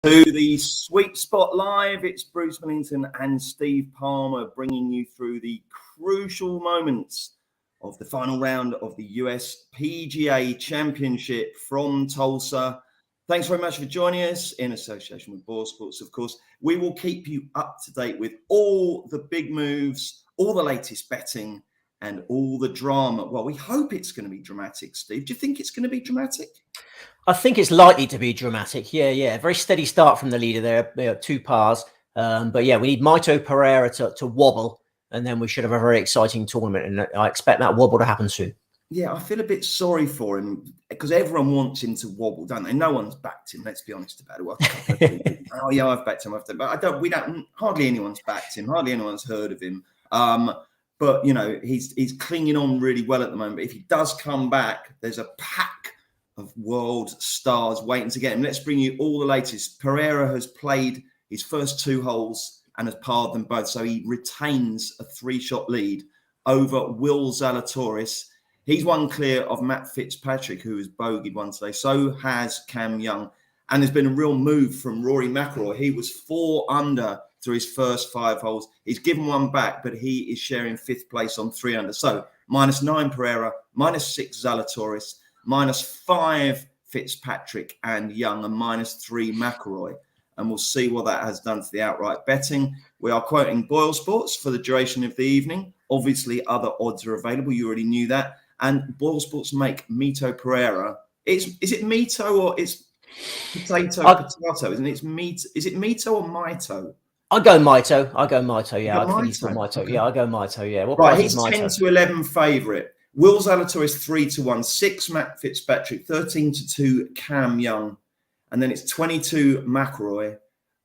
To the Sweet Spot Live, it's Bruce Millington and Steve Palmer bringing you through the crucial moments of the final round of the US PGA Championship from Tulsa. Thanks very much for joining us in association with Boyle Sports, of course. We will keep you up to date with all the big moves, all the latest betting, and all the drama. Well, we hope it's going to be dramatic, Steve. Do you think it's going to be dramatic? I think it's likely to be dramatic. Yeah. Very steady start from the leader there, 2 pars. But yeah, we need Mito Pereira to wobble, and then we should have a very exciting tournament. And I expect that wobble to happen soon. Yeah, I feel a bit sorry for him because everyone wants him to wobble, don't they? No one's backed him. Let's be honest about it. Oh yeah, I've backed him. But hardly anyone's backed him. Hardly anyone's heard of him. But you know, he's clinging on really well at the moment. But if he does come back, there's a pack of world stars waiting to get him. Let's bring you all the latest. Pereira has played his first 2 holes and has parred them both. So he retains a 3-shot lead over Will Zalatoris. He's one clear of Matt Fitzpatrick, who has bogeyed one today. So has Cam Young. And there's been a real move from Rory McIlroy. He was 4 under through his first 5 holes. He's given one back, but he is sharing 5th place on 3 under. So -9 Pereira, -6 Zalatoris, -5 Fitzpatrick and Young, and -3 McIlroy. And we'll see what that has done to the outright betting. We are quoting Boyle Sports for the duration of the evening. Obviously, other odds are available. You already knew that. And Boyle Sports make Mito Pereira. Is it Mito or it's potato, isn't it? Is it Mito or Mito? I'll go Mito. Yeah, I think he's got Mito. Okay. Yeah, I'll go Mito. Yeah. What right, he's 10-11 favourite. Will Zalatoris 3-1, 6 Matt Fitzpatrick, 13-2 Cam Young, and then it's 22 McIlroy,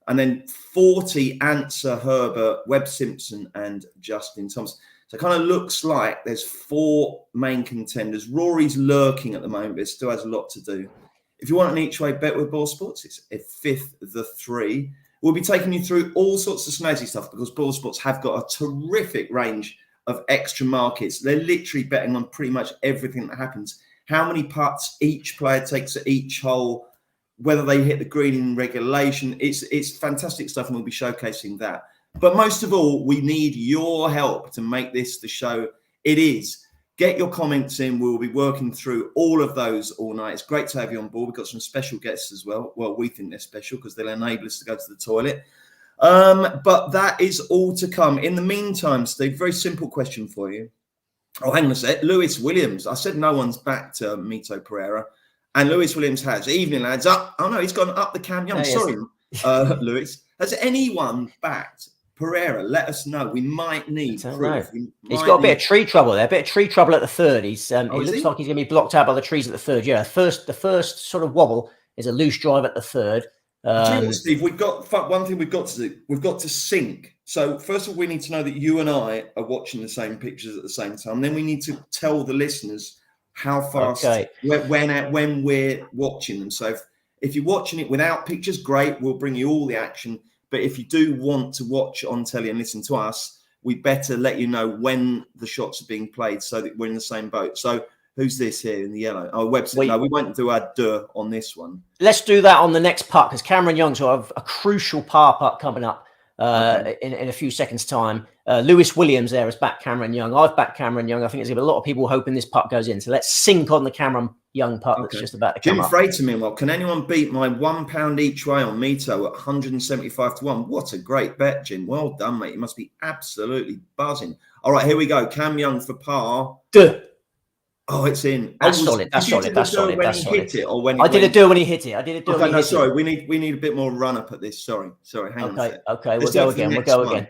and then 40 Answer Herbert, Webb Simpson, and Justin Thomas. So it kind of looks like there's 4 main contenders. Rory's lurking at the moment, but still has a lot to do. If you want an each way bet with Boyle Sports, it's a 5th the 3. We'll be taking you through all sorts of snazzy stuff because Boyle Sports have got a terrific range of extra markets. They're literally betting on pretty much everything that happens. How many putts each player takes at each hole, whether they hit the green in regulation. It's fantastic stuff, and we'll be showcasing that. But most of all, we need your help to make this the show it is. Get your comments in. We'll be working through all of those all night. It's great to have you on board. We've got some special guests as well. Well, we think they're special because they'll enable us to go to the toilet. But that is all to come. In the meantime, Steve, very simple question for you. Oh, hang on a sec. Lewis Williams. I said no one's backed Mito Pereira, and Lewis Williams has. Evening, lads. Up. Oh no, he's gone up the Cam Young. Sorry, Lewis. Has anyone backed Pereira, let us know. We might need proof. He's got a bit of tree trouble there. A bit of tree trouble at the third. He's it looks like he's going to be blocked out by the trees at the third. Yeah, the first sort of wobble is a loose drive at the third. Do you know what, Steve? We've got one thing we've got to do. We've got to sync. So first of all, we need to know that you and I are watching the same pictures at the same time. Then we need to tell the listeners how fast when we're watching them. So if you're watching it without pictures, great. We'll bring you all the action. But if you do want to watch on telly and listen to us, we better let you know when the shots are being played so that we're in the same boat. So who's this here in the yellow? Oh, website. No, we won't do our duh on this one. Let's do that on the next putt because Cameron Young's got a crucial par putt coming up in a few seconds' time. Lewis Williams there has backed Cameron Young. I've backed Cameron Young. I think there's going to be a lot of people hoping this putt goes in. So let's sync on the Cameron Young putt that's just about to come up. Jim Frater, meanwhile, can anyone beat my £1 each way on Mito at 175-1? What a great bet, Jim. Well done, mate. You must be absolutely buzzing. All right, here we go. Cam Young for par. Duh. Oh, it's in. That's solid. That's solid. That's solid. When he hit it, or when I did a do when he hit it. I did a do when he hit it. Sorry, we need a bit more run up at this. Sorry. Hang on a sec. Okay, we'll go again.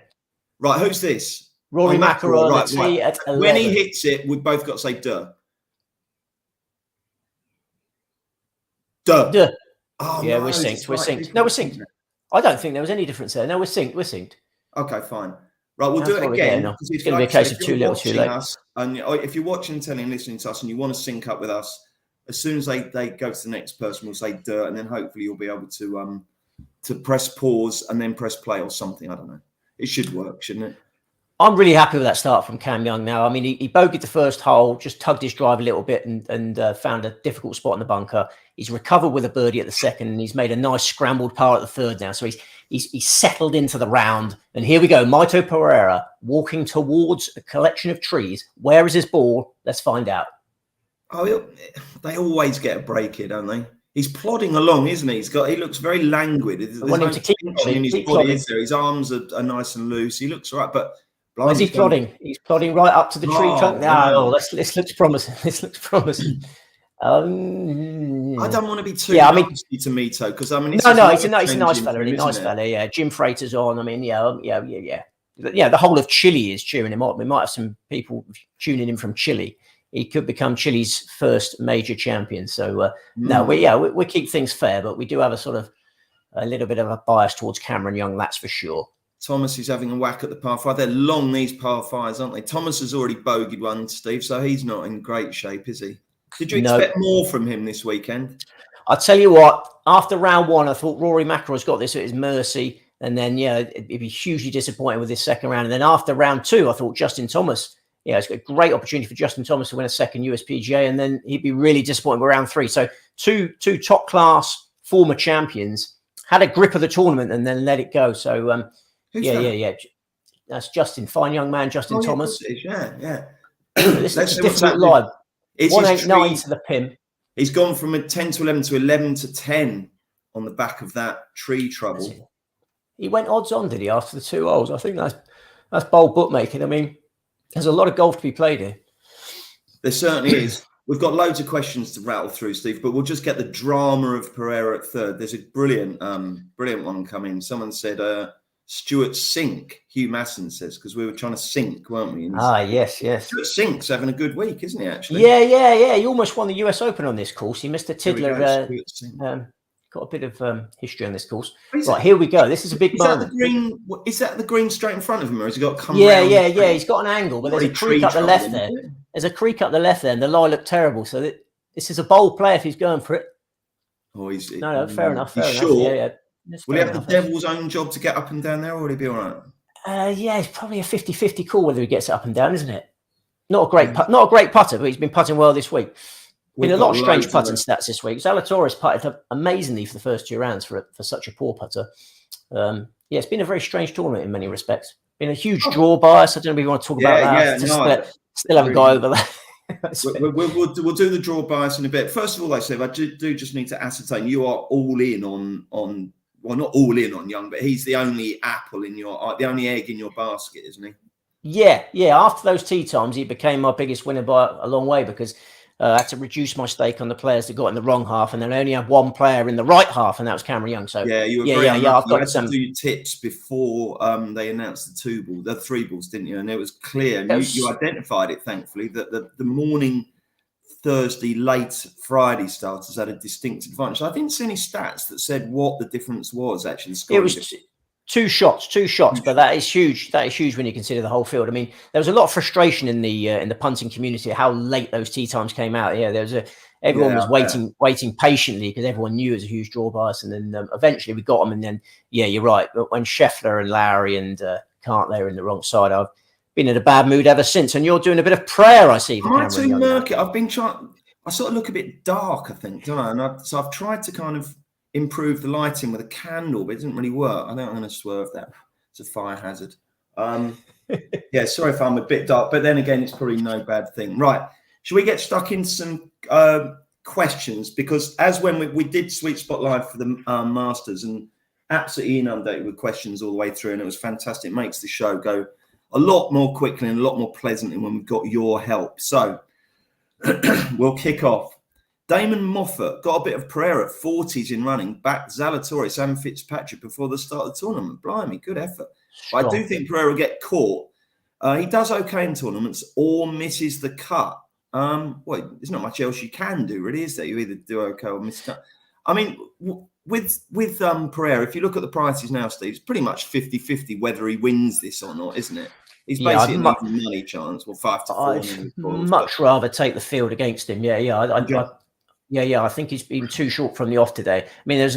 Right, who's this? Rory McIlroy. Right. At 11. When he hits it, we've both got to say duh. Duh. Oh, yeah, no, we're synced. We're synced. No, we're synced. I don't think there was any difference there. No, we're synced. We're synced. Okay, fine. Right, we'll do it again. It's going to be a case of too little, too late. And if you're watching telly and listening to us and you want to sync up with us, as soon as they go to the next person, we'll say duh, and then hopefully you'll be able to press pause and then press play or something. I don't know. It should work, shouldn't it? I'm really happy with that start from Cam Young now. I mean, he bogeyed the first hole, just tugged his drive a little bit and found a difficult spot in the bunker. He's recovered with a birdie at the second, and he's made a nice scrambled par at the third now. So he's settled into the round. And here we go. Mito Pereira walking towards a collection of trees. Where is his ball? Let's find out. Oh, they always get a break here, don't they? He's plodding along, isn't he? He looks very languid. I want him to keep plodding. His arms are nice and loose. He looks all right, but where's he plodding? He's plodding right up to the tree trunk. This looks promising. This looks promising. I don't want to be too nasty to Mito because I mean, he's a nice fella. Nice fella. Yeah, Jim Frater's on. I mean, yeah. The whole of Chile is cheering him on. We might have some people tuning in from Chile. He could become Chile's first major champion. So we keep things fair, but we do have a little bit of a bias towards Cameron Young. That's for sure. Thomas is having a whack at the par five. They're long, these par fives, aren't they? Thomas has already bogeyed one, Steve, so he's not in great shape, is he? Did you expect more from him this weekend? I'll tell you what, after round one, I thought Rory McIlroy's got this at his mercy. And then, it'd be hugely disappointing with this second round. And then after round two, I thought Justin Thomas, it's a great opportunity for Justin Thomas to win a second US PGA. And then he'd be really disappointed with round three. So two top class former champions had a grip of the tournament and then let it go. So, that's Justin, fine young man, Justin Thomas. Yeah. This is difficult live. 189 to the pin. He's gone from a 10 to 11 to 11 to 10 on the back of that tree trouble. He went odds on, did he, after the 2 holes? I think that's bold bookmaking. I mean, there's a lot of golf to be played here. There certainly is. We've got loads of questions to rattle through, Steve, but we'll just get the drama of Pereira at third. There's a brilliant one coming. Someone said, Stuart Sink, Hugh Masson says, because we were trying to sink, weren't we? Yes. Stuart Sink's having a good week, isn't he, actually? Yeah. He almost won the US Open on this course. He missed a tiddler. Got a bit of history on this course. Right, here we go. This is a big moment. Is that the green straight in front of him, or has he got to come around? Yeah. He's got an angle, but there's a creek up the left there. There's a creek up the left there, and the lie looked terrible. So this is a bold play if he's going for it. Oh, fair enough. Sure. Yeah. Will he have the devil's own job to get up and down there, or will he be all right? It's probably a 50-50 call whether he gets it up and down, isn't it? Not a great putter, but he's been putting well this week. Been a lot of strange putting stats this week. Zalatoris putted amazingly for the first 2 rounds for such a poor putter. It's been a very strange tournament in many respects. Been a huge draw bias. I don't know if you want to talk about that. Still haven't got over that. We'll do the draw bias in a bit. First of all, I do just need to ascertain you are all in on. Well, not all in on Young, but he's the only the only egg in your basket, isn't he? Yeah. After those tee times, he became my biggest winner by a long way because I had to reduce my stake on the players that got in the wrong half, and then I only had one player in the right half, and that was Cameron Young. So yeah, you were very I've got you had to do your tips before they announced the 3 balls, didn't you? And it was clear. You identified it, thankfully, that the morning Thursday, late Friday starters had a distinct advantage. I didn't see any stats that said what the difference was actually. It was two shots, but that is huge. That is huge when you consider the whole field. I mean, there was a lot of frustration in the punting community how late those tee times came out. Yeah, everyone was waiting patiently because everyone knew it was a huge draw bias, and then eventually we got them. And then you're right. But when Scheffler and Lowry and Cantlay are in the wrong side, I've been in a bad mood ever since. And you're doing a bit of prayer, I see. Am I too murky? I've been trying. I sort of look a bit dark, I think, don't I? And so I've tried to kind of improve the lighting with a candle, but it doesn't really work. I think I'm going to swerve that. It's a fire hazard. Yeah, sorry if I'm a bit dark, but then again, it's probably no bad thing. Right. Should we get stuck into some questions? Because as when we did Sweet Spot Live for the Masters, and absolutely inundated with questions all the way through, and it was fantastic. It makes the show go a lot more quickly and a lot more pleasantly when we've got your help. So we'll kick off. Damon Moffat got a bit of prayer at 40s in running, backed Zalatoris and Fitzpatrick before the start of the tournament. Blimey, good effort. But I do think Pereira will get caught. He does okay in tournaments or misses the cut. Well, there's not much else you can do, really, is there? You either do okay or miss cut. I mean, with Pereira, if you look at the prices now, Steve, it's pretty much 50-50 whether he wins this or not, isn't it? He's basically an even money chance. Well, 5 to 4. I'd much rather take the field against him. I think he's been too short from the off today. I mean, there's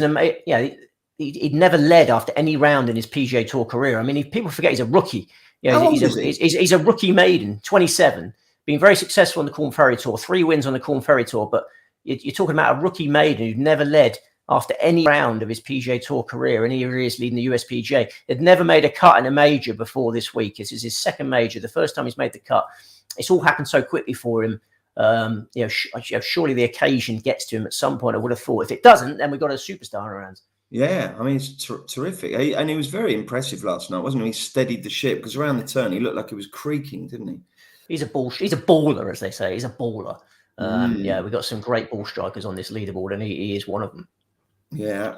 he'd never led after any round in his PGA Tour career. I mean, if people forget he's a rookie. He's a rookie maiden, 27, being very successful on the Corn Ferry Tour, 3 wins on the Corn Ferry Tour. But you're talking about a rookie maiden who'd never led after any round of his PGA Tour career, and here he is leading the US PGA. He'd never made a cut in a major before this week. This is his second major, the first time he's made the cut. It's all happened so quickly for him. Surely the occasion gets to him at some point. I would have thought. If it doesn't, then we've got a superstar around. Yeah, I mean, it's terrific. And he was very impressive last night, wasn't he? He steadied the ship because around the turn, he looked like he was creaking, didn't he? He's a baller, as they say. He's a baller. Yeah, we've got some great ball strikers on this leaderboard, and he is one of them. Yeah,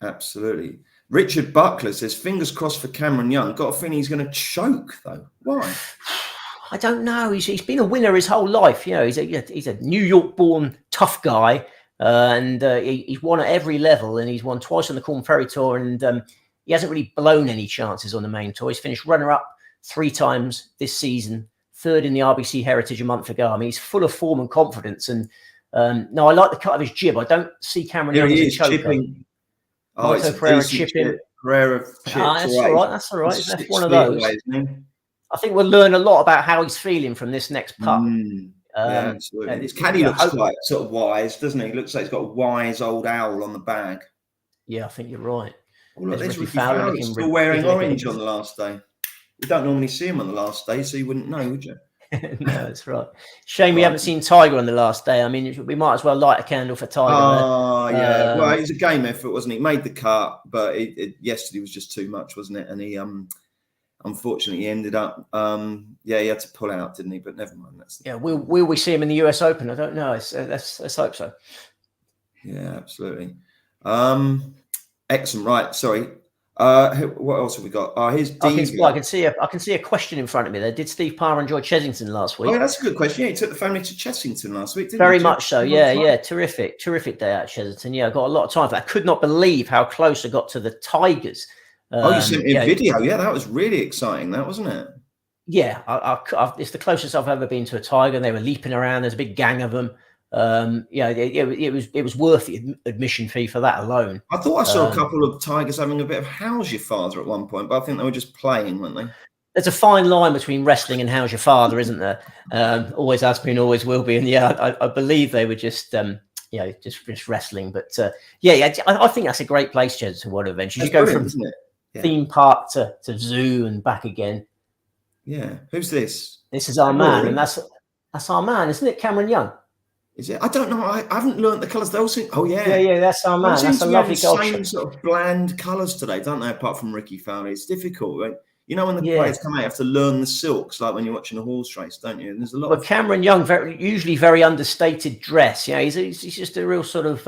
absolutely. Richard Buckler says, fingers crossed for Cameron Young. Got a feeling he's going to choke, though. Why? I don't know. He's been a winner his whole life. You know, he's a New York-born tough guy, and he's won at every level, and he's won twice on the Corn Ferry Tour, and he hasn't really blown any chances on the main tour. He's finished runner-up 3 times this season, 3rd in the RBC Heritage a month ago. I mean, he's full of form and confidence, and no, I like the cut of his jib. I don't see Cameron Young as a choker. Chipping. Oh, it's Pereira chipping. Pereira chips. That's all right. That's one of those. I think we'll learn a lot about how he's feeling from this next putt. Yeah, absolutely. His caddy looks quite sort of wise, doesn't he? He looks like he's got a wise old owl on the bag. Yeah, I think you're right. Oh, look, there's Ricky Fowler still wearing orange on the last day. You don't normally see him on the last day, so you wouldn't know, would you? No, that's right. Shame we haven't seen Tiger on the last day. I mean, we might as well light a candle for Tiger. Oh, yeah. Well, it was a game effort, wasn't it? He made the cut, but yesterday was just too much, wasn't it? And he unfortunately ended up, he had to pull out, didn't he? But never mind. Will we see him in the US Open? I don't know. Let's hope so. Yeah, absolutely. Excellent. Right. Sorry. What else have we got? Here's I can see a question in front of me there. Did Steve Parr enjoy Chessington last week? Oh, yeah, that's a good question. Yeah, he took the family to Chessington last week, didn't he? Very much so. Yeah. Terrific day out at Chessington. Yeah, I got a lot of time for that. I could not believe how close I got to the Tigers. You sent me a video. Yeah, that was really exciting. That wasn't it? Yeah, it's the closest I've ever been to a tiger. They were leaping around. There's a big gang of them. It was worth the admission fee for that alone. I thought I saw a couple of tigers having a bit of how's your father at one point, but I think they were just playing, weren't they? There's a fine line between wrestling and how's your father, isn't there? Always has been, always will be. And I believe they were just just wrestling. But I think that's a great place, Jez, to want to eventually you go from theme park to zoo and back again. Yeah. Who's this? This is our man, and that's our man, isn't it? Cameron Young. Is it? I don't know. I haven't learnt the colours. They all seem. Oh yeah. Yeah. That's our man. That's a lovely golf. Same sort of bland colours today, don't they? Apart from Ricky Fowler, it's difficult. Right? You know, when the players come out, you have to learn the silks, like when you're watching a horse race, don't you? And there's a lot. Well, Cameron Young, usually very understated dress. Yeah, he's just a real sort of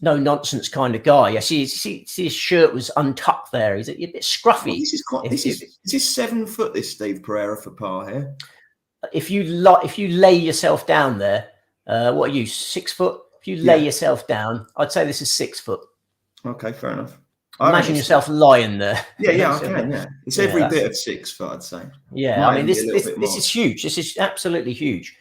no nonsense kind of guy. Yeah, see his shirt was untucked there. He's a bit scruffy. Well, this is quite. Is this 7 foot? This Steve Pereira for par here. If you lay yourself down there, what are you, 6 foot? If you lay yourself down, I'd say this is 6 foot. Okay, fair enough. Imagine yourself lying there. Yeah, I can. Yeah, it's every bit of 6 foot, I'd say. Yeah, I mean this is huge. This is absolutely huge.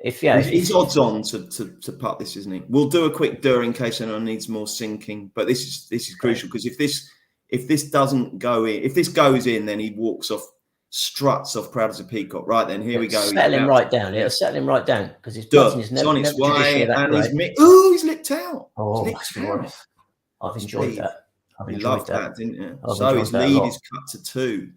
He's odds on to putt this, isn't he? We'll do a quick dur in case anyone needs more sinking, but this is crucial because if this doesn't go in, if this goes in, then he walks off, struts off proud as a peacock. Right then, here we go. Settle him right down. It'll settle him right down because his button is never, on its way, and he's licked out. Oh, I've enjoyed that. You loved that, didn't you? So his lead is cut to 2.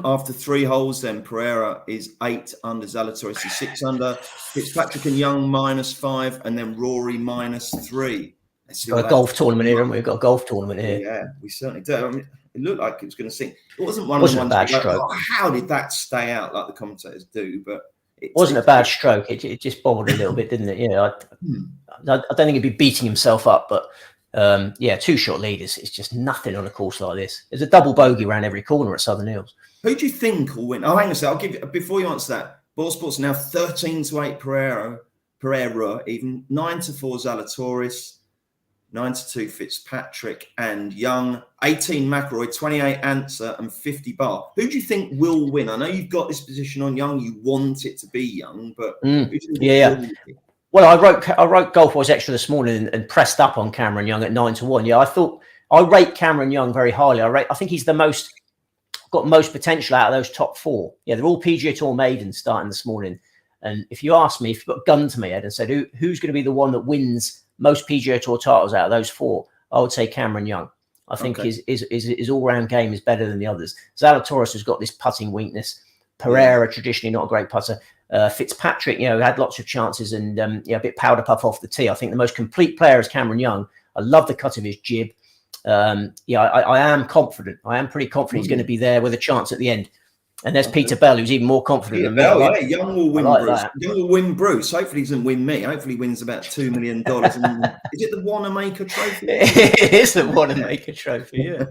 After 3 holes, then Pereira is 8 under, Zalatoris is 6 under, Fitzpatrick and Young -5, and then Rory -3. We've got a golf tournament here, haven't we? We've got a golf tournament here. Yeah, we certainly do. I mean, it looked like it was going to sink. It wasn't one of the ones. Bad stroke. Oh, how did that stay out like the commentators do? But it wasn't a bad stroke. It just bobbled a little bit, didn't it? Yeah, I don't think he'd be beating himself up, but 2-shot leaders. It's just nothing on a course like this. There's a double bogey around every corner at Southern Hills. Who do you think will win? Oh, hang on a second. I'll give you, before you answer that, Ball Sports now 13-8 Pereira, even 9-4 Zalatoris, 9-2 Fitzpatrick and Young, 18 McIlroy, 28 Answer, and 50 Bar. Who do you think will win? I know you've got this position on Young. You want it to be Young, but who do you think will win? Well, I wrote Golf Boys Extra this morning and pressed up on Cameron Young at 9-1. Yeah, I thought I rate Cameron Young very highly. I think he's got most potential out of those top 4. Yeah, they're all PGA Tour maidens starting this morning. And if you ask me, if you've got a gun to my head and said who's going to be the one that wins most PGA Tour titles out of those 4, I would say Cameron Young. I think his all-round game is better than the others. Zalatoris has got this putting weakness. Pereira, traditionally not a great putter. Fitzpatrick, had lots of chances and a bit powder puff off the tee. I think the most complete player is Cameron Young. I love the cut of his jib. I am confident. I am pretty confident he's going to be there with a chance at the end. And there's Peter Bell, who's even more confident than me. Young will win Bruce. Young will win Bruce. Hopefully he doesn't win me. Hopefully he wins about $2 million. Is it the Wanamaker Trophy? It is the Wanamaker Trophy, yeah.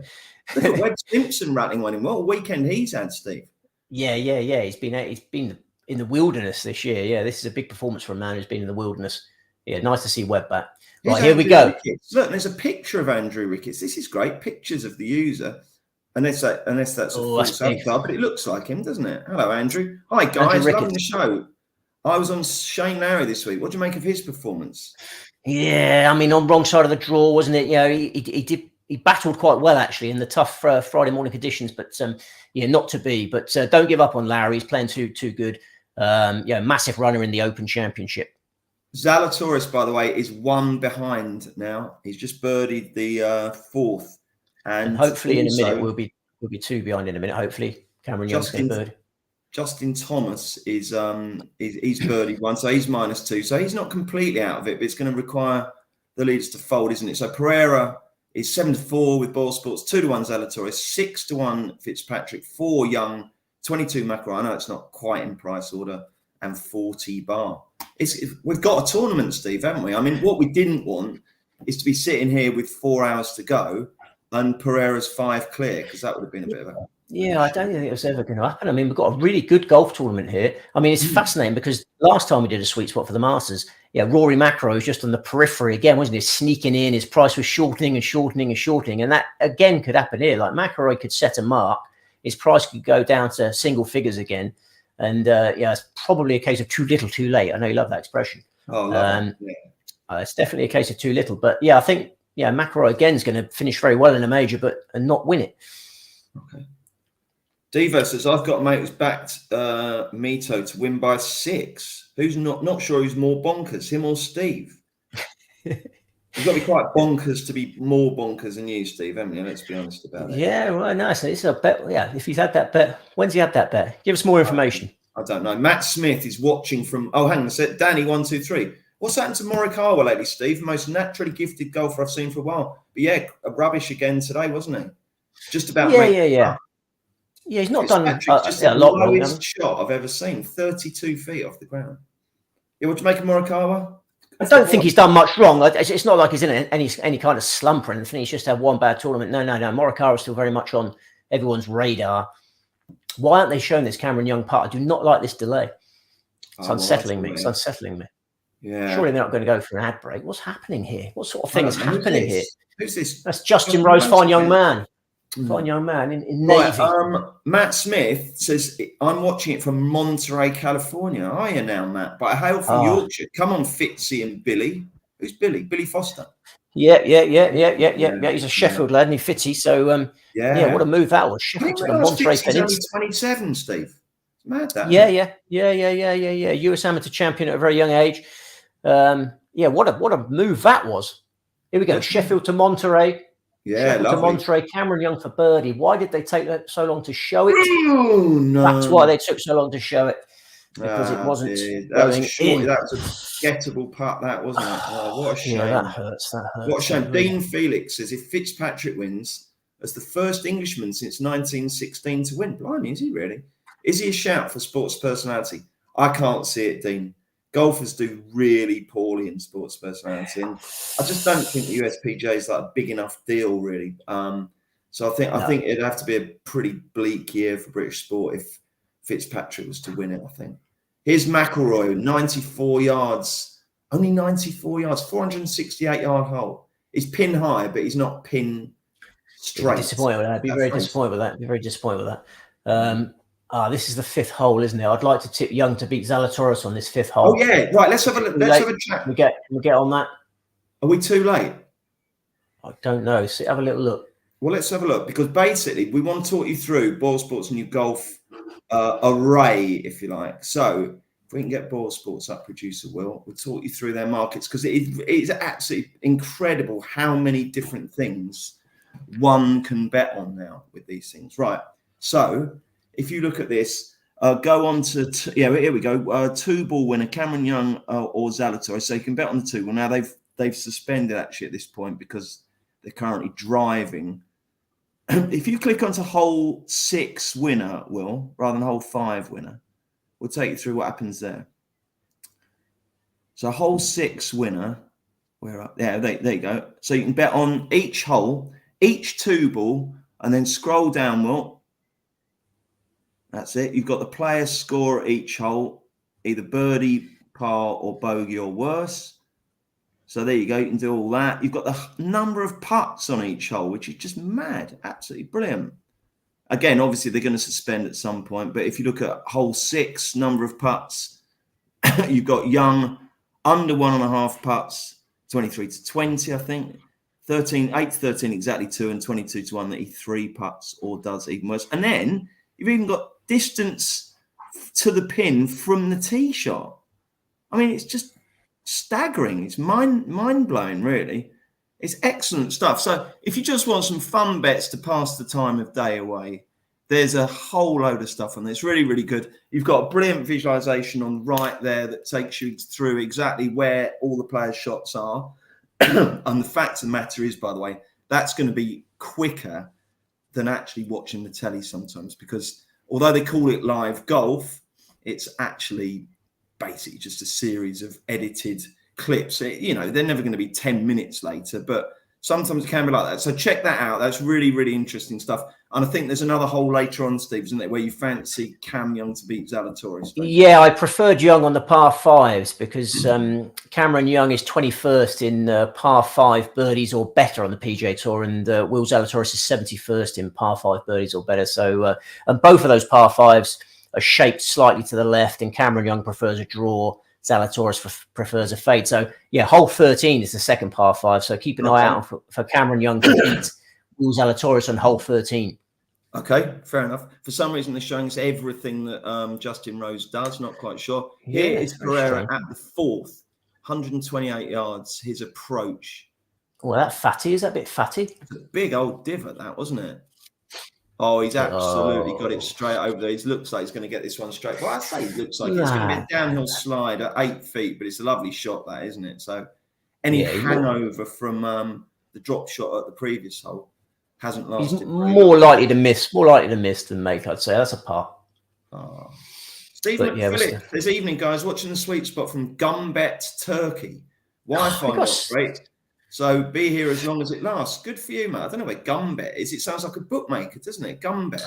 Look at Webb Simpson rattling one in. What a weekend he's had, Steve. Yeah. He's been in the wilderness this year. Yeah, this is a big performance for a man who's been in the wilderness. Yeah, nice to see Webb back. Right, here we go. Ricketts. Look, there's a picture of Andrew Ricketts. This is great. Pictures of the user. Unless that's a false avatar, but it looks like him, doesn't it? Hello, Andrew. Hi, guys. Loving the show. I was on Shane Lowry this week. What do you make of his performance? Yeah, I mean, on wrong side of the draw, wasn't it? He battled quite well, actually, in the tough Friday morning conditions, but not to be. But don't give up on Lowry. He's playing too good. Massive runner in the Open Championship. Zalatoris, by the way, is 1 behind now. He's just birdied the 4th. And hopefully in a minute we'll be 2 behind in a minute. Hopefully Cameron Young's going to bird. Justin Thomas is he's birdied 1, so he's -2. So he's not completely out of it, but it's going to require the leaders to fold, isn't it? So Pereira is 7-4 with Ball Sports, 2-1 Zalatoris, 6-1 Fitzpatrick, 4 Young, 22 McIlroy. I know it's not quite in price order, and 40 Bar. We've got a tournament, Steve, haven't we? I mean, what we didn't want is to be sitting here with 4 hours to go and Pereira's 5 clear, because that would have been a bit of a... Yeah, I don't think it was ever going to happen. I mean, we've got a really good golf tournament here. I mean, it's fascinating because last time we did a sweet spot for the Masters, Rory McIlroy was just on the periphery again, wasn't he? Sneaking in, his price was shortening. And that, again, could happen here. Like, McIlroy could set a mark. His price could go down to single figures again. And, it's probably a case of too little, too late. I know you love that expression. Oh, love it. It's definitely a case of too little. But, I think... McIlroy again is going to finish very well in a major, and not win it. Okay. Diva says, I've got a mate who's backed Mito to win by 6. Who's not sure who's more bonkers, him or Steve? You've got to be quite bonkers to be more bonkers than you, Steve, haven't you? Let's be honest about it. Yeah, well, nice. It's a bet. Yeah, if he's had that bet, when's he had that bet? Give us more information. I don't know. Matt Smith is watching from... Oh, hang on a sec. Danny, 1, 2, 3. What's happened to Morikawa lately, Steve? Most naturally gifted golfer I've seen for a while. But rubbish again today, wasn't he? Just about. Yeah. Yeah, he's not done Fitzpatrick's just a the lot wrong. lowest shot I've ever seen, 32 feet off the ground. Yeah, would you make a Morikawa? I don't think he's done much wrong. It's not like he's in any kind of slump or anything. He's just had one bad tournament. No. Morikawa is still very much on everyone's radar. Why aren't they showing this Cameron Young putt? I do not like this delay. It's unsettling me. It's unsettling me. Yeah. Surely they're not going to go for an ad break. What's happening here? What sort of thing is happening here? Who's this? That's Justin Rose, fine young man. Fine young man in Navy. Matt Smith says, I'm watching it from Monterey, California. Are you now, Matt? But I hail from Yorkshire. Come on, Fitzy and Billy. Who's Billy? Billy Foster. Yeah. He's a Sheffield lad, and he Fitzy. So, what a move that was. Sheffield to the Monterey Peninsula. He's only 27, Steve. It's mad, that. Yeah. US amateur champion at a very young age. What a move that was. Here we go. Sheffield to Monterey. Yeah, to Monterey, Cameron Young for birdie. Why did they take that so long to show it? Oh, no. That's why they took so long to show it, because it wasn't going in. That was a gettable putt, that wasn't it? Oh, what a shame. Yeah, that hurts. What a shame. Dean Felix says, if Fitzpatrick wins as the first Englishman since 1916 to win, blimey, is he really? Is he a shout for sports personality? I can't see it, Dean. Golfers do really poorly in sports personality, and I just don't think the US PGA is like a big enough deal, really. So I think it'd have to be a pretty bleak year for British sport if Fitzpatrick was to win it. I think. Here's McIlroy, 94 yards, only 94 yards, 468-yard hole. He's pin high, but he's not pin straight. Disappointed with that. Be very disappointed with that. This is the fifth hole, isn't it? I'd like to tip Young to beat Zalatoris on this fifth hole. Oh yeah, right. Let's have a look. Let's have a chat. We get on that. Are we too late? I don't know. So have a little look. Well, let's have a look, because basically we want to talk you through Ball Sports' new golf array, if you like. So if we can get Ball Sports up, producer we'll talk you through their markets, because it is absolutely incredible how many different things one can bet on now with these things. Right. So if you look at this, go on to here we go. Two ball winner, Cameron Young or Zalatoris. So you can bet on the two. Well, now they've suspended actually at this point because they're currently driving. If you click onto hole 6 winner, rather than hole 5 winner, we'll take you through what happens there. So hole 6 winner, there you go. So you can bet on each hole, each two ball, and then scroll down, That's it. You've got the player score at each hole, either birdie, par, or bogey, or worse. So there you go. You can do all that. You've got the number of putts on each hole, which is just mad. Absolutely brilliant. Again, obviously, they're going to suspend at some point. But if you look at hole 6, number of putts, you've got Young under 1.5 putts, 23 to 20, I think. 8 to 13, exactly 2, and 22 to 1 that he 3 putts or does even worse. And then you've even got distance to the pin from the tee shot. I mean, it's just staggering. It's mind-blowing, really. It's excellent stuff. So if you just want some fun bets to pass the time of day away, there's a whole load of stuff on there. It's really, really good. You've got a brilliant visualization on right there that takes you through exactly where all the players' shots are. And the fact of the matter is, by the way, that's going to be quicker than actually watching the telly sometimes, because although they call it live golf, it's actually basically just a series of edited clips. They're never going to be 10 minutes later, but sometimes it can be like that. So check that out. That's really, really interesting stuff. And I think there's another hole later on, Steve, isn't there, where you fancy Cam Young to beat Zalatoris? Yeah, I preferred Young on the par 5s because Cameron Young is 21st in par 5 birdies or better on the PGA Tour, and Will Zalatoris is 71st in par 5 birdies or better. So, and both of those par 5s are shaped slightly to the left, and Cameron Young prefers a draw. Zalatoris prefers a fade. So, yeah, hole 13 is the second par 5. So keep an eye out for Cameron Young to beat Will Zalatoris on hole 13. Okay, fair enough. For some reason, they're showing us everything that Justin Rose does. Not quite sure. Here is Pereira at the 4th, 128 yards. His approach. Well, that fatty. Is that a bit fatty? It's a big old divot, that, wasn't it? Oh, he's absolutely got it straight over there. He looks like he's going to get this one straight. Well, I say it looks like it's going to be a downhill slide at 8 feet, but it's a lovely shot, that, isn't it? So any hangover from the drop shot at the previous hole hasn't He's lasted. more likely to miss than make. I'd say that's a par. Oh. Stephen Phillips this evening, guys, watching the sweet spot from Gumbet, Turkey. Wi-Fi not great, so be here as long as it lasts. Good for you, mate. I don't know where Gumbet is. It sounds like a bookmaker, doesn't it? Gumbet.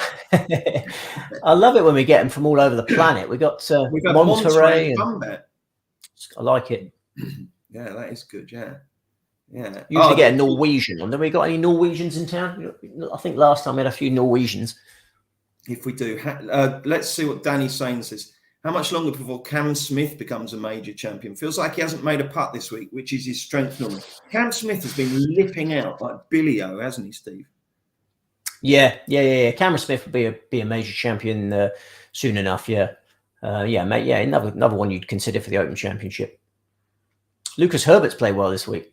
I love it when we get them from all over the planet. We've got Monterey and Gumbet. I like it. Yeah, that is good. Yeah. Usually get a Norwegian one. Have we got any Norwegians in town? I think last time we had a few Norwegians. If we do, let's see what Danny Sane says. How much longer before Cam Smith becomes a major champion? Feels like he hasn't made a putt this week, which is his strength normally. Cam Smith has been lipping out like Billy O, hasn't he, Steve? Yeah. Cameron Smith will be a major champion soon enough. Yeah, mate. Yeah, another one you'd consider for the Open Championship. Lucas Herbert's played well this week.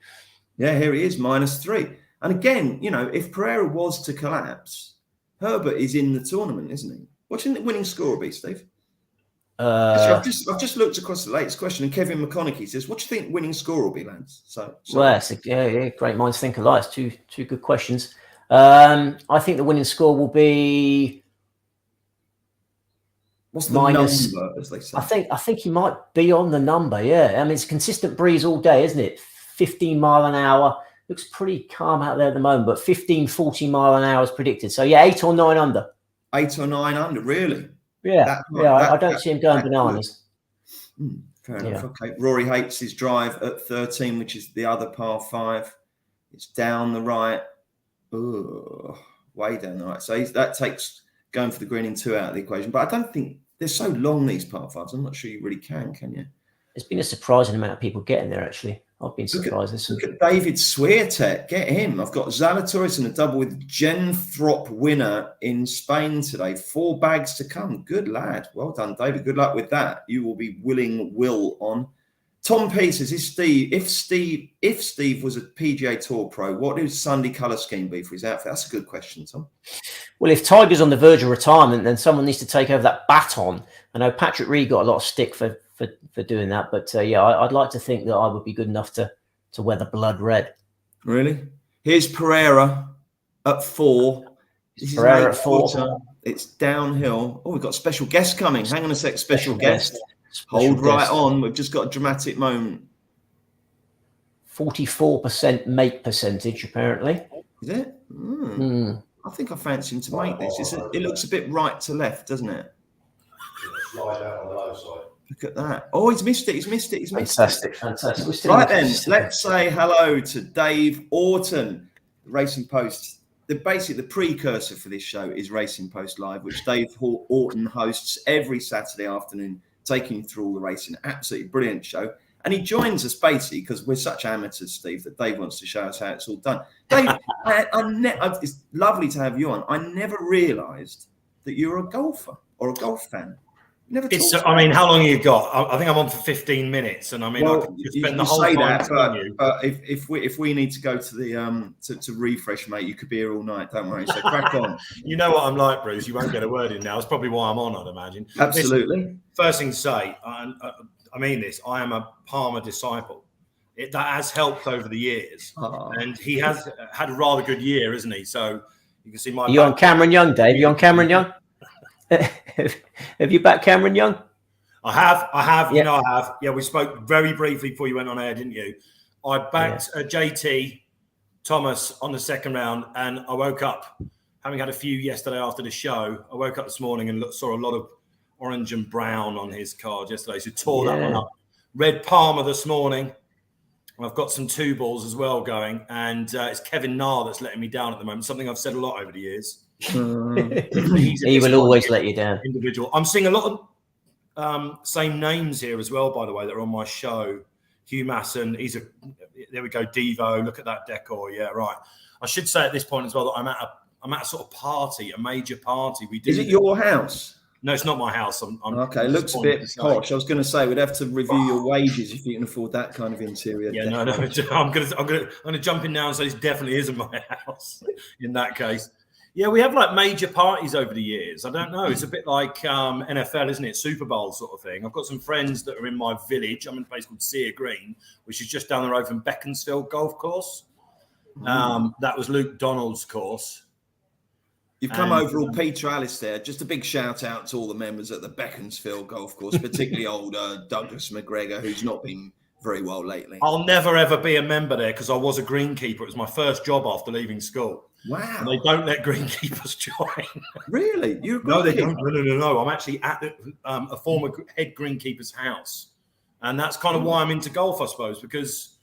Yeah, here he is, -3. And again, if Pereira was to collapse, Herbert is in the tournament, isn't he? What do you think the winning score will be, Steve? I've just looked across the latest question, and Kevin McConaughey says, "What do you think winning score will be, lads?" Great minds think alike. It's two good questions. I think the winning score will be. What's the number, as they say? I think he might be on the number. Yeah, I mean it's consistent breeze all day, isn't it? 15 mile an hour. Looks pretty calm out there at the moment, but 15-40 mile an hour is predicted. So 8 or 9 under. 8 or 9 under, really? Yeah, I don't see him going bananas. Fair enough. Okay. Rory hates his drive at 13, which is the other par 5. It's down the right. Ooh, way down the right. So that takes going for the green in 2 out of the equation. But I don't think they're so long, these par 5s. I'm not sure you really can you? There's been a surprising amount of people getting there, actually. I've been surprised. Look at David Sweartek. Get him. I've got Zalatoris in a double with Genthrop winner in Spain today. 4 bags to come. Good lad. Well done, David. Good luck with that. You will be Will on. Tom P says, if Steve was a PGA Tour pro, what would his Sunday colour scheme be for his outfit? That's a good question, Tom. Well, if Tiger's on the verge of retirement, then someone needs to take over that baton. I know Patrick Reed got a lot of stick for doing that, but I'd like to think that I would be good enough to wear the blood red. Really? Here's Pereira at 4. Pereira at 4. It's downhill. Oh, we've got a special guest coming. Hang on a sec, special guest. Hold right on. We've just got a dramatic moment. 44% make percentage, apparently. Is it? I think I fancy him to make this. It looks a bit right to left, doesn't it? Slide out on the low side. Look at that. Oh, he's missed it. Fantastic. Right then, let's say hello to Dave Orton, Racing Post. Basically, the precursor for this show is Racing Post Live, which Dave Orton hosts every Saturday afternoon, taking you through all the racing. Absolutely brilliant show. And he joins us basically because we're such amateurs, Steve, that Dave wants to show us how it's all done. Dave, it's lovely to have you on. I never realised that you're a golfer or a golf fan. How long have you got? I think I'm on for 15 minutes, and I could spend the whole time. But if we need to go to the to refresh, mate, you could be here all night. Don't worry. So crack on. You know what I'm like, Bruce. You won't get a word in now. It's probably why I'm on, I'd imagine. Absolutely. Listen, first thing to say, I mean this. I am a Palmer disciple. That has helped over the years, and he has had a rather good year, isn't he? So you can see my. You on Cameron Young, Dave? You on Cameron Young? Have you backed Cameron Young? I have. Yeah. I have. Yeah, we spoke very briefly before you went on air, didn't you? I backed JT Thomas on the second round, and I woke up, having had a few yesterday after the show, I woke up this morning and saw a lot of orange and brown on his card yesterday, so tore that one up. Red Palmer this morning. I've got some 2 balls as well going, and it's Kevin Na that's letting me down at the moment, something I've said a lot over the years. He will always let you down. Individual. I'm seeing a lot of same names here as well, by the way, that are on my show. Hugh Masson, there we go, Devo. Look at that decor. Yeah, right. I should say at this point as well that I'm at a sort of party, a major party. Is it your house? No, it's not my house. Okay, looks a bit posh. I was going to say we'd have to review your wages if you can afford that kind of interior. Yeah, no. I'm gonna jump in now and say this definitely isn't my house. In that case. Yeah, we have like major parties over the years. I don't know. It's a bit like NFL, isn't it? Super Bowl sort of thing. I've got some friends that are in my village. I'm in a place called Sear Green, which is just down the road from Beaconsfield Golf Course. That was Luke Donald's course. You've come over all Peter Alice there. Just a big shout out to all the members at the Beaconsfield Golf Course, particularly old Douglas McGregor, who's not been very well lately. I'll never ever be a member there because I was a greenkeeper. It was my first job after leaving school. Wow. And they don't let greenkeepers join. Really? No, they don't. No. I'm actually at a former head greenkeeper's house. And that's kind of why I'm into golf, I suppose, because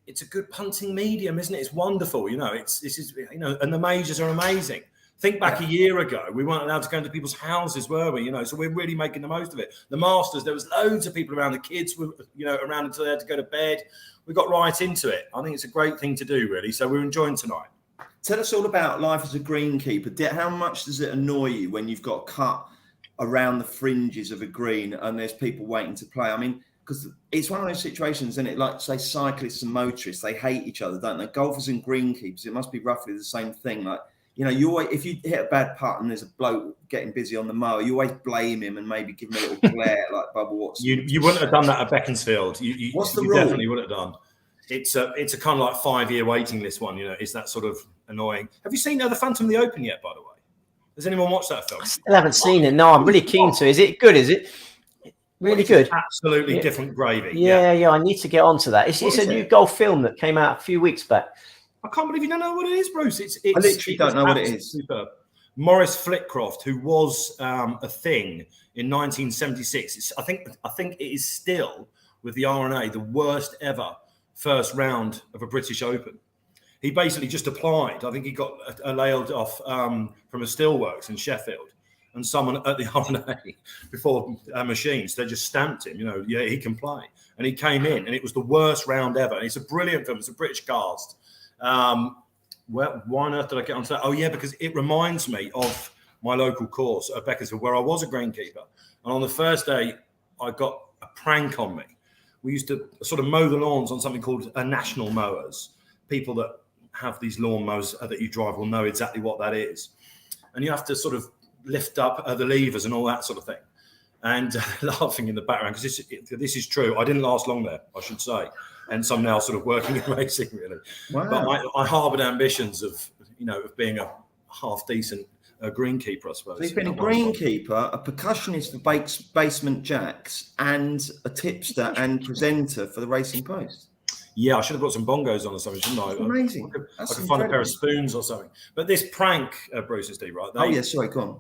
it's a good punting medium, isn't it? It's wonderful. You know, and the majors are amazing. Think back a year ago, we weren't allowed to go into people's houses, were we? You know, so we're really making the most of it. The Masters, there was loads of people around. The kids were, around until they had to go to bed. We got right into it. I think it's a great thing to do, really. So we're enjoying tonight. Tell us all about life as a greenkeeper. How much does it annoy you when you've got cut around the fringes of a green and there's people waiting to play? I mean, because it's one of those situations, isn't it? Like, say, cyclists and motorists, they hate each other, don't they? Golfers and greenkeepers, it must be roughly the same thing. Like, you always, if you hit a bad putt and there's a bloke getting busy on the mower, you always blame him and maybe give him a little glare like Bubba Watson. You wouldn't have done that at Beaconsfield. What's the rule? rule? Definitely would have done. It's a kind of like 5-year waiting list one. It's that sort of annoying. Have you seen The Phantom of the Open yet, by the way? Has anyone watched that film? I still haven't seen it. No, I'm really keen to. Is it good? Is it really good? Absolutely different gravy. Yeah. I need to get onto that. It's a new golf film that came out a few weeks back. I can't believe you don't know what it is, Bruce. I literally don't know what it is. Superb. Maurice Flitcroft, who was a thing in 1976. I think it is still, with the R&A, the worst ever first round of a British Open. He basically just applied. I think he got laid off from a steelworks in Sheffield, and someone at the R&A before machines, they just stamped him. He can play, and he came in, and it was the worst round ever. And it's a brilliant film. It's a British cast. Why on earth did I get onto that? Oh yeah, because it reminds me of my local course at Beaconsfield, where I was a greenkeeper. And on the first day, I got a prank on me. We used to sort of mow the lawns on something called national mowers. People that have these lawn mowers that you drive will know exactly what that is. And you have to sort of lift up the levers and all that sort of thing. And laughing in the background, because this is true. I didn't last long there, I should say. And so I'm now sort of working in racing, really. Wow. But I harboured ambitions of being a half decent greenkeeper, I suppose. So he's been a greenkeeper, a percussionist for Basement Jacks, and a tipster and presenter for the Racing Post. Yeah, I should have got some bongos on or something, shouldn't I? That's amazing. I could find a pair of spoons or something. But this prank, Bruce and Steve, right? Sorry, go on.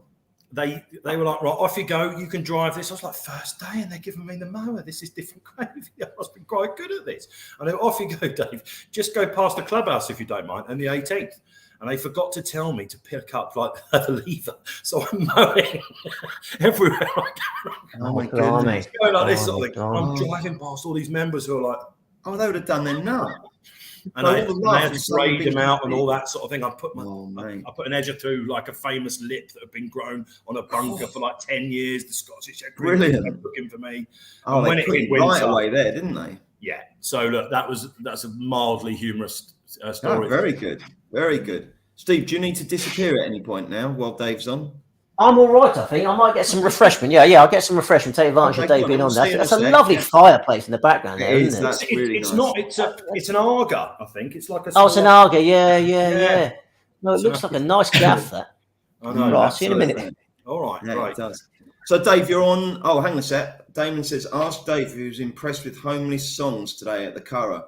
They were like, right, off you go. You can drive this. I was like, first day, and they're giving me the mower. This is different gravy. I must be quite good at this. And they were, off you go, Dave. Just go past the clubhouse if you don't mind, and the 18th. And they forgot to tell me to pick up like the lever. So I'm mowing everywhere I go. Oh my goodness. Going like this sort of thing. I'm driving past all these members who are like, oh, they would have done their nut. And I had to braid them out and all that sort of thing. I put an edger through like a famous lip that had been grown on a bunker for like 10 years. The Scottish brilliant looking for me. Oh, and they put it right away there, didn't they? Yeah. So look, that's a mildly humorous story. Oh, very good. Very good. Steve, do you need to disappear at any point now while Dave's on? I'm all right, I think. I might get some refreshment. Yeah, I'll get some refreshment. Take advantage of Dave being on there. That's a lovely fireplace in the background there, isn't it? That's really nice. Not. It's an Arga, I think. It's like a. Oh, it's an Arga. Yeah. No, it looks like a nice gaff, that. I know. Right, I'll see you in a minute. All right. Yeah, right. It does. So, Dave, you're on. Oh, hang on a sec. Damon says, ask Dave if he was impressed with Homely's songs today at the Curragh.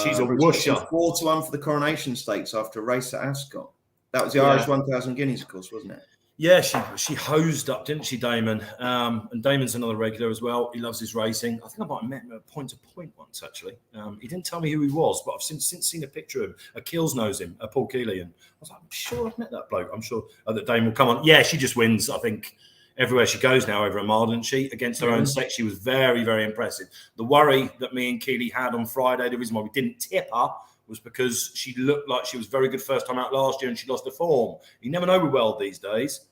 She's a whoosher. 4-1 for the Coronation Stakes after a race at Ascot. That was the Irish 1,000 guineas, of course, wasn't it? Yeah, she hosed up, didn't she, Damon? And Damon's another regular as well. He loves his racing. I think I might have met him at point to point once, actually. He didn't tell me who he was, but I've since seen a picture of him. Keels knows him, Paul Keeley. And I was like, I'm sure I've met that bloke. I'm sure that Damon will come on. Yeah, she just wins, I think, everywhere she goes now over a mile, didn't she? Against her own sex, she was very, very impressive. The worry that me and Keeley had on Friday, the reason why we didn't tip her, was because she looked like she was very good first time out last year and she lost her form. You never know with Weld these days,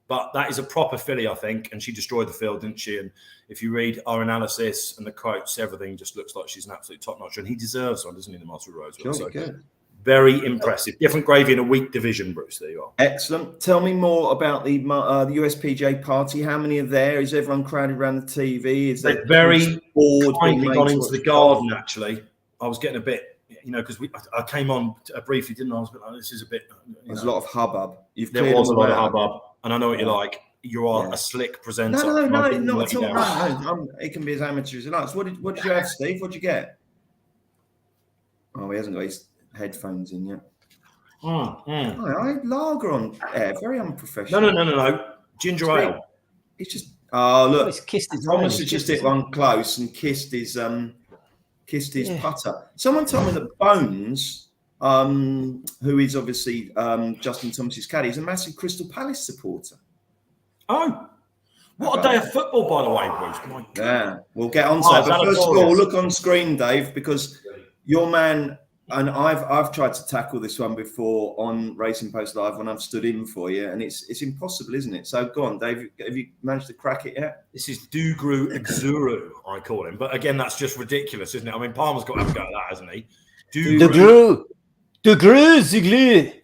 but that is a proper filly, I think, and she destroyed the field, didn't she? And if you read our analysis and the quotes, everything just looks like she's an absolute top-notcher, and he deserves one, doesn't he, the Master of Rosewell? Sure, so good. Very impressive. Different gravy in a weak division, Bruce. There you are. Excellent. Tell me more about the US PGA party. How many are there? Is everyone crowded around the TV? Is they're very kindly gone into the garden, actually. I was getting a bit you know, because I came on briefly, didn't I? I was like, this is a bit. There's a lot of hubbub. There was a lot of hubbub, and I know what you're like. You are a slick presenter. No, not at all. No, it can be as amateur as it likes. What did you have, Steve? What did you get? Oh, he hasn't got his headphones in yet. I lager on air, very unprofessional. No. Ginger ale. It's just look. He's kissed his Thomas has just hit one close and kissed his putter. Someone told me that Bones, who is obviously Justin Thomas's caddy, is a massive Crystal Palace supporter. Oh, what a day of football, by the way, Bruce. My God. Yeah, we'll get on to that. But first of all, look on screen, Dave, because your man, and I've tried to tackle this one before on Racing Post Live when I've stood in for you, and it's impossible, isn't it? So go on, Dave. Have you managed to crack it yet? This is Dugru Exuru, I call him. But again, that's just ridiculous, isn't it? I mean, Palmer's got to have a go at that, hasn't he? Dugru Ziglu.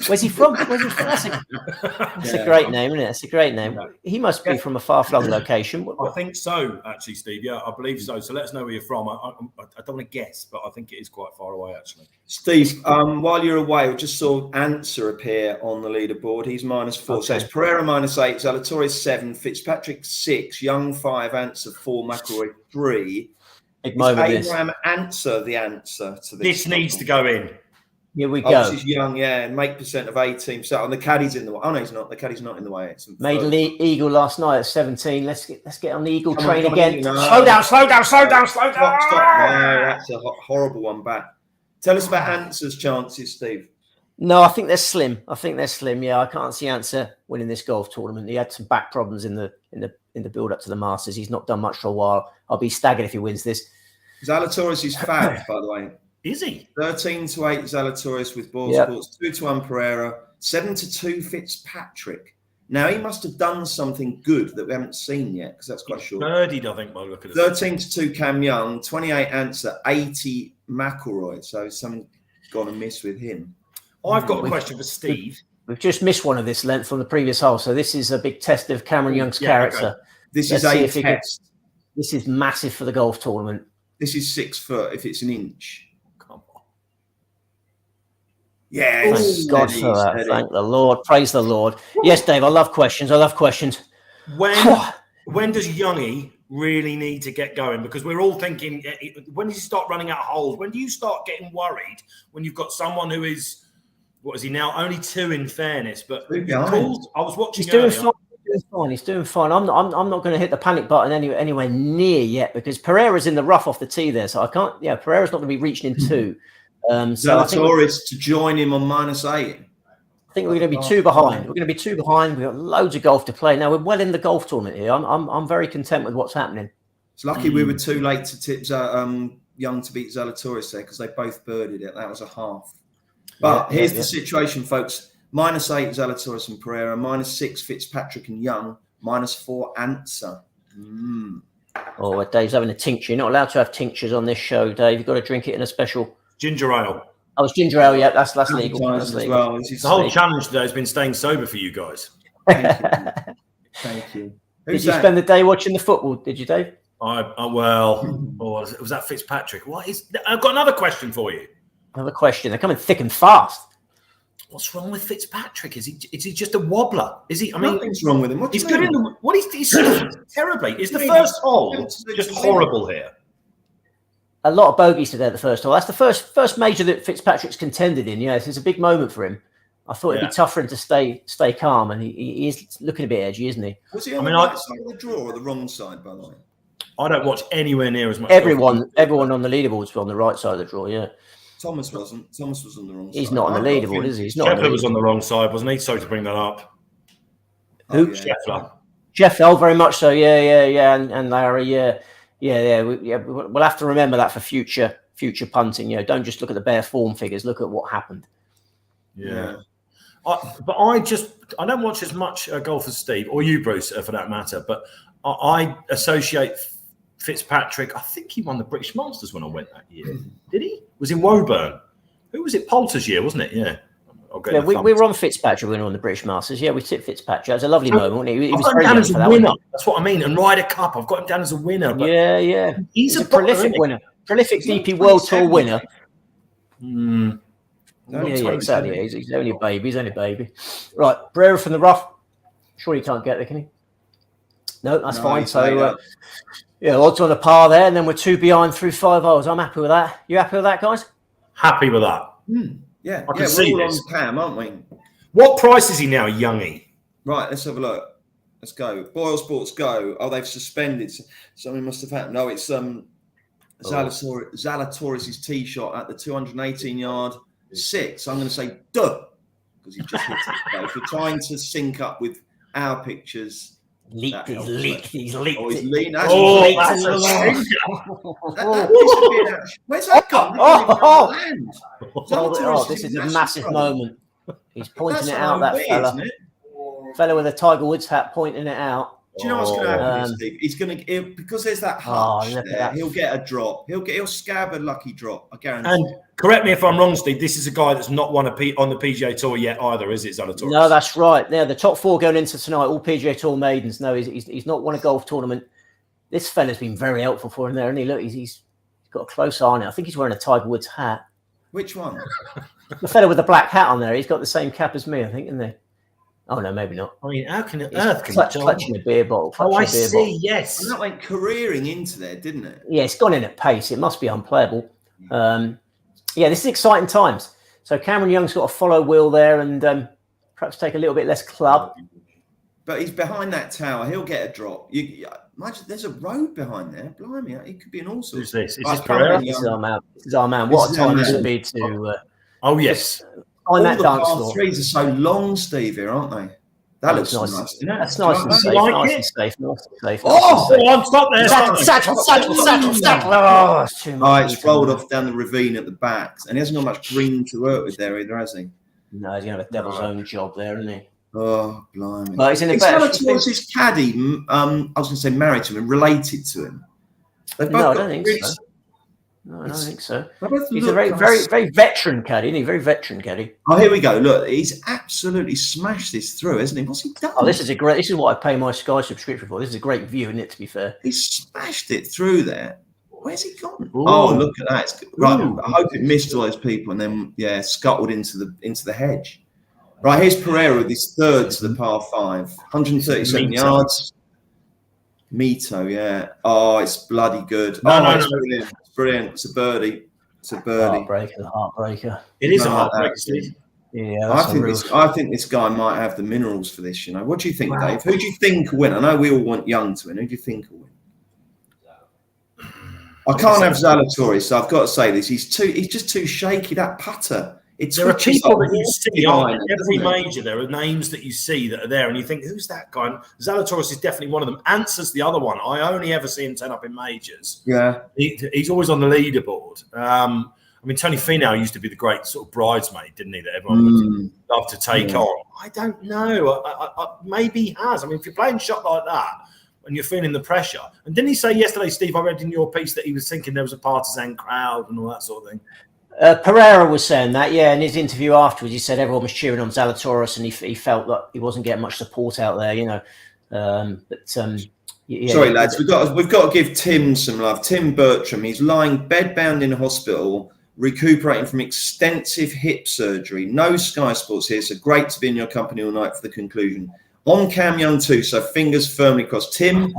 Where's he from? That's a great name, isn't it? It's a great name. He must be from a far-flung location. I think so, actually, Steve. Yeah, I believe so. So let us know where you're from. I don't want to guess, but I think it is quite far away, actually. Steve, while you're away, I just saw Answer appear on the leaderboard. He's -4. Okay. So it's Pereira -8, Zalatoris 7, Fitzpatrick 6, Young 5, Answer 4, McIlroy 3. Big moment. Abraham Answer the answer to this. This needs to go in. Here we go. This is Young, make percent of 18. So on the caddy's in the way. Oh no, he's not. The caddy's not in the way. Made an eagle last night at 17. Let's get on the eagle train again. No. Slow down. Stop. No, that's a horrible one back. Tell us about Answer's chances, Steve. No, I think they're slim. Yeah, I can't see Answer winning this golf tournament. He had some back problems in the build up to the Masters. He's not done much for a while. I'll be staggered if he wins this. Zalatoris is fab, by the way. Is he? 13-8 Zalatoris with ball sports, 2-1 Pereira, 7-2 Fitzpatrick. Now he must have done something good that we haven't seen yet, because that's quite short. Birdied, I think, by looking at it. 13-2 Cam Young, 28 Answer, 80 McIlroy. So something gone amiss with him. I've got a question for Steve. We've just missed one of this length from the previous hole, so this is a big test of Cameron Young's character. Okay. This is a test. This is massive for the golf tournament. This is 6 foot if it's an inch. Yeah, thank God for that. Steady. Thank the Lord. Praise the Lord. Yes, Dave, I love questions. When does Youngie really need to get going? Because we're all thinking, when does he start running out of holes? When do you start getting worried when you've got someone who is, what is he now? Only 2 in fairness, but I was watching. He's doing fine. He's doing fine. I'm not going to hit the panic button anywhere near yet, because Pereira's in the rough off the tee there, so I can't. Yeah, Pereira's not going to be reaching in 2. Zalatoris to join him on -8. I think we're going to be 2 behind. We've got loads of golf to play. Now we're well in the golf tournament here. I'm very content with what's happening. It's lucky we were too late to tip Young to beat Zalatoris there, because they both birdied it. That was a half. But here's the situation, folks. -8 Zalatoris and Pereira, -6 Fitzpatrick and Young, -4 Answer. Oh, Dave's having a tincture. You're not allowed to have tinctures on this show, Dave. You've got to drink it in a special ginger ale. Oh, it's ginger ale. Yeah, that's legal. That's legal. Well. The whole challenge today has been staying sober for you guys. Thank you. Did you spend the day watching the football? Did you, Dave? Was that Fitzpatrick? I've got another question for you. Another question. They're coming thick and fast. What's wrong with Fitzpatrick? Is he just a wobbler? Is he? I mean, nothing's wrong with him. He's good in the. What he's terribly. Is the first hole just horrible here? A lot of bogeys today at the first hole. That's the first major that Fitzpatrick's contended in. Yes, it's a big moment for him. I thought it'd be tough for him to stay calm, and he is looking a bit edgy, isn't he? Was he on the right side of the draw or the wrong side, by the way? I don't watch anywhere near as much. Everyone on the leaderboard's on the right side of the draw. Yeah. Thomas wasn't. Thomas was on the wrong side. He's not on the leaderboard, is he? He's not. Scheffler was on the wrong side, wasn't he? Sorry to bring that up. Who? Scheffler, very much so. Yeah. And Larry, yeah. We'll have to remember that for future punting. Don't just look at the bare form figures. Look at what happened. Yeah. I don't watch as much golf as Steve or you, Bruce, for that matter. But I associate Fitzpatrick. I think he won the British Masters when I went that year. Did he? Was in Woburn. Who was it? Poulter's year, wasn't it? Yeah. We were on Fitzpatrick when we were on the British Masters. Yeah, we tipped Fitzpatrick. It was a lovely moment, wasn't he? He was very young for that winner. That's what I mean. And Ryder Cup, I've got him down as a winner. But yeah. He's a prolific winner. Prolific DP World Tour winner. Mm. Yeah, exactly. He's only a baby. Right, Brera from the rough. Surely he can't get there, can he? No, that's fine. So, odds on a par there, and then we're 2 behind through 5 holes. I'm happy with that. You happy with that, guys? Happy with that. Yeah, I can see we're all this. on Cam, aren't we? What price is he now, Youngie? Right, let's have a look. Let's go. Boyle Sports go. Oh, they've suspended. Something must have happened. No, it's Zalatoris' tee shot at the 218-yard 6. I'm going to say duh, because he just hit it. So if we're trying to sync up with our pictures. He's leaked. Oh, he's leaned. That's a Where's that gone? This is a massive moment. He's pointing it out, that fella. Isn't it? Fella with a Tiger Woods hat pointing it out. Do you know what's going to happen, Steve? He's going to, because there's that hutch there, he'll get a drop. He'll scab a lucky drop. I guarantee. And correct me if I'm wrong, Steve. This is a guy that's not won on the PGA Tour yet either, is it, Zalatoris? No, that's right. Now the top 4 going into tonight, all PGA Tour maidens. No, he's not won a golf tournament. This fella's been very helpful for him there, and look, he's got a close eye on it. I think he's wearing a Tiger Woods hat. Which one? The fella with the black hat on there. He's got the same cap as me, I think, isn't he? Oh no, maybe not. I mean, how can He's clutching a beer bottle? I see. Yes, and that went careering into there, didn't it? Yeah, it's gone in at pace. It must be unplayable. This is exciting times. So Cameron Young's got to follow Will there and perhaps take a little bit less club. But he's behind that tower. He'll get a drop. Imagine there's a road behind there. Blimey, it could be an all sorts. Who's this? Is this Pereira? This is our man. What a time this would be to. Oh yes. All the par threes are so long, Steve, here, aren't they? That looks nice. That's nice and safe. Nice and safe. I'm stopped there. Satchel. Oh, it's too much. It's rolled off down the ravine at the back, and he hasn't got much green to work with there either, has he? No, he's going to have a devil's own job there, isn't he? Oh, blimey. Well, he's in a better. What's his caddy? I was going to say married to him and related to him. No, I don't think so. No, I don't think so. He's a very veteran caddy, isn't he? Very veteran caddy. Oh, here we go. Look, he's absolutely smashed this through, hasn't he? What's he done? Oh, this is what I pay my Sky subscription for. This is a great view, isn't it, to be fair? He smashed it through there. Where's he gone? Ooh. Oh, look at that. Right, I hope it missed all those people and then, scuttled into the hedge. Right, here's Pereira with his third to the par 5. 137 yards. Mito, yeah. Oh, it's bloody good. It's brilliant. It's brilliant. It's a birdie. Heartbreaker. It is a heartbreaker, Steve. Yeah, I think this guy might have the minerals for this, What do you think, Dave? Who do you think will win? I know we all want Young to win. Who do you think will win? I can't have Zalatoris, so I've got to say this. He's just too shaky, that putter. There are people that you see on every major. There are names that you see that are there, and you think, "Who's that guy?" And Zalatoris is definitely one of them. Answer's the other one. I only ever see him turn up in majors. Yeah, he's always on the leaderboard. I mean, Tony Finau used to be the great sort of bridesmaid, didn't he? That everyone would love to take on. I don't know. Maybe he has. I mean, if you're playing a shot like that and you're feeling the pressure, and didn't he say yesterday, Steve? I read in your piece that he was thinking there was a partisan crowd and all that sort of thing. Pereira was saying that, in his interview afterwards, he said everyone was cheering on Zalatoris, and he felt that he wasn't getting much support out there, Sorry, lads, we've got to give Tim some love. Tim Bertram, he's lying bedbound in hospital, recuperating from extensive hip surgery. No Sky Sports here, so great to be in your company all night for the conclusion. On Cam Young too, so fingers firmly crossed. Tim,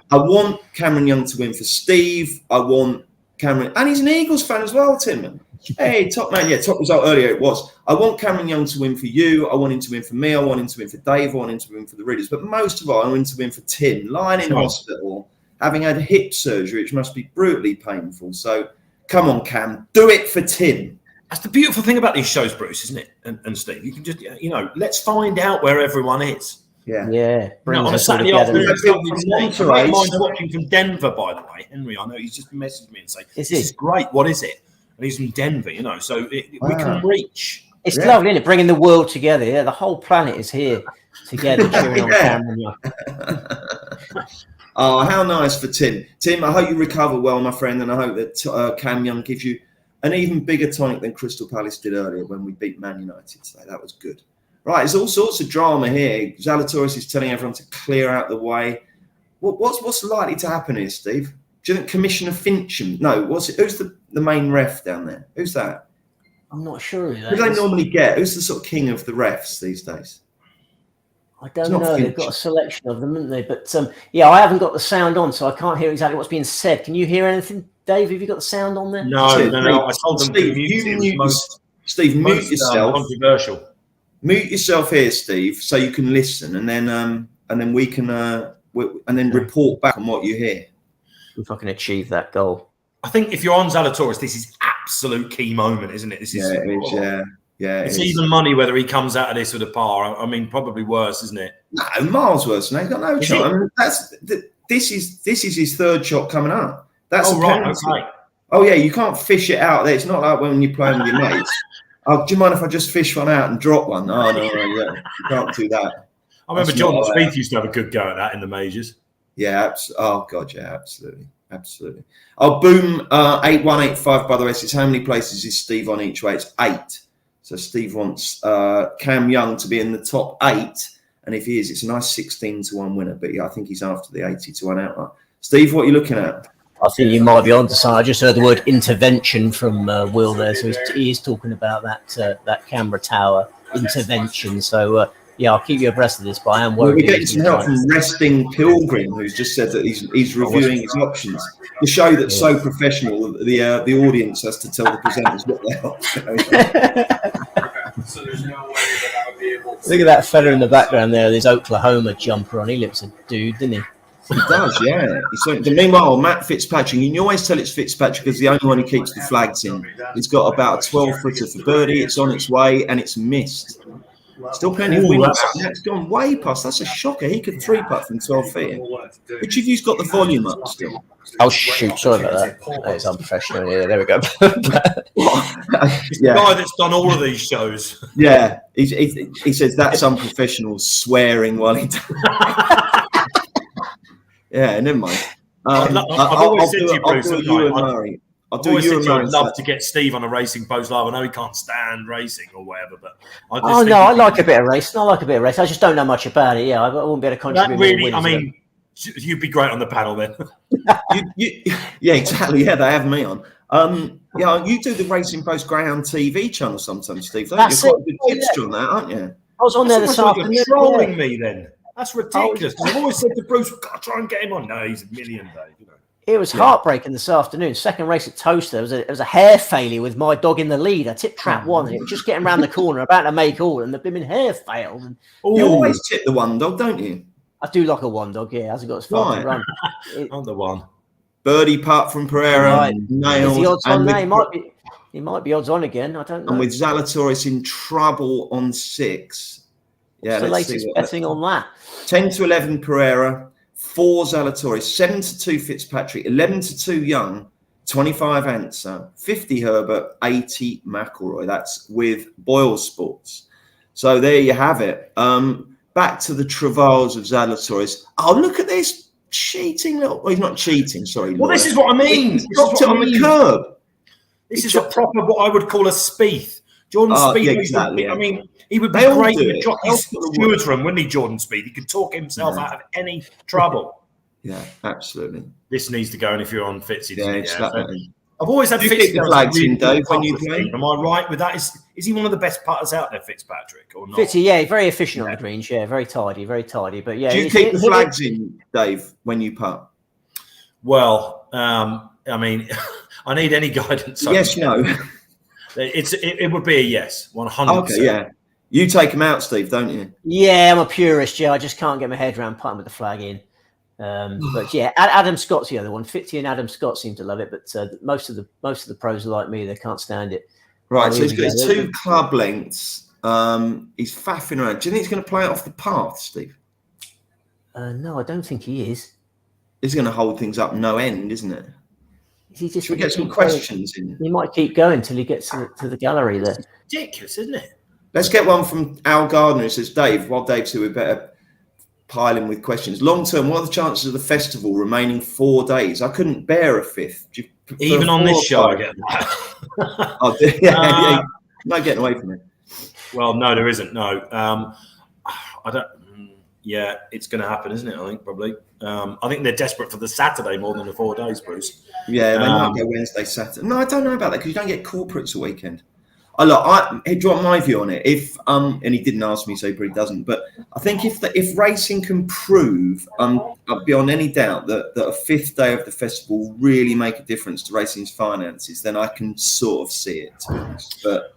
I want Cameron Young to win for Steve. I want Cameron, and he's an Eagles fan as well, Tim. Hey, top man. Yeah, top result earlier it was. I want Cameron Young to win for you. I want him to win for me. I want him to win for Dave. I want him to win for the readers. But most of all, I want him to win for Tim, lying in hospital, having had hip surgery, which must be brutally painful. So come on, Cam. Do it for Tim. That's the beautiful thing about these shows, Bruce, isn't it? And Steve, you can just, let's find out where everyone is. Yeah. On a Saturday afternoon, I mind watching from Denver, by the way. Henry, I know he's just messaged me and say, this is great. What is it? And he's in Denver, so we can reach. It's lovely, isn't it? Bringing the world together. Yeah, the whole planet is here together, cheering on Cameron Young. Oh, how nice for Tim. Tim, I hope you recover well, my friend, and I hope that Cam Young gives you an even bigger tonic than Crystal Palace did earlier when we beat Man United today. That was good. Right, there's all sorts of drama here. Zalatoris is telling everyone to clear out the way. What's likely to happen here, Steve? Do you think Commissioner Fincham? No, who's the main ref down there? Who's that? I'm not sure who that Who do they is. normally get? Who's the sort of king of the refs these days? I don't know. They've got a selection of them, haven't they? But yeah, I haven't got the sound on, so I can't hear exactly what's being said. Can you hear anything, Dave? Have you got the sound on there? No. I told them Steve, to mute Steve, mute yourself. Controversial. Mute yourself here, Steve, so you can listen, and then we can report back on what you hear. If I can achieve that goal. I think if you're on Zalatoris, this is absolute key moment, isn't it? This is it's even money whether he comes out of this with a par. I mean, probably worse, isn't it? No, miles worse. No, he's got no shot. I mean, this is his third shot coming up. That's a penalty. Okay. Oh yeah, you can't fish it out there. It's not like when you're playing with your mates. Oh, do you mind if I just fish one out and drop one? Oh no, yeah, you can't do that. I remember Jordan Spieth used to have a good go at that in the majors. Yeah. Oh god, yeah, absolutely. Oh, boom. 8185. By the way, says how many places is Steve on each way? It's 8. So Steve wants Cam Young to be in the top 8, and if he is, it's a nice 16-1 winner. But yeah, I think he's after the 80-1 outright. Steve, what are you looking at? I think you might be on to something. I just heard the word intervention from Will there, so he is talking about that Canberra Tower intervention. So yeah, I'll keep you abreast of this. But I am worried. We're getting some help from Resting Pilgrim, who's just said that he's reviewing his options. The show that's so professional, the audience has to tell the presenters what the hell's going on. So there's no way that I would be able to... Look at that fella in the background there with his Oklahoma jumper on. He looks a dude, doesn't he? He does, yeah. Meanwhile, Matt Fitzpatrick, you can always tell it's Fitzpatrick because the only one who keeps the flags in. He's got about a 12-footer for birdie. It's on its way and it's missed. Still plenty of wind. It's gone way past. That's a shocker. He could 3-putt from 12 feet. Which of you's got the volume up still? Oh, shoot. Sorry about that. That is unprofessional. Yeah, there we go. It's the guy that's done all of these shows. Yeah. He says that's unprofessional, swearing while he does. Yeah, never mind. I've always said to you, Bruce, I'd love to get Steve on a Racing Post Live. I know he can't stand racing or whatever, but I like a bit of racing. I just don't know much about it. Yeah, I wouldn't be able to contribute. Really, I mean, you'd be great on the panel then. Yeah, exactly. Yeah, they have me on. Yeah, you do the Racing Post Greyhound TV channel sometimes, Steve. You're quite a good tipster on that, aren't you? I was on there this afternoon. You're trolling me then. That's ridiculous. I've always said to Bruce, we've got to try and get him on. No, he's a million, Dave. You know. It was heartbreaking this afternoon. Second race at Toaster. It was a hair failure with my dog in the lead. I tipped trap 1 and it was just getting around the corner, about to make all, and the blooming hair failed. And you always tip the one dog, don't you? I do like a one dog, yeah. Hasn't got as far to run. I'm the one. Birdie putt from Pereira. Right. Nailed. The odds on there. He might be odds on again. I don't know. And with Zalatoris in trouble on 6. What's the latest betting on that? 10-11 Pereira, 4 Zalatoris, 7-2 Fitzpatrick, 11-2 Young, 25 Answer, 50 Herbert, 80 McIlroy. That's with Boyle Sports. So there you have it. Back to the travails of Zalatoris. Oh, look at this cheating little. Well, he's not cheating. Sorry. Well, this is what I mean. He dropped it on the curb. This is a proper what I would call a Spieth. Jordan Spieth. Yeah, exactly. I mean, he would be great with his stewards room, wouldn't he, Jordan Spieth? He could talk himself out of any trouble. Yeah, absolutely. This needs to go, and if you're on Fitzy, I've always had Fitzy the flags in, Dave, when you play. Am I right with that? Is he one of the best putters out there, Fitzpatrick, or not? Fitzy, yeah, very efficient on the greens, yeah, very tidy. But yeah, do you keep the flags in, Dave, when you putt? Well, I mean, I need any guidance. Yes, no. It would be a yes, 100%. Okay, yeah. You take them out, Steve, don't you? Yeah, I'm a purist. Yeah, I just can't get my head around putting with the flag in. But yeah, Adam Scott's the other one. Fitzy and Adam Scott seem to love it, but most of the pros are like me; they can't stand it. Right, so he's got his 2 club lengths. He's faffing around. Do you think he's going to play it off the path, Steve? No, I don't think he is. He's going to hold things up no end, isn't it? Should we get some questions in? He might keep going till he gets to the gallery there. Ridiculous, isn't it? Let's get one from Al Gardner who says, Dave, while Dave's here, we better pile in with questions. Long term, what are the chances of the festival remaining 4 days? I couldn't bear a 5th. Even on this show, I get that. Oh, yeah, no getting away from it. Well, no, there isn't. No. I don't. Yeah, it's going to happen, isn't it? I think probably. I think they're desperate for the Saturday more than the 4 days, Bruce. Yeah, they might go Wednesday, Saturday. No, I don't know about that because you don't get corporates a weekend. Look, do you want my view on it? If and he didn't ask me, so he probably doesn't. But I think if racing can prove, beyond any doubt, that a 5th day of the festival will really make a difference to racing's finances, then I can sort of see it. But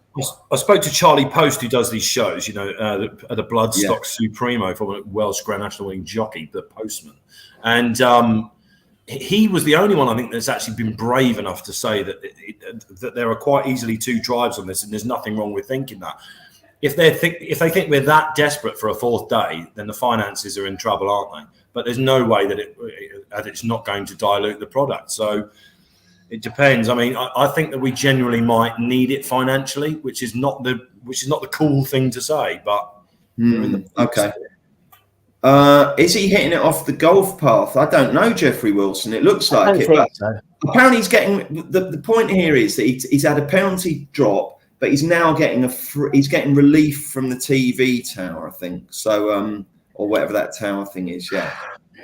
I spoke to Charlie Post, who does these shows. The Bloodstock Supremo for a Welsh Grand National winning jockey, the Postman, and he was the only one I think that's actually been brave enough to say that there are quite easily 2 drives on this, and there's nothing wrong with thinking that. If they think we're that desperate for a 4th day, then the finances are in trouble, aren't they? But there's no way that it's not going to dilute the product. So it depends. I mean, I think that we genuinely might need it financially, which is not the cool thing to say, but okay. Is he hitting it off the golf path? I don't know, Jeffrey Wilson. It looks like it. But so. Apparently, he's getting the point here is that he's had a penalty drop, but he's now getting he's getting relief from the TV tower, I think. So, or whatever that tower thing is. Yeah.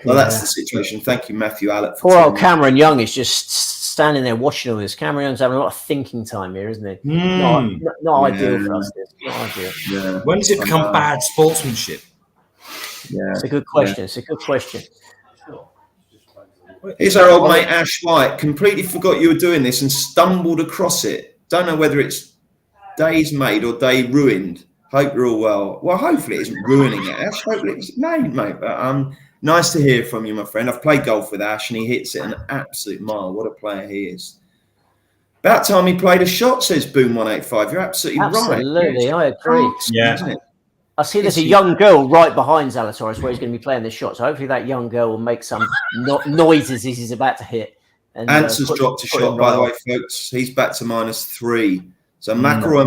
Well, that's the situation. Thank you, Matthew Allett. Poor old Cameron Young is just standing there watching all this. Cameron Young's having a lot of thinking time here, isn't he? Not ideal for us. Not ideal. Yeah. When does it become bad sportsmanship? Yeah, it's a good question. Yeah. It's a good question. Here's our old mate Ash White. Completely forgot you were doing this and stumbled across it. Don't know whether it's days made or day ruined. Hope you're all well. Well, hopefully it isn't ruining it, Ash. Hopefully it's made, mate. But nice to hear from you, my friend. I've played golf with Ash and he hits it an absolute mile. What a player he is. About time he played a shot, says Boom185. You're absolutely right. Absolutely, I agree. Yeah. Isn't it? I see there's a young girl right behind Zalatoris where he's going to be playing the shot. So hopefully that young girl will make some noises as he's about to hit. And Answer's dropped a shot, by the way, folks. He's back to -3. So McElroy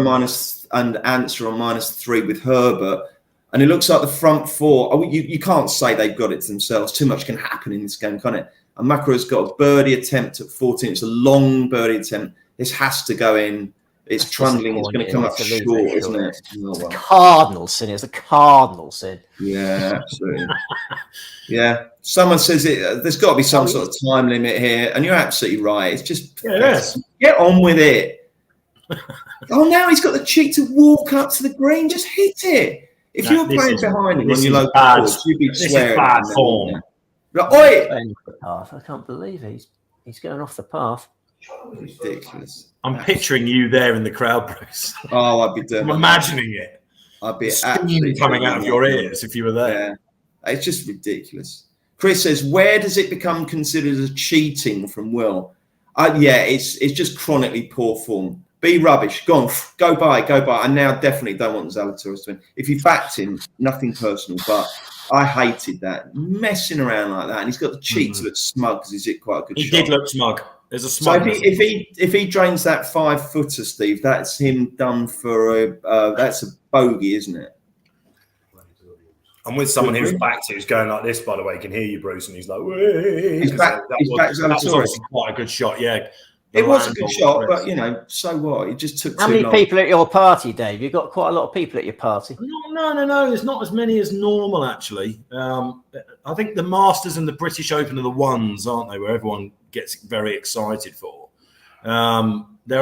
and Answer on -3 with Herbert. And it looks like the front 4. Oh, you can't say they've got it to themselves. Too much can happen in this game, can't it? And McElroy's got a birdie attempt at 14. It's a long birdie attempt. This has to go in. It's trundling. It's going to come up short, isn't it? It's a cardinal sin. It's a cardinal sin. Yeah, absolutely. Yeah. Someone says there's got to be some sort of time limit here, and you're absolutely right. It's just get on with it. Now he's got the cheek to walk up to the green. Just hit it. If you're playing behind him on your local course, you'd be swearing. Bad form. Like, oi! I can't believe he's going off the path. Ridiculous. I'm picturing you there in the crowd, Bruce. Oh, I'd be doing. I'm imagining it. I'd be absolutely coming out of your ears if you were there. Yeah. It's just ridiculous. Chris says, "Where does it become considered as cheating from Will?" It's just chronically poor form. Be rubbish. Go on, go by. I now definitely don't want Zalatoris to win. If you backed him, nothing personal, but I hated that messing around like that. And he's got the cheek to look smug because he's hit quite a good shot. He did look smug. There's a smug. So if he drains that 5-footer, Steve, that's him done for that's a bogey, isn't it? I'm with someone who's backed it, who's going like this, by the way. You can hear you, Bruce, and he's like, he's back. That was obviously quite a good shot, yeah. It was a good shot, but so what? It just took too long. How many people at your party, Dave? You've got quite a lot of people at your party. No. There's not as many as normal, actually. I think the Masters and the British Open are the ones, aren't they, where everyone gets very excited for. There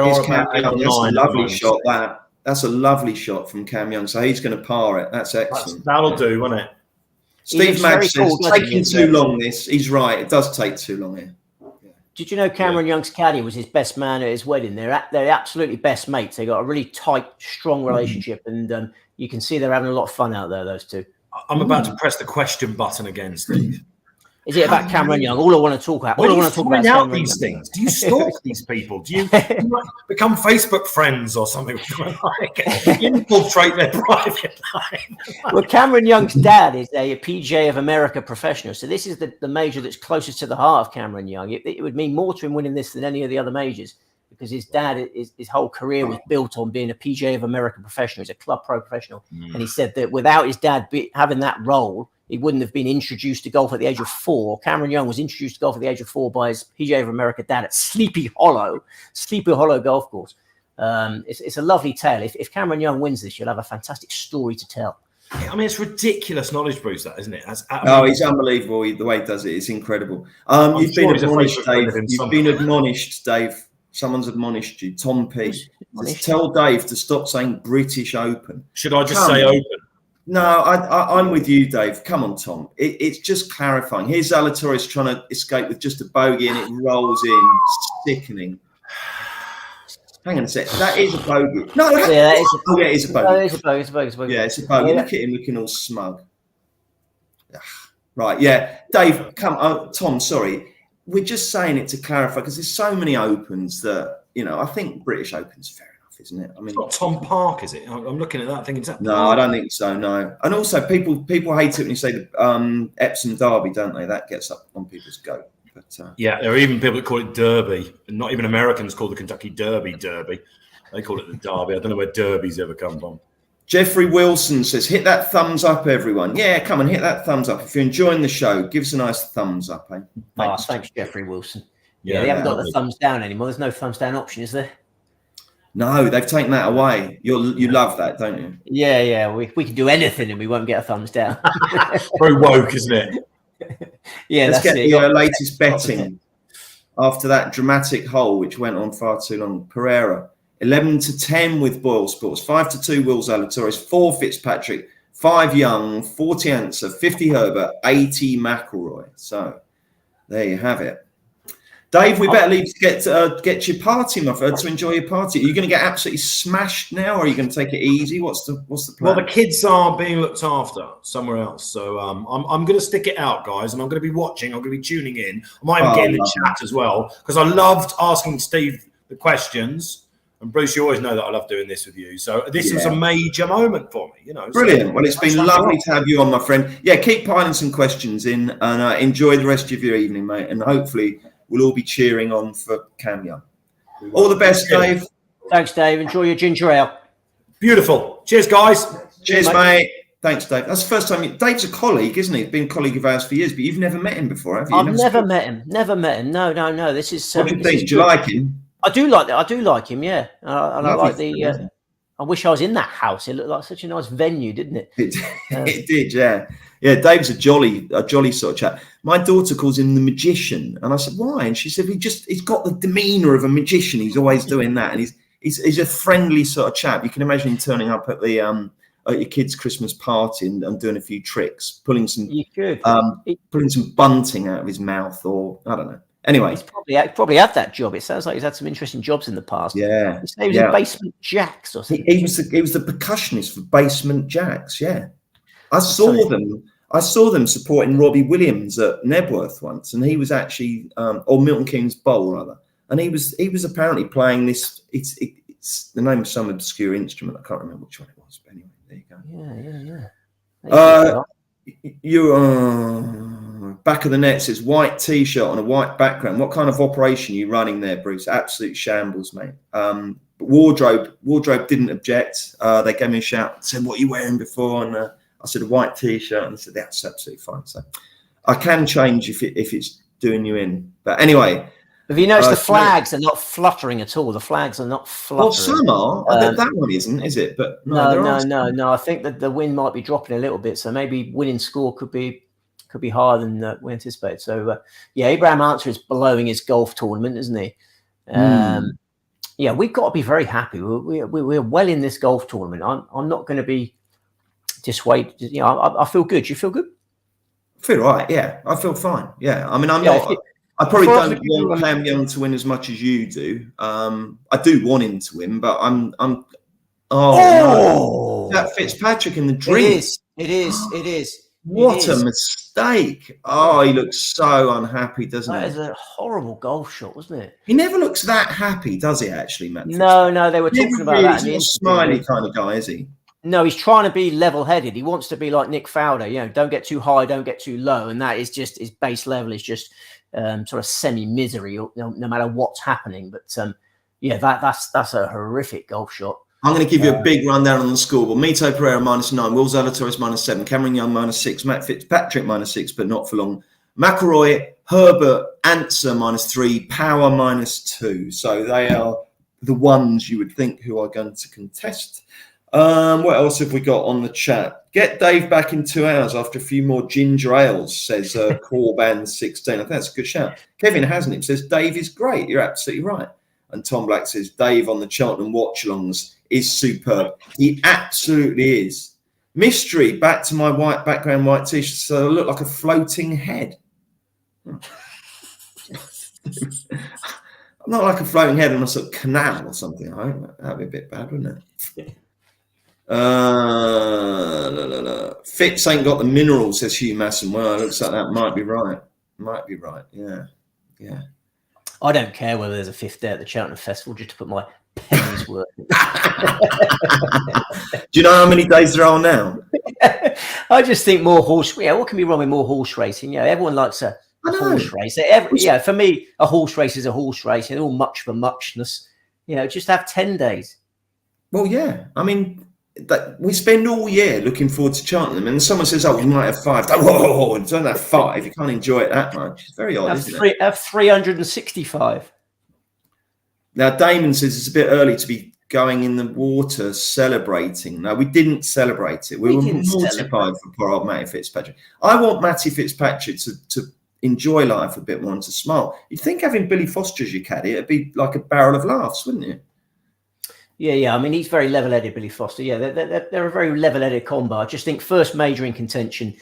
are about 8 or 9. That's a lovely shot. That's a lovely shot from Cam Young. So he's going to par it. That's excellent. That'll do, won't it? Steve Mack says, taking too long, this. He's right. It does take too long here. Did you know Cameron Young's caddy was his best man at his wedding? They're absolutely best mates. They got a really tight, strong relationship, and you can see they're having a lot of fun out there. Those two. I'm about to press the question button again, Steve. Is it about Cameron Young? All I want to talk about. All I want to talk about out these things. Do you stalk these people? Do you become Facebook friends or something? Infiltrate their private life. Well, Cameron Young's dad is a PGA of America professional, so this is the major that's closest to the heart of Cameron Young. It would mean more to him winning this than any of the other majors, because his dad, his whole career was built on being a PGA of America professional. He's a club pro professional, and he said that without his dad having that role, he wouldn't have been introduced to golf at the age of 4. Cameron Young was introduced to golf at the age of 4 by his PGA of America dad at Sleepy Hollow Golf Course. It's a lovely tale. If Cameron Young wins this, you'll have a fantastic story to tell. I mean, it's ridiculous knowledge, Bruce, that, isn't it? He's unbelievable. The way he does it is incredible. You've been admonished, Dave. Someone's admonished you. Tom P. Admonished? Tell Dave to stop saying British Open. Should I just say Open? No, I'm with you, Dave. Come on, Tom. It's just clarifying. Here's Zalatoris trying to escape with just a bogey and it rolls in. Sickening. Hang on a sec. That is a bogey. No, yeah, it is a bogey. No, it's a bogey. It's a bogey. It's a bogey. Yeah, it's a bogey. Yeah. Look at him looking all smug. Right, yeah. Dave, Tom, sorry. We're just saying it to clarify because there's so many Opens that, I think British Open's fair enough, isn't it? I mean, it's not Tom Park, is it? I'm looking at that thinking, is that no, Park? I don't think so, no. And also, people hate it when you say the Epsom Derby, don't they? That gets up on people's goat. But, yeah, there are even people that call it Derby. And not even Americans call the Kentucky Derby. They call it the Derby. I don't know where Derby's ever come from. Jeffrey Wilson says, hit that thumbs up, everyone. Yeah, come and hit that thumbs up. If you're enjoying the show, give us a nice thumbs up. Eh? Thanks, Jeffrey Wilson. Yeah, they haven't got the thumbs down anymore. There's no thumbs down option, is there? No, they've taken that away. You love that, don't you? Yeah. We can do anything and we won't get a thumbs down. Very woke, isn't it? Yeah, let's that's get the latest betting after that dramatic hole, which went on far too long. Pereira, 11-10 with Boyle Sports, 5-2 Will Zalatoris, 4 Fitzpatrick, 5 Young, 40 Answer, 50 Herbert, 80 McIlroy. So there you have it. Dave, we better leave to get your party, my friend, to enjoy your party. Are you going to get absolutely smashed now, or are you going to take it easy? What's the plan? Well, the kids are being looked after somewhere else, so I'm going to stick it out, guys, and I'm going to be watching. I'm going to be tuning in. I might even get in the chat as well because I loved asking Steve the questions. And Bruce, you always know that I love doing this with you. So this was a major moment for me, Brilliant. Well, it's been lovely to have you on, my friend. Yeah, keep piling some questions in and enjoy the rest of your evening, mate. And hopefully we'll all be cheering on for Cam Young. All the best, Dave. Thanks, Dave. Enjoy your ginger ale. Beautiful. Cheers, guys. Cheers, mate. Thanks, Dave. That's the first time. Dave's a colleague, isn't he? He's been a colleague of ours for years, but you've never met him before, have you? I've never met him. Never met him. No. This is. What do you think? Do you like him? I do like that. I do like him. Yeah. I like the. I wish I was in that house. It looked like such a nice venue, didn't it? It did, yeah. Yeah, Dave's a jolly sort of chap. My daughter calls him the magician, and I said, "Why?" And she said, "He's got the demeanour of a magician. He's always doing that, and he's a friendly sort of chap. You can imagine him turning up at the at your kid's Christmas party and doing a few tricks, pulling some bunting out of his mouth, or I don't know. Anyway, he's probably had that job. It sounds like he's had some interesting jobs in the past. Yeah, he was in Basement Jacks or something. He was the percussionist for Basement Jacks. Yeah, I saw them supporting Robbie Williams at Nebworth once, and he was actually or Milton Keynes Bowl rather, and he was apparently playing this. It's the name of some obscure instrument. I can't remember which one it was, but anyway, there you go. Yeah. You back of the net says white t-shirt on a white background. What kind of operation are you running there, Bruce? Absolute shambles, mate. But wardrobe didn't object. They gave me a shout, said, "What are you wearing before?" And I said, "A white t-shirt," and they said, "That's absolutely fine." So I can change if it's doing you in. But anyway, have you noticed the flags are not fluttering at all? The flags are not fluttering. Well, some are. That one isn't, is it? But no. I think that the wind might be dropping a little bit, so maybe winning score could be higher than we anticipated. So Abraham Answer is blowing his golf tournament, isn't he? Yeah, we've got to be very happy. We're well in this golf tournament. I'm not going to be dissuaded. I feel good. You feel good? I feel right. Yeah, I feel fine. Yeah, I mean, I'm not. I probably don't want Cam Young to win as much as you do. I do want him to win, but I'm. No. That Fitzpatrick in the drink. It is. What a mistake. Oh, he looks so unhappy, doesn't he? That is a horrible golf shot, wasn't it? He never looks that happy, does he, actually, Matt? No, they were talking about that. He's not a smiley kind of guy, is he? No, he's trying to be level-headed. He wants to be like Nick Fowler, don't get too high, don't get too low. And that is just, his base level is just sort of semi-misery, no matter what's happening. But that's a horrific golf shot. I'm going to give you a big rundown on the scoreboard. Mito Pereira -9, Will Zalatoris -7, Cameron Young -6, Matt Fitzpatrick -6, but not for long. McIlroy, Herbert, Answer -3, Power -2. So they are the ones you would think who are going to contest. What else have we got on the chat? Get Dave back in 2 hours after a few more ginger ales, says Corban16. I think that's a good shout. Kevin Hasn't says Dave is great. You're absolutely right. And Tom Black says, Dave on the Cheltenham watch-alongs is superb. He absolutely is. Mystery, back to my white background, white t-shirt, so I look like a floating head. I'm not like a floating head on a sort of canal or something. I think that'd be a bit bad, wouldn't it? Fitz ain't got the minerals, says Hugh Masson. Well, it looks like that might be right. Might be right. Yeah. I don't care whether there's a 5th day at the Cheltenham Festival, just to put my pennies worth. Do you know how many days there are now? I just think more horse. Yeah, what can be wrong with more horse racing? Yeah, everyone likes a horse race. Yeah, for me, a horse race is a horse race. It's all much for muchness. Just have 10 days. Well, yeah. I mean, we spend all year looking forward to Cheltenham, and someone says, "Oh, we might have 5." Whoa, don't have 5. You can't enjoy it that much. It's very odd, isn't it? Have 365. Now, Damon says it's a bit early to be going in the water celebrating. No, we didn't celebrate it. We were mortified for poor old Matty Fitzpatrick. I want Matty Fitzpatrick to enjoy life a bit more and to smile. You'd think having Billy Foster as your caddy, it'd be like a barrel of laughs, wouldn't you? Yeah. I mean, he's very level-headed, Billy Foster. Yeah, they're a very level-headed combo. I just think first major in contention.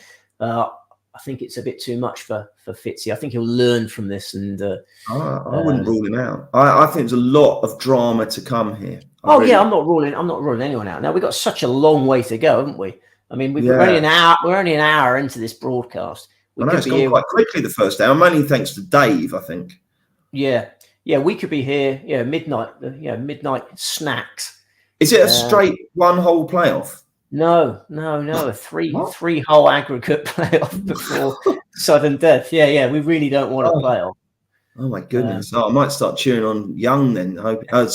I think it's a bit too much for Fitzy. I think he'll learn from this. And I wouldn't rule him out. I think there's a lot of drama to come here. I'm not ruling anyone out. Now we've got such a long way to go, haven't we? I mean, we're only an hour. We're only an hour into this broadcast. I know it's gone quite quickly the first hour. Mainly thanks to Dave, I think. Yeah, we could be here. Yeah, midnight. Midnight snacks. Is it a straight one-hole playoff? No. A three-hole aggregate playoff before sudden death. Yeah. We really don't want a playoff. Oh my goodness! I might start cheering on Young then. Pereira.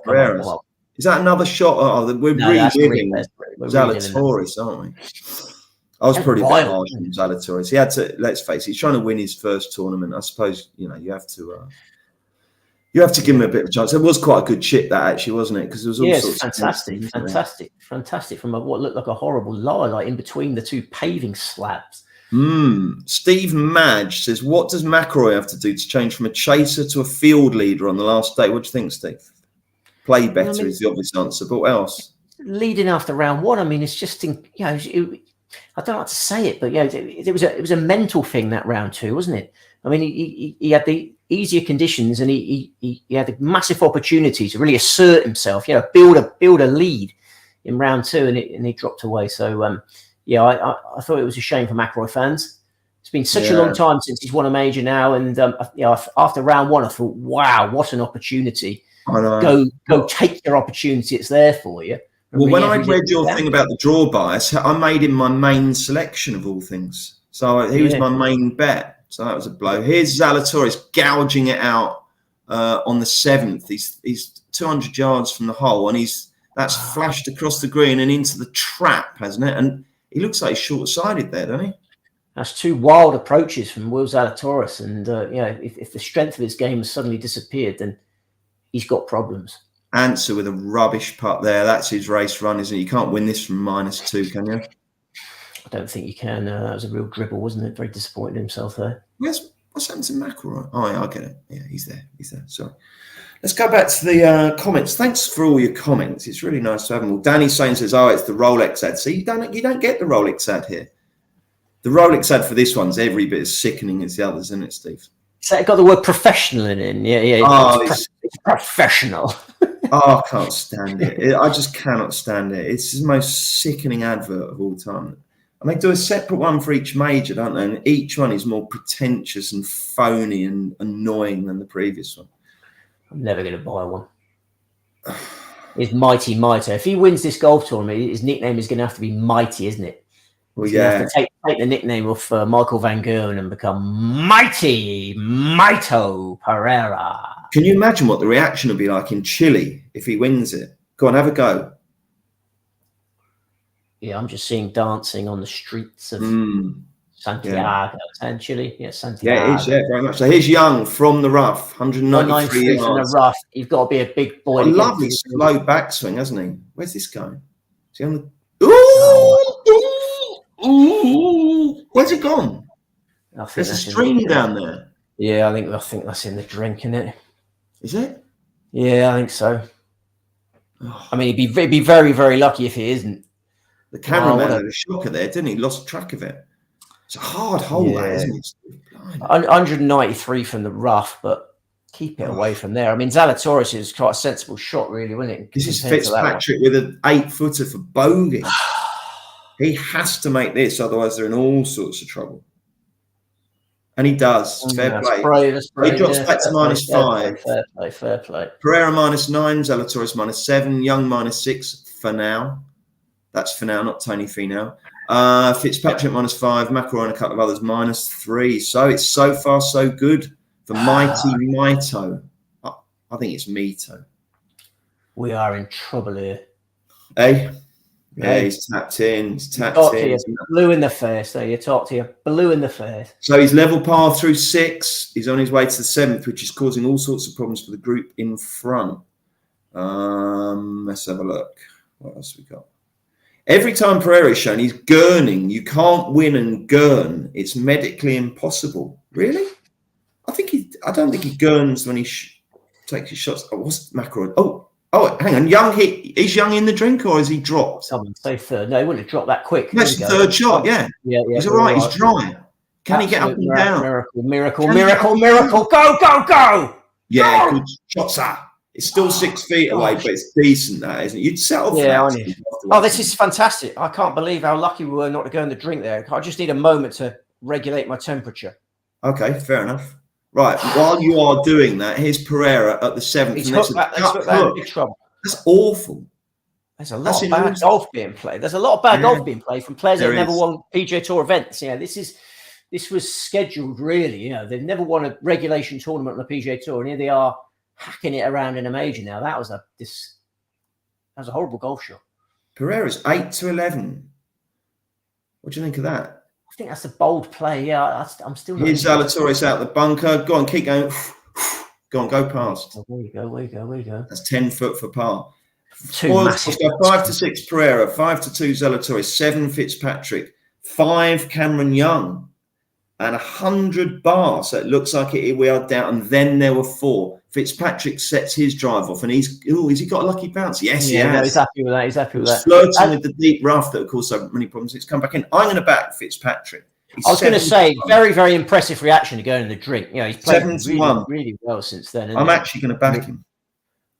Pereira. Is that another shot? We're reliving Zalatoris, aren't we? I was pretty harsh on Zalatoris. He had to. Let's face it. He's trying to win his first tournament. I suppose you have to. You have to give him a bit of a chance. It was quite a good chip, that actually, wasn't it? Because it was all sorts fantastic from what looked like a horrible lie, like in between the two paving slabs. Steve Madge says, "What does McIlroy have to do to change from a chaser to a field leader on the last day?" What do you think, Steve? Play better is the obvious answer, but what else? Leading after round one. I mean, it's just I don't know how to say it, but it was a mental thing, that round two, wasn't it? I mean, he had the easier conditions, and he had a massive opportunity to really assert himself. Build a lead in round two, and he dropped away. So I thought it was a shame for McIlroy fans. It's been such a long time since he's won a major now, and after round one, I thought, wow, what an opportunity! I know. Go take your opportunity; it's there for you. Well, when I read your thing about the draw bias, I made him my main selection of all things. So he was my main bet. So that was a blow. Here's Zalatoris gouging it out on the 7th. He's 200 yards from the hole, and that's flashed across the green and into the trap, hasn't it? And he looks like he's short-sighted there, doesn't he? That's two wild approaches from Will Zalatoris, and if the strength of his game has suddenly disappeared, then he's got problems. Answer with a rubbish putt there. That's his race run, isn't it? You can't win this from -2, can you? I don't think you can. That was a real dribble, wasn't it? Very disappointed in himself there. What's happened to McIlroy? Oh, yeah, I get it. Yeah, he's there. Sorry. Let's go back to the comments. Thanks for all your comments. It's really nice to have them all. Danny Sain says, it's the Rolex ad. See, you don't get the Rolex ad here. The Rolex ad for this one's every bit as sickening as the others, isn't it, Steve? So it got the word professional in it. Yeah. It's professional. I can't stand it. I just cannot stand it. It's the most sickening advert of all time. And they do a separate one for each major, don't they? And each one is more pretentious and phony and annoying than the previous one. I'm never going to buy one. It's Mighty Mito. If he wins this golf tournament, his nickname is going to have to be Mighty, isn't it? Well, yeah. Have to take the nickname off Michael Van Gerwen and become Mighty Mito Pereira. Can you imagine what the reaction will be like in Chile if he wins it? Go on, have a go. Yeah, I'm just seeing dancing on the streets of Santiago and Chile. Yeah, Santiago. Yeah, it is. Yeah, very much. So here's Young from the rough, 193 yards. From the rough. You've got to be a big boy. A lovely slow backswing, hasn't he? Where's this going? Is he on the? Ooh! Where's it gone? There's a stream down there. Yeah, I think that's in the drink, isn't it? Is it? Yeah, I think so. Oh, I mean, he'd be very, very lucky if he isn't. the cameraman what a- had a shocker there, didn't he? Lost track of it. It's a hard hole, that, Yeah. isn't it? Blimey. 193 from the rough, but keep it away from there. I mean, Zalatoris is quite a sensible shot, really, wasn't it? This is compared to that one? Fitzpatrick with an 8-footer for bogey. He has to make this, otherwise they're in all sorts of trouble. And he does. Fair play. He drops back to -5. Fair play. Pereira -9, Zalatoris -7, Young -6 for now. That's for now, not Tony Finau. Fitzpatrick -5, McIlroy and a couple of others -3. So it's so far so good for mighty Mito. I think it's Mito. We are in trouble here. Hey? Yeah, he's tapped in. He's tapped in. Blue in the face. There, you talk to you. Blue in the face. So he's level par through 6. He's on his way to the 7th, which is causing all sorts of problems for the group in front. Let's have a look. What else we got? Every time Pereira is shown, he's gurning. You can't win and gurn. It's medically impossible. Really? I don't think he gurns when he takes his shots. Oh, what's McIlroy? Oh, hang on. Is Young in the drink or has he dropped? Someone say third. No, he wouldn't have dropped that quick. That's the third shot, yeah. He's all right. He's dry. Can he get up and down? Miracle. Go. Yeah, good shot, sir. It's still 6 feet away, but it's decent, that, isn't it? You'd settle for Yeah, that. Oh, this is fantastic. I can't believe how lucky we were not to go in the drink there. I just need a moment to regulate my temperature. Okay, fair enough. Right, while you are doing that, here's Pereira at the 7th. He's hooked that in big trouble. That's awful. There's a lot of bad golf being played. There's a lot of bad golf being played from players that have never won PGA Tour events. Yeah, this was scheduled, really. You know, they've never won a regulation tournament on the PGA Tour, and here they are hacking it around in a major now. That was a horrible golf shot. Pereira's 8 to 11. What do you think of that? I think that's a bold play. Yeah, I'm still. Here's Zalatoris out the bunker. Go on, keep going. Go on, go past. Where you go. That's 10 foot for par. 5 to 6 Pereira, 5 to 2 Zalatoris, 7 Fitzpatrick, 5 Cameron Young, and 100 bar. So it looks like we are down. And then there were 4. Fitzpatrick sets his drive off, and has he got a lucky bounce? Yes, he has. No, he's happy with that. He's flirting with the deep rough that have caused so many problems. It's come back in. I'm going to back Fitzpatrick. I was going to say, very, very impressive reaction to going in the drink. You know, he's played really well since then. I'm actually going to back him.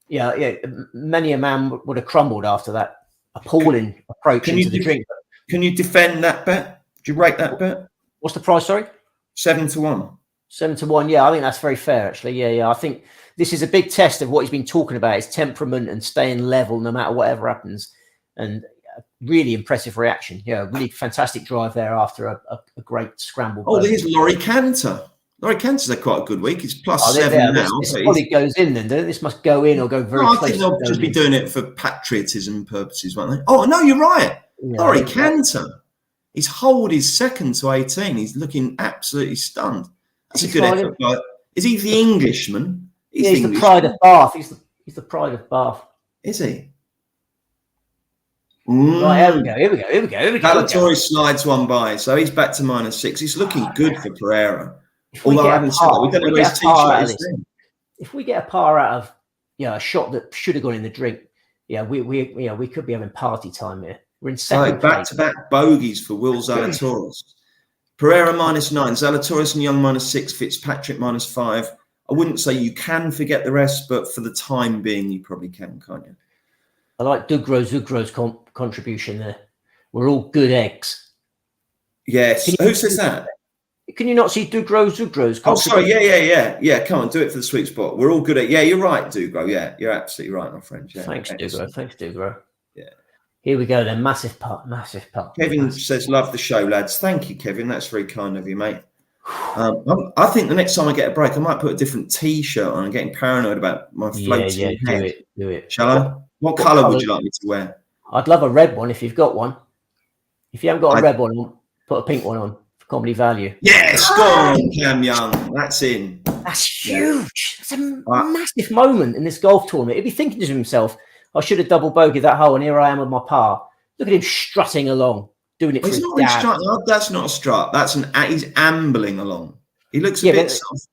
Yeah. Many a man would have crumbled after that appalling approach into the drink. Can you defend that bet? Do you rate that bet? What's the price, sorry? 7 to 1. 7 to 1. Yeah, I think that's very fair, actually. Yeah. I think this is a big test of what he's been talking about, his temperament and staying level no matter whatever happens. And really impressive reaction. Yeah, really fantastic drive there after a great scramble. Oh, there's Laurie Cantor. Laurie Cantor's had quite a good week. He's +7 now. This probably goes in then, doesn't it? This must go in or go very close. I think they'll just be doing it for patriotism purposes, won't they? Oh, no, you're right. Yeah, Laurie Cantor. He's holed his 2nd to 18. He's looking absolutely stunned. That's a good effort. Is he the Englishman? He's the pride of Bath. He's the pride of Bath. Is he? Right, here we go. Zalatoris slides one by, so he's back to -6. He's looking good for Pereira. Although I haven't said that, we don't know where his tee-shot is. If we get a par out of a shot that should have gone in the drink, we could be having party time here. We're in second place. Back-to-back bogeys for Will Zalatoris. Pereira -9, Zalatoris and Young -6, Fitzpatrick -5. I wouldn't say you can forget the rest, but for the time being, you probably can, can't you? I like Zugro's contribution there. We're all good eggs. Yes. Who says that? Can you not see Zugro's contribution? Oh, sorry. Yeah. Come on, do it for the sweet spot. We're all good at. Yeah, you're right, Dugro. Yeah, you're absolutely right, my friend. Yeah, Thanks, Dugro. Yeah. Here we go then. Massive putt. Kevin says, "Love the show, lads." Thank you, Kevin. That's very kind of you, mate. I think the next time I get a break, I might put a different T-shirt on. I'm getting paranoid about my floating head. Do it. Shall I? What colour would you like me to wear? I'd love a red one if you've got one. If you haven't got a red one, put a pink one on for comedy value. Yes, go on, Cam Young. That's in. That's huge. That's a massive moment in this golf tournament. He'd be thinking to himself, I should have double bogeyed that hole, and here I am with my par. Look at him strutting along, doing it for his dad. That's not a strut. That's he's ambling along. He looks a bit soft.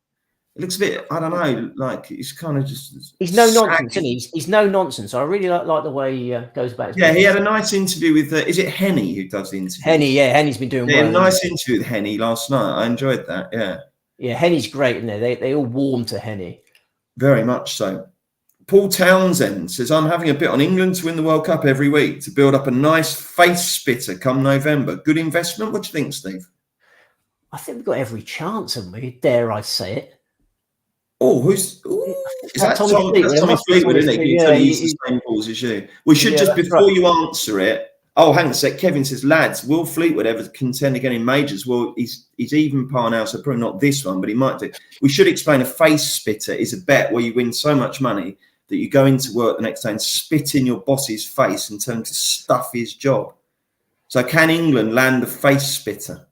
It looks a bit, I don't know, like he's kind of just. He's no nonsense, isn't he? He's no nonsense. I really like the way he goes about. Yeah, he had a nice interview with. Is it Henny who does the interview? Henny, yeah, Henny's been doing well. A nice interview with Henny last night. I enjoyed that. Yeah. Yeah, Henny's great, isn't they all warm to Henny. Very much so. Paul Townsend says, I'm having a bet on England to win the World Cup every week to build up a nice face spitter come November. Good investment. What do you think, Steve? I think we've got every chance, haven't we? Dare I say it? Oh, is that Tommy Fleetwood, isn't it? Yeah, he's the same balls as you. We should just, before you answer it, hang on a sec. Kevin says, lads, will Fleetwood ever contend again in majors? Well, he's even par now, so probably not this one, but he might do. We should explain a face spitter is a bet where you win so much money that you go into work the next day and spit in your boss's face and tell him to stuff his job. So can England land the face spitter?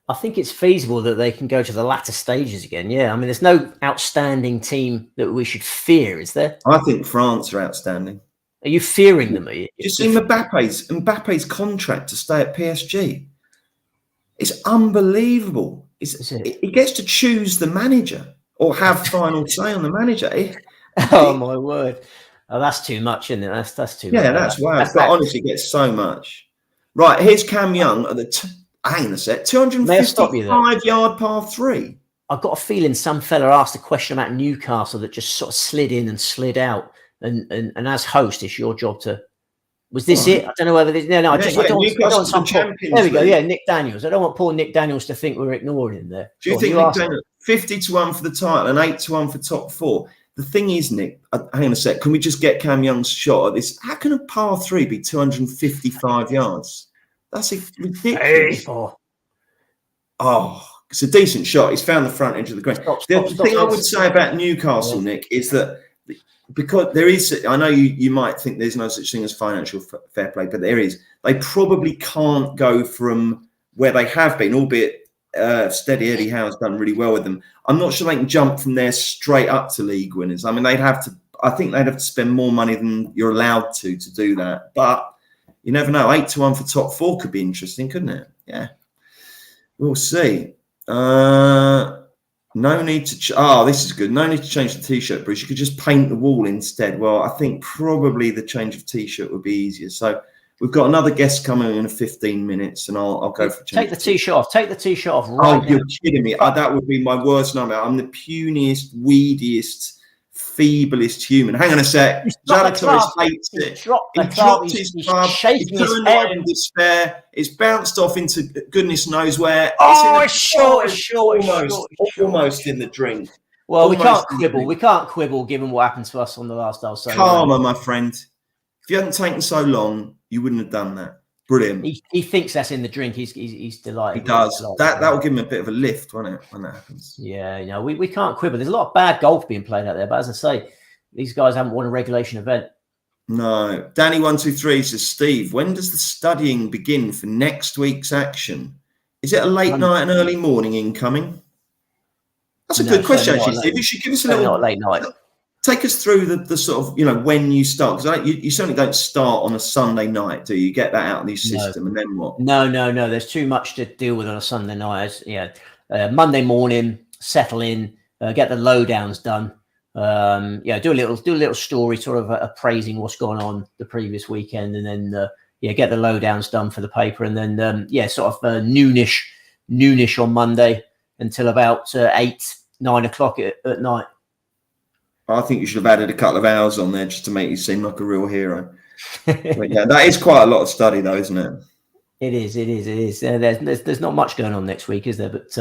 I think it's feasible that they can go to the latter stages again. Yeah, I mean, there's no outstanding team that we should fear, is there? I think France are outstanding. Are you fearing them? Are you? You see Mbappe's contract to stay at PSG. It's unbelievable. He gets to choose the manager or have final say on the manager. Oh my word! Oh, that's too much, isn't it? That's too much. Yeah, that's wild. But honestly, it gets so much. Right, here's Cam Young at the. Hang on a sec. 255-yard par 3. I've got a feeling some fella asked a question about Newcastle that just sort of slid in and slid out. And as host, it's your job to. Was this it? I don't know whether this. No. I don't want some. There we go. Yeah, Nick Daniels. I don't want poor Nick Daniels to think we're ignoring him there. Do you think Nick Daniels 50-1 for the title and 8-1 for top 4? The thing is, Nick, hang on a sec. Can we just get Cam Young's shot at this? How can a par 3 be 255 yards? That's ridiculous. Oh, it's a decent shot. He's found the front edge of the green. The thing I would say about Newcastle, Nick, is that because there is, I know you might think there's no such thing as financial fair play, but there is. They probably can't go from where they have been, albeit Steady Eddie Howe's done really well with them. I'm not sure they can jump from there straight up to league winners. I mean, I think they'd have to spend more money than you're allowed to do that. But you never know. 8-1 for top 4 could be interesting, couldn't it? Yeah. We'll see. No need to... this is good. No need to change the T-shirt, Bruce. You could just paint the wall instead. Well, I think probably the change of T-shirt would be easier. So we've got another guest coming in 15 minutes, and I'll go for a change. Take the T-shirt off. Take the T-shirt off right now. You're kidding me. That would be my worst nightmare. I'm the puniest, weediest, feeblest human. Hang on a sec. Zalatoris hates it. He dropped his club. He turned away in despair. It's bounced off into goodness knows where. It's short. Almost in the drink. Well, we can't quibble. We can't quibble given what happened to us on the last hour. So karma, my friend. If you hadn't taken so long, you wouldn't have done that. Brilliant. He thinks that's in the drink. He's delighted. He does. That will give him a bit of a lift, won't it, when that happens? Yeah, we can't quibble. There's a lot of bad golf being played out there, but as I say, these guys haven't won a regulation event. No. Danny123 says, Steve, when does the studying begin for next week's action? Is it a late night and early morning incoming? That's a good question, actually, Steve. You should give us a little late night. Take us through the sort of, when you start. Because you certainly don't start on a Sunday night, do you? Get that out of the system and then what? No. There's too much to deal with on a Sunday night. Monday morning, settle in, get the lowdowns done. Do a little story sort of appraising what's gone on the previous weekend. And then, get the lowdowns done for the paper. And then, sort of noonish on Monday until about 8-9 o'clock at night. I think you should have added a couple of hours on there just to make you seem like a real hero. But yeah, that is quite a lot of study, though, isn't it? It is. There's not much going on next week, is there? But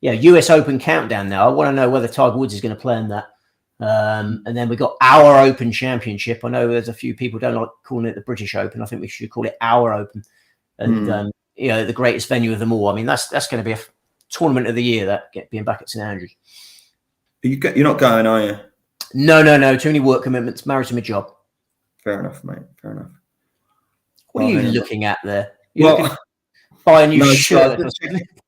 US Open countdown now. I want to know whether Tiger Woods is going to play in that. And then we've got our Open Championship. I know there's a few people don't like calling it the British Open. I think we should call it our Open. And the greatest venue of them all. I mean, that's going to be a tournament of the year. That being back at St Andrews. You're not going, are you? No. Too many work commitments. Married to my job. Fair enough, mate. Fair enough. What are you looking at there? Buy a new shirt. I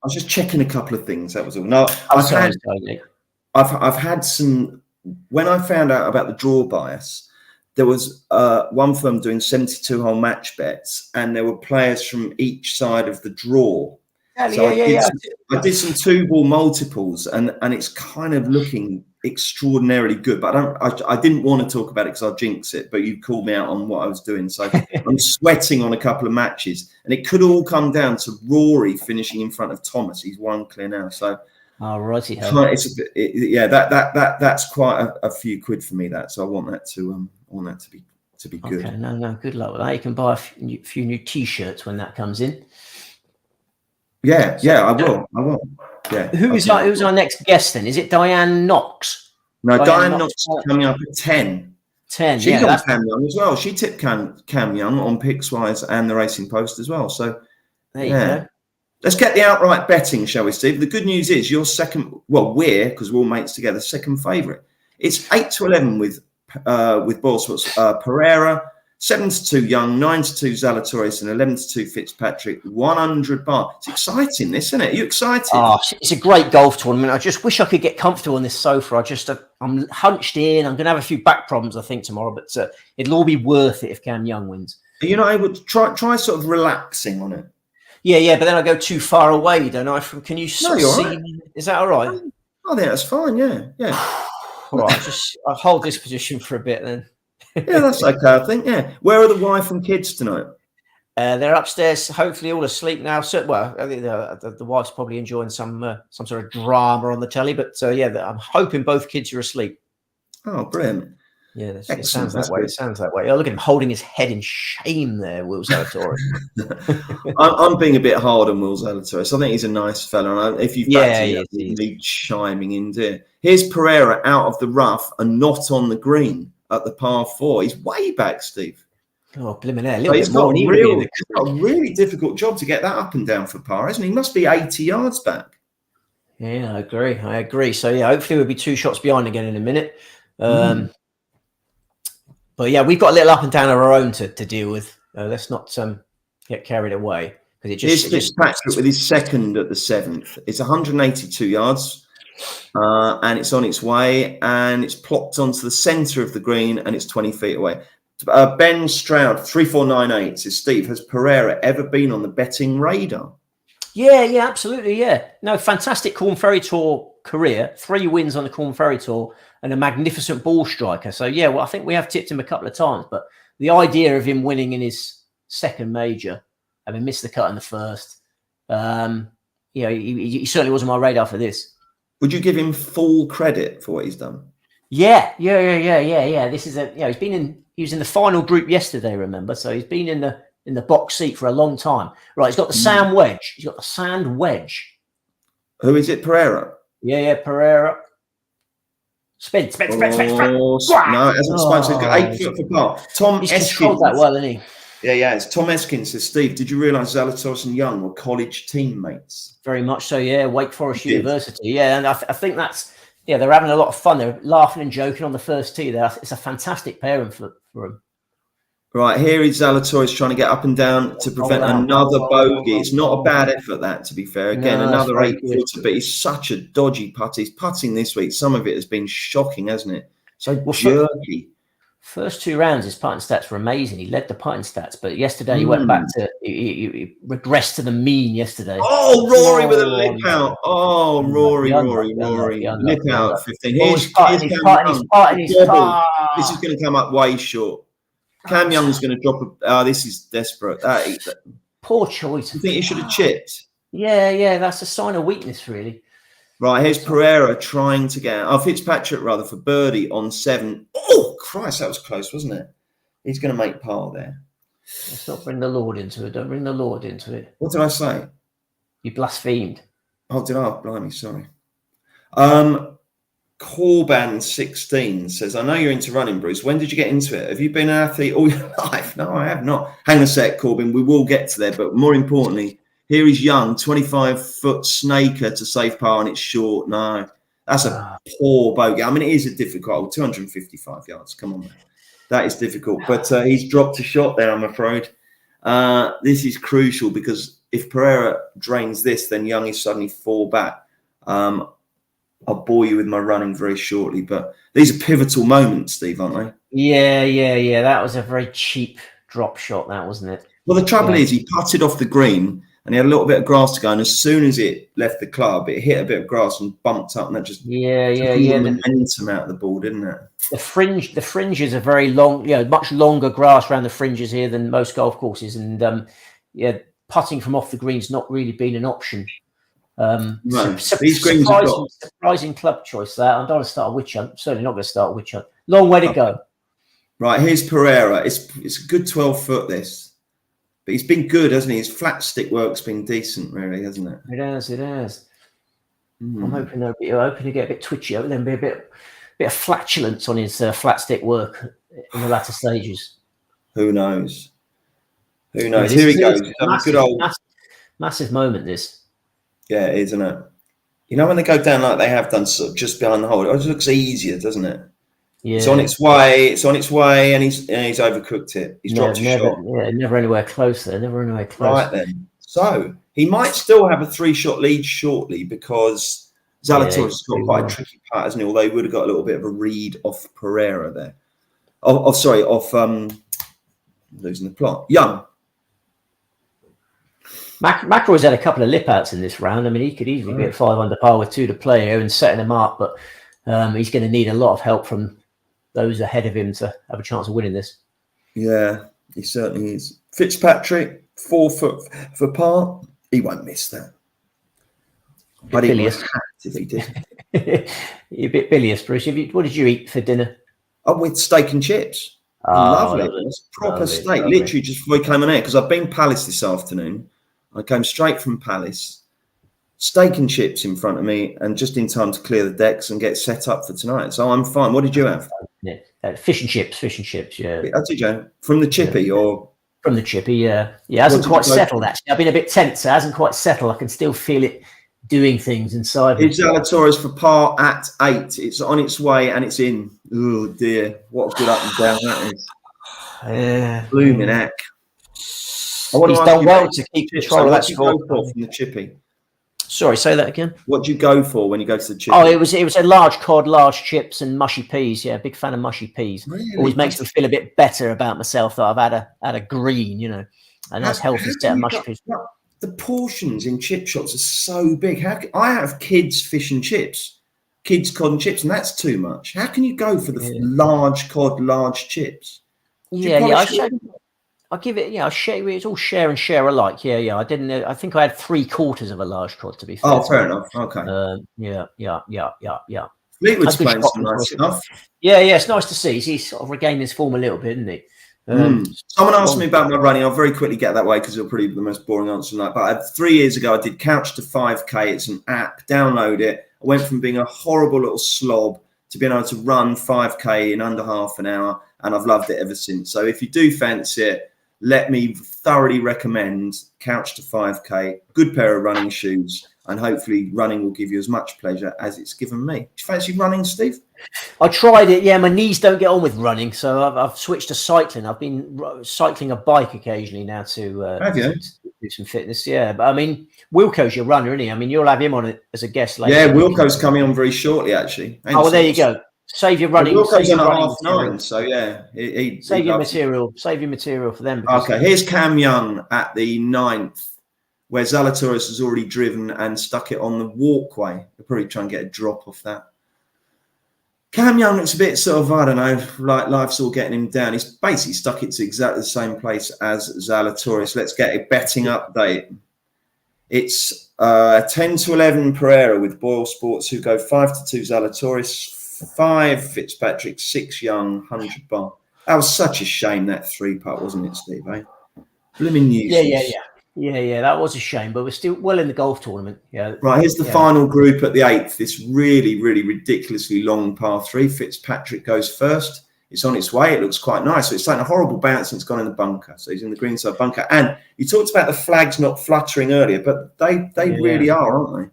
was just checking a couple of things. That was all. No, I've had some. When I found out about the draw bias, there was one firm doing 72-hole match bets, and there were players from each side of the draw. So I did some 2-ball multiples, and it's kind of looking extraordinarily good. But I didn't want to talk about it because I'll jinx it. But you called me out on what I was doing, so I'm sweating on a couple of matches, and it could all come down to Rory finishing in front of Thomas. He's 1 clear now, so. Oh, righty. That's quite a few quid for me. So I want that to be good. Okay, no, good luck with that. You can buy a few new T-shirts when that comes in. Yeah, I will. Yeah. Who's our next guest then? Is it Diane Knox? No, Diane Knox is coming up at 10. 10. She got Cam Young as well. She tipped Cam Young on Pickswise and the Racing Post as well. So there you go. Let's get the outright betting, shall we, Steve? The good news is you're second. Well, because we're all mates together, second favourite. It's 8-11 with Boylesworth's Pereira, 7-2 Young, 9-2 Zalatoris, and 11-2 Fitzpatrick. 100 bar. It's exciting, this, isn't it? Are you excited? Oh, it's a great golf tournament. I just wish I could get comfortable on this sofa. I'm hunched in. I'm going to have a few back problems, I think, tomorrow, but it'll all be worth it if Cam Young wins. Are you not able to try sort of relaxing on it? Yeah, but then I go too far away, don't I? Can you see right. me? Is that all right? I think that's fine, yeah. All right, I'll hold this position for a bit then. Yeah, that's okay, I think, yeah. Where are the wife and kids tonight? They're upstairs, hopefully all asleep now. So, well, I think the wife's probably enjoying some sort of drama on the telly, but I'm hoping both kids are asleep. Oh, brilliant. Yeah, it sounds that way. It sounds that way. Oh, look at him holding his head in shame there, Will Zalatoris. I'm being a bit hard on Will Zalatoris. I think he's a nice fella. And if you've need chiming in, dear. Here's Pereira out of the rough and not on the green at the par 4. He's way back, Steve. Oh, blimmin' hell. He's got a really difficult job to get that up and down for par, isn't he? He must be 80 yards back. Yeah, I agree. So, hopefully we'll be 2 shots behind again in a minute. But we've got a little up and down of our own to deal with. Let's not get carried away because Here's Fitzpatrick with his second at the 7th. It's 182 yards, and it's on its way, and it's plopped onto the centre of the green, and it's 20 feet away. Ben Stroud 3498 says, Steve, has Pereira ever been on the betting radar? Yeah, absolutely. Yeah, no, fantastic Corn Ferry Tour career. 3 wins on the Corn Ferry Tour. And a magnificent ball striker. So, I think we have tipped him a couple of times. But the idea of him winning in his second major, having missed the cut in the first, he certainly wasn't my radar for this. Would you give him full credit for what he's done? Yeah. This is he was in the final group yesterday, remember? So he's been in the box seat for a long time. Right, he's got the sand wedge. He's got the sand wedge. Who is it, Pereira? Yeah, Pereira. Spin. No, it hasn't spun. So he's got 8 foot for par. Tom He's Eskins. controlled that well, isn't he? Yeah. It's Tom Eskins says, Steve, did you realise Zalatoris and Young were college teammates? Very much so, yeah. Wake Forest University. Yeah, and I think that's, they're having a lot of fun. They're laughing and joking on the first tee there. It's a fantastic pairing for them. Right, here is Zalatoris trying to get up and down to prevent another bogey. It's not a bad effort, that, to be fair. Again, another 8-footer, but he's such a dodgy putter. He's putting this week. Some of it has been shocking, hasn't it? So jerky. First 2 rounds, his putting stats were amazing. He led the putting stats, but yesterday he went back to, he regressed to the mean yesterday. Oh, Rory with a lip out. Oh, Rory. Lip out at 15. He's putting. This is going to come up way short. Cam Young's going to drop this is desperate. Poor choice. You think he should have chipped? Yeah, that's a sign of weakness, really. Right, here's Pereira trying to get Fitzpatrick rather for birdie on 7. Oh, Christ, that was close, wasn't it? He's going to make par there. Let's not bring the Lord into it. Don't bring the Lord into it. What did I say? You blasphemed. Oh, did I? Blimey, sorry. Corban 16 says, I know you're into running, Bruce. When did you get into it? Have you been an athlete all your life? No, I have not. Hang a sec, Corbin. We will get to there. But more importantly, here is Young, 25-foot snaker to save par, and it's short. No, that's a poor bogey. I mean, it is a difficult 255 yards. Come on, man. That is difficult. But he's dropped a shot there, I'm afraid. This is crucial because if Pereira drains this, then Young is suddenly 4 back. I'll bore you with my running very shortly, but these are pivotal moments, Steve, aren't they? Yeah. That was a very cheap drop shot, that wasn't it? Well, the trouble is he putted off the green and he had a little bit of grass to go. And as soon as it left the club, it hit a bit of grass and bumped up, and that just took the momentum out of the ball, didn't it? The fringes are very long, much longer grass around the fringes here than most golf courses, and putting from off the green's not really been an option. These greens surprising club choice there. I don't want to start a witch hunt. I'm certainly not going to start a witch hunt. Long way to go. Right, here's Pereira. It's a good 12 foot this, but he's been good, hasn't he? His flat stick work's been decent, really, hasn't it? It has. I'm hoping to get a bit twitchy, and then be a bit of flatulence on his flat stick work in the latter stages. Who knows? Here he goes. Massive moment. This. Yeah, it is, isn't it? You know, when they go down like they have done, sort of just behind the hole, it just looks easier, doesn't it? Yeah. It's on its way, and he's overcooked it. He's dropped a shot. Yeah, never anywhere close there. Right then. So he might still have a 3-shot lead shortly because Zalatoris has got quite a tricky part, hasn't he? Although he would have got a little bit of a read off Pereira there. Losing the plot. Young. McIlroy's had a couple of lip outs in this round. I mean, he could easily be at 5 under par with 2 to play here and setting them up, but he's going to need a lot of help from those ahead of him to have a chance of winning this. Yeah, he certainly is. Fitzpatrick, 4 foot for par. He won't miss that. But he was hacked if he did. You're a bit bilious, Bruce. What did you eat for dinner? Oh, with steak and chips. Lovely. It was proper steak. Literally just before we came on air, because I've been Palace this afternoon. I came straight from Palace. Steak and chips in front of me, and just in time to clear the decks and get set up for tonight. So I'm fine. What did you have? Yeah. Fish and chips. Yeah. How did you? From the chippy or? From the chippy, yeah. Yeah, it hasn't quite settled, actually. I've been a bit tense. It hasn't quite settled. I can still feel it doing things inside. It's Zalatoris for par at 8. It's on its way and it's in. Oh, dear. What a good up and down that is. Yeah. Blooming heck. He's done well to keep control of that score. From the chippy. Sorry, say that again. What do you go for when you go to the chippy? Oh, it was a large cod, large chips, and mushy peas. Yeah, big fan of mushy peas. Really? Always makes me feel a bit better about myself that I've had a green, a nice healthy set of mushy peas. The portions in chip shops are so big. I have kids fish and chips, kids cod and chips, and that's too much. How can you go for the large cod, large chips? I'll give it. Yeah, it's all share and share alike. Yeah. I didn't. I think I had 3/4 of a large cod, to be fair. Oh, fair enough. Okay. Yeah. Fleetwood's playing some nice stuff. Yeah. It's nice to see. He's sort of regained his form a little bit, isn't he? Someone asked me about my running. I'll very quickly get that way because it'll probably be the most boring answer tonight. But 3 years ago, I did Couch to 5K. It's an app. Download it. I went from being a horrible little slob to being able to run 5K in under half an hour, and I've loved it ever since. So if you do fancy it, let me thoroughly recommend Couch to 5K. Good pair of running shoes, and hopefully running will give you as much pleasure as it's given me. Do you fancy running, Steve? I tried it. Yeah, my knees don't get on with running, so I've switched to cycling. I've been cycling a bike occasionally now to do some fitness. Yeah, but I mean, Wilco's your runner, isn't he? I mean, you'll have him on it as a guest later. Yeah, Wilco's coming on very shortly, actually. Well, there you go. Save your running. Wilco's on at 9:30, so yeah. Save your material for them. Okay, here's Cam Young at the 9th, where Zalatoris has already driven and stuck it on the walkway. They'll probably try and get a drop off that. Cam Young looks a bit sort of, I don't know, like life's all getting him down. He's basically stuck it to exactly the same place as Zalatoris. Let's get a betting update. It's 10 to 11 Pereira with Boyle Sports, who go 5 to 2 Zalatoris, 5 Fitzpatrick, 6 Young, 100 bar. That was such a shame, that 3-putt, wasn't it, Steve? Eh? Blooming news. Yeah, that was a shame, but we're still well in the golf tournament. Yeah. Right, here's the final group at the 8th. This really, really ridiculously long par 3. Fitzpatrick goes first. It's on its way. It looks quite nice. So it's taken a horrible bounce and it's gone in the bunker. So he's in the greenside bunker. And you talked about the flags not fluttering earlier, but they really are, aren't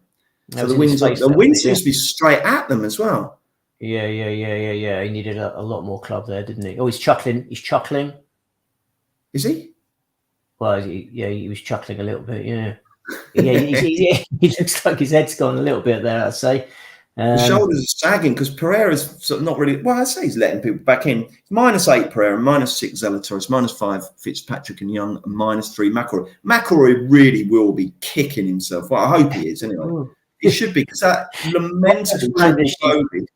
they? So the wind seems to be straight at them as well. Yeah. He needed a lot more club there, didn't he? Oh, he's chuckling. Is he? Well, he was chuckling a little bit. Yeah. He looks like his head's gone a little bit there, I'd say. The shoulders are sagging because Pereira's sort of not really. Well, I say he's letting people back in. -8 Pereira, -6 Zalatoris, -5 Fitzpatrick and Young, and -3 McIlroy. McIlroy really will be kicking himself. Well, I hope he is anyway. He should be, because that lamentable bogey.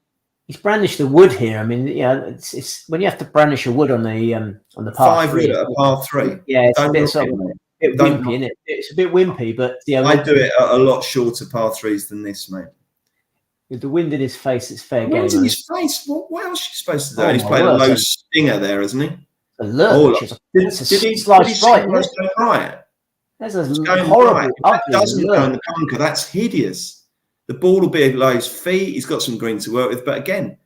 He's brandished the wood here. I mean, it's when you have to brandish a wood on the par 5 three. wood at a par 3. Yeah, it's a bit sort of bit wimpy, isn't it? It's a bit wimpy, but I do it at a lot shorter par 3s than this, mate. With the wind in his face, it's fair game. Wind in his face? What else are you supposed to do? Oh, He's played a low stinger there, hasn't he? A lurch. Did he slice right? There's a horrible, that doesn't go in the bunker. That's hideous. The ball will be below his feet. He's got some green to work with, but again,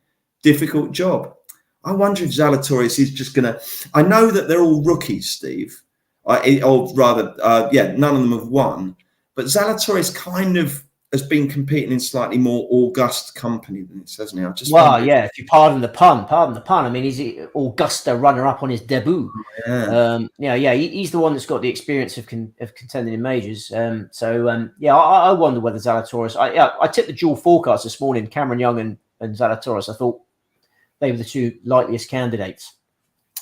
difficult job. I wonder if Zalatoris is just going to. I know that they're all rookies, Steve, or rather, none of them have won. But Zalatoris kind of has been competing in slightly more august company than this, hasn't he? If you pardon the pun. I mean, he's an Augusta runner-up on his debut. Yeah, he's the one that's got the experience of contending in majors. I wonder whether Zalatoris. I tipped the dual forecast this morning, Cameron Young and Zalatoris. I thought they were the two likeliest candidates.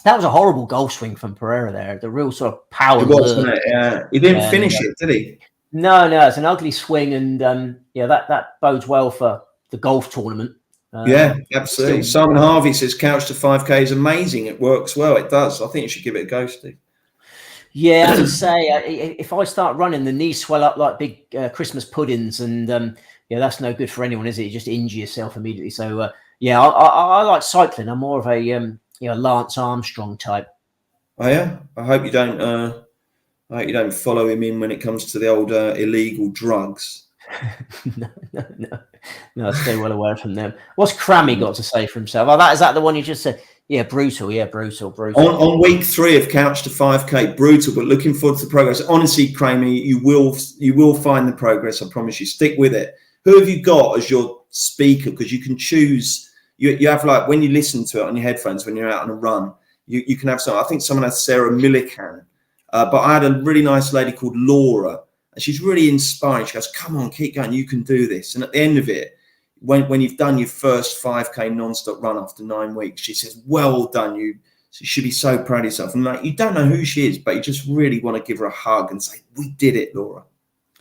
That was a horrible golf swing from Pereira there. The real sort of power. It was, wasn't it? Yeah, he didn't finish it, did he? No, it's an ugly swing, and that bodes well for the golf tournament. Absolutely. Simon Harvey says couch to 5K is amazing. It works well. It does. I think you should give it a go, Steve. Yeah, as I say, if I start running, the knees swell up like big Christmas puddings, and that's no good for anyone, is it? You just injure yourself immediately. So I like cycling. I'm more of a Lance Armstrong type. Oh yeah, I hope you don't. I hope you don't follow him in when it comes to the old illegal drugs. No, I stay well away from them. What's Crammy got to say for himself? Oh, is that the one you just said? Yeah, brutal. Yeah, brutal. On week 3 of Couch to 5K, brutal, but looking forward to the progress. Honestly, Crammy, you will find the progress. I promise you. Stick with it. Who have you got as your speaker? Because you can choose. You have, like, when you listen to it on your headphones when you're out on a run, you can have some. I think someone has Sarah Millican. But I had a really nice lady called Laura, and she's really inspiring. She goes, "Come on, keep going. You can do this." And at the end of it, when you've done your first 5K non-stop run after 9 weeks, she says, "Well done. You should be so proud of yourself." And like, you don't know who she is, but you just really want to give her a hug and say, "We did it, Laura."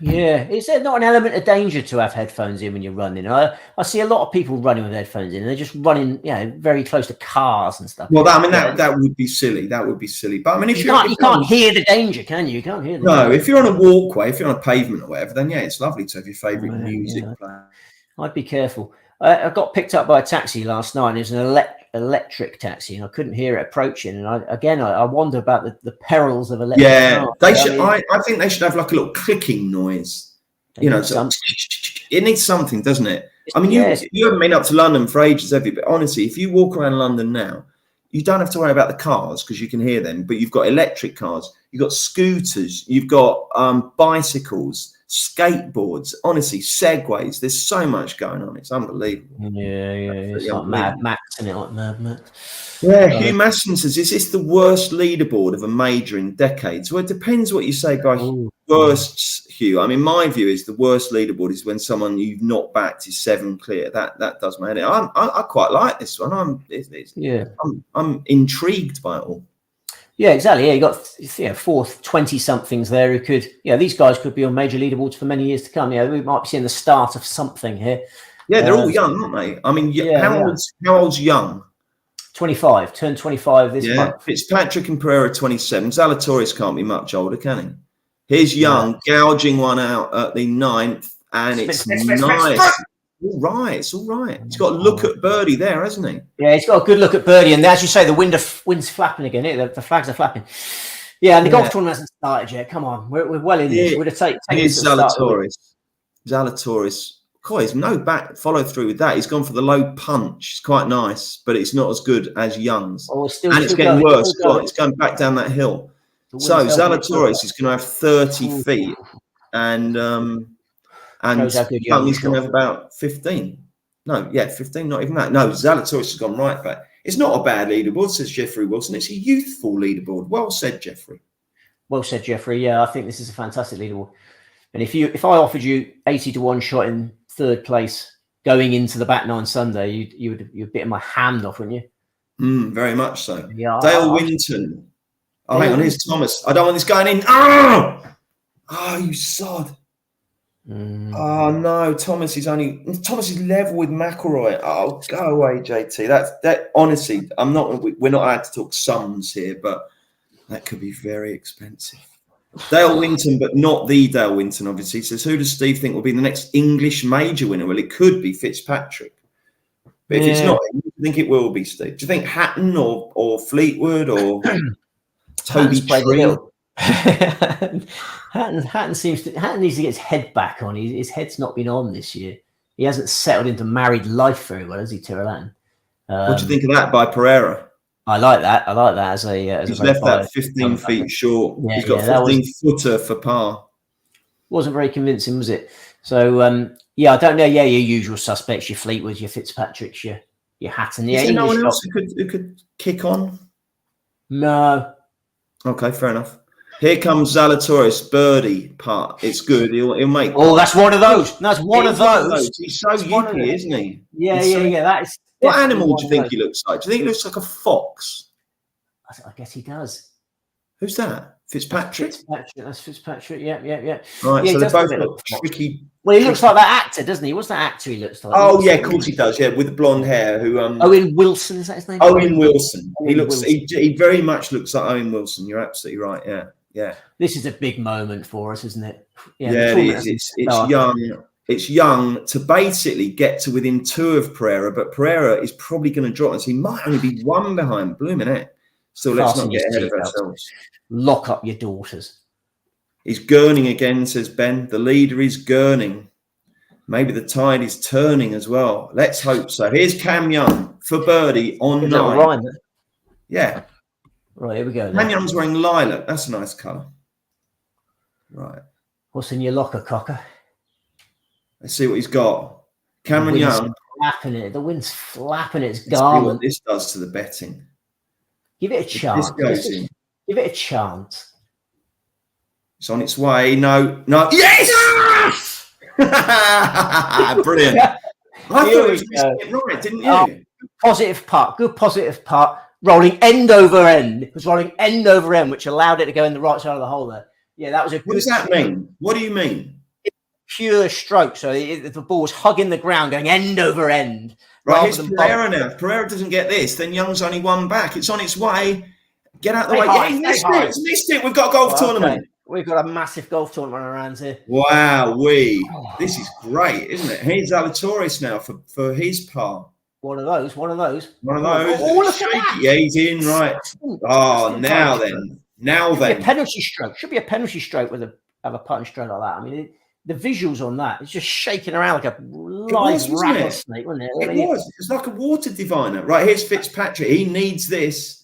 Yeah, is there not an element of danger to have headphones in when you're running? I see a lot of people running with headphones in, and they're just running, very close to cars and stuff. Well, that would be silly. That would be silly. But I mean, if you can't hear the danger, can you? You can't hear. If you're on a walkway, if you're on a pavement or whatever, then it's lovely to have your favourite music playing. I'd be careful. I got picked up by a taxi last night, and it was an electric taxi, and I couldn't hear it approaching. And I wonder about the perils of electric. Yeah, they should. I think they should have like a little clicking noise. It needs something, doesn't it? I mean, you haven't been up to London for ages, have you? But honestly, if you walk around London now, you don't have to worry about the cars because you can hear them. But you've got electric cars, you've got scooters, you've got bicycles, skateboards, honestly, segways. There's so much going on. It's unbelievable. Yeah. It's like Mad Max, isn't it? Like Mad Max. Yeah, Hugh Masson says, is this the worst leaderboard of a major in decades? Well, it depends what you say by worst, Hugh. I mean, my view is the worst leaderboard is when someone you've not backed is 7 clear. That does my head in. I quite like this one. I'm intrigued by it all. Yeah, exactly. Yeah, you got fourth 20-somethings there who could. Yeah, these guys could be on major leaderboards for many years to come. Yeah, we might be seeing the start of something here. Yeah, they're all young, aren't they? I mean, how old's young? 25. Turned 25 this month. Fitzpatrick and Pereira 27. Zalatoris can't be much older, can he? Here's Young gouging one out at the 9th, and it's nice. All right. He's got a look at birdie there, hasn't he? Yeah, he's got a good look at birdie, and as you say, the wind's flapping again. The flags are flapping. Yeah, and the golf tournament hasn't started yet. Come on, we're well in this. We're to take. Here's Zalatoris. God, he's no back follow through with that. He's gone for the low punch. It's quite nice, but it's not as good as Young's. It's getting worse. It's going back down that hill. So Zalatoris is going to have 30 feet, and Young is going to have about 15. 15, not even that. No, Zalatoris has gone right back. It's not a bad leaderboard, says Jeffrey Wilson. It's a youthful leaderboard. Well said, Jeffrey. Well said, Jeffrey. Yeah, I think this is a fantastic leaderboard. And if I offered you 80 to 1 shot in 3rd place going into the back nine Sunday, you'd bit my hand off, wouldn't you? Very much so. Yeah, Dale Winton. Oh, hang on, here's Thomas. I don't want this going in. Oh, you sod. Oh no, Thomas is level with McIlroy. Oh, go away, JT. That honestly, we're not allowed to talk sums here, but that could be very expensive. Dale Winton, but not the Dale Winton, obviously. Says, who does Steve think will be the next English major winner? Well, it could be Fitzpatrick. But if it's not, do you think it will be, Steve? Do you think Hatton or Fleetwood or Toby Tree? Hatton needs to get his head back on. His head's not been on this year. He hasn't settled into married life very well, has he, Tyrrell Hatton? What do you think of that by Pereira? I like that. As he's left that 15 feet short. He's got 15-footer for par. Wasn't very convincing, was it? So I don't know. Yeah, your usual suspects: your Fleetwoods, your Fitzpatricks, your Hatton. Yeah, is there no one else who could kick on? No. Okay, fair enough. Here comes Zalatoris, birdie part. It's good. He'll make. Oh, that's one of those. That's one of those. He's so yippy, isn't he? Yeah. That is. What animal do you think he looks like? Do you think he looks like a fox? I guess he does. Who's that? Fitzpatrick? That's Fitzpatrick. Yeah. Right, yeah, so they're both got tricky. Well, he looks like that actor, doesn't he? What's that actor he looks like? Oh, yeah, of course he does. Yeah, with the blonde hair. Who? Owen Wilson, is that his name? Owen Wilson. He very much looks like Owen Wilson. You're absolutely right. Yeah. This is a big moment for us, isn't it? Yeah, it is. It's young. It's young to basically get to within 2 of Pereira, but Pereira is probably going to drop us. He might only be 1 behind. Blooming it. So let's not get ahead of ourselves. Lock up your daughters. He's gurning again, says Ben. The leader is gurning. Maybe the tide is turning as well. Let's hope so. Here's Cam Young for birdie on 9. Yeah. Right, here we go. Cam Young's wearing lilac. That's a nice colour. Right. What's in your locker, Cocker? Let's see what he's got. Cameron Young. The wind's flapping its garment. garment. See what this does to the betting. Give it a chance. Give it a chance. It's on its way. No. Yes! Brilliant. I thought it was right, didn't you? Positive putt. Good positive putt. Rolling end over end. It was rolling end over end, which allowed it to go in the right side of the hole there. Yeah, that was a good. What does that mean? What do you mean? Pure stroke. So the ball was hugging the ground, going end over end. Right, here's Pereira now. If Pereira doesn't get this, then Young's only 1 back. It's on its way. Get out the way. Yeah, he missed it. It's missed it. We've got a golf tournament. We've got a massive golf tournament around here. Wow, this is great, isn't it? Here's Zalatoris now for his par. One of those. Oh, look at that. Yeah, he's in, right. Oh, now then. A penalty stroke. Should be a penalty stroke with a putting stroke like that. I mean, the visuals on that, it's just shaking around like a live rattlesnake, wasn't it? It was. It's like a water diviner. Right, here's Fitzpatrick. He needs this.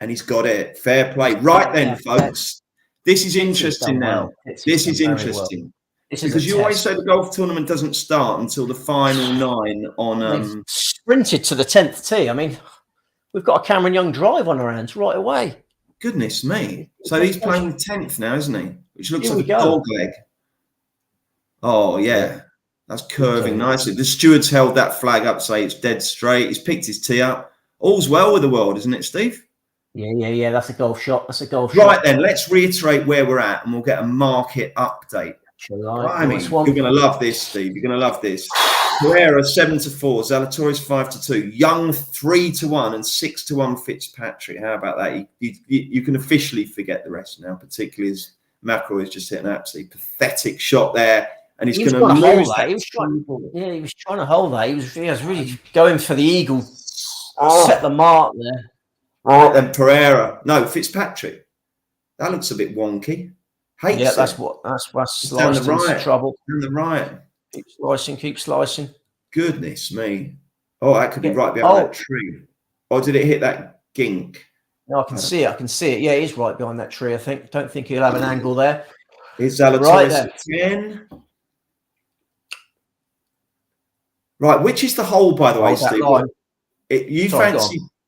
And he's got it. Fair play. Right then, folks. This is interesting now. This is interesting. Because you always say the golf tournament doesn't start until the final 9 on... sprinted to the 10th tee. I mean, we've got a Cameron Young drive on our hands right away. Goodness me. So he's playing the 10th now, isn't he? Which looks like a dog leg. Oh, yeah. That's curving nicely. The stewards held that flag up, say it's dead straight. He's picked his tee up. All's well with the world, isn't it, Steve? Yeah. That's a golf shot. Right then, let's reiterate where we're at and we'll get a market update. I mean, you're going to love this, Steve. You're going to love this. Pereira 7-4, Zalatoris 5-2, Young 3-1, and 6-1 Fitzpatrick. How about that? You can officially forget the rest now, particularly as McIlroy has just hit an absolutely pathetic shot there, and he's going to lose that. He was trying to hold that. He was really going for the eagle. Set the mark there. Right then, Pereira. No, Fitzpatrick. That looks a bit wonky. That's slicing down the right. Trouble. Down the right. Keep slicing. Goodness me. Oh, that could be right behind that tree. Or did it hit that gink? No, I can see it. Yeah, it is right behind that tree, I think. Don't think he'll have an angle there. Is Zalatoris again? Right, which is the hole, by the way, Steve?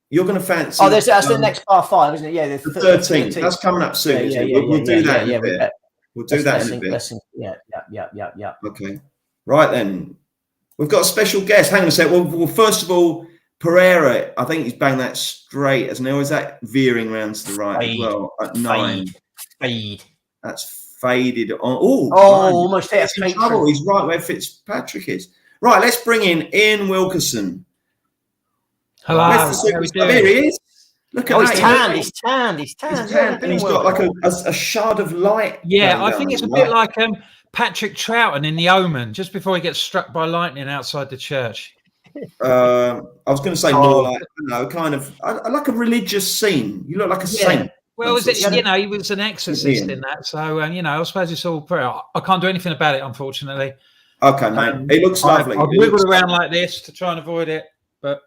You're going to fancy... Oh, that's the next par 5, isn't it? Yeah, the 13th. That's coming up soon. We'll do that in a bit. We'll do that in a bit. Yeah. Okay. Right then. We've got a special guest. Hang on a sec. Well, first of all, Pereira, I think he's banged that straight, hasn't he? Or is that veering round to the right as well? At 9. Fade. That's faded on. Oh, almost there. He's in trouble. He's right where Fitzpatrick is. Right, let's bring in Ian Wilkerson. Hello. There he is. Look at that. He's tanned. He's tanned. And he's got like a shard of light. Yeah, I think it's a bit like Patrick Troughton in The Omen, just before he gets struck by lightning outside the church. I was going to say more like, kind of like a religious scene. You look like a saint. Well, he was an exorcist in that. So, I suppose it's all prayer. I can't do anything about it, unfortunately. Okay, mate. It looks lovely. I've wiggled around like this to try and avoid it. But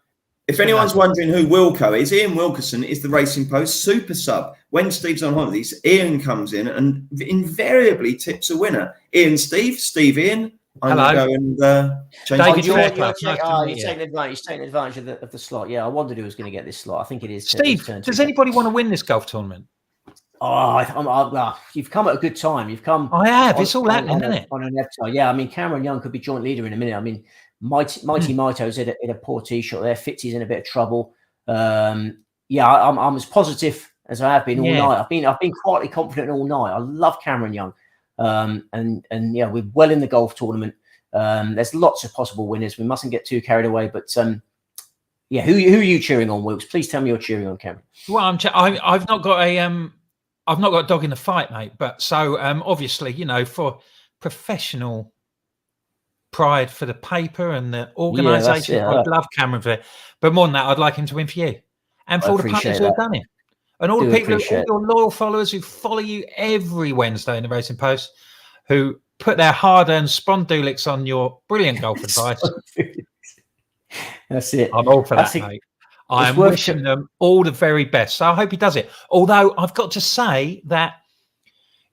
if anyone's wondering who Wilco is, Ian Wilkerson is the Racing Post super sub. When Steve's on holidays, Ian comes in and invariably tips a winner. Ian, Steve, Ian. I'm going to go and change. David, he's taking advantage of the slot. Yeah, I wondered who was going to get this slot. I think it is. Steve, does anybody want to win this golf tournament? You've come at a good time. You've come. I have. It's all happening, isn't it? On an FTR. Yeah, I mean, Cameron Young could be joint leader in a minute. I mean, Mighty Mito's in a poor tee shot there. Fitzy's in a bit of trouble. I'm as positive as I have been all night. I've been quietly confident all night. I love Cameron Young. And we're well in the golf tournament. There's lots of possible winners. We mustn't get too carried away. But who are you cheering on, Wilkes? Please tell me you're cheering on Cameron. Well, I've not got a dog in the fight, mate. But so obviously, for professional pride for the paper and the organisation, I'd love Cameron for it. But more than that, I'd like him to win for you and for all the punters who have done it. And all the people, all your loyal followers who follow you every Wednesday in the Racing Post, who put their hard-earned spondulics on your brilliant golf advice. That's it. I'm all for that, mate. I am wishing them all the very best. So I hope he does it. Although I've got to say that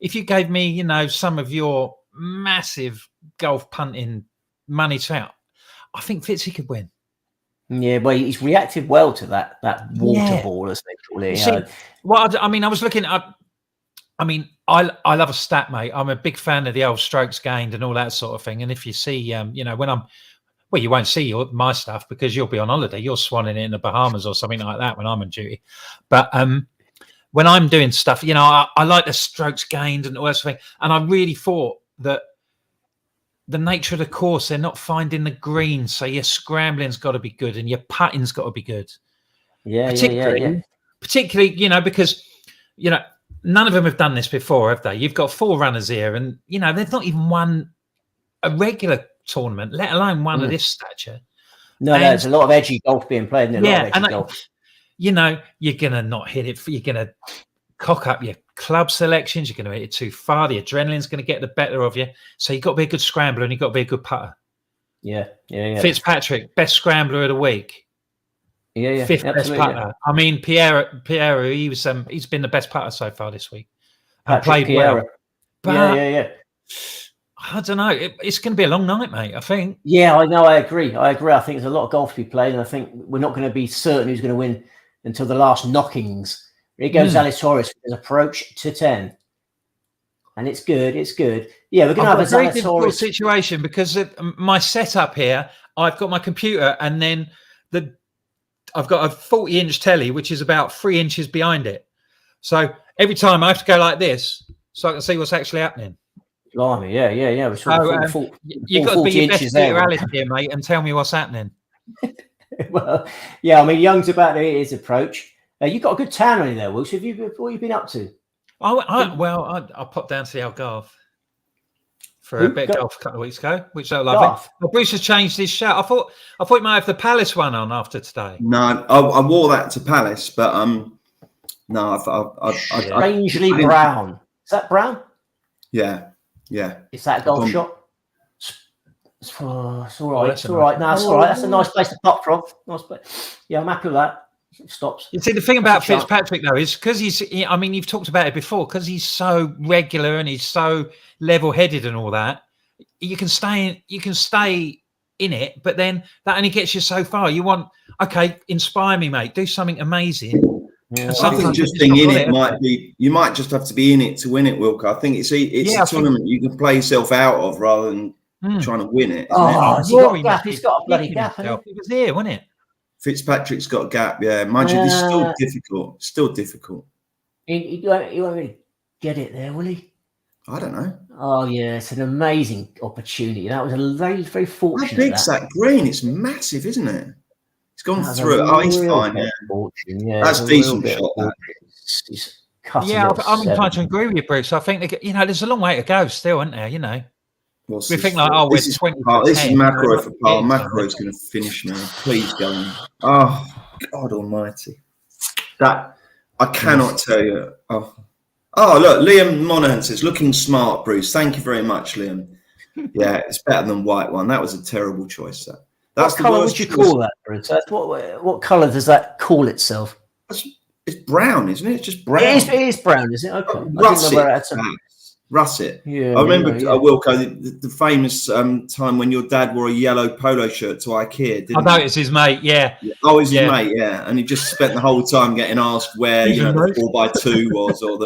if you gave me, some of your massive golf punting money out, I think Fitzy could win. Yeah, well, he's reacted well to that water ball, as they call it. I was looking at. I love a stat, mate. I'm a big fan of the old strokes gained and all that sort of thing. And if you see, when I'm, you won't see my stuff because you'll be on holiday. You're swanning it in the Bahamas or something like that when I'm on duty. But when I'm doing stuff, I like the strokes gained and all that sort of thing. And I really thought that the nature of the course, they're not finding the green, so your scrambling's got to be good and your putting's got to be good. Particularly, because none of them have done this before, have they? You've got 4 runners here, and they've not even won a regular tournament, let alone one of this stature. No, there's a lot of edgy golf being played. You're gonna not hit it. You're gonna cock up your club selections. You're going to hit it too far. The adrenaline's going to get the better of you. So you've got to be a good scrambler and you've got to be a good putter. Yeah. Fitzpatrick, best scrambler of the week. Yeah. 5th best putter. I mean, Pierre, he's been the best putter so far this week. And played well. But yeah. I don't know. It's going to be a long night, mate, I think. Yeah, I know. I agree. I think there's a lot of golf to be played, and I think we're not going to be certain who's going to win until the last knockings. Here goes Zalatoris with his approach to 10. And it's good. Yeah, we're going to have a very Zalatoris difficult situation because my setup here, I've got my computer and then I've got a 40-inch telly, which is about 3 inches behind it. So every time I have to go like this so I can see what's actually happening. Blimey, yeah. You've got to be your best Peter Alice here, mate, and tell me what's happening. Well, yeah, I mean, Young's about to hit his approach. You got a good tan on you there, Wilson. What have you been up to? I popped down to the Algarve for a bit of golf a couple of weeks ago, which I love. Well, Bruce has changed his shirt. I thought he might have the Palace one on after today. No, I wore that to Palace, but no, strangely brown. Is that brown? Yeah. Is that a golf shot? It's all right. It's all right. No, it's all right. That's a nice place to putt from. Nice place. Yeah, I'm happy with that. It stops. You see, the thing about Fitzpatrick though is because you've talked about it before, because he's so regular and he's so level-headed and all that. You can stay in it, but then that only gets you so far. You want, inspire me, mate. Do something amazing. Yeah, I think just being in it might be. You might just have to be in it to win it, Wilco. I think it's a tournament you can play yourself out of rather than trying to win it. Has he got a gap? He's got a bloody gap. It was here, wasn't it? Fitzpatrick's got a gap. Yeah, mind you, this is still difficult. Still difficult. He won't really get it there, will he? I don't know. Oh yeah, it's an amazing opportunity. That was a very, very fortunate. How big's that green? It's massive, isn't it? It's gone through. Oh, he's fine. Yeah, that's decent shot. I'm inclined to agree with you, Bruce. I think there's a long way to go still, isn't there? We think like, we're 20. This is McIlroy for par. McIlroy's going to finish now. Please go on. Oh, God Almighty! That I cannot tell you. Oh, look, Liam Monaghan says, looking smart, Bruce. Thank you very much, Liam. Yeah, it's better than white one. That was a terrible choice. That's what colour would you call that, Bruce? What colour does that call itself? It's brown, isn't it? It's just brown. It is brown, is it? Okay. Russet. Yeah, I remember, Wilco, the famous time when your dad wore a yellow polo shirt to IKEA, didn't I know it's his mate, yeah. Oh, it's his mate, yeah. And he just spent the whole time getting asked where, the 4x2 was, or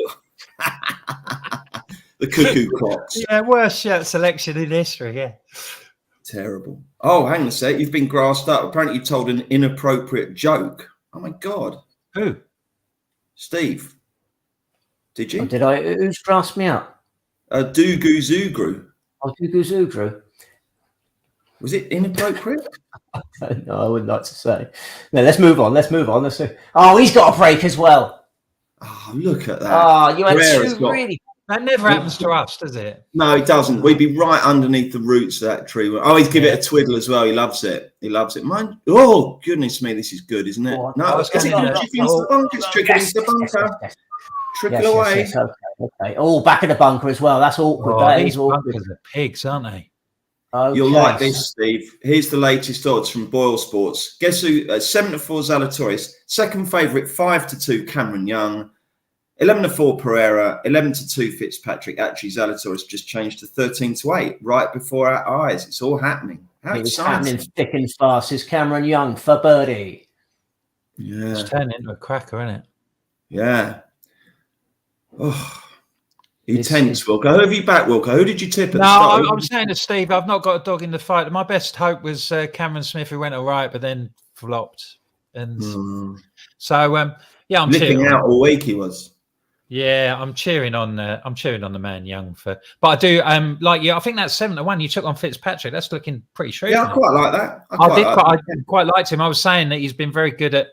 the cuckoo clocks. Yeah, worst shirt selection in history, yeah. Terrible. Oh, hang on a sec. You've been grassed up. Apparently you told an inappropriate joke. Oh, my God. Who? Steve. Did you? Oh, did I? Who's grasped me up? Dugu Zugru. Oh, Dugu Zugru. Was it inappropriate? No, I wouldn't like to say. No, let's move on. Let's see. Oh, he's got a break as well. Oh, look at that. Oh, you had two really. That never happens to us, does it? No, it doesn't. We'd be right underneath the roots of that tree. Oh, he'd give it a twiddle as well. He loves it. Mine. Oh, goodness me, this is good, isn't it? Oh, no, it's trickling into the bunker. It's trickling into the bunker. Trickle away. Yes, okay. Oh, back in the bunker as well. That's awkward. That is awkward. Bunkers are pigs, aren't they? Okay. You'll like this, Steve. Here's the latest odds from Boyle Sports. Guess who? 7-4 Zalatoris. Second favourite, 5-2 Cameron Young. 11-4 Pereira. 11-2 Fitzpatrick. Actually, Zalatoris just changed to 13-8 right before our eyes. It's all happening. It's happening thick and fast. Is Cameron Young for birdie? Yeah. It's turning into a cracker, isn't it? Yeah. Oh, you tense, Wilco. Who have you back, Wilco? Who did you tip at the start? I'm saying to Steve, I've not got a dog in the fight. My best hope was Cameron Smith, who went all right, but then flopped. And so, I'm lipping out all week. He was. Yeah, I'm cheering on the man Young for. But I do I think that 7-1 you took on Fitzpatrick. That's looking pretty shrewd. Yeah, I quite like that. I quite liked him. I was saying that he's been very good at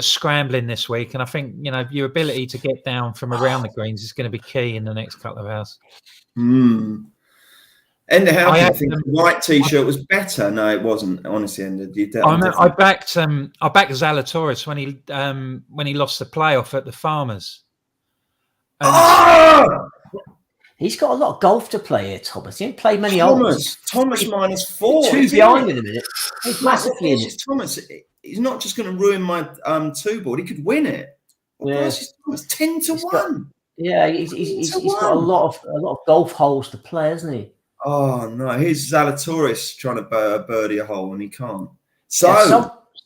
scrambling this week, and I think your ability to get down from around the greens is going to be key in the next couple of hours. Ender Houghton, I think the white t-shirt was better. No, it wasn't. Honestly, Ender, I backed Zalatoris when he lost the playoff at the Farmers. He's got a lot of golf to play here, Thomas. He ain't played many holes. Thomas -4. 2 behind in a minute. He's massively in it. Thomas, he's not just going to ruin my 2-board. He could win it. It's 10-1. Yeah, he's got a lot of golf holes to play, hasn't he? Oh no! Here's Zalatoris trying to birdie a hole and he can't. So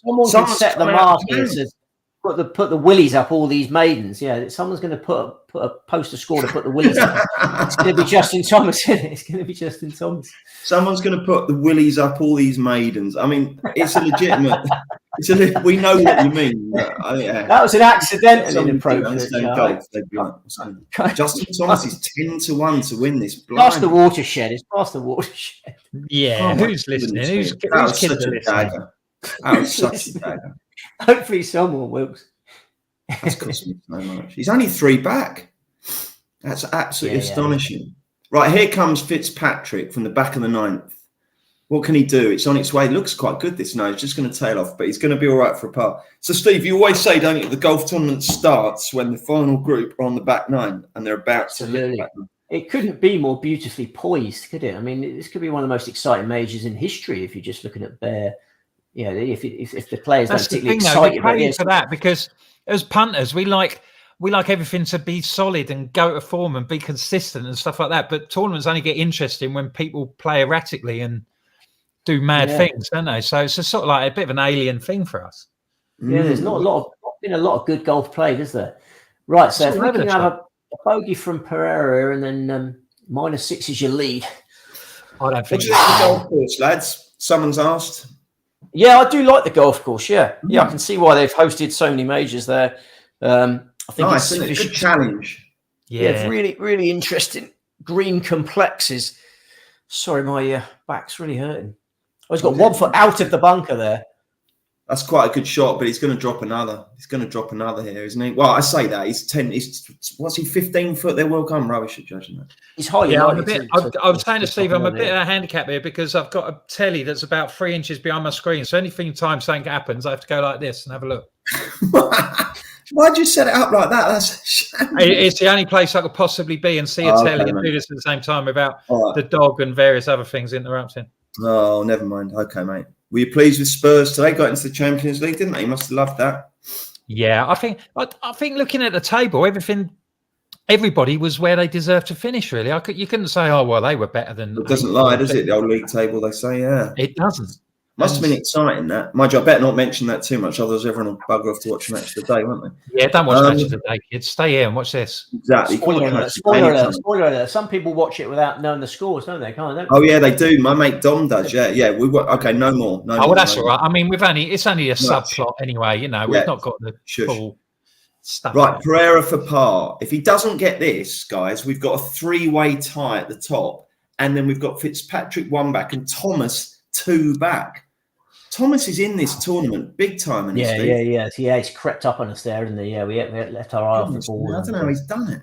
someone can set the market and says, put the willies up all these maidens. Yeah, someone's going to put a poster score to put the willies up. It's going to be Justin Thomas, isn't it? It's going to be Justin Thomas. Someone's going to put the willies up all these maidens. I mean, it's a legitimate. We know what you mean. That was an accidental inappropriate. Justin Thomas is 10-1 to win this. Past the watershed. It's past the watershed. Yeah, who's listening? Who's kids are listening? That was such a dagger. Hopefully someone will. That's cost me so much. He's only 3 back. That's absolutely astonishing. Yeah. Right, here comes Fitzpatrick from the back of the 9th. What can he do? It's on its way. It looks quite good, this now. He's just going to tail off, but he's going to be all right for a par. So, Steve, you always say, don't you, the golf tournament starts when the final group are on the back 9 and they're about to hit the back 9. It couldn't be more beautifully poised, could it? I mean, this could be one of the most exciting majors in history if you're just looking at bare, if the players don't particularly excite you. For that, because as punters, we like everything to be solid and go to form and be consistent and stuff like that. But tournaments only get interesting when people play erratically and do mad things, don't they? So it's a sort of like a bit of an alien thing for us. Yeah, there's not been a lot of good golf played, is there? Right, so if we can have a bogey from Pereira and then -6 is your lead. I don't What think. do you think of the golf course, lads? Someone's asked. Yeah, I do like the golf course. Yeah, I can see why they've hosted so many majors there. I think Nice, it's isn't it? Good challenge. Yeah, really, really interesting green complexes. Sorry, my back's really hurting. Oh, he's got 1 foot out of the bunker there. That's quite a good shot, but he's going to drop another. He's going to drop another here, isn't he? Well, I say that he's 10. What's he? 15 foot. They're welcome rubbish at judging that. He's highly. Yeah, likely I was saying to Steve, I'm a bit of a handicap here because I've got a telly that's about 3 inches behind my screen. So anything time something happens, I have to go like this and have a look. Why'd you set it up like that? That's a shame. It's the only place I could possibly be and see a telly and do this at the same time without the dog and various other things interrupting. Oh, never mind. Okay, mate. Were you pleased with Spurs today? Got into the Champions League, didn't they? You must have loved that. Yeah, I think looking at the table, everybody was where they deserved to finish. Really, you couldn't say, oh well, they were better than. It doesn't lie, does it? The old league table, they say, yeah. It doesn't. Must have been exciting, that. Mind you, I better not mention that too much, otherwise everyone will bugger off to watch the match of the day, won't they? Yeah, don't watch matches today, kids. Stay here and watch this. Exactly. Spoiler alert. Some people watch it without knowing the scores, don't they? Oh, yeah, they do. My mate Dom does, yeah. Okay, no more. Well, that's all right. I mean, it's only a subplot anyway, we've not got the full stuff. Right, Pereira for par. If he doesn't get this, guys, we've got a 3-way tie at the top, and then we've got Fitzpatrick 1 back and Thomas 2 back. Thomas is in this tournament big time. He's crept up on us there, and we left our eye off the ball. I don't know how he's done it.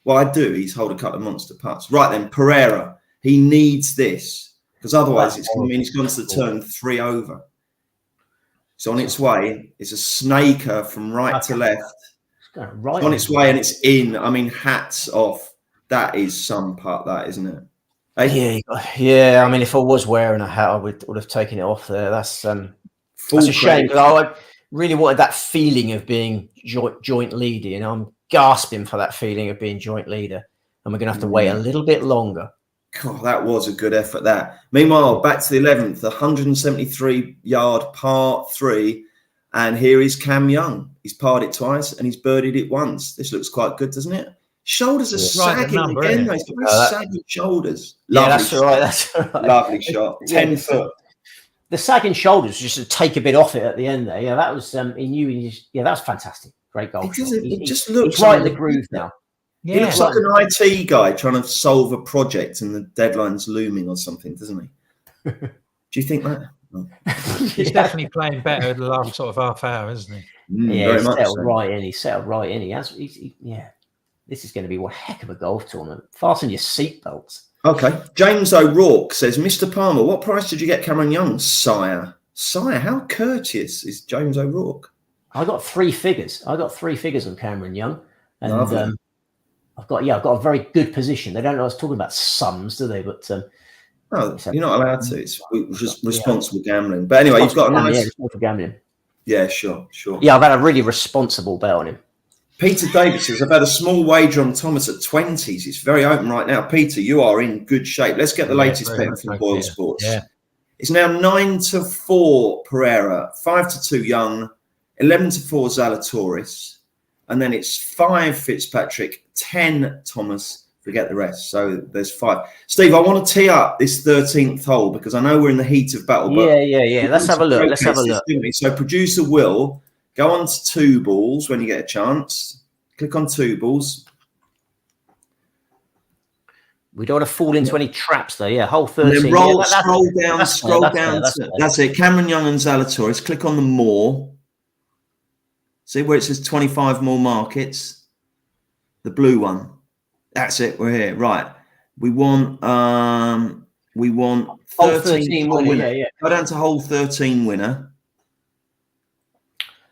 Well, I do. He's hold a couple of monster putts. Right then, Pereira. He needs this because otherwise it's going to mean he's gone to the turn 3 over. It's on its way. It's a snaker from right to left. It's on its way and it's in. I mean, hats off. That is some putt, that, isn't it? Yeah. I mean, if I was wearing a hat, I would have taken it off there. That's a shame because I really wanted that feeling of being joint leader. I'm gasping for that feeling of being joint leader, and we're going to have to wait a little bit longer. God, that was a good effort. That. Meanwhile, back to the 11th, 173-yard par 3, and here is Cam Young. He's parred it twice and he's birdied it once. This looks quite good, doesn't it? Shoulders are sagging again. He's got very sagging shoulders. That's all right. That's all right. Lovely shot. 10 foot. The sagging shoulders just to take a bit off it at the end there. Yeah, that was he knew. That was fantastic. Great goal. It just looks he's right in the groove now. Yeah. He looks like an IT guy trying to solve a project and the deadline's looming or something, doesn't he? Do you think that? No. He's definitely playing better the last sort of half hour, isn't he? He's settled right in. He's settled right in. This is going to be one heck of a golf tournament. Fasten your seatbelts. Okay. James O'Rourke says, Mr. Palmer, what price did you get Cameron Young, sire? Sire, how courteous is James O'Rourke? I got 3 figures. I got 3 figures on Cameron Young. And I've got a very good position. They don't know I was talking about sums, do they? But you're not allowed to. It's just responsible gambling. But anyway, you've got a nice... responsible gambling. Yeah, sure. Yeah, I've had a really responsible bet on him. Peter Davis says, I've had a small wager on Thomas at 20s. It's very open right now. Peter, you are in good shape. Let's get the latest bet from Boyle Sports. Yeah. It's now 9-4 Pereira, 5-2 Young, 11-4 Zalatoris, and then it's 5 Fitzpatrick, 10 Thomas. Forget the rest. So there's 5. Steve, I want to tee up this 13th hole because I know we're in the heat of battle. But yeah. Let's have a look. So producer Will, go on to 2 balls when you get a chance. Click on 2 balls. We don't want to fall into any traps, though. Yeah, hole 13. And then scroll down. That's it. Cameron Young and Zalatoris. Click on the more. See where it says 25 more markets? The blue one. That's it. We're here. Right. We want 13 winner. Yeah. Go down to hole 13 winner.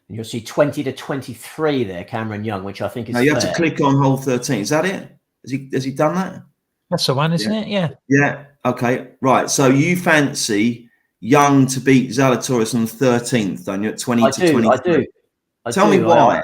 And you'll see 20 to 23 there, Cameron Young, which I think is. No, you have to click on hole 13. Is that it? Has he done that? That's the one, isn't it? Yeah. Yeah. Okay. Right. So you fancy Young to beat Zalatoris on the 13th, don't you? At 20 to 23. I do. Tell me why.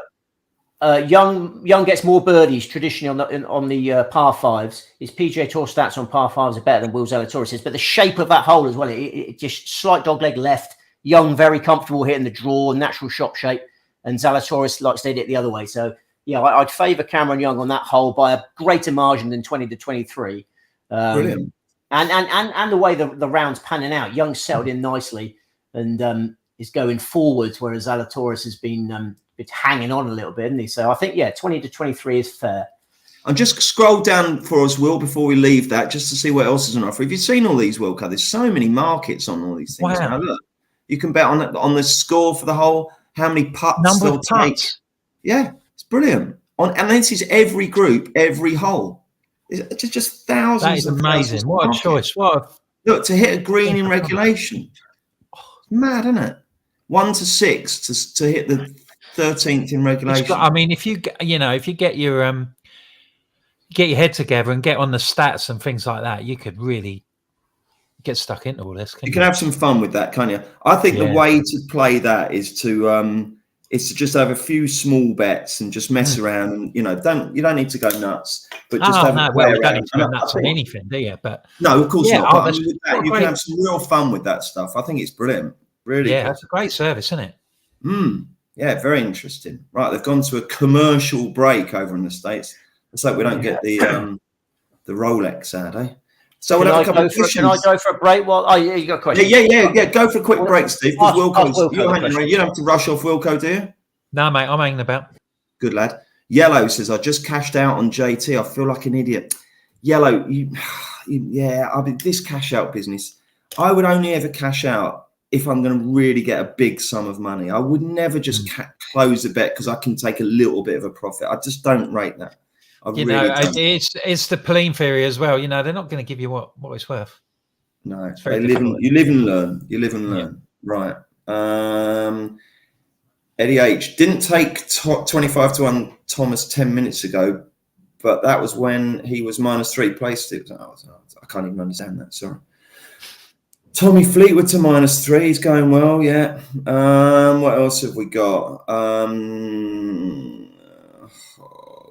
Young gets more birdies traditionally on the par 5s. His PGA Tour stats on par 5s are better than Will Zalatoris, but the shape of that hole as well, it just slight dogleg left. Young very comfortable hitting the draw, natural shot shape, and Zalatoris likes to hit it the other way. So yeah, I'd favour Cameron Young on that hole by a greater margin than 20 to 23. Brilliant. And the way the round's panning out. Young settled in nicely and is going forwards, whereas Zalatoris has been hanging on a little bit, hasn't he? So I think 20 to 23 is fair. I'll just scroll down for us, Will, before we leave that, just to see what else is on offer. Have you seen all these World Cup? There's so many markets on all these things. Wow. Now, look, you can bet on the score for the whole, how many putts Number they'll of putts. take. Yeah, it's brilliant. And this is every group, every hole. It's just thousands. That is amazing. What a choice. Look, to hit a green in regulation. It's mad, isn't it? 1 to 6 to hit the 13th in regulation. I mean, if you get your head together and get on the stats and things like that, you could really get stuck into all this. You can have some fun with that, can't you? I think the way to play that is to just have a few small bets and just mess around, and you don't need to go nuts, but just have a play you don't around. need to go nuts on anything, do you? But no, of course not. But with that, you can have some real fun with that stuff. I think it's brilliant. Really, that's a great service, isn't it? Yeah, very interesting. Right, they've gone to a commercial break over in the States. Let's hope we don't get the Rolex ad, eh? So we'll have a couple of questions. Can I go for a break? Well, you got a question. Yeah. Go for a quick break, Steve. Because Wilco, you don't have to rush off Wilco, do you? No, mate, I'm hanging about. Good lad. Yellow says, I just cashed out on JT. I feel like an idiot. Yellow, this cash out business, I would only ever cash out if I'm going to really get a big sum of money. I would never just close a bet because I can take a little bit of a profit. I just don't rate that. It's the Pauline theory as well. They're not going to give you what it's worth. No, you live and learn. You live and learn. Yeah. Right. Eddie H didn't take 25 to 1 Thomas 10 minutes ago, but that was when he was -3. Placed it. I can't even understand that. Sorry. Tommy Fleetwood to -3. He's going well. Yeah. What else have we got?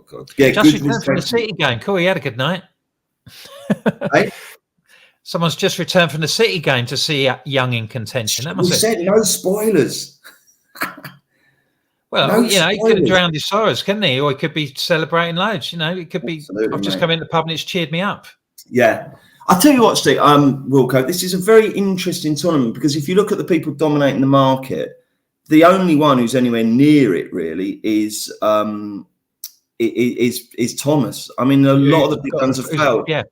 God. Yeah, just returned from the City game. Cool. He had a good night. Hey? Someone's just returned from the City game to see Young in contention. That must we said no spoilers. Well, he could have drowned his sorrows, couldn't he? Or he could be celebrating loads. It could be. Absolutely, I've just come in the pub and it's cheered me up. Yeah. I'll tell you what, Steve, Wilco, this is a very interesting tournament because if you look at the people dominating the market, the only one who's anywhere near it really is Thomas. I mean, a lot of the big guns have failed. Yeah.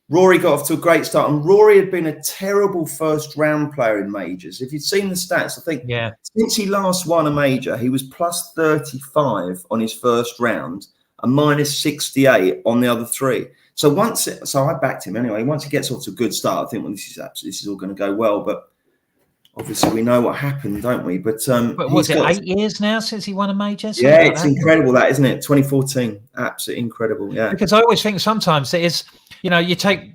Rory got off to a great start, and Rory had been a terrible first round player in majors. If you'd seen the stats, I think since he last won a major, he was plus 35 on his first round and minus 68 on the other three. So I backed him anyway. Once he gets off to a good start, I think this is all going to go well. But obviously, we know what happened, don't we? But was it 8 years now since he won a major? Yeah, it's incredible, that, isn't it? 2014, absolutely incredible. Yeah, because I always think sometimes it is. You take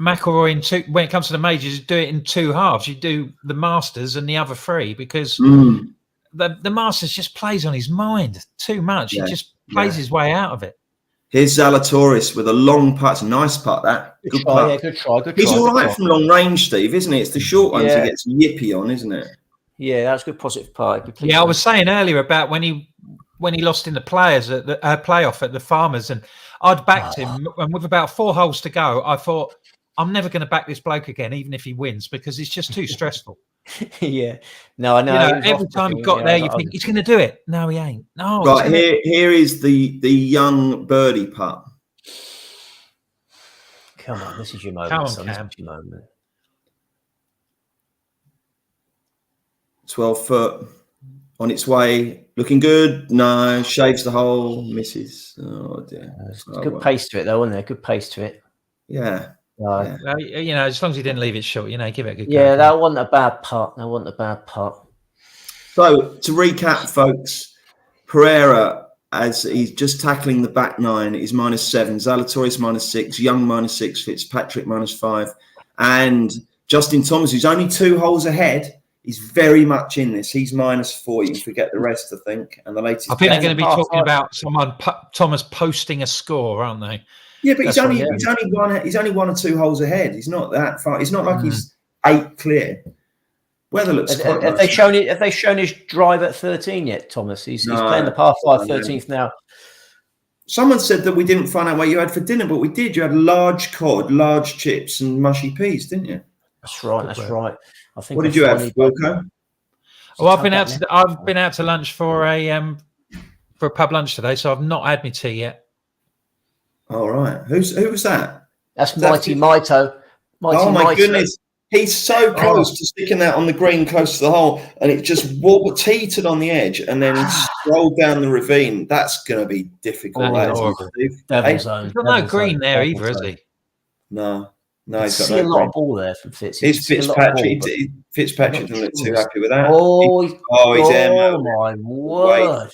McIlroy in two. When it comes to the majors, you do it in two halves. You do the Masters and the other three because the Masters just plays on his mind too much. He just plays his way out of it. Here's Zalatoris with a long putt. It's a nice putt, that. Good try, good try. He's all right from long range, Steve, isn't it? It's the short ones he gets yippy on, isn't it? Yeah, that's a good positive putt. I was saying earlier about when he lost in the players at the playoff at the Farmers, and I'd backed him, and with about 4 holes to go, I thought, I'm never going to back this bloke again, even if he wins, because it's just too stressful. No, I know. Every time he got there, you think he's going to do it. No, he ain't. No. Right, here is the young birdie putt. Come on, this is your moment. Come on, son. This is your moment. 12 foot on its way, looking good. No, shaves the hole, misses. Oh dear. Good pace to it, though, wasn't there? Good pace to it. Yeah. As long as he didn't leave it short, give it a good go. Yeah, that wasn't a bad putt. So to recap, folks, Pereira, as he's just tackling the back nine, is -7. Zalatoris -6. Young -6. Fitzpatrick -5. And Justin Thomas, who's only 2 holes ahead, he's very much in this. He's -4. You can forget the rest, I think. And the latest. I think they're going to be talking about Thomas posting a score, aren't they? Yeah, but he's only 1 or 2 holes ahead. He's not that far. It's not like he's 8 clear. Weather looks. Have they shown his drive at 13 yet, Thomas? He's playing the par 5 13th now. Someone said that we didn't find out what you had for dinner, but we did. You had large cod, large chips, and mushy peas, didn't you? That's right. That's right. I think. What did you have, Wilco? Well, I've been out to lunch for a pub lunch today, so I've not had my tea yet. All right. Who was that? That's Mighty Mito. Oh my goodness. He's so close to sticking that on the green close to the hole, and it just teetered on the edge and then rolled down the ravine. That's going to be difficult. Devil's own. He's got no green there either, is he? No, he's got no green. A lot of ball there from Fitz. It's Fitzpatrick. Fitzpatrick doesn't look too happy with that. He's airmailed. Oh my word!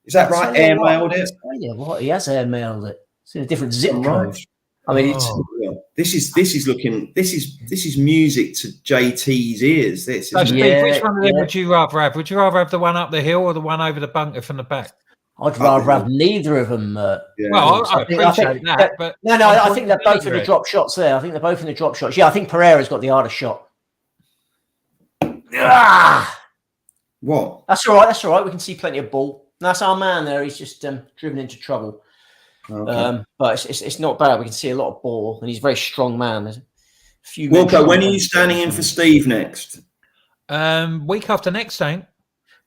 Is that right? Airmailed it? Yeah, what? He has airmailed it. It's in a different zip code. I mean, this is music to JT's ears. This is which one of them would you rather have? Would you rather have the one up the hill or the one over the bunker from the back? I'd rather have neither of them. Well, I appreciate that, but I think they're both in the drop shots there. I think they're both in the drop shots. Yeah, I think Pereira's got the harder shot. What? That's all right. That's all right. We can see plenty of ball. That's our man there. He's just driven into trouble. Okay. But it's not bad. We can see a lot of ball, and he's a very strong man. There's a few. Wilco, when are you standing in for Steve next? Week after next, ain't?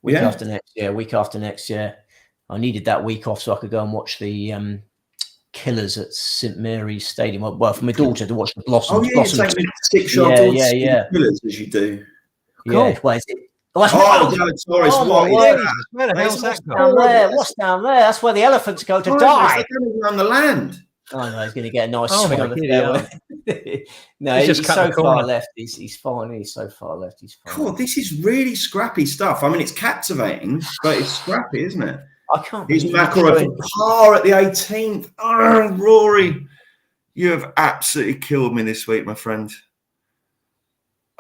Week after next. Yeah. I needed that week off so I could go and watch the Killers at St Mary's Stadium. Well, for my daughter to watch the Blossoms. Oh yeah, it's like 6 year old Killers as you do. Cool. Yeah. Well, is it? What's down there? What's down there? That's where the elephants go to die. On the land. Oh no, he's going to get a nice swing on the fairway. No, he's so far left. He's fine. He's so far left. He's fine. Cool. This is really scrappy stuff. I mean, it's captivating, but it's scrappy, isn't it? I can't. He's McIlroy for par at the 18th. Oh, Rory, you have absolutely killed me this week, my friend.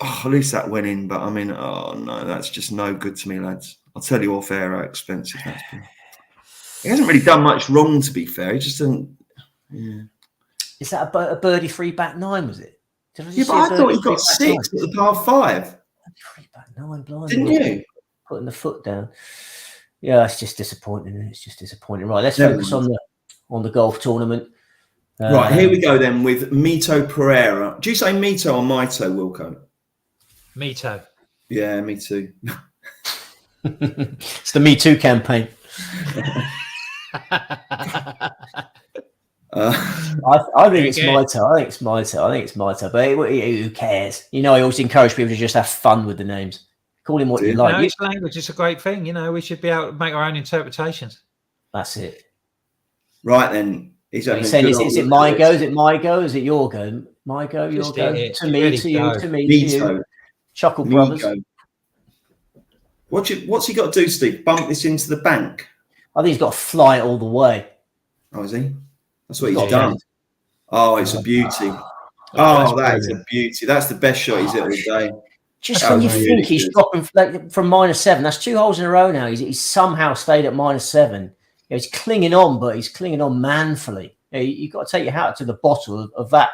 Oh, at least that went in, but I mean, oh no, that's just no good to me, lads. I'll tell you off air how expensive that's been. He hasn't really done much wrong, to be fair. He just doesn't. Yeah. Is that a birdie free back 9? Was it? But I thought he got 6 at the par 5. Free back 9, blind. Didn't you? Putting the foot down. Yeah, it's just disappointing. Right, let's focus on the golf tournament. Right, here we go then with Mito Pereira. Do you say Mito or Mito, Wilco? Mito. Yeah, me too. It's the Me Too campaign. I think it's Mito. I think it's Mito. But who cares? You know, I always encourage people to just have fun with the names. Call him what you like. No, language is a great thing. You know, we should be able to make our own interpretations. That's it. Right then. He's saying, is it my go? Is it my go? Is it your go? My go, your go. To me, to you, to me, to you. Chuckle Brothers. What's he got to do, Steve? Bump this into the bank? I think he's got to fly it all the way. Oh, is he? That's what he's done. Oh, it's a beauty. Oh, that is a beauty. That's the best shot he's hit all day. Just when you think he's dropping from -7, that's 2 holes in a row now. He's somehow stayed at -7. He's clinging on, but he's clinging on manfully. You've got to take your hat to the bottle of that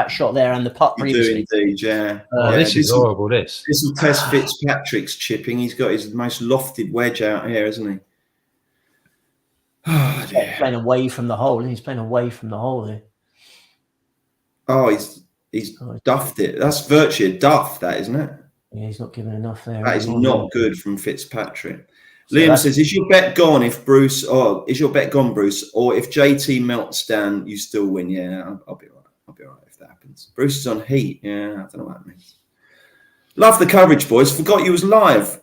shot there and the putt previously. Do indeed, yeah. This is horrible. This will test Fitzpatrick's chipping. He's got his most lofted wedge out here, hasn't he? Oh, dear. He's playing away from the hole. He's playing away from the hole here. Oh, he's duffed it. That's virtually a duff, that, isn't it? Yeah, he's not giving enough there. That is not good from Fitzpatrick. So Liam says, "Is your bet gone if Bruce? Or is your bet gone, Bruce? Or if JT melts down, you still win?" Yeah, I'll be all right. I'll be all right if that happens. Bruce is on heat. Yeah, I don't know what that means. Love the coverage, boys. Forgot you was live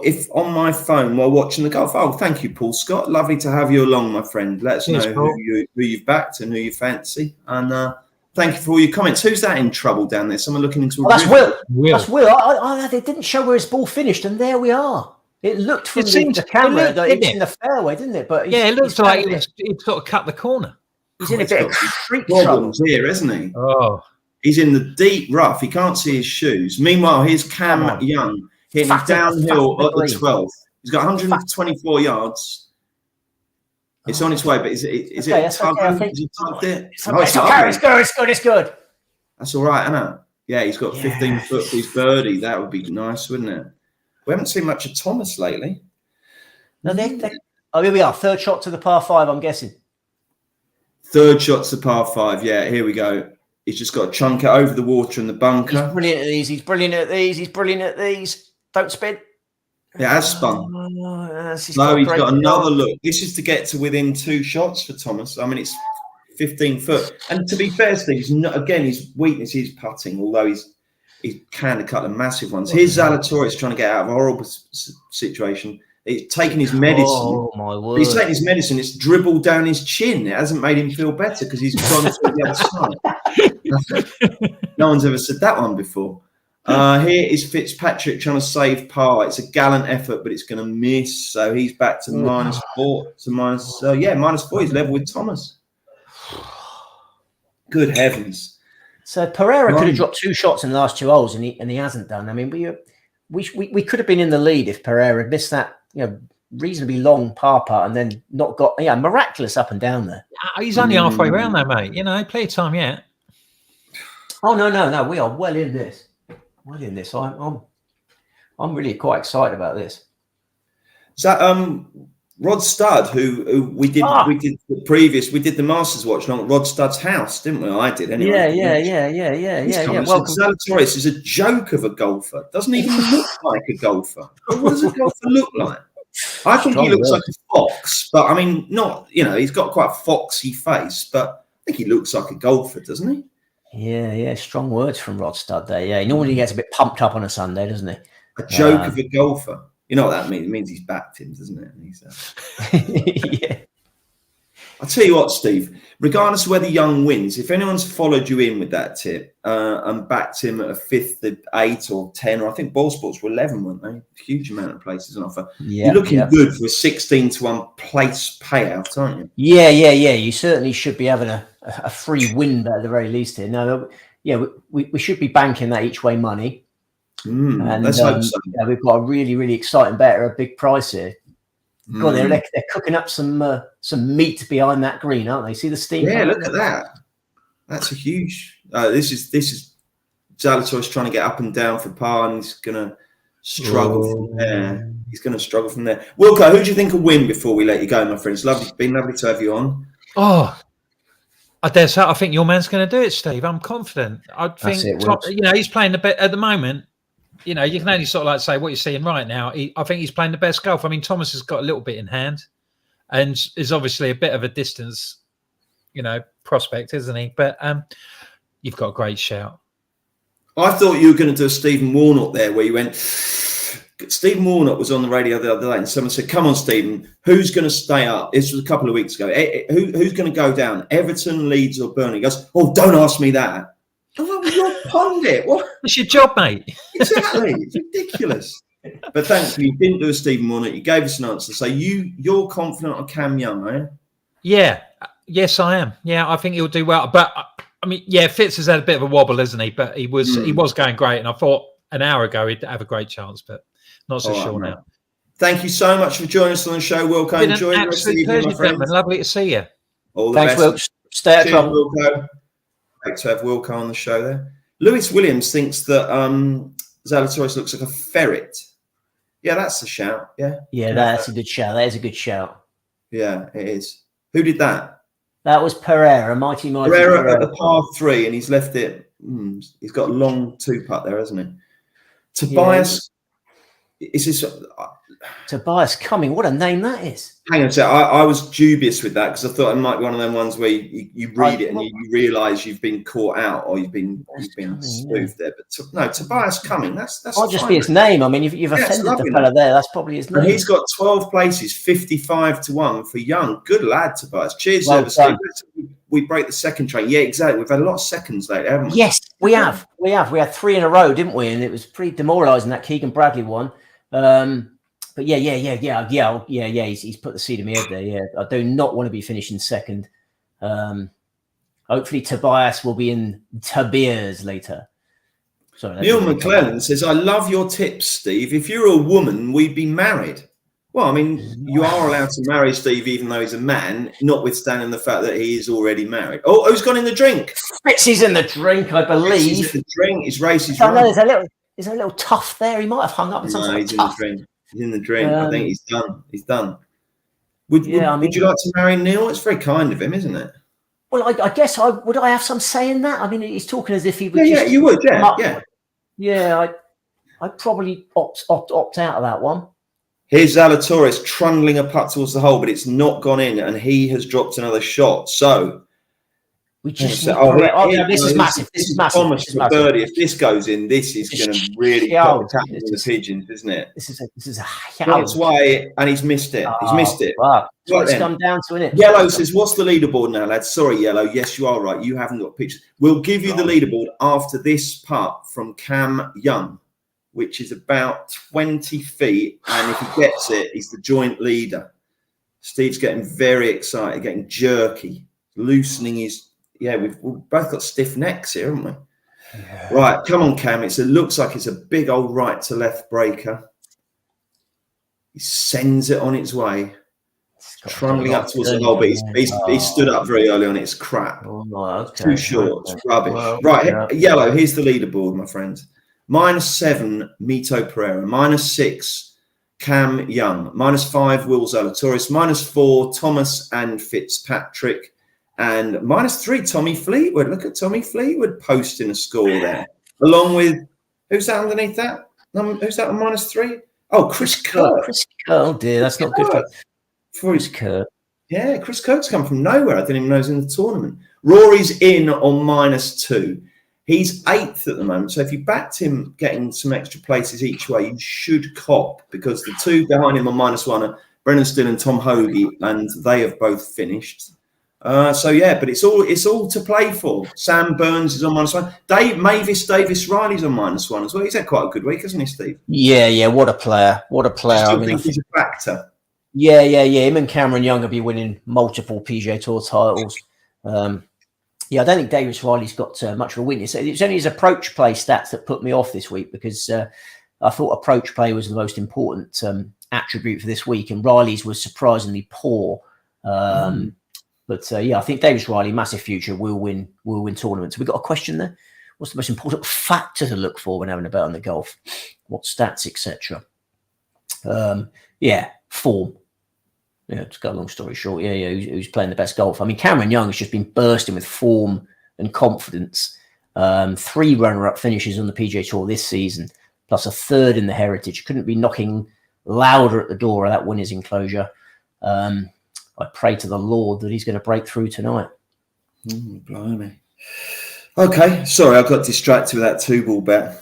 if on my phone while watching the golf. Oh, thank you, Paul Scott. Lovely to have you along, my friend. Let us know who you've backed and who you fancy. And thank you for all your comments. Who's that in trouble down there? Someone looking into. That's Will. That's Will. They didn't show where his ball finished, and there we are. It looked from the camera that it's in the fairway, didn't it? But yeah, it looks like he'd sort of cut the corner. He's in a bit of freak problems here, isn't he? Oh, he's in the deep rough. He can't see his shoes. Meanwhile, here's Cam Young hitting downhill at the 12th. He's got 124 yards. It's on its way, but is it tugging? Has he tugged it? It's good. That's all right, isn't it? Yeah, he's got 15 foot for his birdie. That would be nice, wouldn't it? We haven't seen much of Thomas lately. No, here we are. Third shot to the par 5, I'm guessing. Third shot's the par 5. Yeah, here we go. He's just got to chunk it over the water in the bunker. He's brilliant at these. He's brilliant at these. He's brilliant at these. Don't spin. It has spun. He's No, he's got another start. look. This is to get to within 2 shots for Thomas. I mean, it's 15 foot. And to be fair, Steve, his weakness is putting, although he can cut the massive ones. Here's Zalatoris trying to get out of a horrible situation. He's taking his medicine. Oh, my word. He's taking his medicine. It's dribbled down his chin. It hasn't made him feel better because he's gone to the other side. No one's ever said that one before. Here is Fitzpatrick trying to save par. It's a gallant effort, but it's going to miss. So he's back to -4. -4. He's level with Thomas. Good heavens. So Pereira could have dropped 2 shots in the last 2 holes, and he hasn't done. I mean, we could have been in the lead if Pereira had missed that, reasonably long par putt and then not got miraculous up and down there. He's only halfway round though, mate. Play time yet. Oh no, we are well in this. I'm really quite excited about this. Is that Rod Studd, who we did the Masters watch on Rod Studd's house, didn't we? I did anyway. Yeah. Welcome. Zalatoris is a joke of a golfer. Doesn't even look like a golfer. What does a golfer look like? I think he looks like a fox, but I mean, not, he's got quite a foxy face, but I think he looks like a golfer, doesn't he? Yeah. Strong words from Rod Studd there. Yeah, he normally gets a bit pumped up on a Sunday, doesn't he? A joke of a golfer. You know what that means? It means he's backed him, doesn't it? And he's, yeah. I'll tell you what, Steve, regardless of whether Young wins, if anyone's followed you in with that tip and backed him at a 5th, 8 or 10, or I think Ball Sports were 11, weren't they? Huge amount of places on offer. You're looking good for a 16-1 place payout, aren't you? Yeah. You certainly should be having a free win bet at the very least here. No, we should be banking that each way money. And let's hope so. We've got a really, really exciting bet at a big price here. God, they're cooking up some meat behind that green, aren't they? See the steam? Yeah, look at that. That's a huge. This is Zalatoris trying to get up and down for par, and he's going to struggle from there. Wilco, who do you think will win before we let you go, my friend? It's been lovely to have you on. Oh, I dare say I think your man's going to do it, Steve. I'm confident. I think he's playing the best at the moment. You can only sort of say what you're seeing right now. I think he's playing the best golf. I mean, Thomas has got a little bit in hand and is obviously a bit of a distance, prospect, isn't he? But you've got a great shout. I thought you were going to do a Stephen Warnock there where you went, Stephen Warnock was on the radio the other day and someone said, come on, Stephen, who's going to stay up? This was a couple of weeks ago. Who's going to go down? Everton, Leeds or Burnley? He goes, oh, don't ask me that. Oh, you're a pundit. What? It's your job, mate. Exactly. It's ridiculous. But thankfully, you didn't do a Stephen Warnock. You gave us an answer. So you're confident on Cam Young, eh? Yeah. Yes, I am. Yeah, I think he'll do well. But I mean, Fitz has had a bit of a wobble, hasn't he? But he was going great, and I thought an hour ago he'd have a great chance, but not so sure now. Thank you so much for joining us on the show, Wilco. Enjoy the rest of the evening, my friend. Lovely to see you. All the best. Wilco. Stay out of trouble. Wilco. Great to have Wilco on the show there. Lewis Williams thinks that Zalatoris looks like a ferret. Yeah, that's a shout. Yeah, that's a good shout. That is a good shout. Yeah, it is. Who did that? That was Pereira, mighty Pereira at the par 3, and he's left it. He's got a long 2-putt there, hasn't he? Tobias, is this Tobias Cumming? What a name that is! Hang on a sec. I was dubious with that because I thought it might be one of them ones where you read it and you realise you've been caught out or you've been spoofed there. But no, Tobias Cumming. That's might just be his name. I mean, you've offended the fella there. That's probably his name. And he's got 12 places, 55-1 for Young. Good lad, Tobias. Cheers, we break the second train. Yeah, exactly. We've had a lot of seconds lately, haven't we? Yes, we have. We had 3 in a row, didn't we? And it was pretty demoralising, that Keegan Bradley one. But yeah. He's put the seed in my head there. Yeah, I do not want to be finishing second. Hopefully, Tobias will be in Tobias later. Sorry, Neil McClellan says, "I love your tips, Steve. If you're a woman, we'd be married." Well, I mean, you are allowed to marry Steve, even though he's a man, notwithstanding the fact that he is already married. Oh, who's gone in the drink? Fritzy's in the drink, I believe. He's in the drink. His race is right. There's a little tuff there. He might have hung up on something. He's in the drink. He's in the drink. I think he's done. Would you like to marry Neil? It's very kind of him, isn't it? Well, I guess would I have some say in that? I mean, he's talking as if he would. Yeah, you would. Yeah. I'd probably opt out of that one. Here's Zalatoris trundling a putt towards the hole, but it's not gone in, and he has dropped another shot. So we just this is massive. This is massive. Thomas this is for massive. birdie. If this goes in, this is going to really put the captain in the pigeons, isn't it? This is a That's why, and he's missed it. He's missed it. Wow. That's what Right it's come down to, isn't it? Yellow says, "What's the leaderboard now, lads?" Sorry, Yellow. Yes, you are right. You haven't got pictures. We'll give you the leaderboard after this putt from Cam Young, which is about 20 feet. And if he gets it, he's the joint leader. Steve's getting very excited, getting jerky, loosening his... Yeah, we've both got stiff necks here, haven't we? Yeah. Right, come on, Cam. It looks like it's a big old right to left breaker. He sends it on its way, trundling up towards the hole, but he's stood up very early on. It's crap. Too short. It's rubbish. Right, Yellow, here's the leaderboard, my friends. -7, Mito Pereira. -6, Cam Young. -5, Will Zalatoris. -4, Thomas and Fitzpatrick. And -3, Tommy Fleetwood. Look at Tommy Fleetwood posting a score there. Along with, who's that underneath that? Who's that on -3? Oh, Chris Kirk. Chris Kirk. Oh, dear. That's not good for Chris Kirk. Yeah, Chris Kirk's come from nowhere. I didn't even know he was in the tournament. Rory's in on -2. He's 8th at the moment. So if you backed him getting some extra places each way, you should cop, because the two behind him on -1 are Brennan Still and Tom Hoagie, and they have both finished. So yeah, but it's all to play for. Sam Burns is on -1. Mavis Davis Riley's on -1 as well. He's had quite a good week, hasn't he, Steve? Yeah. What a player! I think he's a factor. Yeah. Him and Cameron Young will be winning multiple PGA Tour titles. I don't think Davis Riley's got much of a weakness. It's only his approach play stats that put me off this week, because I thought approach play was the most important attribute for this week, and Riley's was surprisingly poor. But I think Davis Riley, massive future, will win tournaments. We've got a question there. What's the most important factor to look for when having a bet on the golf? What stats, etc. Form. Yeah, to go a long story short, who's playing the best golf? I mean, Cameron Young has just been bursting with form and confidence. 3 runner-up finishes on the PGA Tour this season, plus a 3rd in the Heritage. Couldn't be knocking louder at the door of that winner's enclosure. I pray to the Lord that he's going to break through tonight. Blimey. Okay, sorry, I got distracted with that 2-ball bet.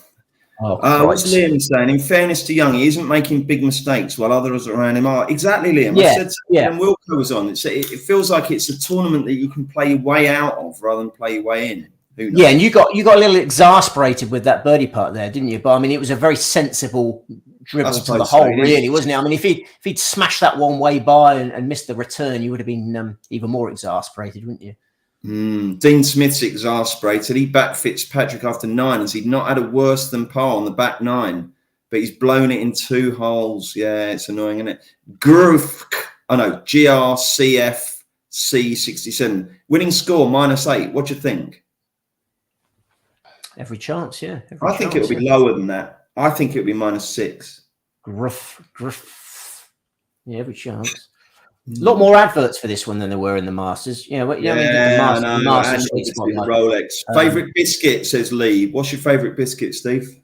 What's Liam saying? In fairness to Young, he isn't making big mistakes while others around him are. Exactly, Liam. I said when Wilco was on, it feels like it's a tournament that you can play your way out of rather than play your way in. Who knows? Yeah, and you got a little exasperated with that birdie putt there, didn't you? But I mean, it was a very sensible dribble to the hole, really, wasn't it? I mean, if he'd smashed that one way by and missed the return, you would have been even more exasperated, wouldn't you? Dean Smith's exasperated. He backed Fitzpatrick after 9 as he'd not had a worse than par on the back 9, but he's blown it in 2 holes. Yeah, it's annoying, isn't it? GRCFC67. Winning score -8. What do you think? Every chance, yeah. I think it'll be lower than that. I think it'll be -6. Gruff. Yeah, every chance. A lot more adverts for this one than there were in the Masters. The Masters Rolex. Favourite biscuit, says Lee. What's your favourite biscuit, Steve?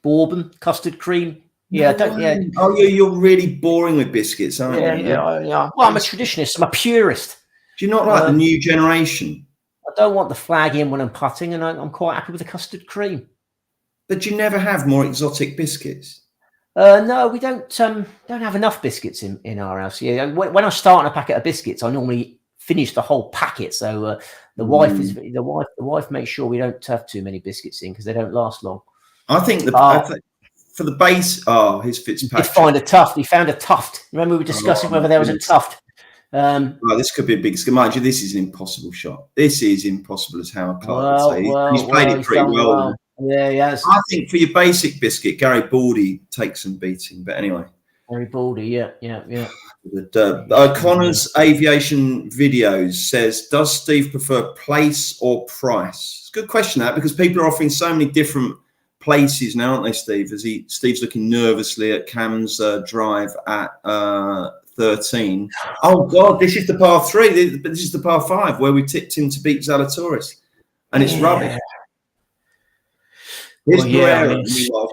Bourbon, custard cream. Yeah, Oh, you're really boring with biscuits, aren't you? Yeah. Well, I'm a traditionist. I'm a purist. Do you not like the new generation? I don't want the flag in when I'm putting, and I'm quite happy with the custard cream. But you never have more exotic biscuits. No, we don't have enough biscuits in our house. Yeah, when I start on a packet of biscuits, I normally finish the whole packet. So the wife makes sure we don't have too many biscuits in because they don't last long. I think for the base, his Fitzpatrick. He found a tuft. Remember we were discussing whether there was a tuft. Well, this could be a big score. Mind you, this is an impossible shot. This is impossible as Howard Clark would say. He's played it pretty well. Yeah, he has. I think for your basic biscuit, Gary Baldy takes some beating. But anyway. Gary Baldy, yeah. Connor's Aviation Videos says, does Steve prefer place or price? It's a good question, that, because people are offering so many different places now, aren't they, Steve? Steve's looking nervously at Cam's drive at 13. Oh God, this is the par 3. This is the par 5 where we tipped him to beat Zalatoris, and it's rubbish. Here's Pereira,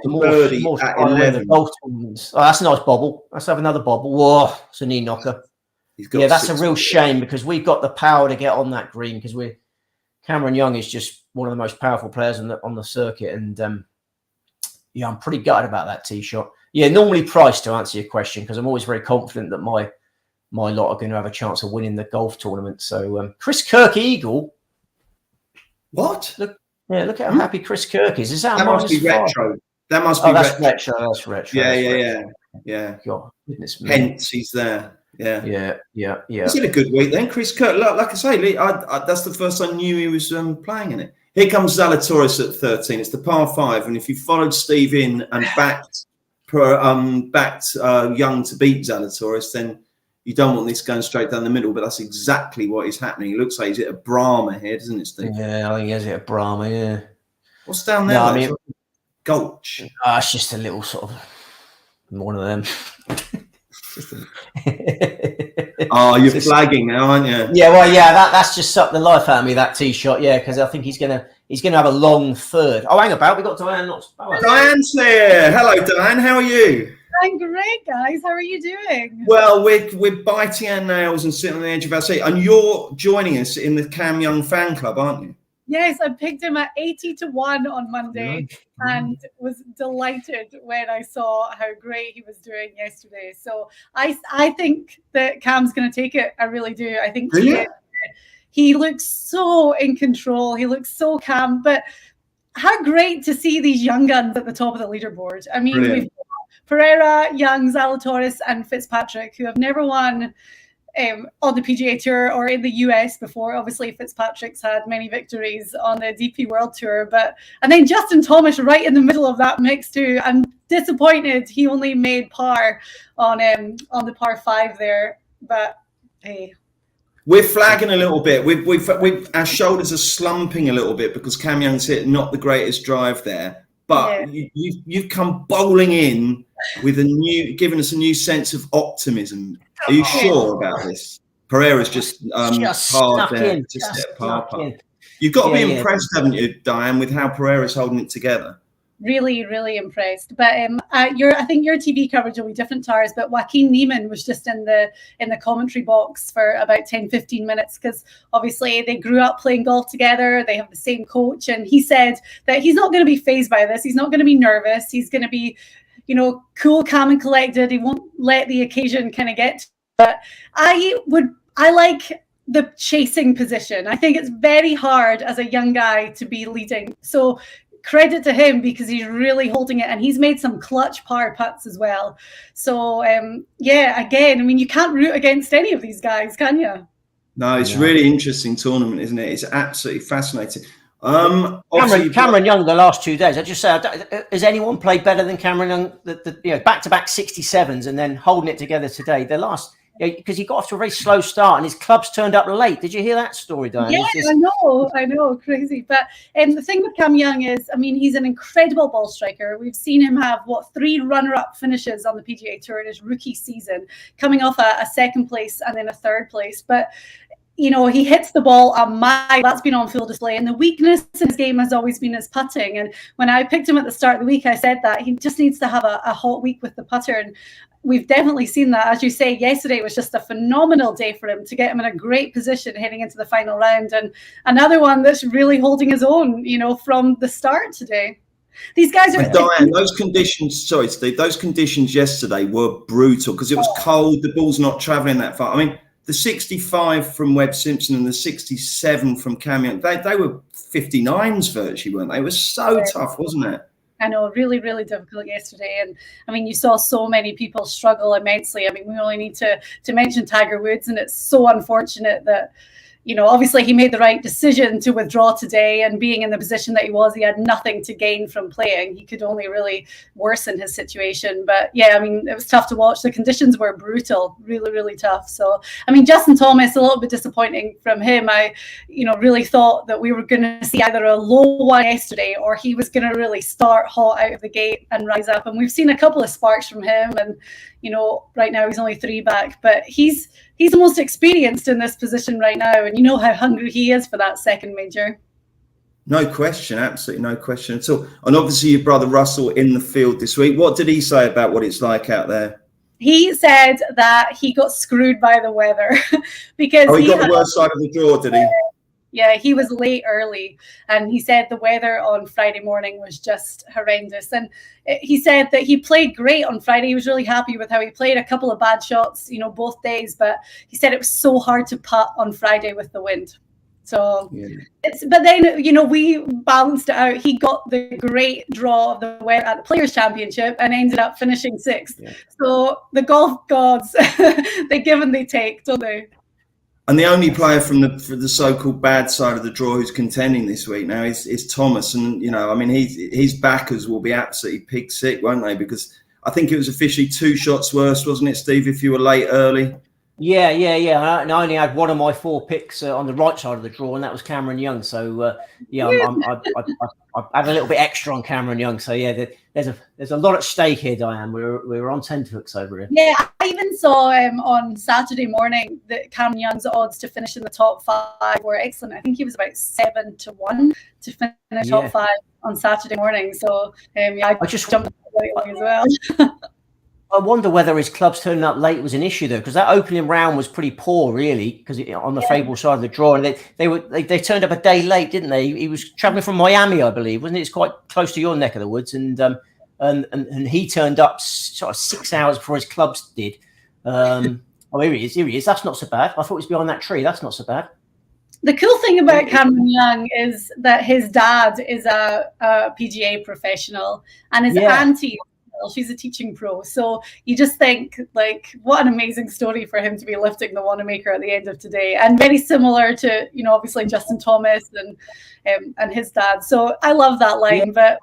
birdie at 11. Oh, that's a nice bobble. Let's have another bobble. Whoa, it's a knee knocker. Yeah, that's a real shame because we've got the power to get on that green because Cameron Young is just one of the most powerful players on the circuit, and yeah, I'm pretty gutted about that tee shot. Yeah, normally priced to answer your question because I'm always very confident that my lot are going to have a chance of winning the golf tournament. So Chris Kirk Eagle. What? Look at how happy Chris Kirk is. Is that must be retro? That must be retro. That's retro. Yeah. God, goodness me. Hence, he's there. Yeah. He's had a good week then, Chris Kirk. Like I say, that's the first I knew he was playing in it. Here comes Zalatoris at 13. It's the par 5, and if you followed Steve in and backed Young to beat Zalatoris, then you don't want this going straight down the middle. But that's exactly what is happening. It looks like he's at a Brahma here, doesn't it, Steve? Yeah, I think he has it at Brahma. Yeah. What's down there? No, I mean, Gulch. It's just a little sort of one of them. Oh, you're flagging now, aren't you? Yeah, well, yeah, that's just sucked the life out of me, that tee shot. Yeah, because I think he's gonna have a long third. Oh, hang about, we got Diane. Diane's here. Hello, Diane. How are you? I'm great, guys. How are you doing? Well, we're biting our nails and sitting on the edge of our seat, and you're joining us in the Cam Young fan club, aren't you? Yes, I picked him at 80-1 on Monday and was delighted when I saw how great he was doing yesterday. So I think that Cam's going to take it. I really do. I think he looks so in control. He looks so calm. But how great to see these young guns at the top of the leaderboard. I mean, we've got Pereira, Young, Zalatoris, and Fitzpatrick, who have never won on the PGA Tour or in the US before. Obviously, Fitzpatrick's had many victories on the DP World Tour, and then Justin Thomas right in the middle of that mix too. I'm disappointed he only made par on the par 5 there, but hey. We're flagging a little bit. We've our shoulders are slumping a little bit because Cam Young's hit not the greatest drive there, but you've come bowling in with giving us a new sense of optimism. Are you sure about this? Pereira's just hard there. You've got to be impressed, haven't you, Diane, with how Pereira's holding it together? Really, really impressed. But I think your TV coverage will be different to ours, but Joaquin Neiman was just in the commentary box for about 10-15 minutes because obviously they grew up playing golf together. They have the same coach, and he said that he's not going to be fazed by this. He's not going to be nervous. He's going to be, cool, calm, and collected. He won't let the occasion kind of get to. But I like the chasing position. I think it's very hard as a young guy to be leading. So credit to him because he's really holding it, and he's made some clutch par putts as well. So again, I mean, you can't root against any of these guys, can you? No, it's really interesting tournament, isn't it? It's absolutely fascinating. Cameron Young the last 2 days. I just say, has anyone played better than Cameron Young? The back-to-back 67s and then holding it together today. The last. Because he got off to a very slow start and his clubs turned up late. Did you hear that story, Diane? Yeah, I know, crazy. But the thing with Cam Young is, I mean, he's an incredible ball striker. We've seen him have, 3 runner-up finishes on the PGA Tour in his rookie season, coming off a second place and then a third place. But he hits the ball a mile. That's been on full display. And the weakness in his game has always been his putting. And when I picked him at the start of the week, I said that he just needs to have a hot week with the putter. And we've definitely seen that. As you say, yesterday was just a phenomenal day for him to get him in a great position heading into the final round. And another one that's really holding his own, from the start today. These guys are... Diane, those conditions, sorry, Steve, those conditions yesterday were brutal because it was cold. The ball's not traveling that far. I mean, the 65 from Webb Simpson and the 67 from Cam Young, they were 59s virtually, weren't they? It was so tough, wasn't it? I know, really, really difficult yesterday. And I mean, you saw so many people struggle immensely. I mean, we only need to mention Tiger Woods, and it's so unfortunate that, obviously he made the right decision to withdraw today, and being in the position that he was, he had nothing to gain from playing. He could only really worsen his situation. But yeah, I mean, it was tough to watch. The conditions were brutal, really, really tough. So, I mean, Justin Thomas, a little bit disappointing from him. I, really thought that we were going to see either a low one yesterday, or he was going to really start hot out of the gate and rise up. And we've seen a couple of sparks from him, and right now he's only 3 back, but he's the most experienced in this position right now, and how hungry he is for that second major. No question, absolutely no question at all. And obviously your brother Russell in the field this week. What did he say about what it's like out there? He said that he got screwed by the weather because he got the worst side of the draw, did he? Yeah, he was late early, and he said the weather on Friday morning was just horrendous. And he said that he played great on Friday. He was really happy with how he played. A couple of bad shots, both days, but he said it was so hard to putt on Friday with the wind. So, but then, we balanced it out. He got the great draw of the weather at the Players' Championship and ended up finishing 6th. Yeah. So the golf gods, they give and they take, don't they? And the only player for the so-called bad side of the draw who's contending this week now is Thomas. And, his backers will be absolutely pig sick, won't they? Because I think it was officially 2 shots worse, wasn't it, Steve, if you were late early? Yeah. And I only had one of my 4 picks on the right side of the draw, and that was Cameron Young. So, I had a little bit extra on Cameron Young. So, yeah, there's a lot at stake here, Diane. We were on tenterhooks over here. Yeah, I even saw on Saturday morning that Cameron Young's odds to finish in the top 5 were excellent. I think he was about 7-1 to finish top 5 on Saturday morning. So, I just jumped as well. I wonder whether his clubs turning up late was an issue, though, because that opening round was pretty poor, really, because on the favourable side of the draw, and they turned up a day late, didn't they? He was travelling from Miami, I believe, wasn't it? It's quite close to your neck of the woods, and he turned up sort of 6 hours before his clubs did. Here he is. That's not so bad. I thought he was behind that tree. That's not so bad. The cool thing about Cameron Young is that his dad is a PGA professional, and his auntie, she's a teaching pro. So you just think, what an amazing story for him to be lifting the Wanamaker at the end of today. And very similar to, obviously Justin Thomas and his dad. So I love that line. But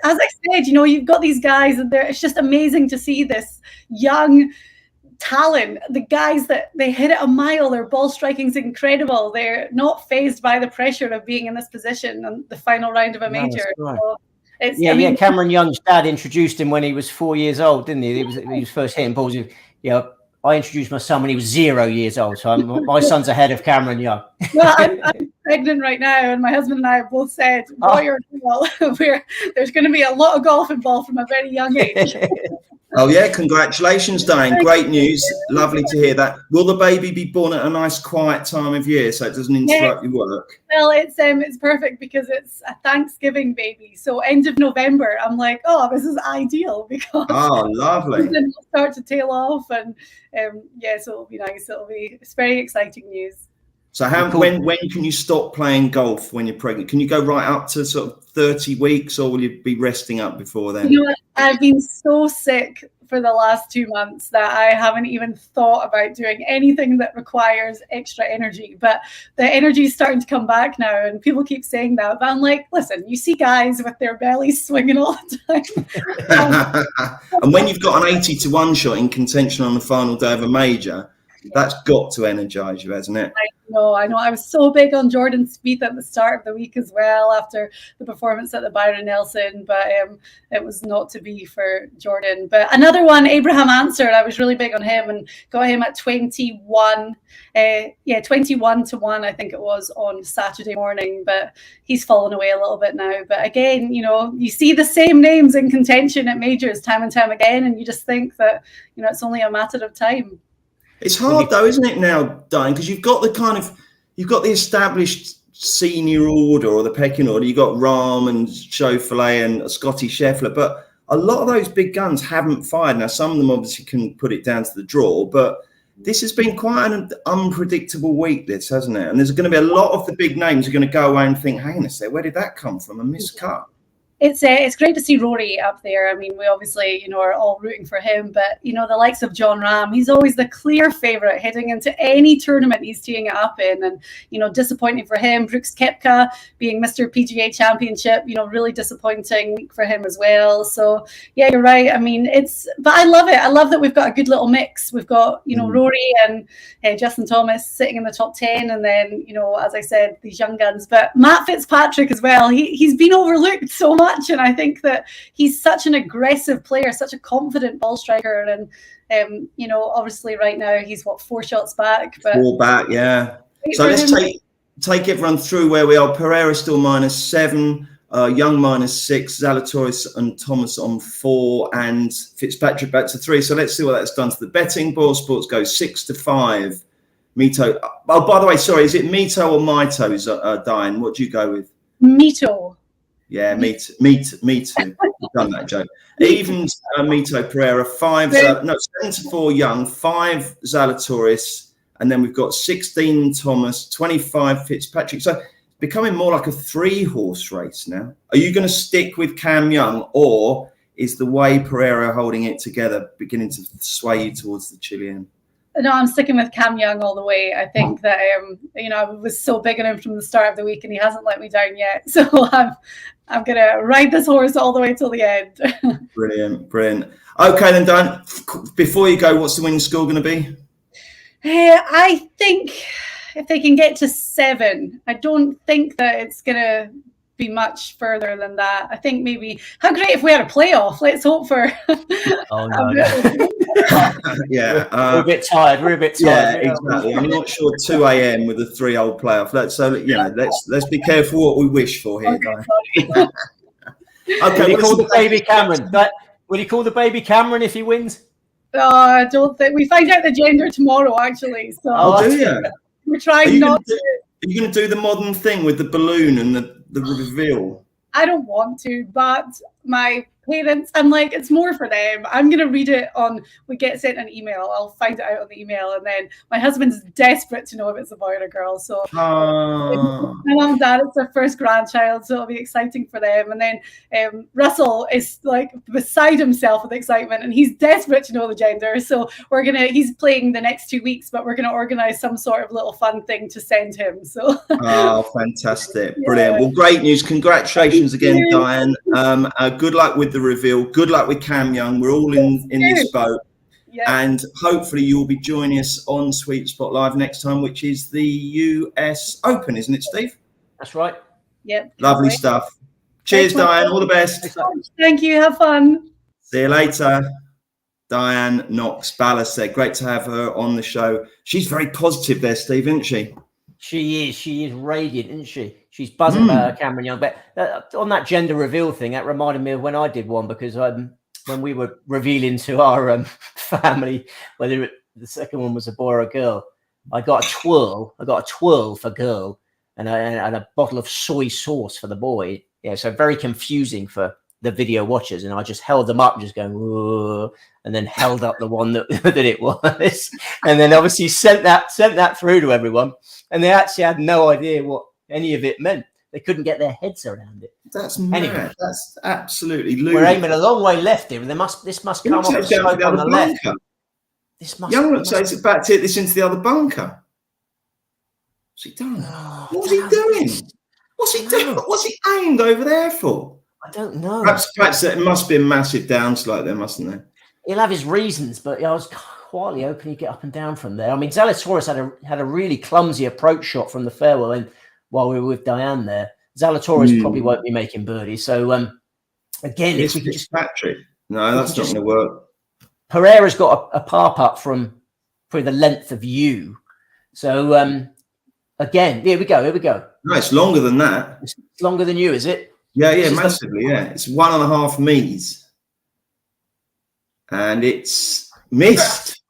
as I said, you've got these guys, and it's just amazing to see this young talent. The guys that they hit it a mile, their ball striking is incredible. They're not fazed by the pressure of being in this position on the final round of a major. So, Cameron Young's dad introduced him when he was 4 years old, didn't he? He was first hitting balls. I introduced my son when he was 0 years old, so my son's ahead of Cameron Young. Well, I'm pregnant right now, and my husband and I both said, boy or girl, there's going to be a lot of golf involved from a very young age. Oh, yeah. Congratulations, Diane. Great news. Lovely to hear that. Will the baby be born at a nice quiet time of year so it doesn't interrupt your work? Well, it's perfect because it's a Thanksgiving baby. So end of November, I'm like, oh, this is ideal because lovely. Then we'll start to tail off, and so it'll be nice. It's very exciting news. So when can you stop playing golf when you're pregnant? Can you go right up to sort of 30 weeks, or will you be resting up before then? I've been so sick for the last 2 months that I haven't even thought about doing anything that requires extra energy. But the energy is starting to come back now, and people keep saying that. But I'm like, listen, you see guys with their bellies swinging all the time. And when you've got an 80-1 shot in contention on the final day of a major, that's got to energize you, hasn't it? I know. I was so big on Jordan Spieth at the start of the week as well after the performance at the Byron Nelson, but it was not to be for Jordan. But another one, Abraham Answer, I was really big on him and got him at 21. 21-1, I think it was on Saturday morning, but he's fallen away a little bit now. But again, you see the same names in contention at majors time and time again, and you just think that, it's only a matter of time. It's hard though, isn't it now, Diane? Because you've got the established senior order or the pecking order. You've got Rahm and Schauffele and Scotty Scheffler, but a lot of those big guns haven't fired. Now, some of them obviously can put it down to the draw, but this has been quite an unpredictable week, hasn't it? And there's going to be a lot of the big names are going to go away and think, hang on a sec, where did that come from? A miscut. it's great to see Rory up there. I mean, we obviously, are all rooting for him, but, the likes of John Ram, he's always the clear favourite heading into any tournament he's teeing it up in. And, disappointing for him. Brooks Koepka being Mr. PGA Championship, really disappointing week for him as well. So, yeah, you're right. I mean, but I love it. I love that we've got a good little mix. We've got, Rory and Justin Thomas sitting in the top 10. And then, as I said, these young guns. But Matt Fitzpatrick as well. He's been overlooked so much. And I think that he's such an aggressive player, such a confident ball striker. And, obviously right now he's 4 shots back. But 4 back, yeah. So let's take everyone through where we are. Pereira still -7, Young -6, Zalatoris and Thomas on 4, and Fitzpatrick back to 3. So let's see what that's done to the betting. Boyle Sports goes 6-5. Mito. Oh, by the way, sorry, is it Mito or Mito, Diane? What do you go with? Mito. Yeah, me too. I've done that joke. Even Mito Pereira, 7-4 Young, 5 Zalatoris, and then we've got 16 Thomas, 25 Fitzpatrick. So becoming more like a 3-horse race now. Are you going to stick with Cam Young, or is the way Pereira holding it together beginning to sway you towards the Chilean? No, I'm sticking with Cam Young all the way. I think that I was so big on him from the start of the week, and he hasn't let me down yet. So I'm gonna ride this horse all the way till the end. Brilliant. Okay, then, Dan. Before you go, what's the winning score going to be? I think if they can get to 7, I don't think that it's gonna be much further than that. I think maybe how great if we had a playoff. Let's hope for. Oh no. Yeah, we're a bit tired. Yeah, exactly. I'm not sure 2 a.m. with a 3-hole playoff. Let's be careful what we wish for here, guys. Okay, will he call the baby Cameron? Will he call the baby Cameron if he wins? I don't think we find out the gender tomorrow. Actually, so do you? We're trying not to. Are you going to do the modern thing with the balloon and the reveal? I don't want to, but my parents, I'm like, it's more for them. I'm going to read it we get sent an email. I'll find it out on the email. And then my husband's desperate to know if it's a boy or a girl. So my mum and dad, it's their first grandchild. So it'll be exciting for them. And then Russell is like beside himself with excitement, and he's desperate to know the gender. So he's playing the next 2 weeks, but we're going to organize some sort of little fun thing to send him. So fantastic. Brilliant. Well, great news. Congratulations again, Diane. Good luck with the reveal. Good luck with Cam Young. We're all in this boat. Yeah. And hopefully you'll be joining us on Sweet Spot Live next time, which is the US Open, isn't it, Steve? That's right. Yep. Lovely stuff. Cheers, Diane. All the best. Thank you. Have fun. See you later. Diane Knox-Ballas said, great to have her on the show. She's very positive there, Steve, isn't she? She is radiant, isn't she? She's buzzing about Cameron Young. But on that gender reveal thing, that reminded me of when I did one, because when we were revealing to our family whether the second one was a boy or a girl, I got a twirl for girl and a bottle of soy sauce for the boy. Yeah, so very confusing for the video watchers, and I just held them up, just going, whoa, and then held up the one that it was, and then obviously sent that through to everyone, and they actually had no idea what any of it meant. They couldn't get their heads around it. That's mad. Anyway, that's absolutely ludicrous. We're aiming a long way left here. This must come off the slope on the left. Young looks like it's about to hit this into the other bunker. What's he done? What's he doing? What's he doing? What's he aimed over there for? I don't know. Perhaps it must be a massive downslide there, mustn't there? He'll have his reasons, but I was quietly hoping he'd get up and down from there. I mean, Zalatoris had a really clumsy approach shot from the fairway, and while we were with Diane there, Zalatoris probably won't be making birdies. So again, if we can just Patrick, no, that's not going to work. Pereira's got a par putt from probably the length of you. So again, here we go. No, it's longer than that. It's longer than you, is it? Yeah, massively. Yeah, it's 1.5 meters, and it's missed.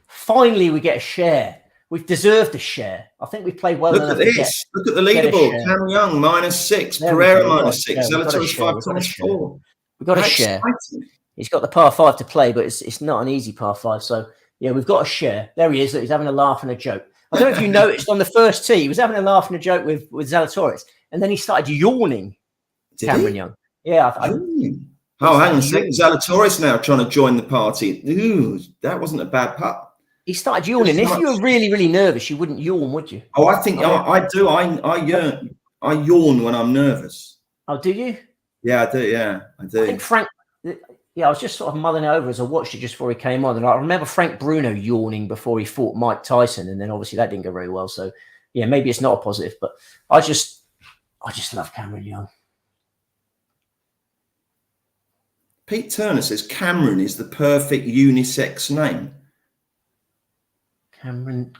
Finally, we get a share. We've deserved a share. I think we've played well enough. Look at this. Look at the leaderboard. Cam Young -6, Pereira -6, Zalatoris 5, Thomas 4. We've got a share. He's got the par 5 to play, but it's not an easy par 5. So yeah, we've got a share. There he is. Look, he's having a laugh and a joke. I don't know if you noticed on the first tee, he was having a laugh and a joke with Zalatoris, and then he started yawning Cameron Young. Yeah. Oh, hang on a second. Zalatoris now trying to join the party. Ooh, that wasn't a bad putt. He started yawning. If you were really, really nervous, you wouldn't yawn, would you? Oh, I think I do. I yawn when I'm nervous. Oh, do you? Yeah, I do. Yeah, I do. I think Frank. Yeah, I was just sort of mulling it over as I watched it just before he came on, and I remember Frank Bruno yawning before he fought Mike Tyson, and then obviously that didn't go very well. So yeah, maybe it's not a positive, but I just love Cameron Young. Pete Turner says Cameron is the perfect unisex name. Cameron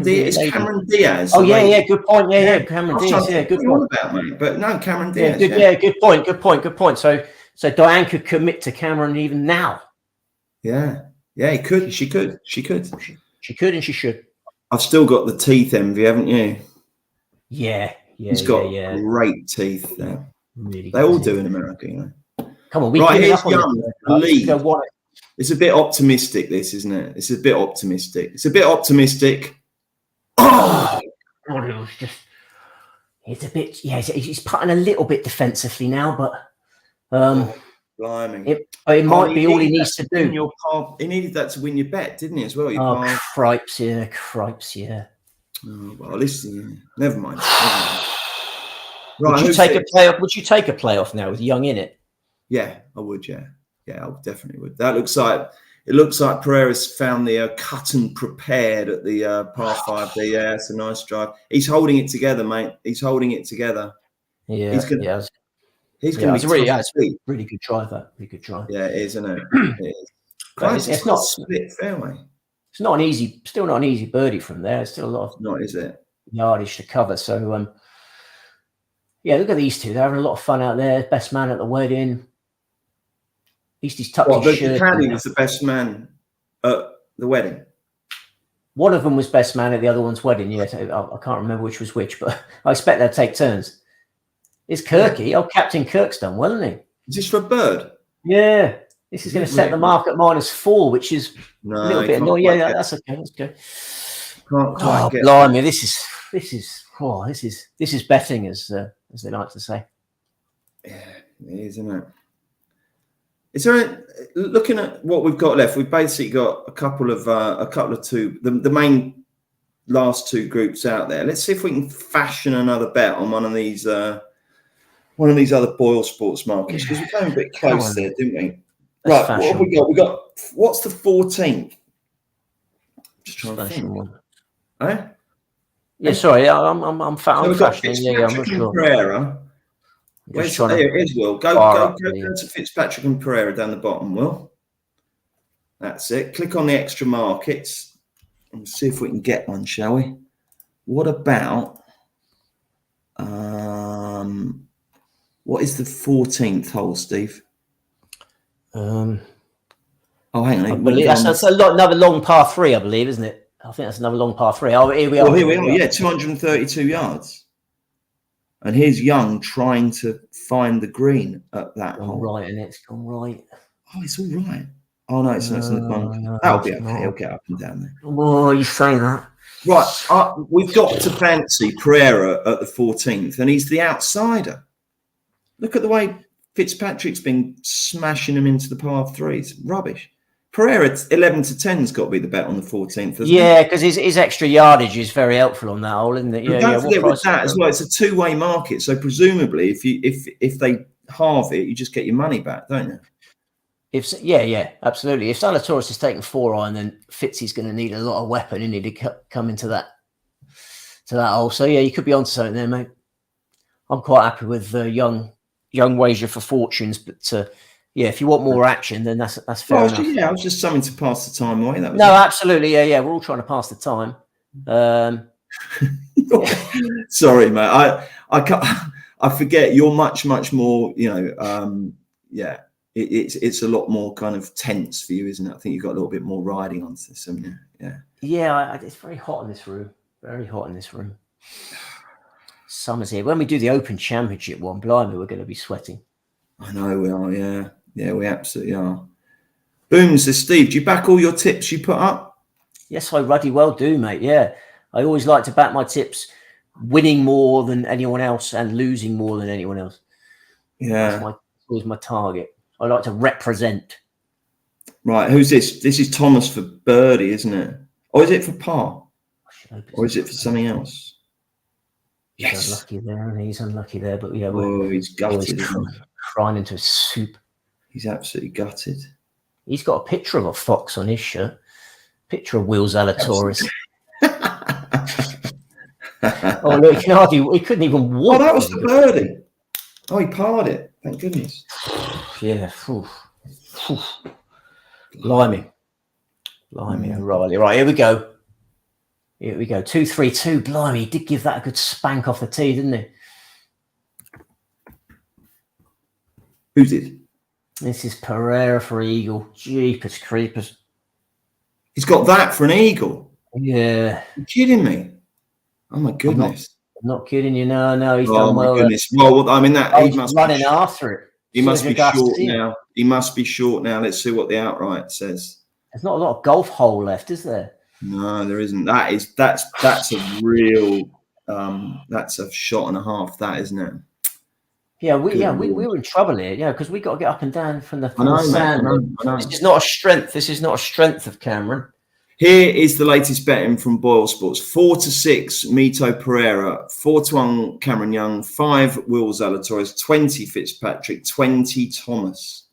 Diaz. It's Cameron Diaz. Oh yeah, good point. Yeah, Cameron Diaz. Yeah, good point. About, mate, but no, Cameron Diaz. Good point. So Diane could commit to Cameron even now. Yeah, he could. She could, and she should. I've still got the teeth envy, haven't you? Yeah. He's got great teeth there. Really they all do in America, you know. Come on, we here's Young. Lead. It's a bit optimistic, this, isn't it? It's a bit optimistic. Oh, God, it was just. It's a bit. Yeah, he's putting a little bit defensively now, but. Blimey. It might be all he needs to do. He needed that to win your bet, didn't he, as well? Cripes, yeah. Oh, well, listen, never mind. Right, would you take a playoff? Would you take a playoff now with Young in it? Yeah, I would. Yeah, I definitely would. That looks like Pereira's found the cut and prepared at the par 5 there. Yeah, it's a nice drive. He's holding it together, mate. He's holding it together. Yeah, He's going to be really good drive. Really good drive. Yeah, it is, isn't it? It is. Christ, it's not a split fairway. It's still not an easy birdie from there. It's still a lot of not, is it? Yardage to cover. So yeah, look at these two. They're having a lot of fun out there. Best man at the wedding. At least he's tucked his shirt. The caddy was the best man at the wedding. One of them was best man at the other one's wedding. Yes, I can't remember which was which, but I expect they'll take turns. It's Kirky. Oh, Captain Kirk's done well, isn't he? Is this for a bird? Yeah. This is going to set the mark at -4, which is a little bit annoying. Yeah, that's okay. That's good. Blimey, this is betting, as they like to say. Yeah, it is, isn't it? Is there looking at what we've got left? We've basically got a couple of two, the main last two groups out there. Let's see if we can fashion another bet on one of these other Boyle Sports markets, because we came a bit close there, didn't we? Right, what have we got? We got, what's the 14th? Just trying to think. One. Eh? Yeah, sorry, I'm fashioning. Yeah, I'm not sure. Pereira. There it is, Will. Go down to Fitzpatrick and Pereira down the bottom, Will. That's it. Click on the extra markets and see if we can get one, shall we? What about what is the 14th hole, Steve? Hang on. I believe that's another long par 3, I believe, isn't it? I think that's another long par 3. Oh, here we are. Here we are. Yeah, 232 yards. And here's Young trying to find the green at that hole. Right, and it's gone right. Oh, it's all right. Oh, no, it's not in the bunker. No, that'll be okay. He'll get up and down there. Oh, you say that. Right. We've got to fancy Pereira at the 14th, and he's the outsider. Look at the way Fitzpatrick's been smashing him into the par 3s. Rubbish. Pereira 11 to 10's got to be the bet on the 14th. Yeah, because his extra yardage is very helpful on that hole, isn't it? Yeah, don't forget with that as well. It's a two-way market, so presumably, if they halve it, you just get your money back, don't you? Yeah, absolutely. If Zalatoris is taking 4 iron, then Fitzy's going to need a lot of weapon, and he to come into that hole. So yeah, you could be onto something there, mate. I'm quite happy with young wager for fortunes, but. Yeah, if you want more action, then that's fair enough. Yeah, I was just something to pass the time away. Absolutely. Yeah. We're all trying to pass the time. Sorry, mate. I forget. You're much more. It's a lot more kind of tense for you, isn't it? I think you've got a little bit more riding on this, haven't you? Yeah. Yeah, it's very hot in this room. Very hot in this room. Summer's here. When we do the Open Championship one, blimey, we're going to be sweating. I know we are. Yeah. Yeah, we absolutely are. Boom says, Steve, do you back all your tips you put up? Yes, I ruddy well do, mate. Yeah. I always like to back my tips winning more than anyone else and losing more than anyone else. Yeah. That's always my target. I like to represent. Right. Who's this? This is Thomas for birdie, isn't it? Or is it for par? Or is it for something else? He's Yes. unlucky there, and he's unlucky there. But yeah, He's gutted. crying into a soup. He's absolutely gutted. He's got a picture of a fox on his shirt. Picture of Will Zalatoris. Oh look, he couldn't even walk. Oh, that was the birdie. Oh, he parred it. Thank goodness. Yeah. Blimey, O'Reilly. Right, here we go. 2-3-2. Blimey, he did give that a good spank off the tee, didn't he? Who did? This is Pereira for eagle. Jeepers creepers. He's got that for an eagle. Yeah. You're kidding me? Oh my goodness. I'm not kidding you. No, he's Oh done my well. goodness. Well, I mean he must running be after it. He must be short now. He must be short now. Let's see what the outright says. There's not a lot of golf hole left, is there? No, there isn't. That's a real that's a shot and a half. That isn't it? Yeah, we were in trouble here. Yeah, because we got to get up and down from the sand. I know. This is not a strength. This is not a strength of Cameron. Here is the latest betting from Boyle Sports: 4-6 Mito Pereira, 4-1 Cameron Young, 5 Will Zalatoris, 20 Fitzpatrick, 20 Thomas.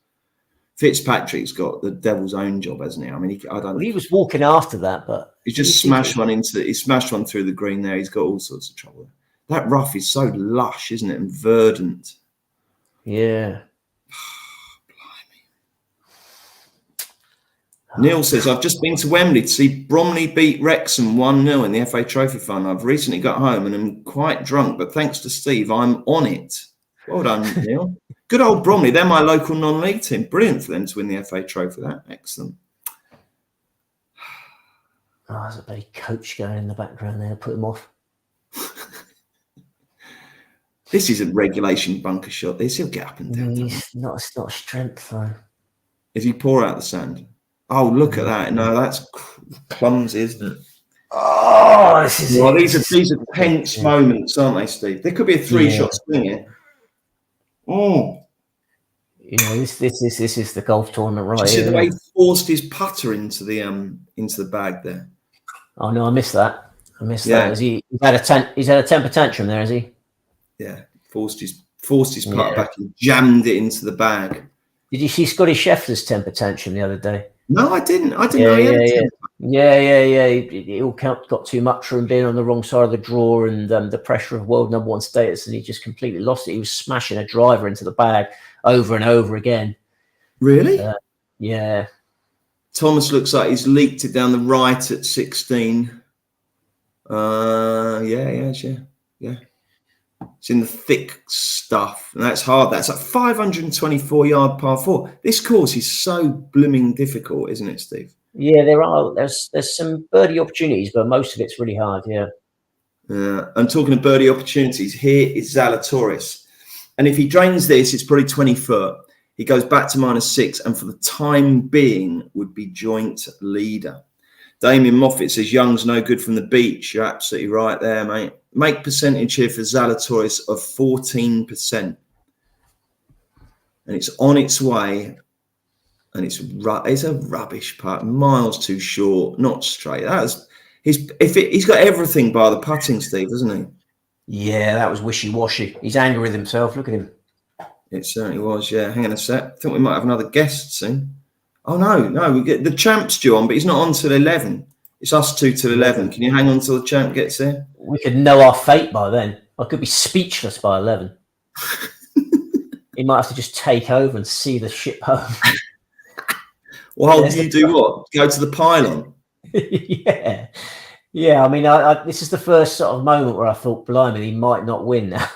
Fitzpatrick's got the devil's own job, hasn't he? I mean, he was walking after that, but he just smashed one through the green there. He's got all sorts of trouble. That rough is so lush, isn't it, and verdant. Yeah. Neil says, I've just been to Wembley to see Bromley beat Wrexham 1-0 in the FA Trophy final. I've recently got home and I'm quite drunk, but thanks to Steve, I'm on it. Well done, Neil. Good old Bromley. They're my local non-league team. Brilliant for them to win the FA Trophy. Excellent. Oh, there's a bloody coach going in the background there. Put him off. This is a regulation bunker shot. He'll get up and down. It's not a strength, though. If you pour out the sand. Oh, look at that. No, that's clumsy, isn't it? Oh, these are tense moments, aren't they, Steve? There could be a 3-shot swing here. Oh. You know, this is the golf tournament, right? See the way he forced his putter into the bag there. Oh no, I missed that. That. He's had a temper tantrum there, has he? Yeah, forced his putter back and jammed it into the bag. Did you see Scotty Scheffler's temper tantrum the other day? No, I didn't. I didn't know he had a temper. Yeah. It all got too much for him being on the wrong side of the draw and the pressure of world #1 status, and he just completely lost it. He was smashing a driver into the bag over and over again. Really? Yeah. Thomas looks like he's leaked it down the right at 16. Yeah. It's in the thick stuff, and that's hard. That's a 524-yard par 4. This course is so blooming difficult, isn't it, Steve? Yeah, there's some birdie opportunities, but most of it's really hard. Yeah. I'm talking of birdie opportunities. Here is Zalatoris, and if he drains this, it's probably 20 foot. He goes back to -6, and for the time being, would be joint leader. Damien Moffat says Young's no good from the beach. You're absolutely right there, mate. Make percentage here for Zalatoris of 14%. And it's on its way. And it's a rubbish putt. Miles too short, not straight. He's got everything by the putting, Steve, hasn't he? Yeah, that was wishy-washy. He's angry with himself. Look at him. It certainly was, yeah. Hang on a sec. I think we might have another guest soon. Oh, no. We get the champ's due on, but he's not on till 11. It's us two till 11. Can you hang on till the champ gets here? We could know our fate by then. I could be speechless by 11. He might have to just take over and see the ship home. Well, you do what? Go to the pylon? Yeah. I mean, this is the first sort of moment where I thought, blimey, he might not win now.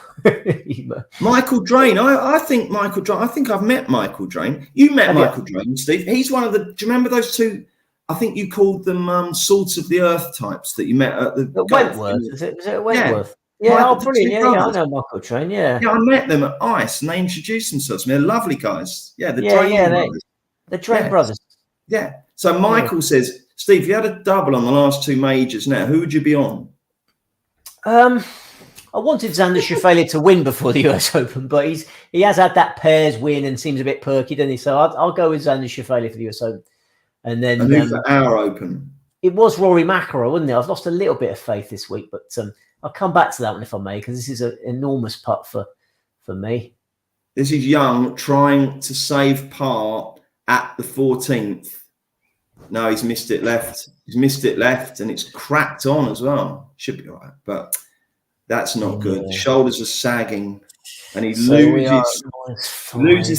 Michael Drain. I think Michael Drain. I think I've met Michael Drain. You met Michael Drain, Steve. He's one of the. Do you remember those two? I think you called them salt of the earth types that you met at the Wentworth. Was it Wentworth? Yeah, brilliant. Yeah, I know Michael Drain. Yeah, I met them at ICE, and they introduced themselves to me. They're lovely guys. Yeah, the Drain brothers. The Drain brothers. Yeah. So Michael says, Steve, if you had a double on the last two majors now, who would you be on? I wanted Xander Schauffele to win before the US Open, but he has had that pairs win and seems a bit perky, doesn't he? So I'll go with Xander Schauffele for the US Open. And then for our Open. It was Rory McIlroy, wasn't it? I've lost a little bit of faith this week, but I'll come back to that one if I may, because this is an enormous putt for me. This is Young trying to save par at the 14th. No, he's missed it left. He's missed it left, and it's cracked on as well. Should be all right, but that's not good. The shoulders are sagging, and he loses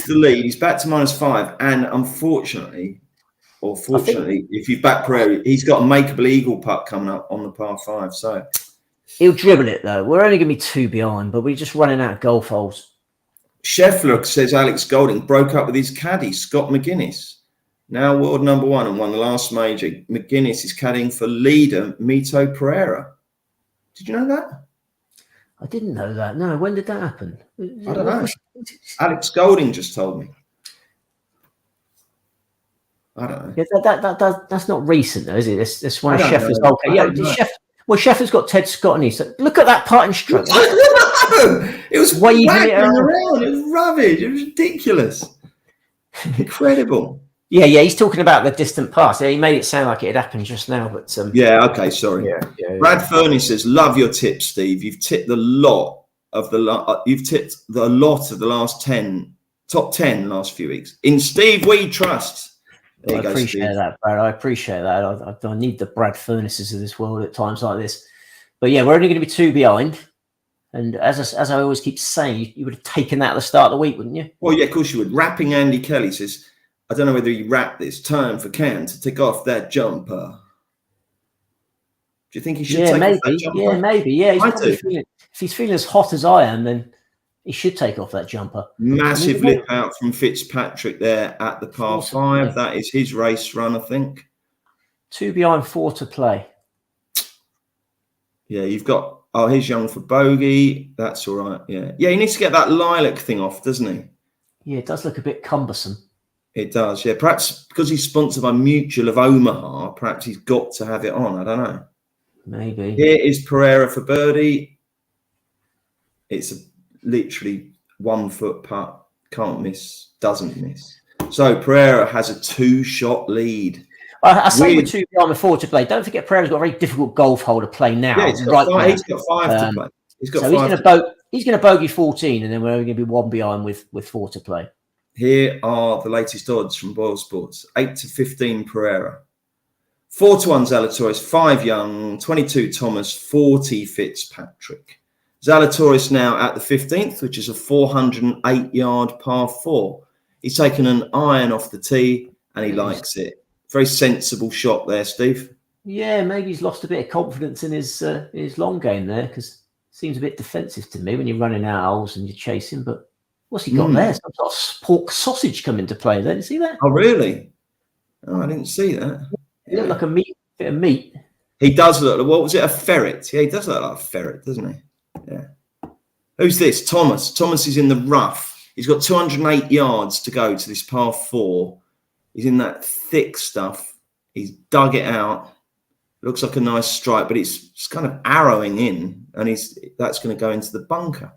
the lead. He's back to -5, and unfortunately, or fortunately, if you've backed Pereira, he's got a makeable eagle putt coming up on the par 5. So he'll dribble it though. We're only going to be 2 behind, but we're just running out of golf holes. Scheffler says Alex Golding broke up with his caddy Scott McGuinness, now world number 1 and won the last major. McGuinness is caddying for leader Mito Pereira. Did you know that? I didn't know that. No, when did that happen? I don't know. Alex Golding just told me. I don't know. Yeah, that's not recent, though, is it? That's one of Scheffler's. Okay, yeah. Scheffler's got Ted Scott, and he said, "Look at that putting stroke." It was waving it around. It was rubbish. It was ridiculous. Incredible. Yeah, he's talking about the distant past. He made it sound like it had happened just now, but yeah, okay, sorry. Yeah. Brad Furness says, "Love your tips, Steve. You've tipped the lot of the last 10 top 10 last few weeks. In Steve, we trust." I appreciate that, Brad. I appreciate that. I need the Brad Furnaces of this world at times like this. But yeah, we're only going to be 2 behind. And as I always keep saying, you would have taken that at the start of the week, wouldn't you? Well, yeah, of course you would. Rapping Andy Kelly says, "I don't know whether you rap this. Time for Cam to take off that jumper." Do you think he should take off that jumper? Yeah, maybe. Yeah, if he's feeling as hot as I am, then he should take off that jumper. Massive lip out from Fitzpatrick there at the par 5. That is his race run, I think. 2 behind, 4 to play. Yeah, you've got... Oh, here's Young for bogey. That's all right. Yeah, he needs to get that lilac thing off, doesn't he? Yeah, it does look a bit cumbersome. It does, yeah. Perhaps because he's sponsored by Mutual of Omaha, perhaps he's got to have it on. I don't know. Maybe. Here is Pereira for birdie. It's literally 1 foot putt. Can't miss. Doesn't miss. So Pereira has a 2-shot lead. I say we're 2 behind with 4 to play. Don't forget, Pereira's got a very difficult golf hole to play now. Yeah, he's got 5 to play. He's going to bogey 14, and then we're only going to be 1 behind with 4 to play. Here are the latest odds from Boyle Sports. 8 to 15 Pereira. 4 to 1 Zalatoris, 5 Young, 22 Thomas, 40 Fitzpatrick. Zalatoris now at the 15th, which is a 408-yard par 4. He's taken an iron off the tee, and he likes it. Very sensible shot there, Steve. Yeah, maybe he's lost a bit of confidence in his long game there, because it seems a bit defensive to me when you're running out holes and you're chasing. But what's he got there? Some sort of pork sausage come into play there. Did you see that? Oh, really? Oh, I didn't see that. He looked like a bit of meat. He does look. What was it? A ferret? Yeah, he does look like a ferret, doesn't he? Yeah. Who's this? Thomas. Thomas is in the rough. He's got 208 yards to go to this par 4. He's in that thick stuff. He's dug it out. Looks like a nice strike, but it's kind of arrowing in, and that's going to go into the bunker.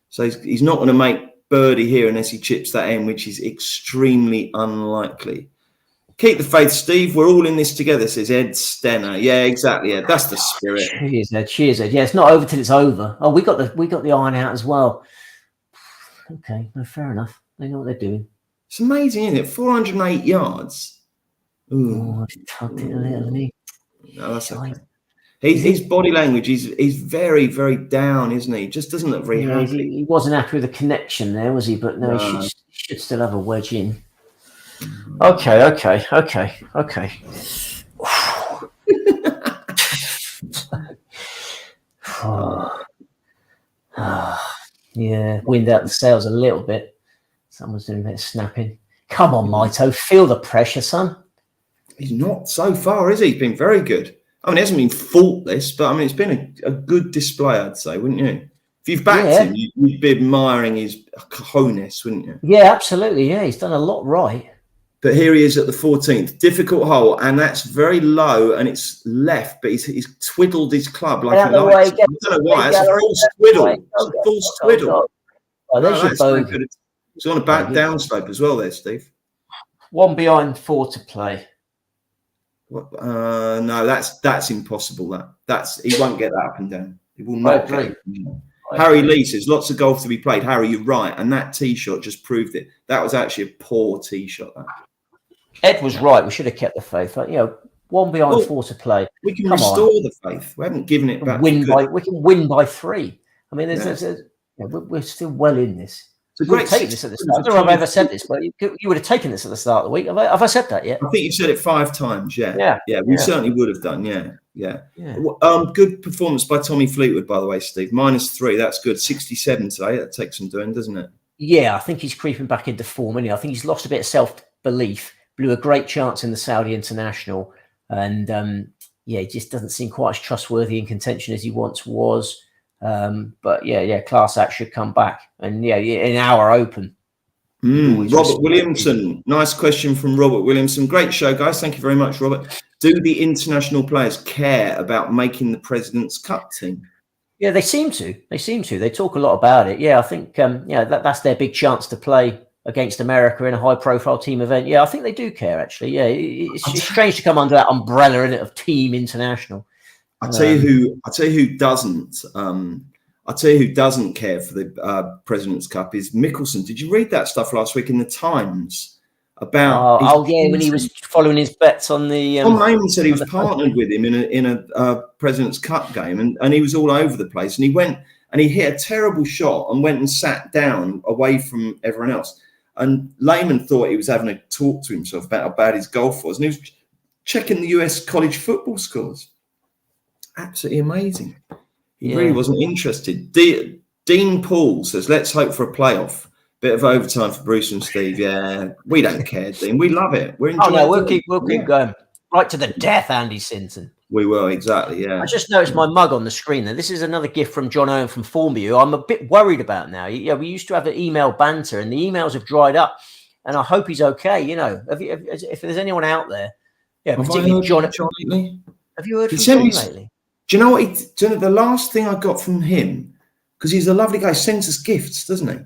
So he's not going to make birdie here unless he chips that in, which is extremely unlikely. Keep the faith, Steve. We're all in this together, says Ed Stenner. Yeah, exactly. Ed. That's the spirit. Cheers, Ed. Yeah, it's not over till it's over. Oh, we got the iron out as well. Okay, no, fair enough. They know what they're doing. It's amazing, isn't it? 408 yards. Ooh. Oh, I've tucked it a little, hasn't he? No, that's okay. His body language, he's very, very down, isn't he? Just doesn't look very happy. He wasn't happy with the connection there, was he? But no. He should still have a wedge in. Okay. Yeah, wind out the sails a little bit. Someone's doing a bit of snapping. Come on, Mito, feel the pressure, son. He's not so far, is he? He's been very good. I mean, it hasn't been faultless, but I mean, it's been a good display, I'd say, wouldn't you? If you've backed him, you'd be admiring his cojones, wouldn't you? Yeah, absolutely. Yeah, he's done a lot right. But here he is at the 14th. Difficult hole, and that's very low, and it's left, but he's twiddled his club like he likes. I don't know why. It's a full twiddle. It's a full twiddle. Oh, there's your bogey. It's on a back downslope as well there, Steve. 1 behind, 4 to play. No, that's impossible. He won't get that up and down. He will not get it. Harry Lee says, lots of golf to be played. Harry, you're right. And that tee shot just proved it. That was actually a poor tee shot. That. Ed was right. We should have kept the faith. 1 behind, 4 to play. We can restore the faith. We haven't given it back. We can win by 3. I mean, we're still well in this. I don't know if I've ever said this, but you would have taken this at the start of the week. Have I said that yet? I think you've said it 5 times. Yeah. We certainly would have done. Yeah. Good performance by Tommy Fleetwood, by the way, Steve. -3. That's good. 67 today. That takes some doing, doesn't it? Yeah, I think he's creeping back into form. I think he's lost a bit of self-belief. Blew a great chance in the Saudi International, and he just doesn't seem quite as trustworthy in contention as he once was. But class act should come back, and in our Open. Robert Williamson, nice question from Robert Williamson. Great show, guys. Thank you very much, Robert. Do the international players care about making the President's Cup team? Yeah, they seem to. They talk a lot about it. Yeah, I think that's their big chance to play against America in a high-profile team event. Yeah, I think they do care. Actually, yeah, it's strange to come under that umbrella of Team International. I'll tell you who doesn't. I'll tell you who doesn't care for the President's Cup is Mickelson. Did you read that stuff last week in the Times about? When he was following his bets on the. Tom Lehman said he was partnered with him in a President's Cup game, and he was all over the place. And he went and he hit a terrible shot and went and sat down away from everyone else. And Lehman thought he was having a talk to himself about how bad his golf was, and he was checking the US college football scores. Absolutely amazing. He really wasn't interested. Dean Paul says, let's hope for a playoff. Bit of overtime for Bruce and Steve. Yeah, we don't care, Dean. We love it. We're enjoying we'll keep going. Right to the death, Andy Sinton. We will, exactly, yeah. I just noticed my mug on the screen there. This is another gift from John Owen from Formview. I'm a bit worried about now. Yeah, we used to have an email banter, and the emails have dried up, and I hope he's okay. If there's anyone out there, particularly John lately. Have you heard from John lately? Do you know what? The last thing I got from him, because he's a lovely guy, sends us gifts, doesn't he?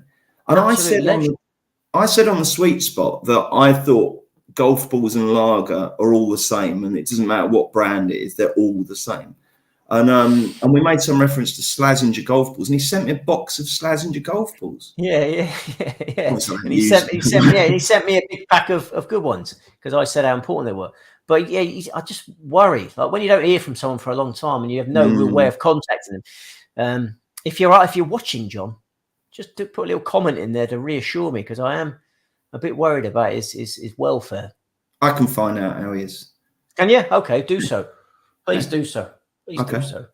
And I said on the Sweet Spot that I thought golf balls and lager are all the same, and it doesn't matter what brand it is; they're all the same. And we made some reference to Slazenger golf balls, and he sent me a box of Slazenger golf balls. Yeah. And he sent me a big pack of good ones because I said how important they were. But I just worry, like when you don't hear from someone for a long time and you have no real way of contacting them. If you're watching, John, just to put a little comment in there to reassure me, because I am a bit worried about his welfare. I can find out how he is. Can you? Okay, do so. Please do so. Do so.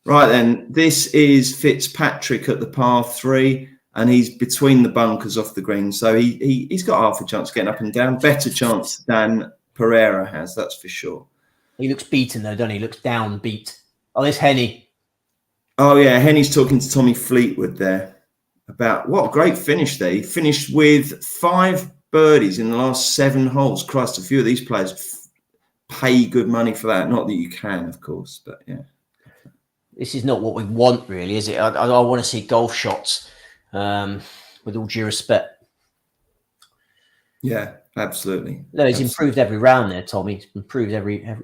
Right then, this is Fitzpatrick at the par 3, and he's between the bunkers off the green, so he's got half a chance of getting up and down. Better chance than Pereira has, that's for sure. He looks beaten though, doesn't he? He looks downbeat. Oh, there's Henny. Oh yeah, Henny's talking to Tommy Fleetwood there about what a great finish there. He finished with 5 birdies in the last 7 holes. Christ, a few of these players pay good money for that. Not that you can, of course, but yeah. This is not what we want, really, is it? I want to see golf shots, with all due respect. Yeah. Absolutely. No, he's improved every round there, Tommy. He's improved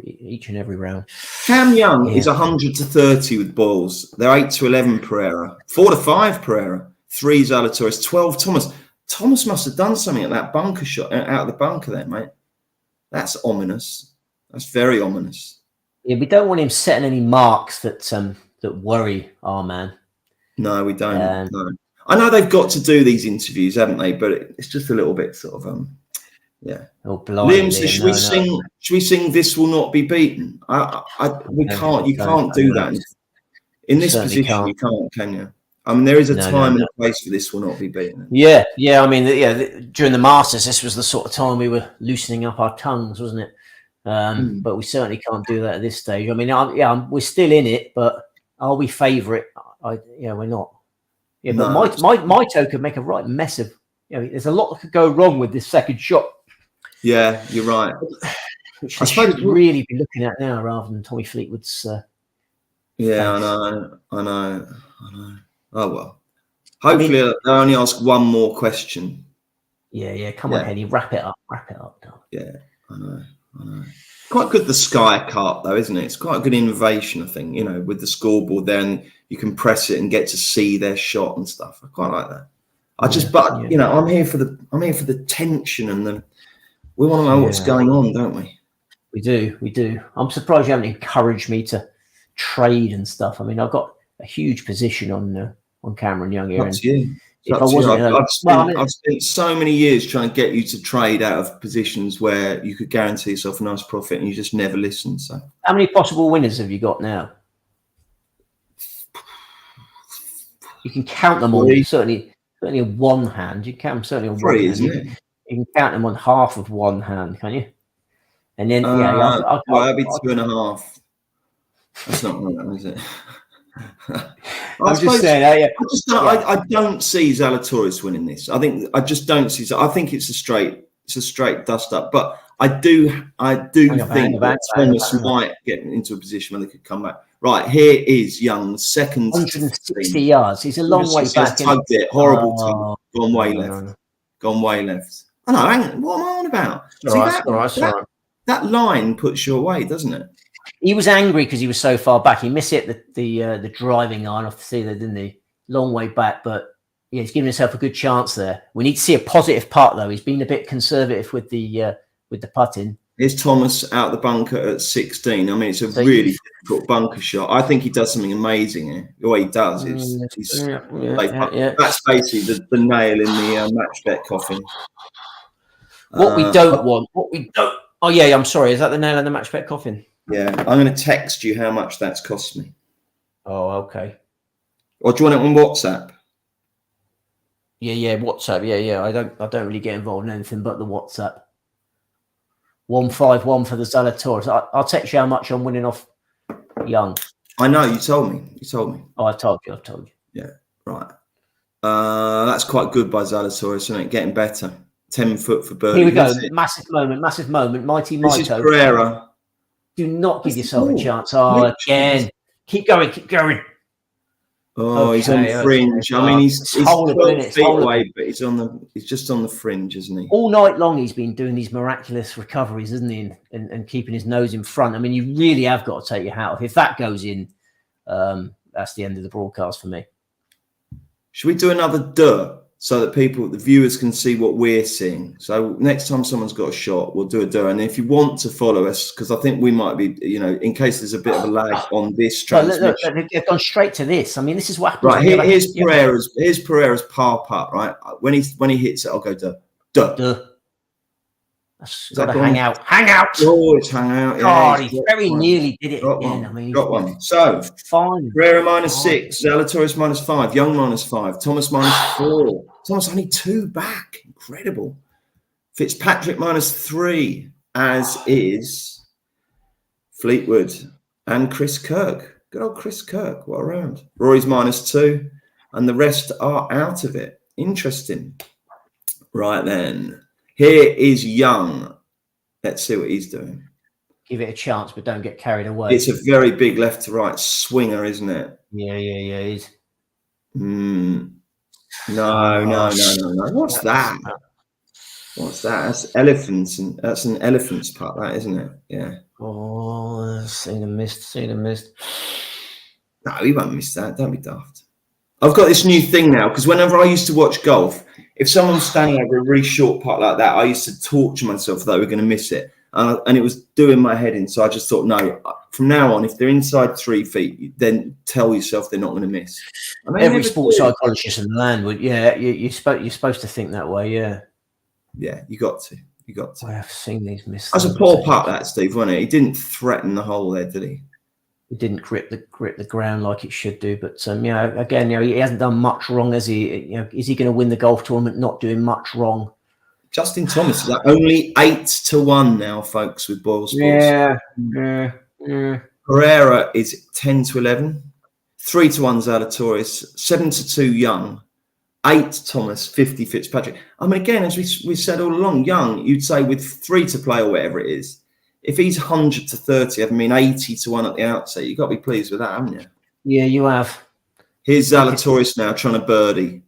each and every round. Cam Young is 100 to 30 with balls. They're 8 to 11 Pereira, 4 to 5 Pereira, 3 Zalatoris, 12 Thomas. Thomas must have done something at that bunker shot out of the bunker there, mate. That's ominous. That's very ominous. Yeah, we don't want him setting any marks that worry our man. No, we don't. No. I know they've got to do these interviews, haven't they? But it's just a little bit sort of yeah. Oh, blimey, Liam says, should we sing "This Will Not Be Beaten"? We can't. You can't do that in this position. You can't, can you? I mean, there is a time and a place for "This Will Not Be Beaten." Yeah. I mean, during the Masters, this was the sort of time we were loosening up our tongues, wasn't it? But we certainly can't do that at this stage. I mean, we're still in it, but are we favourite? We're not. Yeah, but Maito could make a right mess of. There's a lot that could go wrong with this second shot. Yeah, you're right. Which I they suppose should really be looking at now rather than Tommy Fleetwood's. Yeah, face. I know. Oh well. Hopefully, they'll only ask one more question. Yeah. Come on, Henny, wrap it up. Yeah, I know. Quite good, the Sky Kart, though, isn't it? It's quite a good innovation, I think. You know, with the scoreboard there, and you can press it and get to see their shot and stuff. I quite like that. You know, I'm here for the tension and we want to know what's going on, don't we? We do. I'm surprised you haven't encouraged me to trade and stuff. I mean, I've got a huge position on Cameron Young here. That's you. If I wasn't, I've spent so many years trying to get you to trade out of positions where you could guarantee yourself a nice profit, and you just never listened. So, how many possible winners have you got now? You can count them on certainly on one hand. You can count them certainly on one hand. Isn't it? You can count them on half of one hand, can you? And then that'd be 2.5. That's not right, is it? I'm just saying. I don't see Zalatoris winning this. I just don't see. I think it's a straight dust up. But I do think that Thomas might get into a position where they could come back. Right, here is Young, second. 160 yards. He's a long way back. Tugged it. Horrible tug. Gone way left. Gone way left. I know. Hang on. What am I on about? That line puts you away, doesn't it? He was angry because he was so far back. He mishit the driving iron off the sealer, didn't he? Long way back, but yeah, he's giving himself a good chance there. We need to see a positive putt, though. He's been a bit conservative with the putting. Here's Thomas out the bunker at 16. I mean, it's a really difficult bunker shot. I think he does something amazing here. The way he does is that's basically the nail in the match bet coffin. What we don't want. Oh yeah, I'm sorry. Is that the nail in the match bet coffin? Yeah, I'm going to text you how much that's cost me. Oh, okay. Or do you want it on WhatsApp? Yeah, WhatsApp. Yeah. I don't really get involved in anything but the WhatsApp. 151 for the Zalatoris. I'll text you how much I'm winning off Young. I know, you told me. Oh, I've told you. Yeah, right. That's quite good by Zalatoris, isn't it? Getting better. 10 foot for birdie. Here we go. Massive moment. Mighty Mito. This is Pereira. Do not give yourself a chance. Oh, again. Keep going. Oh, he's on the fringe. I mean, he's 12 feet away, but he's just on the fringe, isn't he? All night long, he's been doing these miraculous recoveries, isn't he? And keeping his nose in front. I mean, you really have got to take your hat off. If that goes in, that's the end of the broadcast for me. Should we do another duh so that the viewers can see what we're seeing? So next time someone's got a shot, we'll do a duh. And if you want to follow us, because I think we might be, in case there's a bit of a lag on this transmission. Look, they've gone straight to this. I mean, this is what happens. Right, here's Pereira's par putt, right? When he hits it, I'll go duh. That's got to hang out. Oh, it's hang out. Yeah, God, he very nearly did it again. I mean, got one. So, fine. Pereira -6, Zalatoris -5, Young -5, Thomas -4. Thomas only 2 back. Incredible. Fitzpatrick -3, as is Fleetwood and Chris Kirk. Good old Chris Kirk. What a round. Rory's -2, and the rest are out of it. Interesting. Right then. Here is Young. Let's see what he's doing. Give it a chance, but don't get carried away. It's a very big left to right swinger, isn't it? Yeah. It is. No. What's that? That's elephants, and that's an elephant's putt, that, isn't it? Yeah. Oh, seen and missed. No, he won't miss that. Don't be daft. I've got this new thing now, because whenever I used to watch golf, if someone's standing over a really short putt like that, I used to torture myself that they were going to miss it. And it was doing my head in. So I just thought, no, from now on, if they're inside 3 feet, then tell yourself they're not going to miss. I mean, every sports psychologist in the land would, you're supposed to think that way, yeah. Yeah, you got to. I have seen these misses. That's a poor putt, that, Steve, wasn't it? He didn't threaten the hole there, did he? He didn't grip the ground like it should do. But again, he hasn't done much wrong, has he? Is he going to win the golf tournament not doing much wrong? Justin Thomas is only 8-1 now, folks, with Boyle Sports. Yeah. Pereira is 10-11, 3-1 Zalatoris, 7-2 Young, 8 Thomas, 50 Fitzpatrick. I mean, again, as we said all along, Young, you'd say with 3 to play or whatever it is, if he's 100 to 30, I mean 80 to 1 at the outset, you've got to be pleased with that, haven't you? Yeah, you have. Here's Zalatoris now trying to birdie.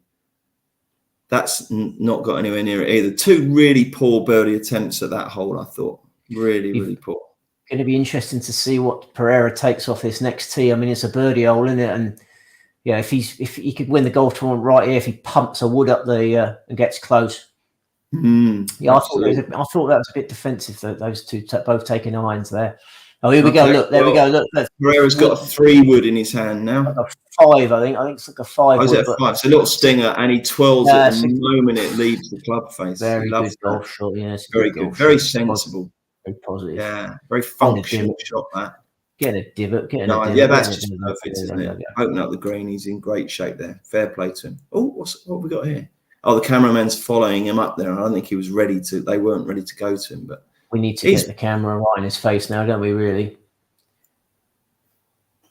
That's not got anywhere near it either. 2 really poor birdie attempts at that hole, I thought. Really poor. Going to be interesting to see what Pereira takes off this next tee. I mean, it's a birdie hole, isn't it? And yeah, if he could win the golf tournament right here, if he pumps a wood up the and gets close. Yeah, I thought that was a bit defensive. Those two both taking irons there. Oh, here we go. Look, there we go. Look, Pereira's got a 3 wood in his hand now. Like a 5, I think. I think it's like a 5. Oh, is it a 5? It's a little stinger, and he twirls it the moment it leaves the club face. Very good golf shot. Yeah, very good. Very sensible. Very positive. Yeah, very functional shot that. Getting a divot. Yeah, that's just perfect, isn't it? Open up the green. He's in great shape there. Fair play to him. Oh, what have we got here? Oh, the cameraman's following him up there. I don't think he was ready to. They weren't ready to go to him, but we need to get the camera right in his face now, don't we? Really.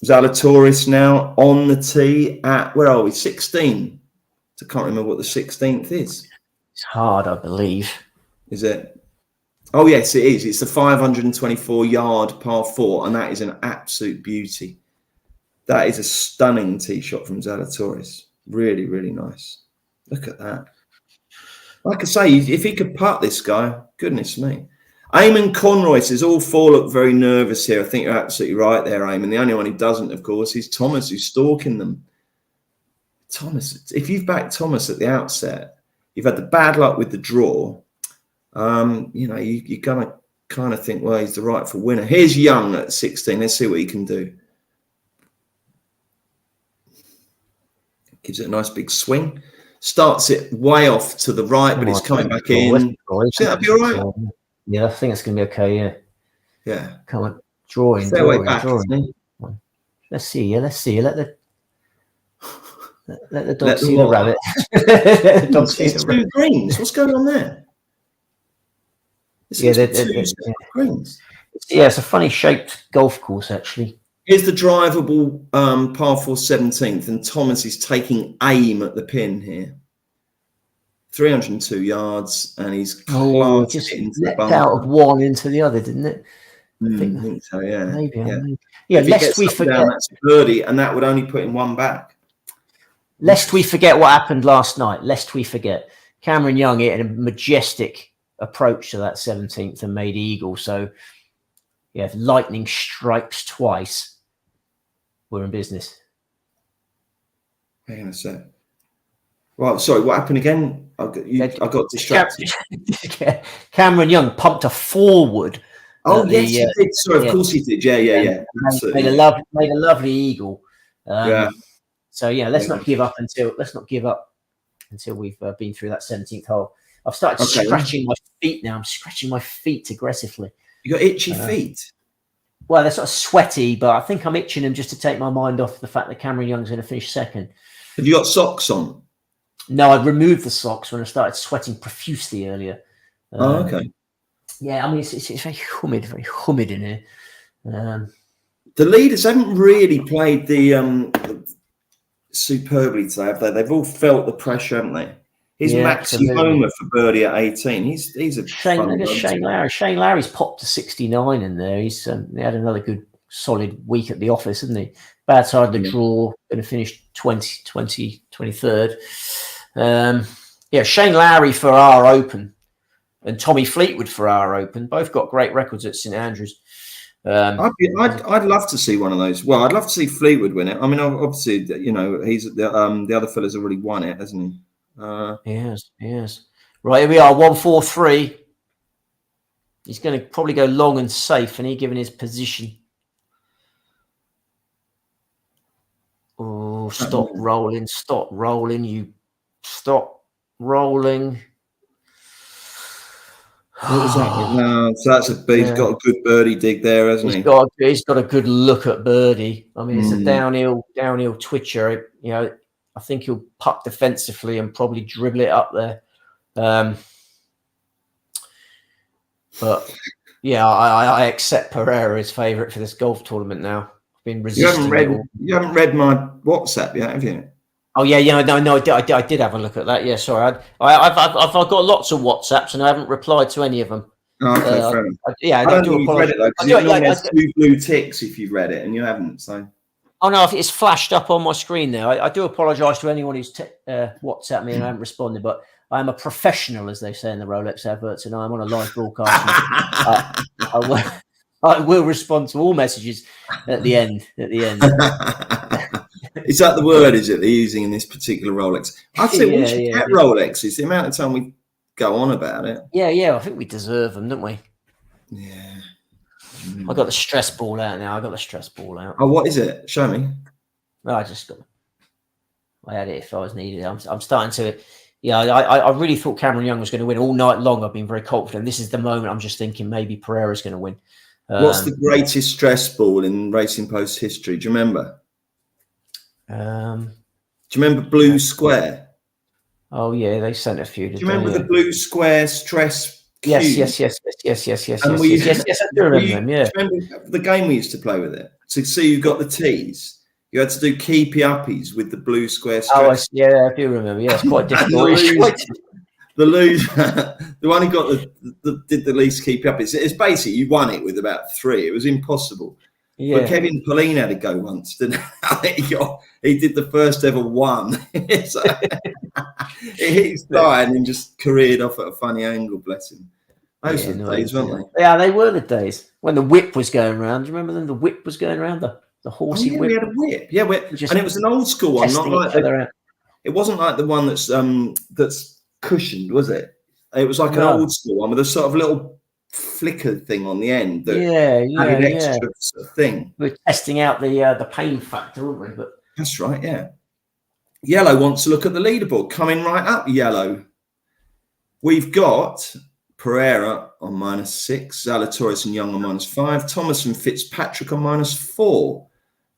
Zalatoris now on the tee at, where are we? 16. I can't remember what the 16th is. It's hard, I believe. Is it? Oh yes, it is. It's the 524-yard par 4, and that is an absolute beauty. That is a stunning tee shot from Zalatoris. Really, really nice. Look at that. Like I say, if he could putt this guy, goodness me. Eamon Conroy says all 4 look very nervous here. I think you're absolutely right there, Eamon. The only one who doesn't, of course, is Thomas, who's stalking them. Thomas, if you've backed Thomas at the outset, you've had the bad luck with the draw. You're going to kind of think, well, he's the rightful winner. Here's Young at 16. Let's see what he can do. Gives it a nice big swing. Starts it way off to the right, but it's coming back in. Think that'll be all right? Yeah, I think it's going to be okay, yeah. Yeah. Come on, drawing. Let's see you. Let the dog see the rabbit. The dog see the rabbit. 2 greens. What's going on there? Yeah, greens. Yeah, it's a funny shaped golf course, actually. Here's the drivable par 4 17th, and Thomas is taking aim at the pin here. 302 yards, and he's just leapt out of one into the other, didn't it? I think so, yeah. Maybe. Yeah, lest we forget. That's a birdie, and that would only put him 1 back. Lest we forget what happened last night. Lest we forget. Cameron Young hit a majestic approach to that 17th and made eagle. So, yeah, if lightning strikes twice, we're in business. Hang on a sec. Well, sorry, what happened again? I got distracted. Cameron Young pumped a forward. Oh, yes, he did. Sorry, of course he did. Yeah. Made a lovely eagle. So yeah, let's not give up until we've been through that 17th hole. I've started scratching my feet now. I'm scratching my feet aggressively. You got itchy feet? Well, they're sort of sweaty, but I think I'm itching them just to take my mind off the fact that Cameron Young's going to finish second. Have you got socks on? No, I removed the socks when I started sweating profusely earlier. Okay. Yeah, I mean, it's very humid in here. The leaders haven't really played the superbly today, have they? They've all felt the pressure, haven't they? Here's Maxi Homer for birdie at 18. He's a Shane Lowry. Shane Lowry's popped to 69 in there. He's he had another good solid week at the office, hasn't he? Bad side of the draw, going to finish 23rd. Shane Lowry for our Open and Tommy Fleetwood for our Open. Both got great records at St Andrews. I'd love to see one of those. Well, I'd love to see Fleetwood win it. I mean, obviously, he's the other fella's already won it, hasn't he? Yes. Right, here we are, 1-4-3. He's going to probably go long and safe, and he given his position. Oh, stop rolling, you stop rolling. What was that? No, so he's got a good birdie dig there, hasn't he? He's got a good look at birdie. I mean, it's a downhill twitcher. I think he'll putt defensively and probably dribble it up there. But yeah, I accept Pereira as favourite for this golf tournament now. I've been resisting. You haven't read my WhatsApp yet, have you? Oh yeah, no, I did have a look at that. Yeah, sorry, I've got lots of WhatsApps and I haven't replied to any of them. Oh, okay, fair enough. I don't do think you've read it though, because it normally has 2 blue ticks if you've read it, and you haven't. So. Oh no, it's flashed up on my screen there. I do apologise to anyone who's WhatsApped me and I haven't responded, but I am a professional, as they say in the Rolex adverts, and I'm on a live broadcast. I will respond to all messages at the end. Is that the word? Is it they're using in this particular Rolex? I'd say we should get Rolexes. The amount of time we go on about it. Yeah. I think we deserve them, don't we? Yeah. I got the stress ball out now. Oh, what is it? Show me. No, I had it if I was needed. I'm starting to. Yeah, I really thought Cameron Young was going to win all night long. I've been very confident. This is the moment I'm just thinking maybe Pereira's going to win. What's the greatest stress ball in Racing Post history? Do you remember? Do you remember Blue Square? Oh yeah, they sent a few. Do you remember the Blue Square stress? Yes. Yes, I do remember them. Yeah. Do you remember the game we used to play with it? To see who got the tees, you had to do keepy uppies with the Blue Square stress. Oh, I do remember. Yeah, it's quite difficult. The loser, the one who got did the least keepy uppies. It's basically you won it with about 3. It was impossible. Yeah. But Kevin Pauline had to go once, didn't he? He did the first ever 1. So, he hit his thigh and then just careered off at a funny angle, bless him. Those were the days, weren't they? Yeah, they were the days when the whip was going around. Do you remember then? The whip was going around, the horsey whip. We had a whip. Yeah, and it was an old school one, not like it wasn't like the one that's cushioned, was it? It was like an old school one with a sort of little flicker thing on the end. That added extra sort of thing. We're testing out the pain factor, weren't we? But that's right, yeah. Yellow wants to look at the leaderboard. Coming right up, Yellow. We've got Pereira on -6, Zalatoris and Young on -5, Thomas and Fitzpatrick on -4.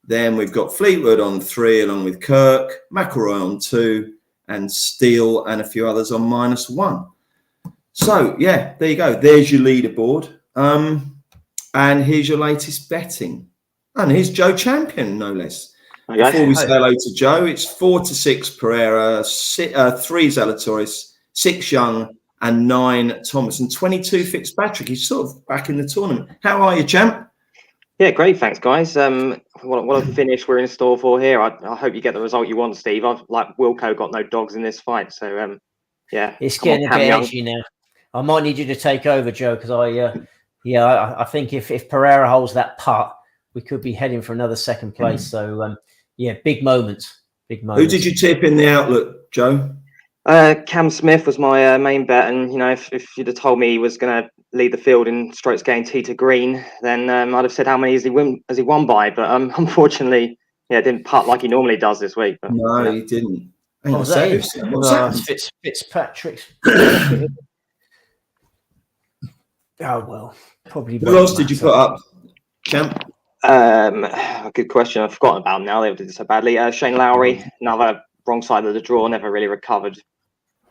Then we've got Fleetwood on 3, along with Kirk, McElroy on 2, and Steele and a few others on -1. So, yeah, there you go. There's your leaderboard. And here's your latest betting. And here's Joe Champion, no less. Okay. Before we say hello to Joe, it's 4-6 Pereira, 3 Zalatoris, 6 Young, and 9 Thomas, and 22 Fitzpatrick. He's sort of back in the tournament. How are you, champ? Yeah, great. Thanks, guys. What a finish we're in store for here. I hope you get the result you want, Steve. Wilco got no dogs in this fight, so yeah. It's getting a bit edgy now. I might need you to take over, Joe, because I think if Pereira holds that putt, we could be heading for another second place. So big moments. Who did you tip in the outlook, Joe? Cam Smith was my main bet, and if you'd have told me he was going to lead the field in strokes gained tee to green, then I'd have said how many has he won by. But unfortunately, didn't putt like he normally does this week. But, no, he didn't. What's Fitzpatrick's. Oh well, probably. Who else did you put up, champ? Good question. I've forgotten about him now. They did so badly. Shane Lowry, another wrong side of the draw, never really recovered.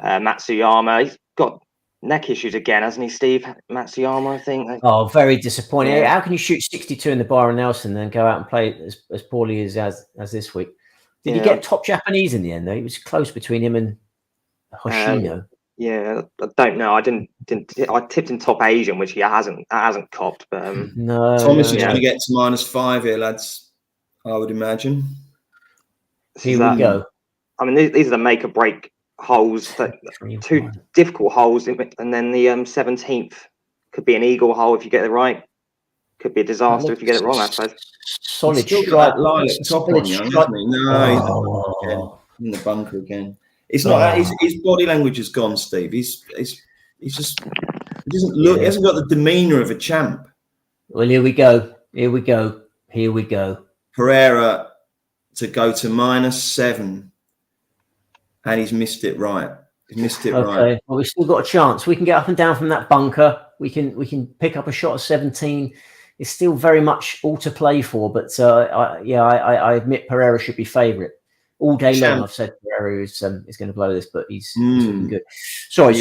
Matsuyama, he's got neck issues again, hasn't he, Steve? Matsuyama, I think. Oh, very disappointing. Yeah. How can you shoot 62 in the Byron Nelson and then go out and play as poorly as this week? Did he get top Japanese in the end, though? He was close between him and Hoshino. I don't know. I didn't. I tipped in top Asian, which he hasn't copped. But no, Thomas is going to get to -5 here, lads. I would imagine. Here we go. I mean, these are the make or break holes. That 2 difficult holes, and then the 17th could be an eagle hole if you get it right. Could be a disaster if you get it wrong, I suppose. Solid strike line at top on Young, isn't he? No, he's in the bunker again. It's not his body language is gone, Steve. He's just he doesn't look. He hasn't got the demeanour of a champ. Well, here we go. Pereira to go to -7, and he's missed it right. Right. Well, we've still got a chance. We can get up and down from that bunker. We can pick up a shot of 17. It's still very much all to play for, but I admit Pereira should be favourite. All day long, I've said Pereira is going to blow this, but he's looking good. Sorry.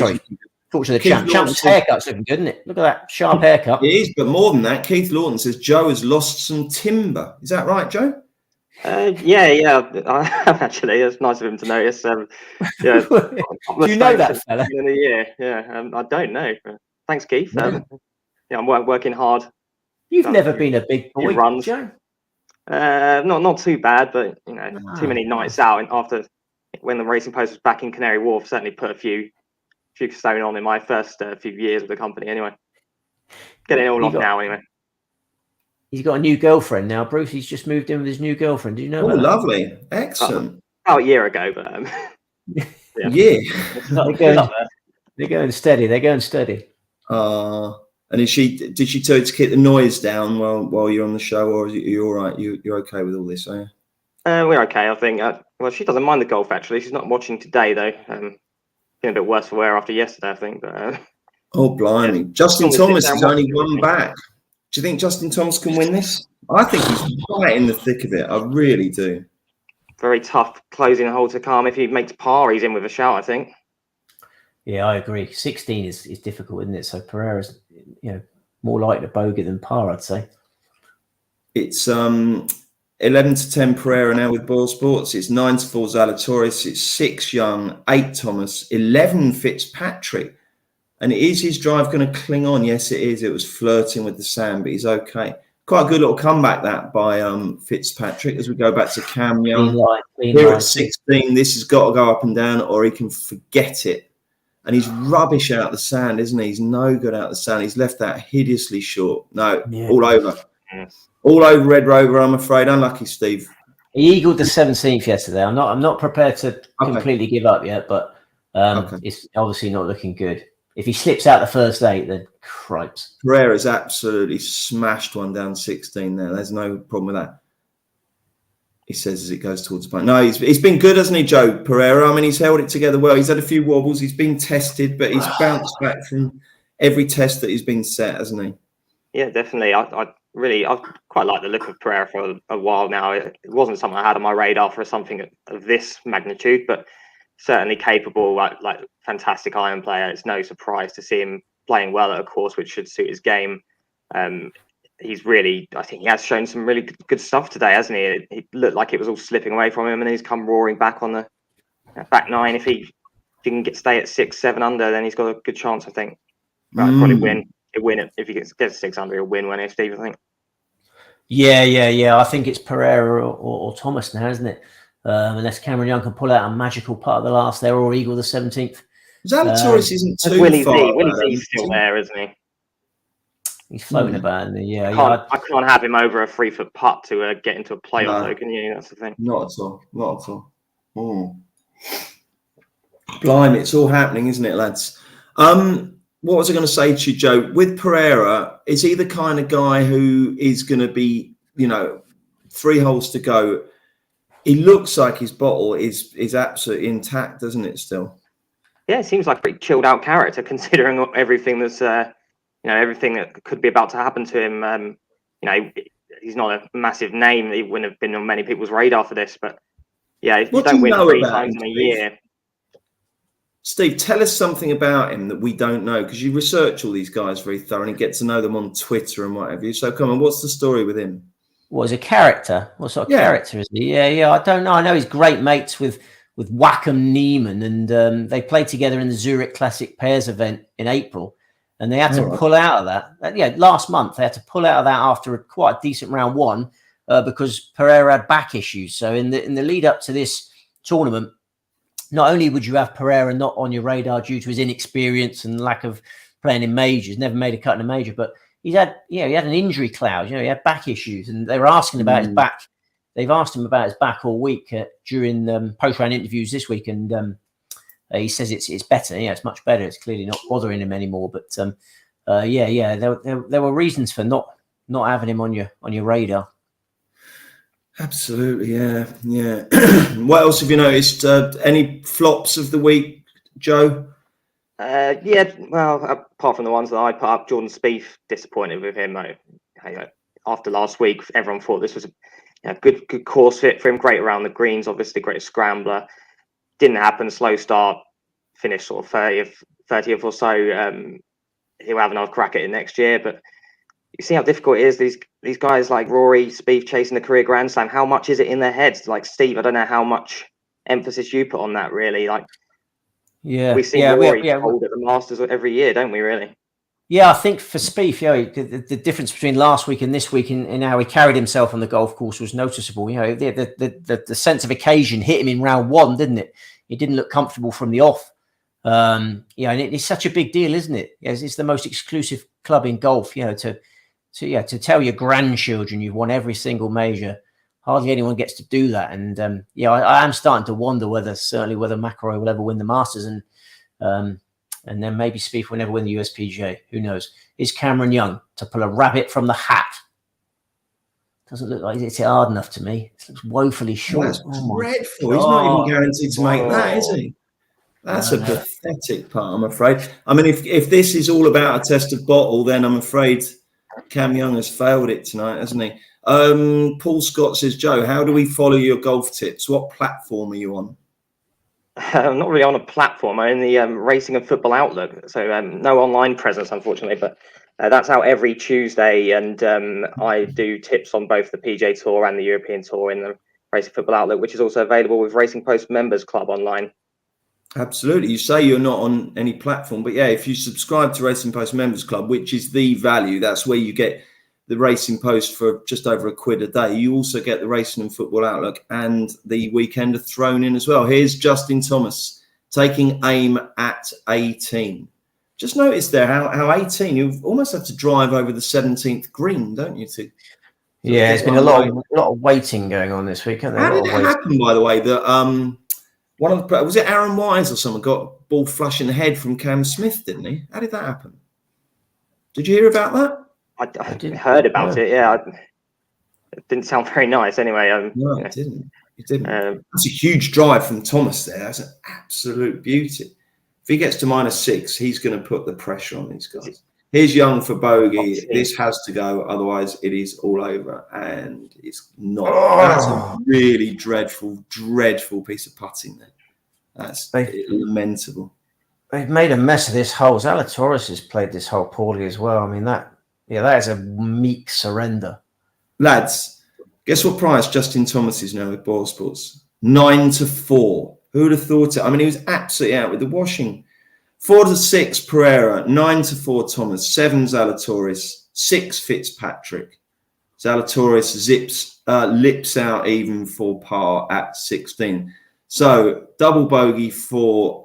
Talk to the champ. Champ's haircut's looking good, isn't it? Look at that sharp haircut. It is, but more than that, Keith Lawton says Joe has lost some timber. Is that right, Joe? Yeah, I have actually. It's nice of him to notice. Yeah, Do you know that fella? In the year, yeah. I don't know. Thanks, Keith. Yeah, I'm working hard. You've Done never a few- been a big few boy, runs. Joe. Not too bad, but too many Ah, nights out. And after when the Racing Post was back in Canary Wharf, certainly put a few stone on in my first few years with the company. Anyway, getting it all off now. Anyway, he's got a new girlfriend now, Bruce. He's just moved in with his new girlfriend. Do you know Oh, about that? lovely. Excellent. about a year ago, but yeah. They're going steady. They're going steady. And did she tell you to keep the noise down while you're on the show, or are you all right? You're okay with all this, are you? We're okay, I think. Well, she doesn't mind the golf, actually. She's not watching today, though. Been a bit worse for wear after yesterday, I think. But Oh, blimey. yeah. Justin Thomas is only watch one back. Do you think Justin Thomas can win this? I think he's right in the thick of it. I really do. Very tough closing hole to calm. If he makes par, he's in with a shout, I think. Yeah, I agree. 16 is difficult, isn't it? So Pereira's, more likely to bogey than par, I'd say. It's 11-10 Pereira now with Boyle Sports. It's 9-4 Zalatoris. It's 6 Young, 8 Thomas, 11 Fitzpatrick. And is his drive going to cling on? Yes, it is. It was flirting with the sand, but he's okay. Quite a good little comeback that by Fitzpatrick as we go back to Cam Young. Here at 16, this has got to go up and down or he can forget it. And he's rubbish out the sand, isn't he? He's no good out the sand. He's left that hideously short. No, all over. All over Red Rover, I'm afraid. Unlucky, Steve. He eagled the 17th yesterday. I'm not prepared to completely give up yet, but it's obviously not looking good. If he slips out the first 8, then cripes. Pereira's absolutely smashed one down 16 there. There's no problem with that. He says as it goes towards the point. No, he's been good, hasn't he, Joe Pereira? I mean, he's held it together well. He's had a few wobbles. He's been tested, but he's bounced back from every test that he's been set, hasn't he? Yeah, definitely. I quite like the look of Pereira for a while now. It wasn't something I had on my radar for something of this magnitude, but certainly capable, like fantastic iron player. It's no surprise to see him playing well at a course which should suit his game. He's really, I think he has shown some really good stuff today, hasn't he? It looked like it was all slipping away from him, and he's come roaring back on the back 9. If he can stay at 6, 7 under, then he's got a good chance, I think. Probably win. He'll win it if he gets 6 under. He'll win, won't he, Steve? I think. Yeah. I think it's Pereira or Thomas now, isn't it? Unless Cameron Young can pull out a magical part of the last there or eagle the 17th. Zalatoris isn't too Willie far. Willie Z's still there, isn't he? He's floating about in there. I can't have him over a 3-foot putt to get into a playoff, though, can you? That's the thing. Not at all. Blimey, it's all happening, isn't it, lads? What was I going to say to you, Joe? With Pereira, is he the kind of guy who is going to be, 3 holes to go? He looks like his bottle is absolutely intact, doesn't it, still? Yeah, it seems like a pretty chilled out character, considering everything that's, everything that could be about to happen to him. He's not a massive name. He wouldn't have been on many people's radar for this, but yeah, if you don't win 3 times in a year. Steve, tell us something about him that we don't know, because you research all these guys very thoroughly and get to know them on Twitter and what have you. So come on, what's the story with him? What, is a character? What sort of character is he? Yeah. I don't know. I know he's great mates with Wackham Neiman, and they played together in the Zurich Classic Pairs event in April, and they had to pull out of that. Last month they had to pull out of that after quite a decent round 1 because Pereira had back issues. So in the lead up to this tournament, not only would you have Pereira not on your radar due to his inexperience and lack of playing in majors, never made a cut in a major, but he had an injury cloud. He had back issues, and they were asking about his back. They've asked him about his back all week during post-round interviews this week, and he says it's better. Yeah, it's much better. It's clearly not bothering him anymore. But there were reasons for not having him on your radar. Absolutely, yeah. What else have you noticed? Any flops of the week, Joe? Well, apart from the ones that I put up, Jordan Spieth, disappointed with him. After last week, everyone thought this was a good course fit for him. Great around the greens, obviously, great scrambler. Didn't happen. Slow start, finished sort of 30th or so. He'll have another crack at it next year, but you see how difficult it is. these guys like Rory, Spieth chasing the career Grand Slam, how much is it in their heads? Like Steve, I don't know how much emphasis you put on that. Really, like we see Rory hold at the Masters every year, don't we? Really. Yeah, I think for Spieth, the difference between last week and this week in how he carried himself on the golf course was noticeable. The sense of occasion hit him in round one, didn't it? He didn't look comfortable from the off. And it's such a big deal, isn't it? It's the most exclusive club in golf. To tell your grandchildren you've won every single major, hardly anyone gets to do that. And I am starting to wonder whether McIlroy will ever win the Masters, and then maybe Spieth will never win the US PGA. Who knows? Is Cameron Young to pull a rabbit from the hat? Doesn't look like it's hard enough to me. It looks woefully short. That's dreadful. He's not even guaranteed to make that, is he? That's a pathetic part, I'm afraid. I mean, if this is all about a test of bottle, then I'm afraid Cam Young has failed it tonight, hasn't he? Paul Scott says, Joe, how do we follow your golf tips? What platform are you on? I'm not really on a platform. I'm in the Racing and Football Outlook, so no online presence, unfortunately. But that's out every Tuesday, and I do tips on both the PGA Tour and the European Tour in the Racing and Football Outlook, which is also available with Racing Post Members Club online. Absolutely. You say you're not on any platform, but yeah, if you subscribe to Racing Post Members Club, which is the value, that's where you get the Racing Post for just over £1 a day. You also get the Racing and Football Outlook and the Weekender thrown in as well. Here's Justin Thomas taking aim at 18. Just notice there how 18, you almost have to drive over the 17th green, don't you? Yeah, there's been a lot of waiting going on this week, hasn't there? How did it happen, by the way, that was it Aaron Wise or someone got ball flush in the head from Cam Smith, didn't he? How did that happen? Did you hear about that? I heard about it. Yeah, it didn't sound very nice. Anyway, no, it didn't. It didn't. That's a huge drive from Thomas there. That's an absolute beauty. If he gets to -6, he's going to put the pressure on these guys. Here's Young for bogey. This has to go, otherwise it is all over, and it's not. That's a really dreadful piece of putting there. That's lamentable. They've made a mess of this hole. Zalatoris has played this hole poorly as well. I mean, that is a meek surrender. Lads, guess what price Justin Thomas is now with Boyle Sports? 9-4. Who would have thought it? I mean, he was absolutely out with the washing. 4-6 Pereira, 9-4 Thomas, 7 Zalatoris, 6 Fitzpatrick. Zalatoris lips out even for par at 16. So double bogey for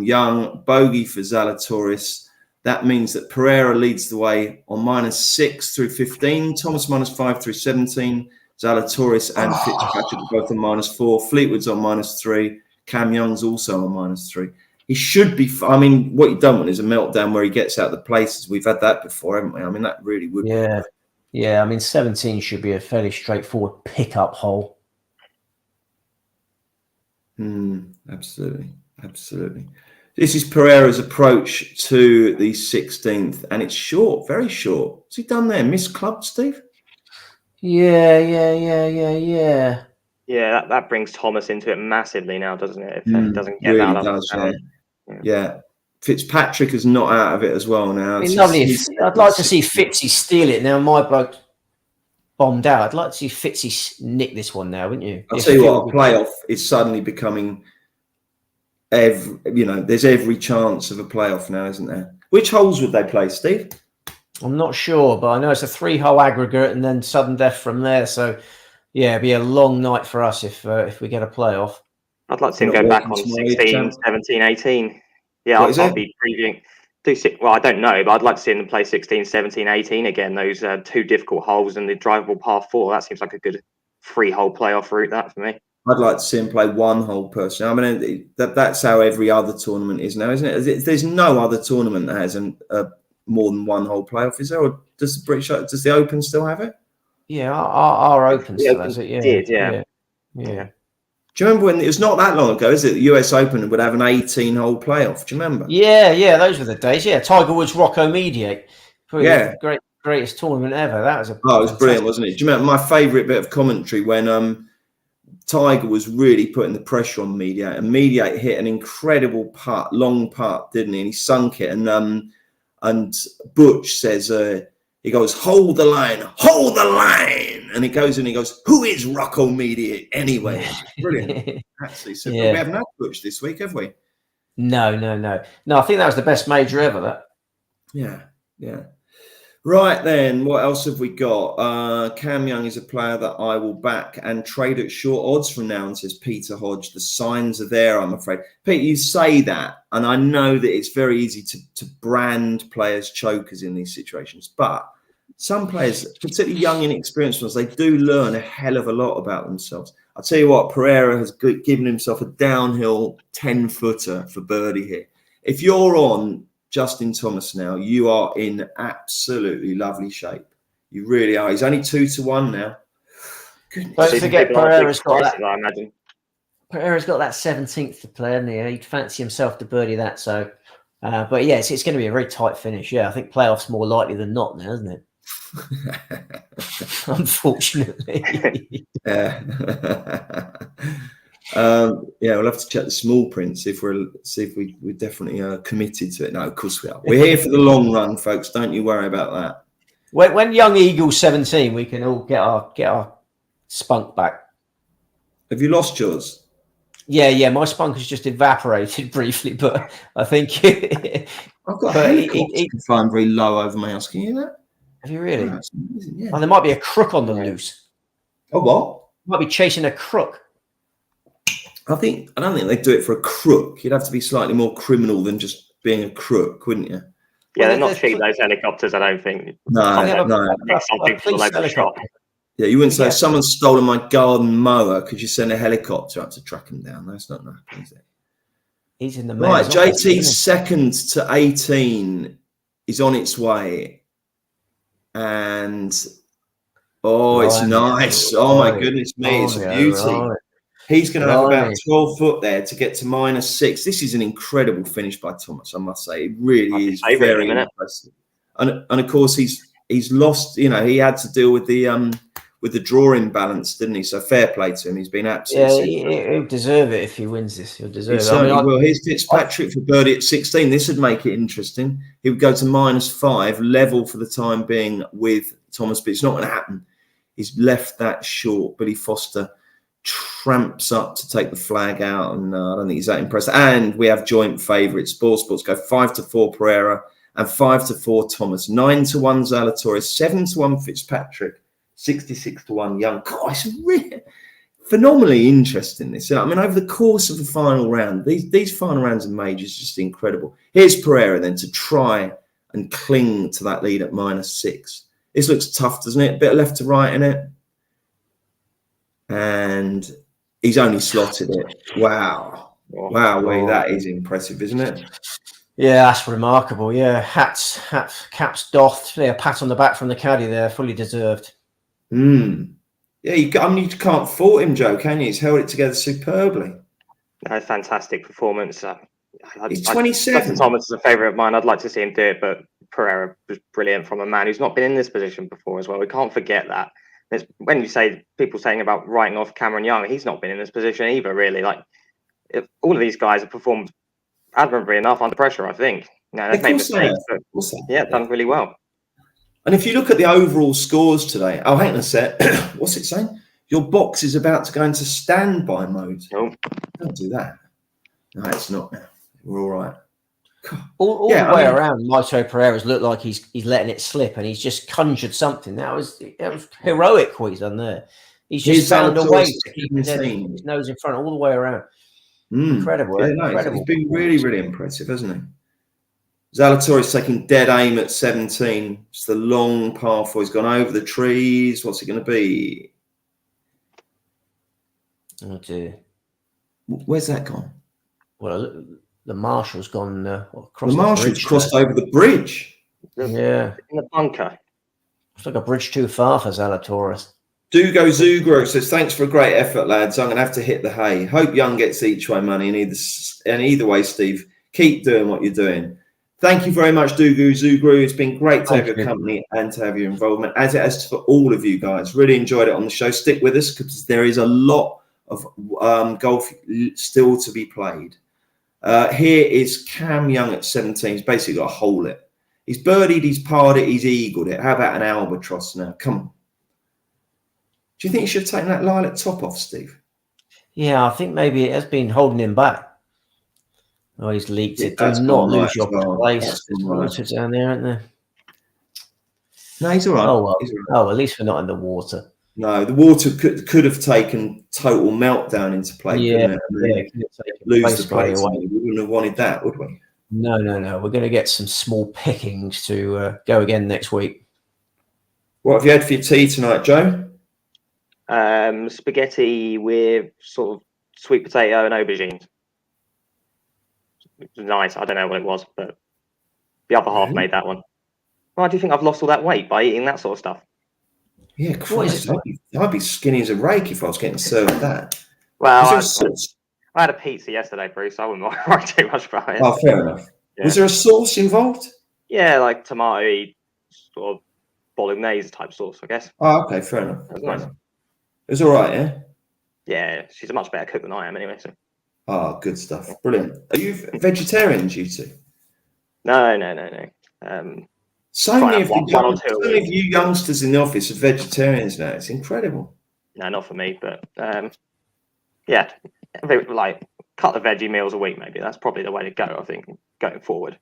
Young, bogey for Zalatoris. That means that Pereira leads the way on -6 through 15, Thomas -5 through 17, Zalatoris and Fitzpatrick are both on -4, Fleetwood's on -3, Cam Young's also on -3. He should be. I mean, what you don't want is a meltdown where he gets out the places. We've had that before, haven't we? I mean, that really would. Yeah. I mean, 17 should be a fairly straightforward pickup hole. Absolutely. This is Pereira's approach to the 16th, and it's short, very short. What's he done there? Misclubbed, Steve? Yeah. Yeah, that brings Thomas into it massively now, doesn't it? If he doesn't get really that does, yeah. Fitzpatrick is not out of it as well now. It's lovely. I'd like to see Fitzy steal it now. My bloke bombed out. I'd like to see Fitzy nick this one now, wouldn't you? I'll tell you what, a playoff is suddenly becoming there's every chance of a playoff now, isn't there? Which holes would they play, Steve? I'm not sure, but I know it's a 3-hole aggregate and then sudden death from there. So, yeah, it'd be a long night for us if we get a playoff. I'd like to see him go back on 16, 17, 18. Yeah, I'll be previewing. Well, I don't know, but I'd like to see them play 16, 17, 18 again. Those 2 difficult holes and the drivable par 4. That seems like a good 3-hole playoff route, that for me. I'd like to see him play 1 hole personally. I mean, that's how every other tournament is now, isn't it? There's no other tournament that has more than 1 hole playoff, is there? Or does the Open still have it? Yeah, our Open still has it. Yeah. Did, yeah. Do you remember when it was not that long ago? Is it the US Open would have an 18-hole playoff? Do you remember? Yeah, those were the days. Yeah, Tiger Woods Rocco Mediate. Yeah, greatest tournament ever. That was it was brilliant, wasn't it? Do you remember my favourite bit of commentary when Tiger was really putting the pressure on Mediate, and Mediate hit an incredible long putt, didn't he? And he sunk it, and Butch says He goes, hold the line, and he goes and he goes, who is Rocco Media anyway? Brilliant. Actually, so we haven't had Butch this week, have we? No. I think that was the best major ever. That. Yeah. Right then, what else have we got? Cam Young is a player that I will back and trade at short odds from now on, says Peter Hodge. The signs are there, I'm afraid. Pete, you say that, and I know that it's very easy to brand players chokers in these situations, but some players, particularly young, inexperienced ones, they do learn a hell of a lot about themselves. I'll tell you what, Pereira has given himself a downhill 10-footer for birdie here. If you're on Justin Thomas now, you are in absolutely lovely shape. You really are. He's only 2-1 now. Goodness. Don't forget Pereira's got that. I imagine. Pereira's got that 17th to play, hasn't he? He'd fancy himself to birdie that. So, but yeah, it's going to be a very tight finish. Yeah, I think playoffs more likely than not now, isn't it? Unfortunately. We'll have to check the small print, see if we're definitely committed to it. No, of course we are. We're here for the long run, folks. Don't you worry about that. When Young Eagle's 17, we can all get our spunk back. Have you lost yours? Yeah. My spunk has just evaporated briefly, but I think I've got a helicopter flying very low over my house. Can you hear that? Have you really? Oh, amazing, yeah. Oh, there might be a crook on the loose. Oh, what? Might be chasing a crook. I don't think they do it for a crook. You'd have to be slightly more criminal than just being a crook, wouldn't you? Yeah, they're not cheap, those helicopters, I don't think. No. Something for the local shop. Yeah, you wouldn't say, if someone's stolen my garden mower, could you send a helicopter up to track him down? That's not enough, is it? He's in the right, JT's second to 18 is on its way. And, it's nice. Oh, my goodness me, it's a beauty. Right. He's going to have about 12 foot there to get to -6. This is an incredible finish by Thomas, I must say. It really is very impressive. And of course, he's lost. You know, he had to deal with the draw imbalance, didn't he? So fair play to him. He's been absolutely. Yeah, he'll deserve it if he wins this. He'll deserve it. Well, here's Fitzpatrick for birdie at 16. This would make it interesting. He would go to -5, level for the time being with Thomas, but it's not going to happen. He's left that short. Billy Foster tramps up to take the flag out, and I don't think he's that impressed. And we have joint favourites. Ball Sports go 5-4 Pereira and 5-4 Thomas, 9-1 Zalatoris, 7-1 Fitzpatrick, 66-1 Young. God, it's really phenomenally interesting. This, I mean, over the course of the final round, these final rounds of majors are just incredible. Here's Pereira then to try and cling to that lead at -6. This looks tough, doesn't it? A bit of left to right in it. And he's only slotted it. Wow, that is impressive, isn't it? Yeah, that's remarkable. Yeah, caps doffed. Yeah, pat on the back from the caddy there, fully deserved. Yeah, you can't fault him, Joe, can you? He's held it together superbly. No, fantastic performance. He's 27. Justin Thomas is a favourite of mine. I'd like to see him do it, but Pereira was brilliant from a man who's not been in this position before as well. We can't forget that. It's when you say people saying about writing off Cameron Young, he's not been in this position either, really. Like, all of these guys have performed admirably enough under pressure, I think. No, they've made mistakes, but done really well. And if you look at the overall scores today, hang on a sec. What's it saying? Your box is about to go into standby mode. Oh. Don't do that. No, it's not now. We're all right. All the way around, Maito Pereira's looked like he's letting it slip, and he's just conjured something. That was heroic what he's done there. He's just found a way to keep his nose in front all the way around. Incredible. Yeah, incredible. He's been really, really impressive, hasn't he? Zalatoris taking dead aim at 17. It's the long par 4. He's gone over the trees. What's it going to be? Oh dear. Where's that gone? Well, the marshal's gone across the marshal's crossed over the bridge. Yeah. In the bunker. It's like a bridge too far for Zalatoris. Dugo Zugro says, thanks for a great effort, lads. I'm going to have to hit the hay. Hope Young gets each way money. And either way, Steve, keep doing what you're doing. Thank you very much, Dugo Zugro. It's been great to have your company and to have your involvement, as it has for all of you guys. Really enjoyed it on the show. Stick with us because there is a lot of golf still to be played. Here is Cam Young at 17. He's basically got to hole it. He's birdied, he's parred it, he's eagled it. How about an albatross now? Come on. Do you think he should have taken that lilac top off, Steve? Yeah, I think maybe it has been holding him back. Oh, he's leaked it. Do That's not gone lose right your as well. place. That's There's gone water right. down there, aren't there? No, he's all right. Oh, well. He's all right. Oh, at least we're not in the water. No, the water could have taken total meltdown into play, Yeah, couldn't it? And then lose the place. We wouldn't have wanted that, would we? No. We're going to get some small pickings to go again next week. What have you had for your tea tonight, Joe? Spaghetti with sort of sweet potato and aubergines. It was nice. I don't know what it was, but the other half made that one. Why do you think I've lost all that weight by eating that sort of stuff? Yeah, Christ, I'd be skinny as a rake if I was getting served that. Well, I had a pizza yesterday, Bruce. I wouldn't worry too much about it. Oh, fair enough. Yeah. Was there a sauce involved? Yeah, like tomato sort of bolognese type sauce, I guess. Oh, okay, fair enough. That was nice. It was all right, yeah? Yeah, she's a much better cook than I am anyway. So. Oh, good stuff. Brilliant. Are you vegetarians, you two? No. So many of you youngsters in the office are vegetarians now. It's incredible. No, not for me, but yeah, like cut the veggie meals a week, maybe. That's probably the way to go, I think, going forward.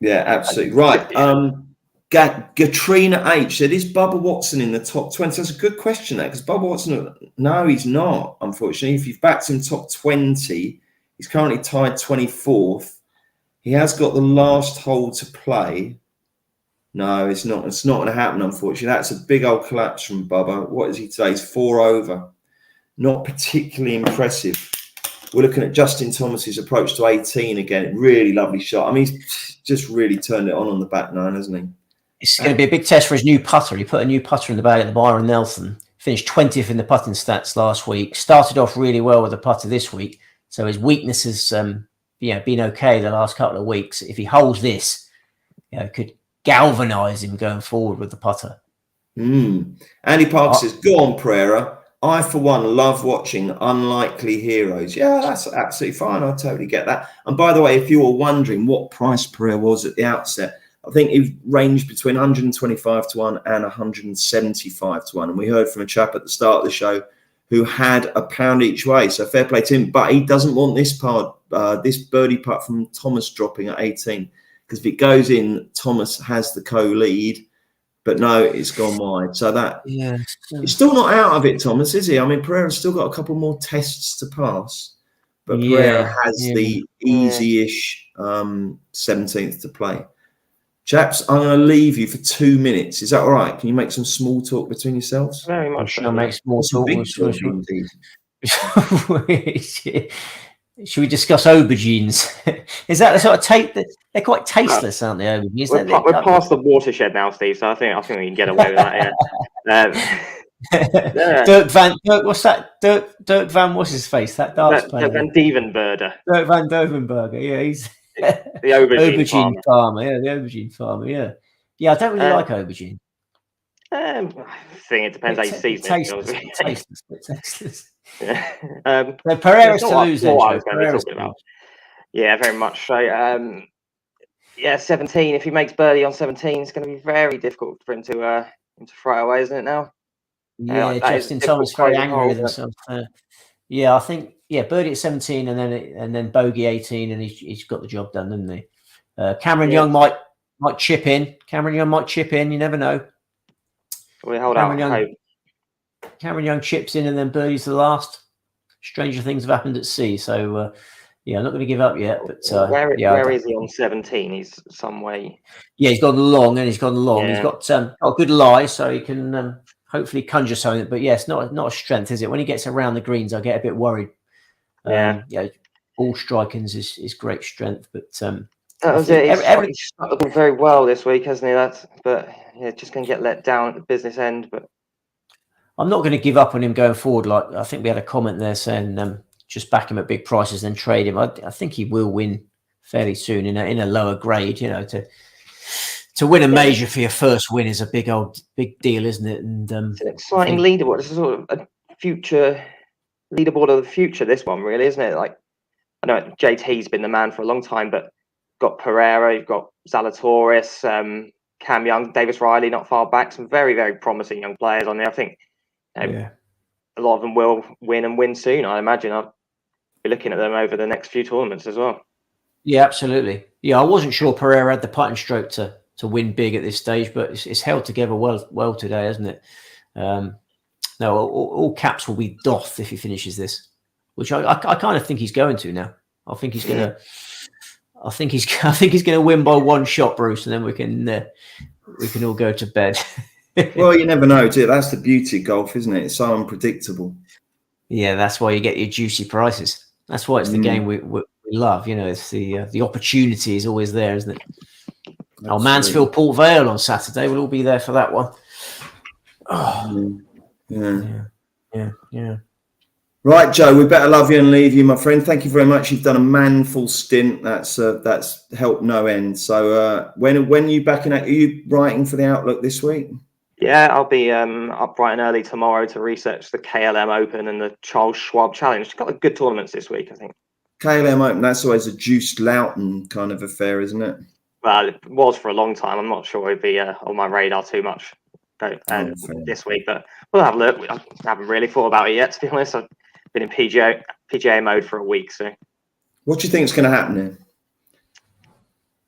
Yeah, absolutely. Right. Katrina H said, is Bubba Watson in the top 20? That's a good question, that, because Bubba Watson, no, he's not, unfortunately. If you've backed him top 20, he's currently tied 24th. He has got the last hole to play. No, it's not. It's not going to happen, unfortunately. That's a big old collapse from Bubba. What is he today? He's 4 over. Not particularly impressive. We're looking at Justin Thomas's approach to 18 again. Really lovely shot. I mean, he's just really turned it on the back nine, hasn't he? It's going to be a big test for his new putter. He put a new putter in the bag at the Byron Nelson. Finished 20th in the putting stats last week. Started off really well with the putter this week. So his weakness has been okay the last couple of weeks. If he holds this, could galvanise him going forward with the putter. Andy Parker says, go on, Pereira. I, for one, love watching unlikely heroes. Yeah, that's absolutely fine. I totally get that. And by the way, if you were wondering what price Pereira was at the outset, I think it ranged between 125 to 1 and 175 to 1. And we heard from a chap at the start of the show who had £1 each way. So fair play to him. But he doesn't want this birdie putt from Thomas dropping at 18. Because if it goes in, Thomas has the co-lead. But no, it's gone wide. So he's still not out of it, Thomas, is he? I mean, Pereira's still got a couple more tests to pass. But Pereira has the easy-ish 17th to play. Chaps, I'm going to leave you for 2 minutes. Is that all right? Can you make some small talk between yourselves? Very much. I'll make small talk. Should we discuss aubergines? Is that the sort of taste that they're quite tasteless, aren't they? Aubergines. We're past the watershed now, Steve. So I think we can get away with that. Yeah. Dirk, what's that? Dirk Van, what's his face? That darts player. Van Dievenberger. Dirk Van Dovenberger. Yeah, he's the aubergine farmer. Yeah, the aubergine farmer. Yeah. I don't really like aubergine. I think it depends how you season it. Tasteless. Yeah. Pereira's to lose. Yeah, very much so. 17. If he makes birdie on 17, it's going to be very difficult for him to throw away, isn't it now? Yeah, Justin Thomas very angry with himself. I think birdie at 17 and then bogey 18, and he's got the job done, didn't he? Cameron Young might chip in. You never know. We hold out. Cameron Young chips in and then birdie's the last. Stranger things have happened at sea. So, I'm not going to give up yet. But where is he on 17? He's some way. Yeah, he's gone long. Yeah. He's got a good lie, so he can hopefully conjure something. But it's not a strength, is it? When he gets around the greens, I get a bit worried. Ball striking's is great strength, but that was it. He's stuck looking very well this week, hasn't he? Just going to get let down at the business end. But I'm not going to give up on him going forward. Like I think we had a comment there saying just back him at big prices, then trade him. I think he will win fairly soon in a lower grade. To win a major for your first win is a big deal, isn't it? And it's an exciting leaderboard. It's sort of a future leaderboard of the future. This one, really, isn't it? Like I know JT's been the man for a long time, but got Pereira, you've got Zalatoris, Cam Young, Davis Riley, not far back. Some very, very promising young players on there. I think a lot of them will win soon. I imagine I'll be looking at them over the next few tournaments as well. Yeah, absolutely. Yeah, I wasn't sure Pereira had the putting stroke to win big at this stage, but it's held together well today, hasn't it? No, all caps will be doffed if he finishes this, which I kind of think he's going to now. I think he's gonna. I think he's gonna win by one shot, Bruce, and then we can all go to bed. Well, you never know, too. That's the beauty of golf, isn't it? It's so unpredictable. Yeah, that's why you get your juicy prices. That's why it's the game we love. You know, it's the opportunity is always there, isn't it? Absolutely. Oh, Mansfield, Port Vale on Saturday. We'll all be there for that one. Oh. Yeah. Right, Joe, we better love you and leave you, my friend. Thank you very much. You've done a manful stint. That's helped no end. So when are you back in? Are you writing for the Outlook this week? Yeah, I'll be up bright and early tomorrow to research the KLM Open and the Charles Schwab Challenge. Got good tournaments this week, I think. KLM Open, that's always a Juiced Loughton kind of affair, isn't it? Well, it was for a long time. I'm not sure it'd be on my radar too much this week, but we'll have a look. I haven't really thought about it yet, to be honest. I've been in PGA mode for a week, so. What do you think is going to happen here?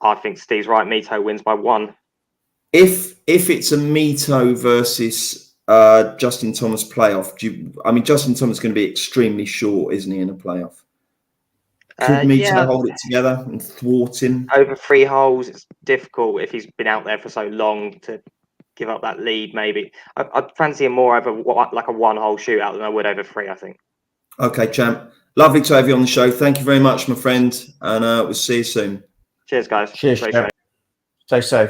I think Steve's right. Mito wins by one. If it's a Mito versus Justin Thomas playoff, Justin Thomas is going to be extremely short, isn't he, in a playoff? Could Mito hold it together and thwart him? Over 3 holes, it's difficult if he's been out there for so long to give up that lead, maybe. I'd fancy him more over like a 1-hole shootout than I would over 3, I think. Okay, champ. Lovely to have you on the show. Thank you very much, my friend. And we'll see you soon. Cheers, guys. Cheers, champ. Stay safe.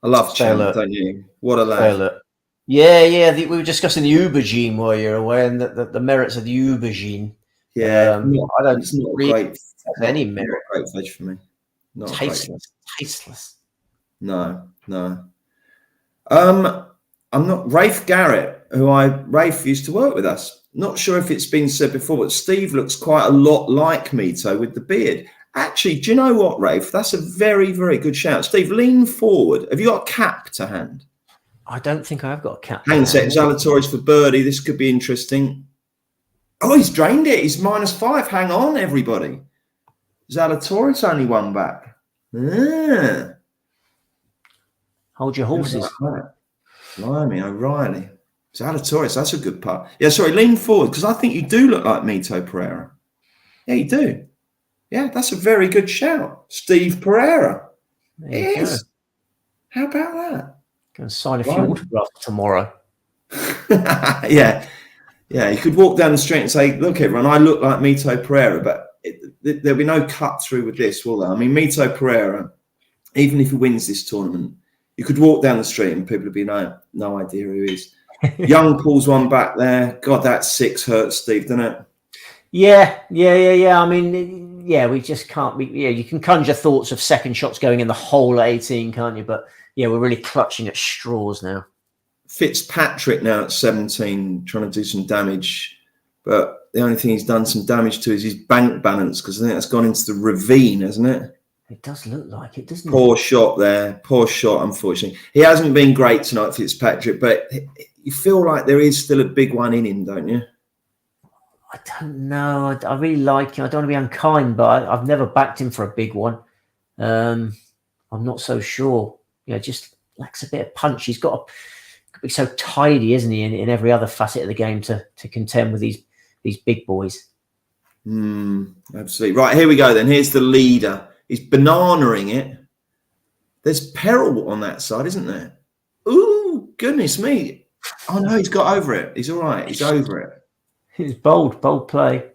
I love Champ, don't you? What a lad. Yeah. We were discussing the aubergine while you're away and the merits of the aubergine. Yeah, I don't. It's not really great. Any merit. Not a great veg for me. Not tasteless. No. I'm not. Rafe Garrett, Rafe used to work with us. Not sure if it's been said before, but Steve looks quite a lot like Mito with the beard. Actually, do you know what, Rafe? That's a very, very good shout. Steve, lean forward. Have you got a cap to hand? I don't think I've got a cap. Hang on a second. Zalatoris for birdie. This could be interesting. Oh, he's drained it. He's -5. Hang on, everybody. Zalatoris only one back. Hold your horses. Blimey, O'Reilly. Zalatoris, that's a good putt. Yeah, sorry, lean forward, because I think you do look like Mito Pereira. Yeah, you do. Yeah, that's a very good shout. Steve Pereira. It is. How about that? Going to sign a few autographs tomorrow. Yeah, you could walk down the street and say, look, everyone, I look like Mito Pereira, but there'll be no cut through with this, will there? I mean, Mito Pereira, even if he wins this tournament, you could walk down the street and people would be no idea who he is. Young pulls one back there. God, that 6 hurts, Steve, doesn't it? Yeah. I mean, we just can't be. Yeah, you can conjure thoughts of second shots going in the hole at 18, can't you? But yeah, we're really clutching at straws now. Fitzpatrick now at 17, trying to do some damage, but the only thing he's done some damage to is his bank balance, because I think that's gone into the ravine, hasn't it? It does look like it, doesn't it? Poor shot there. Poor shot, unfortunately. He hasn't been great tonight, Fitzpatrick, but you feel like there is still a big one in him, don't you? I don't know. I really like him. I don't want to be unkind, but I've never backed him for a big one. I'm not so sure. Just lacks a bit of punch. He's got to be so tidy, isn't he, in every other facet of the game to contend with these big boys. Absolutely. Right, here we go then. Here's the leader. He's bananaing it. There's peril on that side, isn't there? Ooh, goodness me. Oh, no, he's got over it. He's all right. He's over it. It's bold play.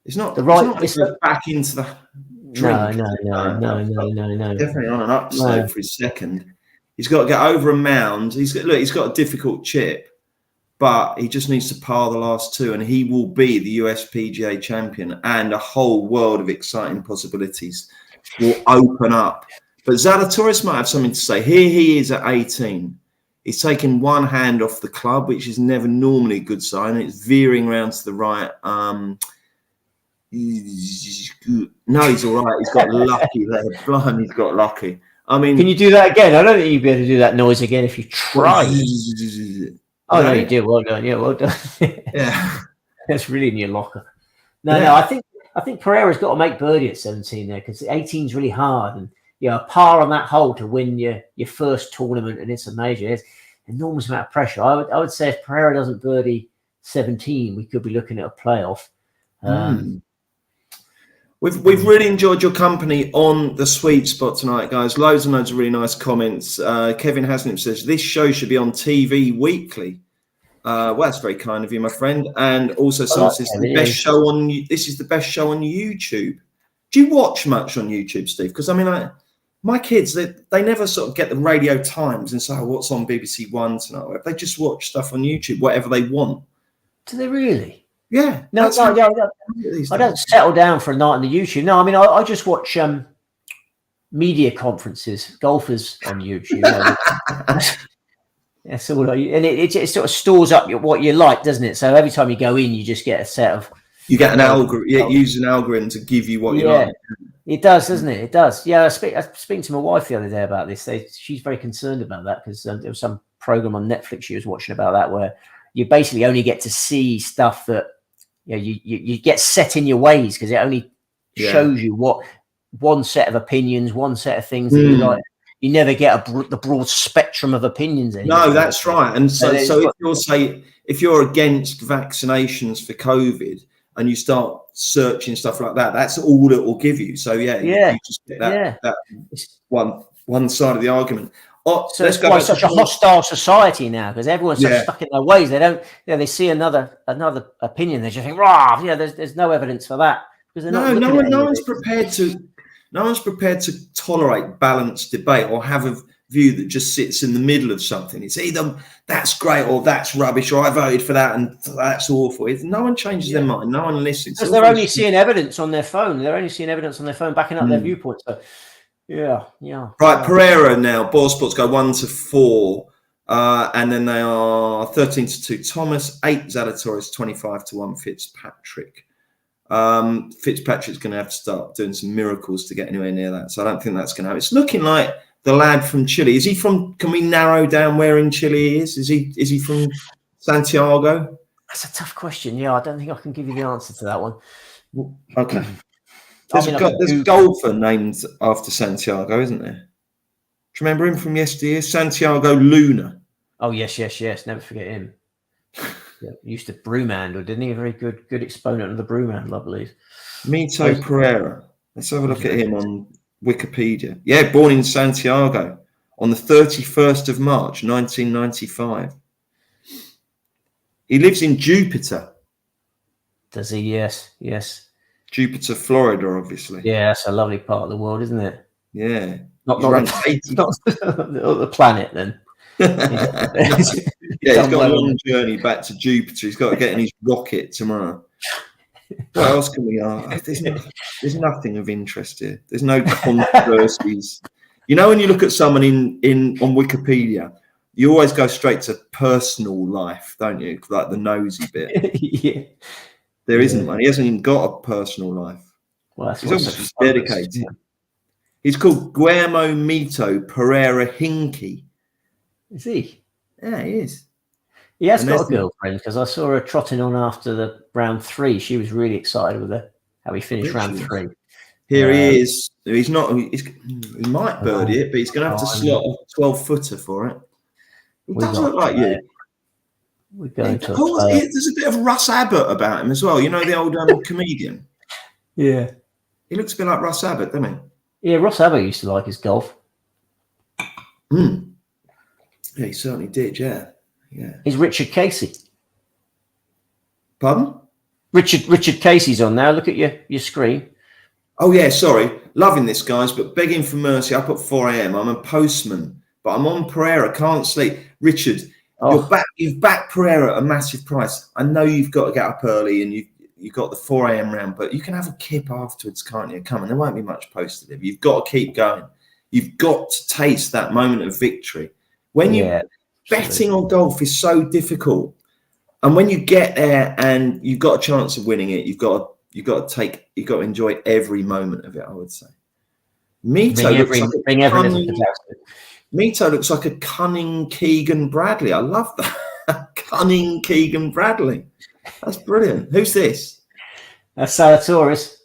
It's not the right. It's not back into the drink. No. Definitely on an upslope for his second. He's got to get over a mound. He's got a difficult chip, but he just needs to par the last 2, and he will be the US PGA champion, and a whole world of exciting possibilities will open up. But Zalatoris might have something to say. Here he is at 18. He's taken one hand off the club, which is never normally a good sign. It's veering around to the right. No, he's all right. He's got lucky there. Blimey, he's got lucky. I mean, can you do that again? I don't think you'd be able to do that noise again if you tried. Oh no, you did. Well done. Yeah, well done. Yeah, that's really in your locker. No, I think Pereira's got to make birdie at 17 there, because 18 is really hard, and a par on that hole to win your first tournament, and it's a major. It's an enormous amount of pressure. I would say if Pereira doesn't birdie 17, we could be looking at a playoff. We've really enjoyed your company on the Sweet Spot tonight, guys. Loads and loads of really nice comments. Kevin Hasnip says this show should be on TV weekly. Well, that's very kind of you, my friend. And also, someone says this is the best show on YouTube. Do you watch much on YouTube, Steve? Because I mean, my kids, they never sort of get the Radio Times and say, what's on BBC One tonight? They just watch stuff on YouTube, whatever they want. Do they really? Yeah. No, I don't settle down for a night on the YouTube. No, I mean, I just watch media conferences, golfers on YouTube. That's all. And it sort of stores up what you like, doesn't it? So every time you go in, you just get a set of. You get an algorithm. Yeah, use an algorithm to give you what you like. It does, doesn't it? It does. Yeah, I was speaking to my wife the other day about this. She's very concerned about that, because there was some program on Netflix she was watching about that, where you basically only get to see stuff that you get set in your ways, because it only shows you what one set of opinions, one set of things that you like. You never get the broad spectrum of opinions anymore. No, that's right. And so if you're against vaccinations for COVID and you start searching stuff like that, that's all it will give you. So you just get that one side of the argument. So it's quite such a hostile society now, because everyone's so stuck in their ways. They don't, they see another opinion, they just think, there's no evidence for that, because they're no one's prepared to tolerate balanced debate or have a view that just sits in the middle of something. It's either that's great or that's rubbish, or I voted for that and that's awful. No one changes their mind. No one listens. Because they're only seeing evidence on their phone. They're only seeing evidence on their phone backing up their viewpoints. So, yeah. Right, Pereira now. Ball Sports go 1-4. And then they are 13-2 Thomas, 8 Zalatoris, 25-1 Fitzpatrick. Fitzpatrick's going to have to start doing some miracles to get anywhere near that. So I don't think that's going to happen. It's looking like the lad from Chile. Is he from? Can we narrow down where in Chile he is? Is he from Santiago? That's a tough question. Yeah, I don't think I can give you the answer to that one. Okay. There's a golfer named after Santiago, isn't there? Do you remember him from yesteryear? Santiago Luna. Oh yes. Never forget him. Used to brewman, didn't he? A very good exponent of the brewman, I believe. Mito Pereira. Let's have a look at him on Wikipedia. Yeah, born in Santiago on the 31st of March, 1995. He lives in Jupiter. Does he? Yes. Jupiter, Florida, obviously. Yeah, that's a lovely part of the world, isn't it? Yeah. Not the planet, then. He's got a long journey back to Jupiter. He's got to get in his rocket tomorrow. What else can we ask? There's nothing of interest here. There's no controversies. When you look at someone on Wikipedia, you always go straight to personal life, don't you? Like the nosy bit. Yeah. There isn't one. He hasn't even got a personal life. Well, that's he's obviously dedicated. Yeah. He's called Guillermo Mito Pereira Hinkie. Is he? Yeah, he is. He has got a girlfriend, because I saw her trotting on after the round 3. She was really excited with how he finished round 3. Here he is. He might birdie it, but he's going to have to slot a 12-footer for it. He does look like you. We're going to. There's a bit of Russ Abbott about him as well. The old comedian. Yeah. He looks a bit like Russ Abbott, doesn't he? Yeah, Russ Abbott used to like his golf. Yeah, he certainly did. Yeah. He's Richard Casey. Pardon? Richard Casey's on now. Look at your screen. Oh yeah, sorry. Loving this, guys, but begging for mercy. Up at 4 a.m. I'm a postman, but I'm on Pereira. Can't sleep. Richard, you've backed Pereira at a massive price. I know you've got to get up early and you've got the 4 a.m. round, but you can have a kip afterwards, can't you? Come on, there won't be much posted of. You've got to keep going. You've got to taste that moment of victory. Betting on golf is so difficult. And when you get there and you've got a chance of winning it, you've got to You've got to enjoy every moment of it, I would say. Mito looks like a cunning Keegan Bradley. I love that. Cunning Keegan Bradley. That's brilliant. Who's this? That's Salatoris.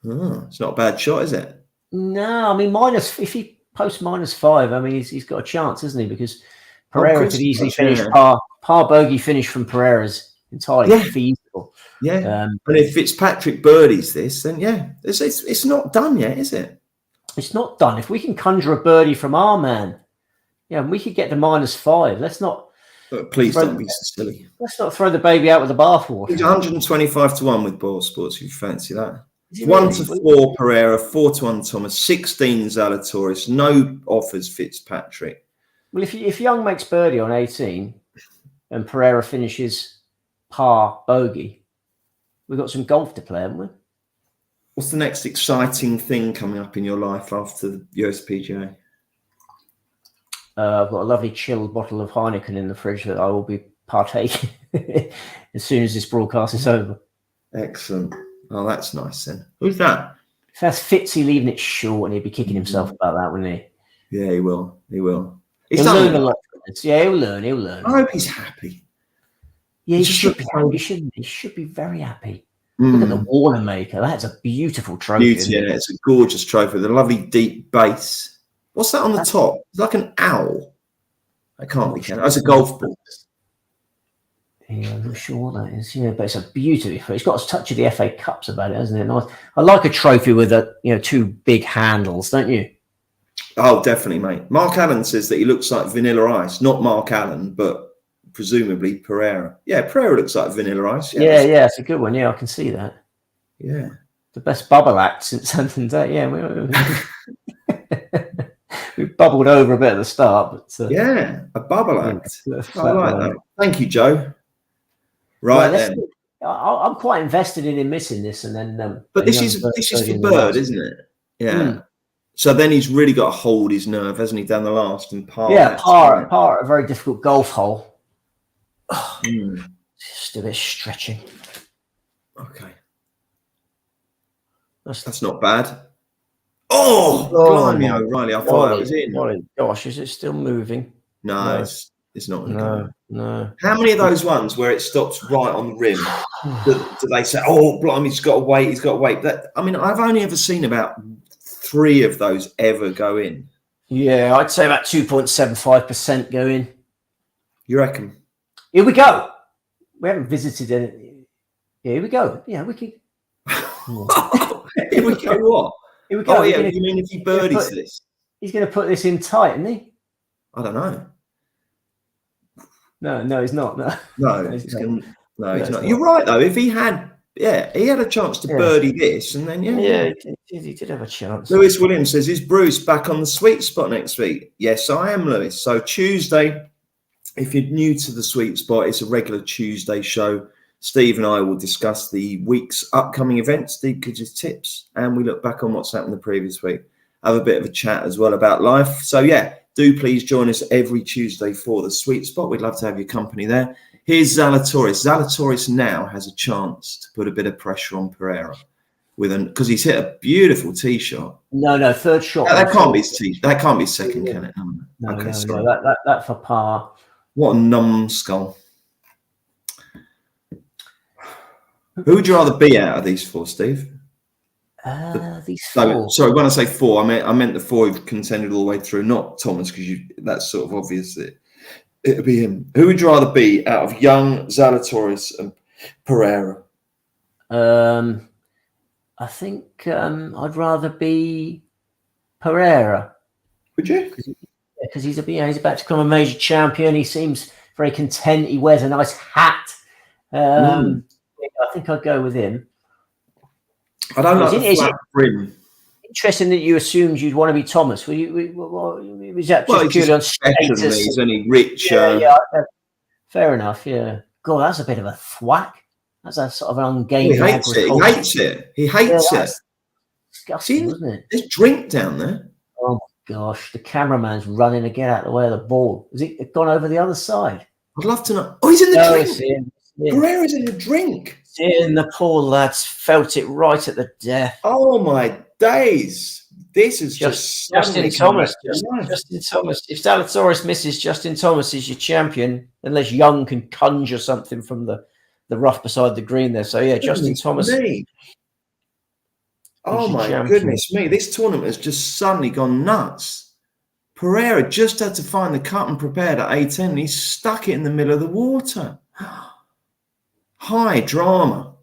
Oh, it's not a bad shot, is it? No, I mean, if he posts -5, I mean, he's got a chance, isn't he? Because Pereira could easily finish par bogey finish from Pereira's entirely feasible. Yeah. And if Fitzpatrick birdies this, then it's not done yet, is it? It's not done. If we can conjure a birdie from our man, we could get to -5. Let's not. But please don't be so silly. Let's not throw the baby out with the bathwater. He's 125-1 with Boyle Sports. If you fancy that. 1-4 Pereira, 4-1 Thomas, 16 Zalatoris, no offers Fitzpatrick. Well, if Young makes birdie on 18 and Pereira finishes par bogey, we've got some golf to play, haven't we? What's the next exciting thing coming up in your life after the US PGA? I've got a lovely chilled bottle of Heineken in the fridge that I will be partaking as soon as this broadcast is over. Excellent. Oh, that's nice then. Who's that? If that's Fitzy leaving it short, and he'd be kicking himself about that, wouldn't he? Yeah, he will. He'll learn a lot. Yeah, he'll learn. I hope he's happy. Yeah, he should be happy, shouldn't he? He should be very happy. Look at the Wanamaker. That's a beautiful trophy. It's a gorgeous trophy. The lovely deep base. What's that on the top? It's like an owl. That can't be. That's a golf ball. Yeah, I'm not sure what that is. Yeah, but it's a beautiful. It's got a touch of the FA Cups about it, hasn't it? Nice. I like a trophy with two big handles, don't you? Oh, definitely, mate. Mark Allen says that he looks like Vanilla Ice. Not Mark Allen, but presumably Pereira. Yeah, Pereira looks like Vanilla Ice. Yeah, it's a good one. Yeah, I can see that. Yeah. The best bubble act since something that. Yeah, we bubbled over a bit at the start, but a bubble act. I like that. Thank you, Joe. Right then. I'm quite invested in him missing this, and then. But this is for Bird, isn't it? Yeah. So then he's really got to hold his nerve, hasn't he? Down the last and par. Yeah, par, a very difficult golf hole. Just a bit stretching. Okay. That's not bad. Oh, blimey, O'Reilly! I thought that was in. Gosh, is it still moving? No. It's not. No. How many of those ones where it stops right on the rim do they say, "Oh, blimey, he's got to wait"? He's got to wait. I've only ever seen about 3 of those ever go in. Yeah, I'd say about 2.75% go in. You reckon? Here we go. We haven't visited any. Yeah, here we go. Yeah, we can. Here we go. What? Here we go. Oh, yeah. You mean if he birdies this? He's going to put this in tight, isn't he? I don't know. No, he's not. No, he's not. You're right though. If he had, he had a chance to birdie this, and then he did have a chance. Lewis Williams says, "Is Bruce back on the sweet spot next week?" Yes, I am, Lewis. So Tuesday, if you're new to the sweet spot, it's a regular Tuesday show. Steve and I will discuss the week's upcoming events. Steve gives his tips, and we look back on what's happened the previous week. Have a bit of a chat as well about life. So do please join us every Tuesday for the sweet spot. We'd love to have your company there. Here's Zalatoris. Zalatoris now has a chance to put a bit of pressure on Pereira because he's hit a beautiful tee shot. No, third shot. That can't be his tee. That can't be second, can it? No, that for par. What a numbskull. Who would you rather be out of these 4, Steve? These 4. Sorry, when I say 4, I meant the 4 who've contended all the way through, not Thomas, because that's sort of obvious that it'd be him. Who would you rather be out of Young, Zalatoris, and Pereira? I think I'd rather be Pereira. Would you? Because he's about to become a major champion. He seems very content. He wears a nice hat. I think I'd go with him. I don't like the flat brim. Interesting that you assumed you'd want to be Thomas. Was that just purely on status? He's only richer. Yeah, fair enough. Yeah. God, that's a bit of a thwack. That's a sort of an ungainly. He hates it. He hates it. Disgusting, isn't it? There's drink down there. Oh gosh, the cameraman's running to get out of the way of the ball. Has it gone over the other side? I'd love to know. Oh, he's in the drink. Pereira's in the drink. in. The poor lads felt it right at the death. Oh my days! This is just Justin Thomas. Justin Thomas. If Zalatoris misses, Justin Thomas is your champion, unless Young can conjure something from the rough beside the green there. So yeah, Justin Thomas. Oh my goodness me! This tournament has just suddenly gone nuts. Pereira just had to find the cut and prepared at 18, and he stuck it in the middle of the water. High drama.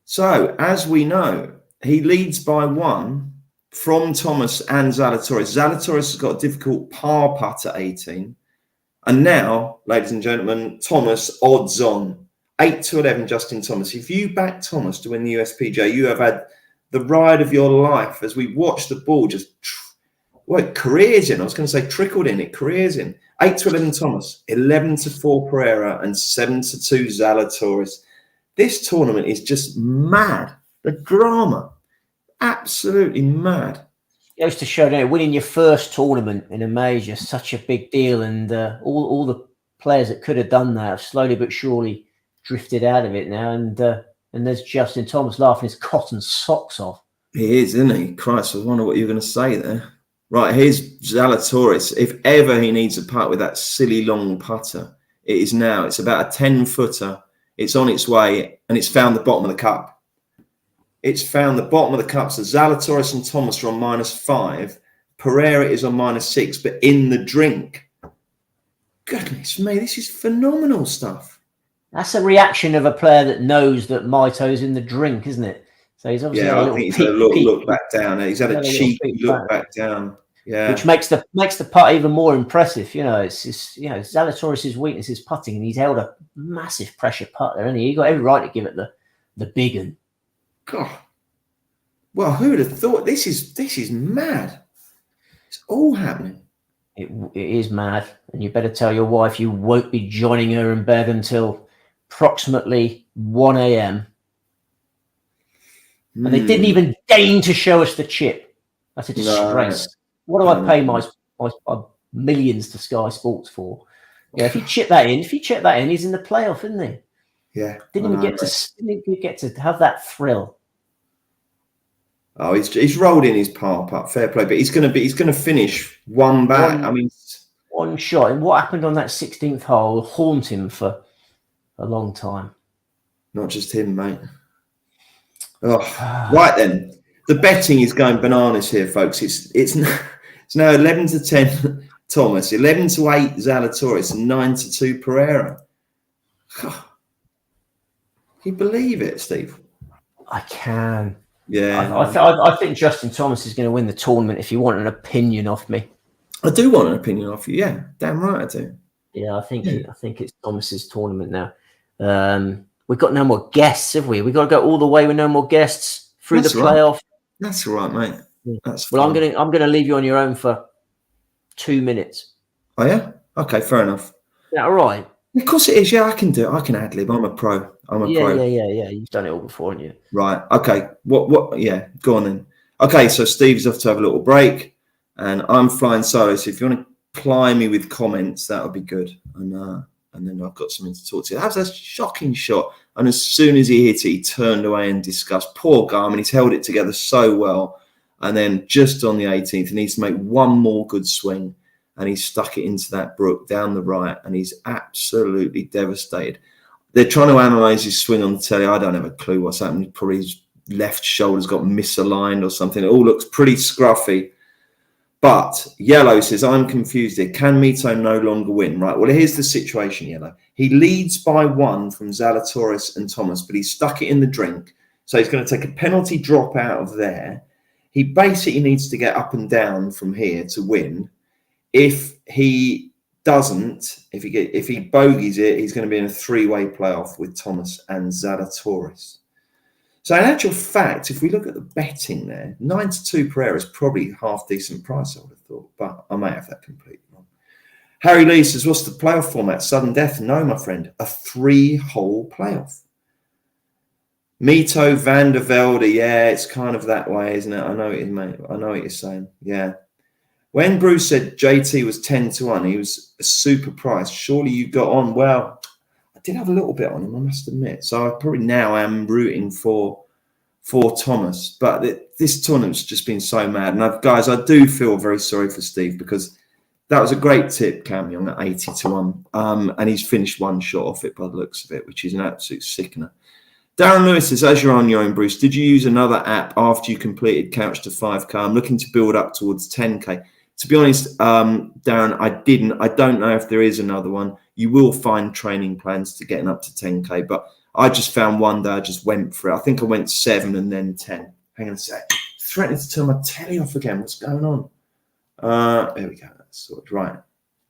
So, as we know, he leads by 1 from Thomas and Zalatoris. Zalatoris has got a difficult par putt at 18. And now, ladies and gentlemen, Thomas odds on 8-11, Justin Thomas. If you back Thomas to win the US PGA, you have had the ride of your life as we watch the ball just, it careers in. I was going to say trickled in. It careers in. 8-11 Thomas, 11-4 Pereira, and 7-2 Zalatoris. This tournament is just mad. The drama, absolutely mad. It goes to show that winning your first tournament in a major is such a big deal, and all the players that could have done that have slowly but surely drifted out of it now. And there's Justin Thomas laughing his cotton socks off. He is, isn't he? Christ, I wonder what you're going to say there. Right, here's Zalatoris. If ever he needs a putt with that silly long putter, it is now. It's about a 10-footer. It's on its way, and it's found the bottom of the cup. It's found the bottom of the cup. So Zalatoris and Thomas are on -5. Pereira is on -6, but in the drink. Goodness me, this is phenomenal stuff. That's a reaction of a player that knows that Maito's in the drink, isn't it? So he's obviously I think he's had a look back down. He's had a cheeky look back down. Yeah, which makes the putt even more impressive. You know, it's Zalatoris' weakness is putting, and he's held a massive pressure putt there, and he got every right to give it the big one. God, well, who would have thought? This is mad. It's all happening. It is mad, and you better tell your wife you won't be joining her in bed until approximately 1 a.m. And they didn't even deign to show us the chip. That's a disgrace. No. What do I pay my millions to Sky Sports for? Yeah, if you chip that in, he's in the playoff, isn't he? Yeah. Didn't even get to have that thrill. Oh, he's rolled in his par putt. Fair play, but he's going to finish one back. One shot. And what happened on that 16th hole will haunt him for a long time. Not just him, mate. Oh, right then. The betting is going bananas here, folks. It's now 11-10 Thomas, 11-8 Zalatoris, and 9-2 Pereira. Can you believe it, Steve? I can. Yeah. I think Justin Thomas is going to win the tournament. If you want an opinion off me, I do want an opinion off you. Yeah, damn right I do. Yeah, I think it's Thomas's tournament now. We've got no more guests, have we? We've got to go all the way with no more guests through the playoff. That's all right, mate. That's well, fine. I'm gonna leave you on your own for 2 minutes. Oh yeah? Okay, fair enough. Is that all right? Of course it is. Yeah, I can do it. I can ad lib. I'm a pro. Pro. Yeah. You've done it all before, haven't you? Right. Okay. What? Yeah. Go on then. Okay. So Steve's off to have a little break, and I'm flying solo. So if you want to ply me with comments, that would be good. And then I've got something to talk to you. That was a shocking shot. And as soon as he hit it, he turned away in disgust. Poor guy. I mean, he's held it together so well. And then just on the 18th, he needs to make one more good swing. And he stuck it into that brook down the right. And he's absolutely devastated. They're trying to analyse his swing on the telly. I don't have a clue what's happened. Probably his left shoulder's got misaligned or something. It all looks pretty scruffy. But Yellow says, I'm confused here. Can Mito no longer win? Right. Well, here's the situation, Yellow. He leads by 1 from Zalatoris and Thomas, but he stuck it in the drink. So he's going to take a penalty drop out of there. He basically needs to get up and down from here to win. If he doesn't, if he bogeys it, he's going to be in a 3-way playoff with Thomas and Zalatoris. So in actual fact, if we look at the betting there, 9-2 Pereira is probably half decent price, I would have thought, but I may have that completely wrong. Harry Lee says, what's the playoff format? Sudden death? No, my friend, a 3-hole playoff. Mito, Van der Velde, yeah, it's kind of that way, isn't it? I know it is, mate. I know what you're saying. Yeah. When Bruce said JT was 10-1, he was a super price. Surely you got on. Well, I did have a little bit on him, I must admit. So I probably now am rooting for Thomas. But this tournament's just been so mad. And guys, I do feel very sorry for Steve, because that was a great tip, Cam Young, at 80-1. And he's finished one shot off it by the looks of it, which is an absolute sickener. Darren Lewis says, as you're on your own, Bruce, did you use another app after you completed Couch to 5K? I'm looking to build up towards 10K. To be honest, Darren, I didn't. I don't know if there is another one. You will find training plans to getting up to 10K, but I just found one day I just went for it. I think I went 7 and then 10. Hang on a sec. Threatening to turn my telly off again. What's going on? There we go. That's sorted. Right.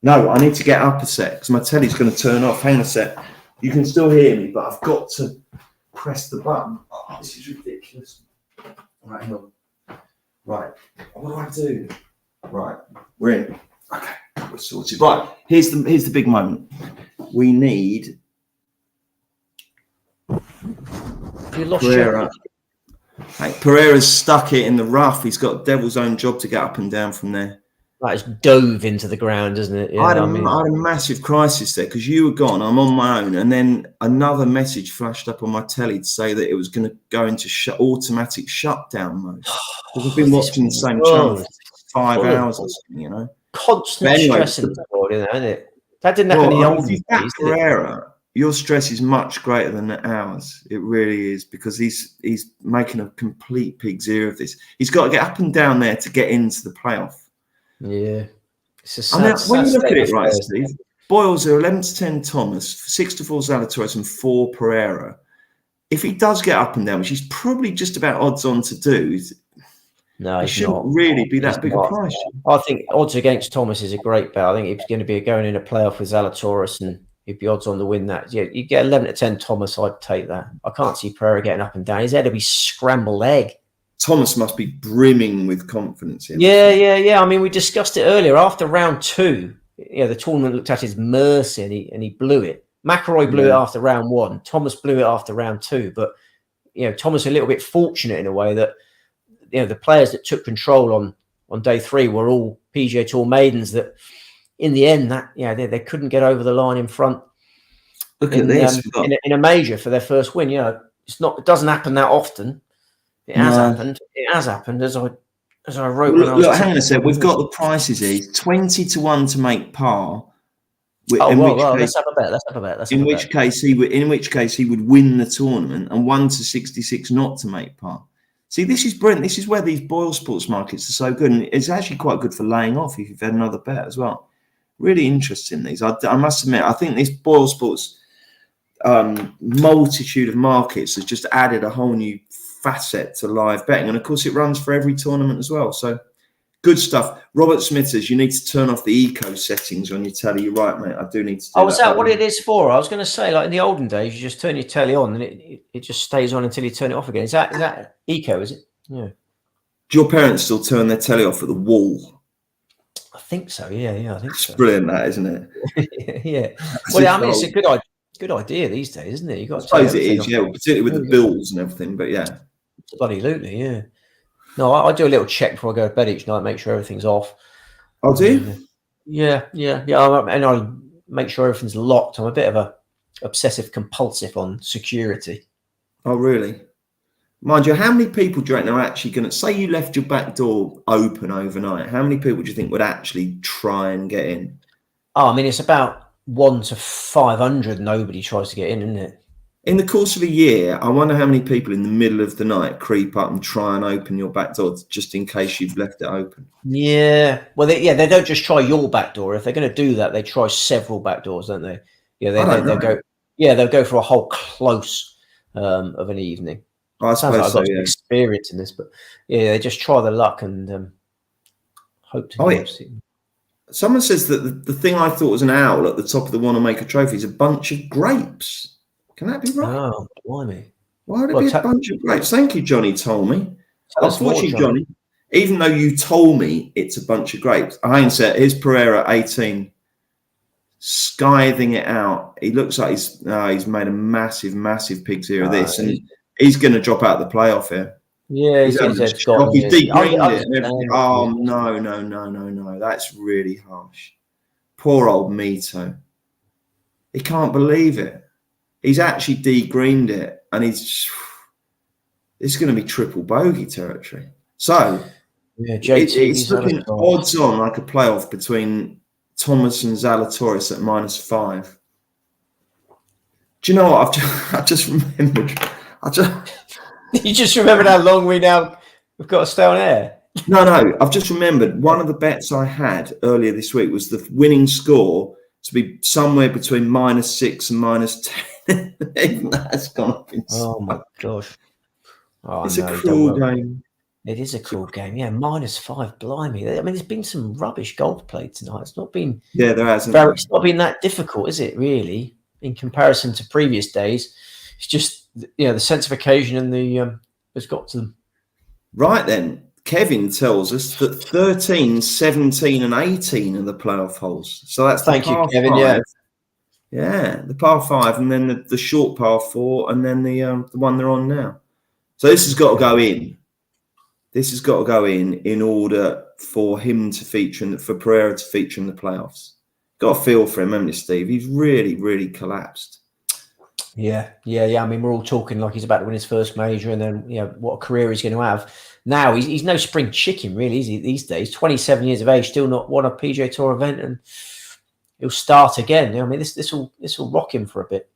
No, I need to get up a sec because my telly's going to turn off. Hang on a sec. You can still hear me, but I've got to press the button. Oh, this is ridiculous. Right, hang on. Right. What do? Right. We're in. Okay. We're sorted. Right. Here's the big moment. We need Pereira. Hey, Pereira's stuck it in the rough. He's got devil's own job to get up and down from there. Like it's dove into the ground, isn't it? Yeah, I had a massive crisis there because you were gone. I'm on my own, and then another message flashed up on my telly to say that it was going to go into automatic shutdown mode. Because I've been watching the same channel for 5 hours or something, you know. Constant stress in the board, isn't it? That didn't happen in the old days. Pereira, your stress is much greater than ours. It really is, because he's making a complete pig's ear of this. He's got to get up and down there to get into the playoff. Yeah. When you look at it, right, Steve, Boyles are 11-10 Thomas, 6-4 Zalatoris, and 4 Pereira. If he does get up and down, which he's probably just about odds on to do, no, it shouldn't really be that big a price. I think odds against Thomas is a great bet. I think he's going to be going in a playoff with Zalatoris, and he'd be odds on to win that. Yeah, you get 11-10 Thomas, I'd take that. I can't see Pereira getting up and down. His head will be scrambled egg. Thomas must be brimming with confidence. Yeah. I mean, we discussed it earlier. After round 2, the tournament looked at his mercy and he blew it. McIlroy blew it after round 1. Thomas blew it after round 2. But, Thomas a little bit fortunate in a way that, the players that took control on day 3 were all PGA Tour maidens that, in the end, they couldn't get over the line in front. Look at this. In a major for their first win. It doesn't happen that often. It has happened. It has happened, as I wrote. Look, hang on a sec. We've got the prices here. 20-1 to make par. Let's have a bet. In which case he would win the tournament, and 1-66 not to make par. See, this is brilliant. This is where these Boyle Sports markets are so good, and it's actually quite good for laying off if you've had another bet as well. Really interesting. These, I must admit, I think this Boyle Sports multitude of markets has just added a whole new facet to live betting, and of course it runs for every tournament as well. So good stuff. Robert Smith says you need to turn off the eco settings on your telly. You're right, mate. I do need to do is that what it is for? I was going to say, like in the olden days, you just turn your telly on and it just stays on until you turn it off again. Is that eco, is it? Yeah. Do your parents still turn their telly off at the wall? I think so, yeah, I think so. It's brilliant, that, isn't it? Yeah. Well, I mean, it's a good idea these days, isn't it? You got to suppose it is, particularly with the bills and everything, but yeah. Absolutely, yeah. No, I do a little check before I go to bed each night, make sure everything's off. Oh, do you? Yeah. And I make sure everything's locked. I'm a bit of a obsessive compulsive on security. Oh, really? Mind you, how many people do you reckon are actually going to, say you left your back door open overnight, how many people do you think would actually try and get in? Oh, I mean, it's about 1 to 500. Nobody tries to get in, isn't it? In the course of a year, I wonder how many people in the middle of the night creep up and try and open your back door just in case you've left it open. Yeah. Well, they don't just try your back door. If they're going to do that, they try several back doors, don't they? Yeah, they'll go. Yeah, they'll go for a whole close of an evening. I suppose I've got some experience in this, but yeah, they just try their luck and hope to. Someone says that the thing I thought was an owl at the top of the Wanamaker Trophy is a bunch of grapes. Can that be right? Oh, blimey. Why would it be a bunch of grapes? Thank you, Johnny told me. Unfortunately, Johnny, even though you told me it's a bunch of grapes, hindsight, here's Pereira, 18, scything it out. He looks like he's made a massive pig's ear of this, and he's going to drop out the playoff here. Yeah, he's deep greened it. Oh, no. That's really harsh. Poor old Mito. He can't believe it. He's actually de-greened it, and it's going to be triple bogey territory. So yeah, JT, it's looking odds on like a playoff between Thomas and Zalatoris at -5. Do you know what? I just remembered. You just remembered how long we've got to stay on air? No. I've just remembered one of the bets I had earlier this week was the winning score to be somewhere between -6 and -10. Even that's gone up. Oh my gosh! Oh, it's no, a cruel game. It is a cruel game. Yeah, -5. Blimey! I mean, there's been some rubbish golf played tonight. It's not been. Yeah, there hasn't. It's not been that difficult, is it? Really, in comparison to previous days, it's just the sense of occasion and the has got to them. Right then, Kevin tells us that 13, 17, and 18 are the playoff holes. So that's thank you, Kevin. 5. Yeah, the par 5, and then the short par 4, and then the one they're on now. So this has got to go in. This has got to go in order for him to feature for Pereira to feature in the playoffs. Got a feel for him, haven't you, Steve? He's really, really collapsed. Yeah. I mean, we're all talking like he's about to win his first major, and then what a career he's going to have. Now he's no spring chicken, really, is he? These days, 27 years of age, still not won a PGA Tour event, and he'll start again. I mean, this will rock him for a bit.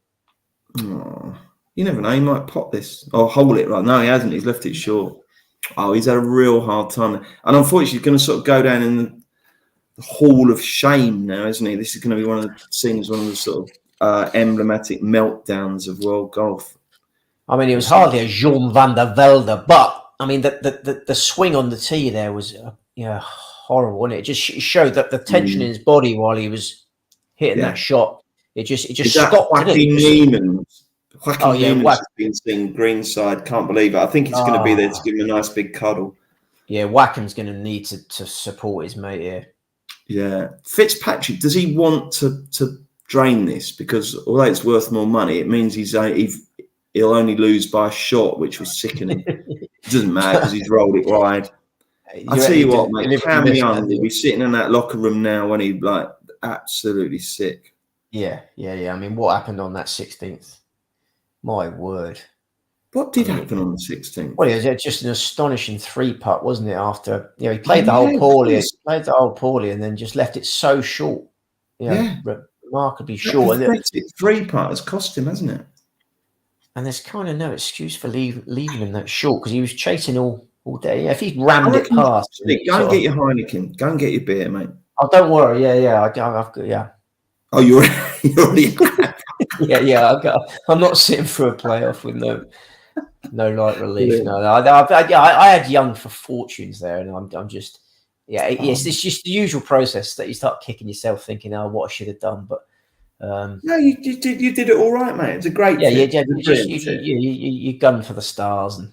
Oh, you never know. He might pot this or hold it right. No, he hasn't. He's left it short. Oh, he's had a real hard time, and unfortunately, he's going to sort of go down in the hall of shame now, isn't he? This is going to be one of the sort of emblematic meltdowns of world golf. I mean, it was hardly a Jean van der Velde, but I mean, the swing on the tee there was horrible, and it just showed that the tension in his body while he was hitting that shot. It just stopped. Joaquin Newman's been seen greenside. Can't believe it. I think he's going to be there to give him a nice big cuddle. Yeah, Wackham's going to need to support his mate here. Yeah, Fitzpatrick, does he want to drain this? Because although it's worth more money, it means he'll only lose by a shot, which was sickening. It doesn't matter because he's rolled it wide. I tell you what, mate, Cam Young will be sitting in that locker room now when he's like absolutely sick. Yeah. I mean, what happened on that 16th? My word. What did happen on the 16th? Well, it was just an astonishing 3-putt, wasn't it? After he played the whole poorly, and then just left it so short. Remarkably short. 3-putt has cost him, hasn't it? And there's kind of no excuse for leaving him that short because he was chasing all day. Yeah, if he'd rammed it past. Go and get your Heineken. Go and get your beer, mate. Oh, don't worry. Yeah. I've got. Oh, you're already. I'm not sitting for a playoff with no light relief. No. I had Young for fortunes there, and I'm just. Yes, it's just the usual process that you start kicking yourself, thinking, "Oh, what I should have done," but. No, you did it all right, mate. It's a great. You gun for the stars, and.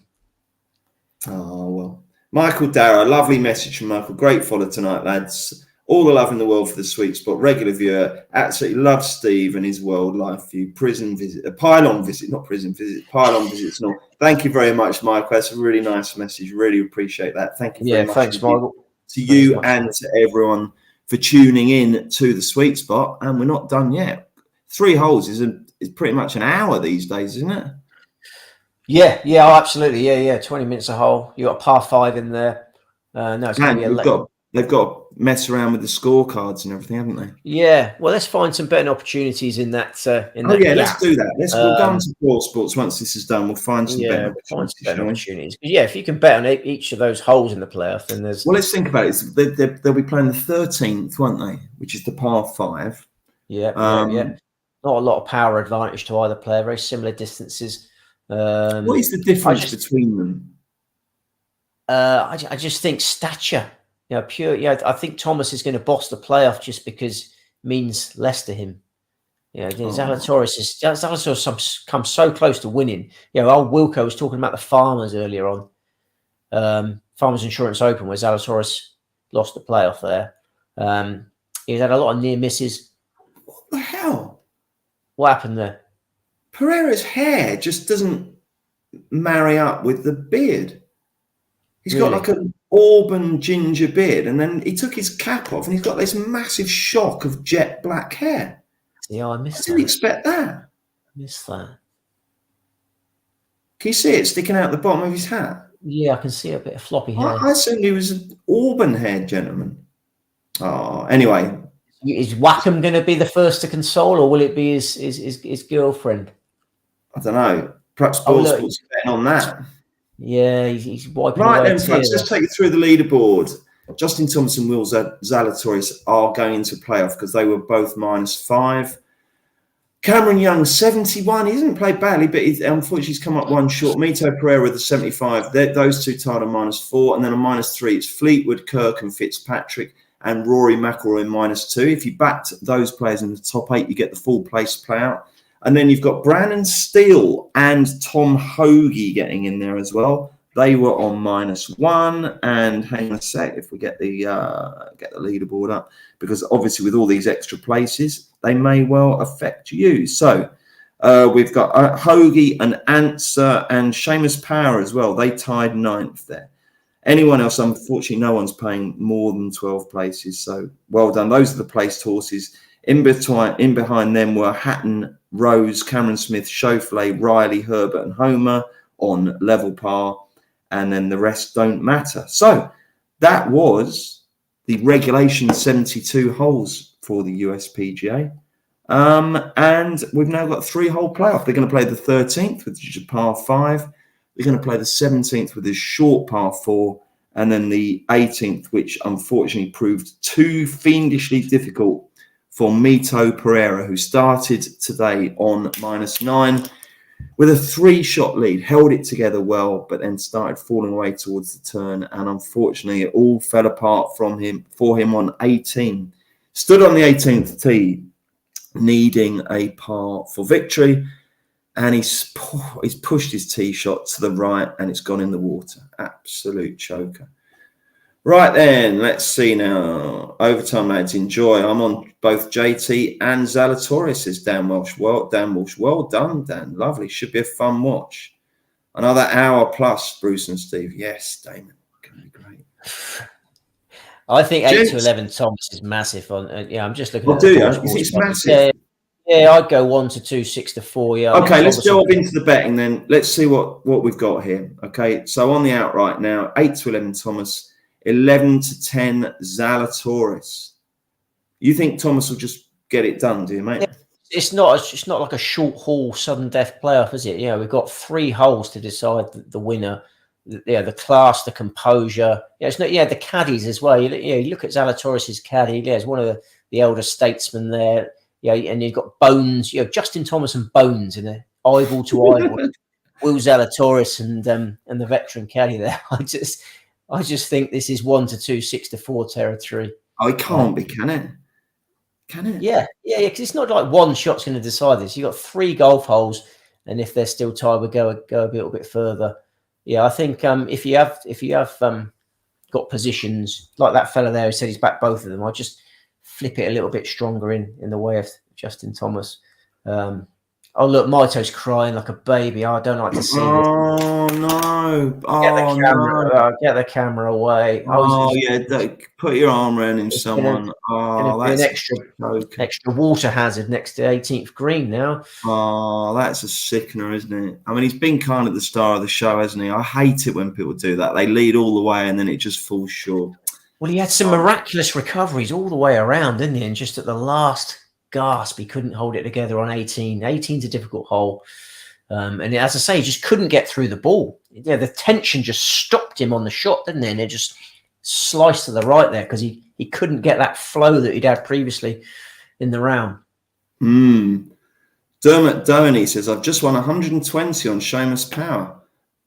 Oh well, Michael Darrow, lovely message from Michael. Great follow tonight, lads. All the love in the world for the sweet spot. Regular viewer, absolutely loves Steve and his world life view. Prison visit, pylon visit, not prison visit, pylon visits. No, thank you very much, Michael. That's a really nice message. Really appreciate that. Thank you very much. Thanks, Michael. To you and to everyone for tuning in to the sweet spot. And we're not done yet. 3 holes is pretty much an hour these days, isn't it? Yeah, absolutely. Yeah. 20 minutes a hole. You got a par 5 in there. No, it's going to be they've got to mess around with the scorecards and everything, haven't they? Yeah. Well, let's find some betting opportunities in that. Let's do that. We'll go on to Ball Sports once this is done. We'll find some betting opportunities. Yeah, if you can bet on each of those holes in the playoff, then there's. Well, let's think about it. They'll be playing the 13th, won't they? Which is the par 5. Yeah. Not a lot of power advantage to either player. Very similar distances. What is the difference between them? I just think stature. Pure. Yeah, I think Thomas is going to boss the playoff just because it means less to him. Zalatoris has come so close to winning. Old Wilco was talking about the Farmers earlier on. Farmers Insurance Open, where Zalatoris lost the playoff there. He's had a lot of near misses. What the hell? What happened there? Pereira's hair just doesn't marry up with the beard. He's got like an auburn ginger beard, and then he took his cap off, and he's got this massive shock of jet black hair. Yeah, I missed that. I didn't expect that. Missed that. Can you see it sticking out the bottom of his hat? Yeah, I can see a bit of floppy hair. I assumed he was an auburn-haired gentleman. Oh, anyway. Is Wackham going to be the first to console, or will it be his girlfriend? I don't know. Perhaps Sports betting on that. Yeah, he's wiping right away then, folks. Let's take you through the leaderboard. Justin Thomas and Will Zalatoris are going into playoff because they were both -5. Cameron Young, 71. He hasn't played badly, but unfortunately he's come up one short. Mito Pereira with the 75. Those two tied on -4. And then on -3, it's Fleetwood, Kirk and Fitzpatrick and Rory McIlroy in -2. If you backed those players in the top 8, you get the full place playout. And then you've got Brandon Steele and Tom Hoagie getting in there as well. They were on -1. And hang on a sec, if we get the leaderboard up, because obviously with all these extra places, they may well affect you. So we've got Hoagie and Answer and Seamus Power as well. They tied 9th there. Anyone else, unfortunately, no one's paying more than 12 places. So well done. Those are the placed horses. In behind them were Hatton, Rose, Cameron Smith, Chaufflet, Riley, Herbert and Homer on level par. And then the rest don't matter. So that was the regulation 72 holes for the US PGA. And we've now got a 3-hole playoff. They're going to play the 13th, which is a par 5. They're going to play the 17th with a short par 4. And then the 18th, which unfortunately proved too fiendishly difficult for Mito Pereira, who started today on -9 with a 3-shot lead, held it together well, but then started falling away towards the turn. And unfortunately, it all fell apart for him on 18. Stood on the 18th tee, needing a par for victory. And he's pushed his tee shot to the right and it's gone in the water. Absolute choker. Right then, let's see now. Overtime, lads, enjoy. I'm on both JT and Zalatoris, says Dan Walsh. Well done, Dan. Lovely. Should be a fun watch. Another hour plus, Bruce and Steve. Yes, Damon. Going to be great. I think 8 to 11 Thomas is massive. I'm just looking at do you? It's massive. Yeah, I'd go 1 to 2, 6 to 4. Yeah. Okay, let's delve into the betting then. Let's see what we've got here. Okay, so on the outright now, 8 to 11 Thomas, 11 to 10 Zalatoris. You think Thomas will just get it done, do you, mate? It's not like a short haul sudden death playoff, is it? Yeah, we've got 3 holes to decide the winner. Yeah, the class, the composure. Yeah, it's not. Yeah, the caddies as well. You look at Zalatoris's caddy. Yeah, he's one of the elder statesmen there. Yeah, and you've got Bones. Justin Thomas and Bones in there, eyeball to eyeball. Will Zalatoris and the veteran caddy there. I just think this is 1 to 2, 6 to 4 territory. Oh, it can't be, can it? Can it? Yeah, because it's not like one shot's going to decide this. You've got 3 golf holes, and if they're still tied, we'll go a little bit further. Yeah, I think if you have got positions like that fella there who said he's backed both of them, I'll just flip it a little bit stronger in the way of Justin Thomas. Oh, look, Mito's crying like a baby. I don't like to see this. Oh, no. Get the camera away. Put your arm around him, someone. That's an extra water hazard next to 18th green now. Oh, that's a sickener, isn't it? I mean, he's been kind of the star of the show, hasn't he? I hate it when people do that. They lead all the way and then it just falls short. Well, he had some miraculous recoveries all the way around, didn't he? And just at the last gasp, he couldn't hold it together on 18. 18's a difficult hole. And as I say, he just couldn't get through the ball. Yeah, the tension just stopped him on the shot, didn't it? And it just sliced to the right there because he couldn't get that flow that he'd had previously in the round. Dermot Downey says, I've just won 120 on Seamus Power.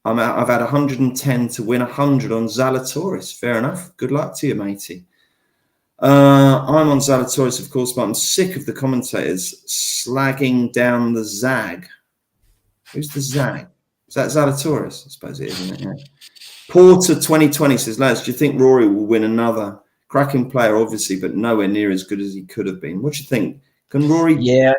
I've had 110 to win 100 on Zalatoris. Fair enough. Good luck to you, matey. I'm on Zalatoris, of course, but I'm sick of the commentators slagging down the Zag. Who's the Zag? Is that Zalatoris? I suppose it is, isn't it? Yeah. Porter 2020 says, lads, do you think Rory will win another? Cracking player, obviously, but nowhere near as good as he could have been. What do you think? Can Rory win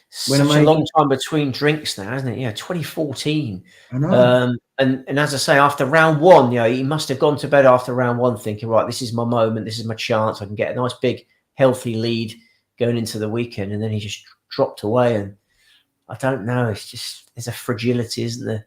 such a long time between drinks now, isn't it? Yeah, 2014. I know. And as I say, after round 1, he must have gone to bed after round 1 thinking, right, this is my moment, this is my chance. I can get a nice big healthy lead going into the weekend, and then he just dropped away. And I don't know. It's just there's a fragility, isn't there?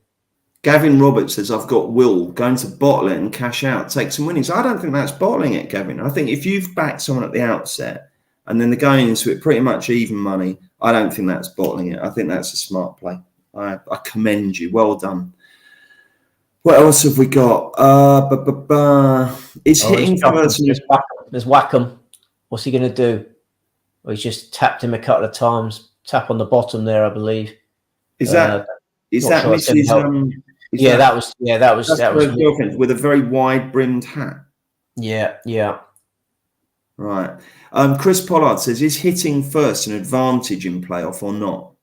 Gavin Roberts says, I've got Will going to bottle it and cash out, take some winnings. I don't think that's bottling it, Gavin. I think if you've backed someone at the outset and then they're going into it pretty much even money, I don't think that's bottling it. I think that's a smart play. I commend you. Well done. What else have we got? Is hitting first. There's Wackham. What's he going to do? Well, he's just tapped him a couple of times. Tap on the bottom there, I believe. Is that Mrs. That was girlfriend with a very wide brimmed hat. Yeah. Right. Chris Pollard says, is hitting first an advantage in playoff or not?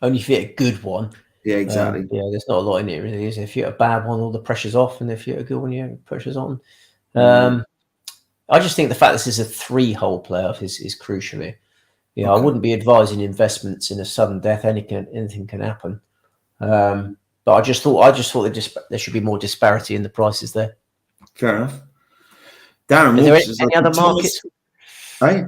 Only if you hit a good one. Yeah, exactly. There's not a lot in it, really, is there? If you hit a bad one, all the pressure's off, and if you hit a good one, the pressure's on. I just think the fact this is a 3-hole playoff is crucial here. Yeah, okay. I wouldn't be advising investments in a sudden death. Anything can happen. But I just thought there should be more disparity in the prices there. Fair enough. Darren, are there any other markets? Hey?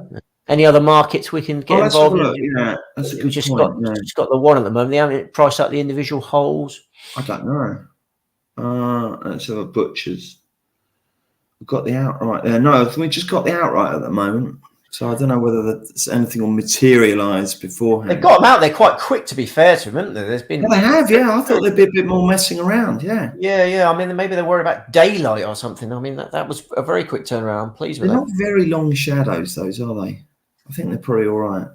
Any other markets we can get involved in? Yeah, that's a good just point. got the one at the moment. They haven't priced out the individual holes. I don't know. Let's have a butcher's. We've got the outright there. No, we just got the outright at the moment. So I don't know whether there's anything will materialise beforehand. They've got them out there quite quick, to be fair to them, haven't they? There's been. Yeah, they have. Yeah, I thought there'd be a bit more messing around. Yeah. Yeah. I mean, maybe they're worried about daylight or something. I mean, that was a very quick turnaround. I'm pleased with that. They're not very long shadows, those, are they? I think they're probably all right.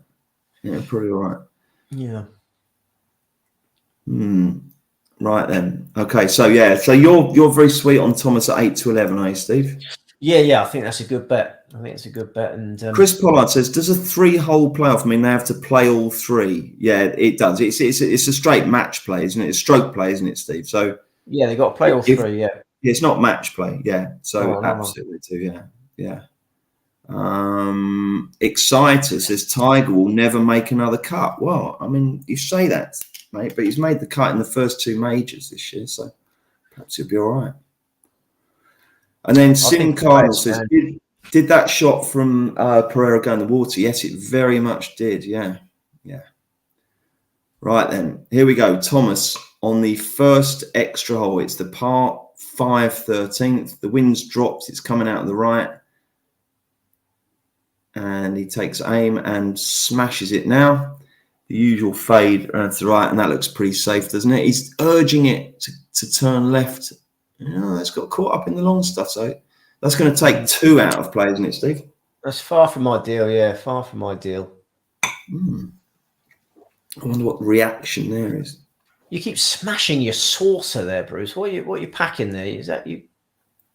Yeah, pretty all right. Yeah. Right then. Okay, so you're very sweet on Thomas at 8 to 11, are you, Steve? Yeah. I think that's a good bet. And Chris Pollard says, does a 3-hole playoff mean they have to play all 3? Yeah, it does. It's a straight match play, isn't it? It's stroke play, isn't it, Steve? So yeah, they got to play all 3. Yeah. It's not match play. Yeah. So absolutely too. Yeah. Exciter says Tiger will never make another cut. Well, I mean, you say that, mate, but he's made the cut in the first 2 majors this year, so perhaps he'll be all right. And then Sim Cardinal says, did that shot from Pereira go in the water? Yes, it very much did. Yeah. Right then, here we go. Thomas on the first extra hole. It's the par 5 13th. The wind's dropped. It's coming out of the right. And he takes aim and smashes it now. The usual fade to the right, and that looks pretty safe, doesn't it? He's urging it to turn left. It's got caught up in the long stuff, so that's going to take 2 out of play, isn't it, Steve? That's far from ideal, yeah, far from ideal. I wonder what the reaction there is. You keep smashing your saucer there, Bruce. What are you packing there? Is that you?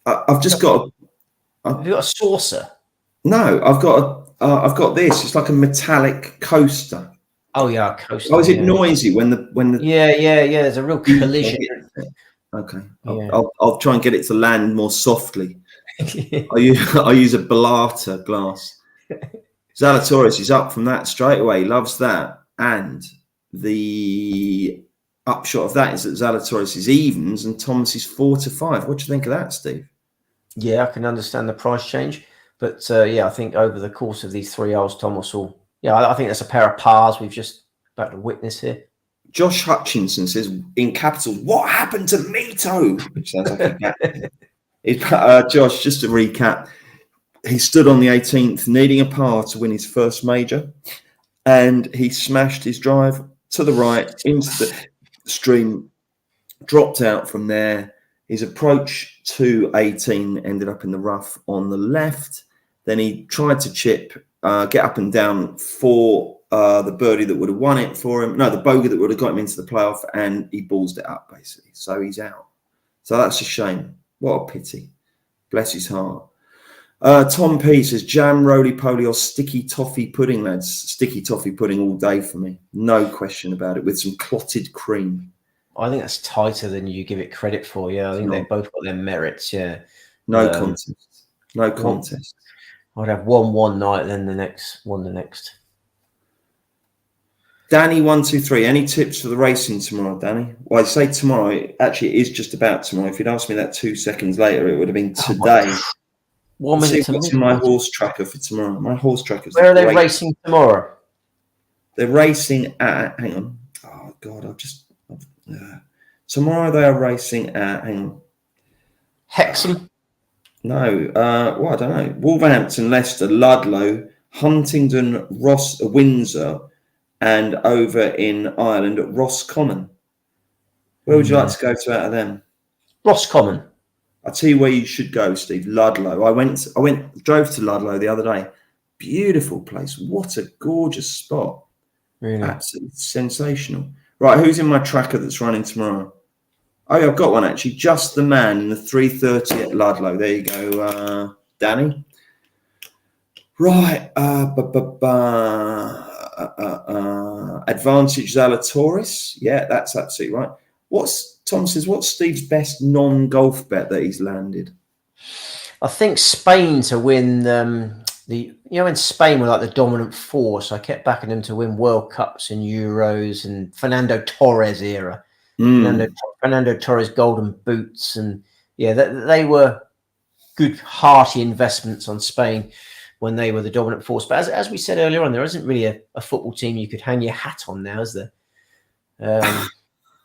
I've just got. Have you got a saucer? No, I've got this. It's like a metallic coaster. Oh yeah, a coaster. Oh, is it noisy when the? Yeah. There's a real collision. Okay, I'll try and get it to land more softly. I use a Blata glass. Zalatoris is up from that straight away. He loves that, and the upshot of that is that Zalatoris is evens and Thomas is 4 to 5. What do you think of that, Steve? Yeah, I can understand the price change. But I think over the course of these 3 holes, Thomas will. Yeah, I think that's a pair of pars we've just about to witness here. Josh Hutchinson says in capitals, "What happened to Mito?" Which sounds like a Josh, just to recap, he stood on the 18th, needing a par to win his first major, and he smashed his drive to the right into the stream, dropped out from there. His approach to 18 ended up in the rough on the left. Then he tried to chip, get up and down for the birdie that would have won it for him. No, the bogey that would have got him into the playoff, and he ballsed it up, basically. So he's out. So that's a shame. What a pity. Bless his heart. Tom P says, jam, roly-poly or sticky toffee pudding, lads. Sticky toffee pudding all day for me. No question about it, with some clotted cream. I think that's tighter than you give it credit for. Yeah, I think they've both got their merits. Yeah, no contest. No contest. I'd have one night, then the next. Danny 123. Any tips for the racing tomorrow, Danny? Well, I say tomorrow. Actually, it is just about tomorrow. If you'd asked me that 2 seconds later, it would have been today. 1 minute. What's in my horse tracker for tomorrow? My horse tracker. Where are they racing tomorrow? They're racing at. Hang on. God, tomorrow they are racing at, hang on. Hexham. No, well, I don't know. Wolverhampton, Leicester, Ludlow, Huntingdon, Windsor, and over in Ireland at Roscommon. Where would you like to go to out of them? Roscommon. I'll tell you where you should go, Steve. Ludlow. I drove to Ludlow the other day. Beautiful place. What a gorgeous spot. Really? Absolutely sensational. Right, who's in my tracker that's running tomorrow? Oh, yeah, I've got one actually. Just the Man in the 3:30 at Ludlow. There you go, Danny. Right. Advantage Zalatoris. Yeah, that's absolutely right. Tom says, what's Steve's best non-golf bet that he's landed? I think Spain to win in Spain were like the dominant force. I kept backing them to win World Cups and Euros and Fernando Torres era. Fernando Torres golden boots, and they were good hearty investments on Spain when they were the dominant force. But as we said earlier on, there isn't really a football team you could hang your hat on now, is there?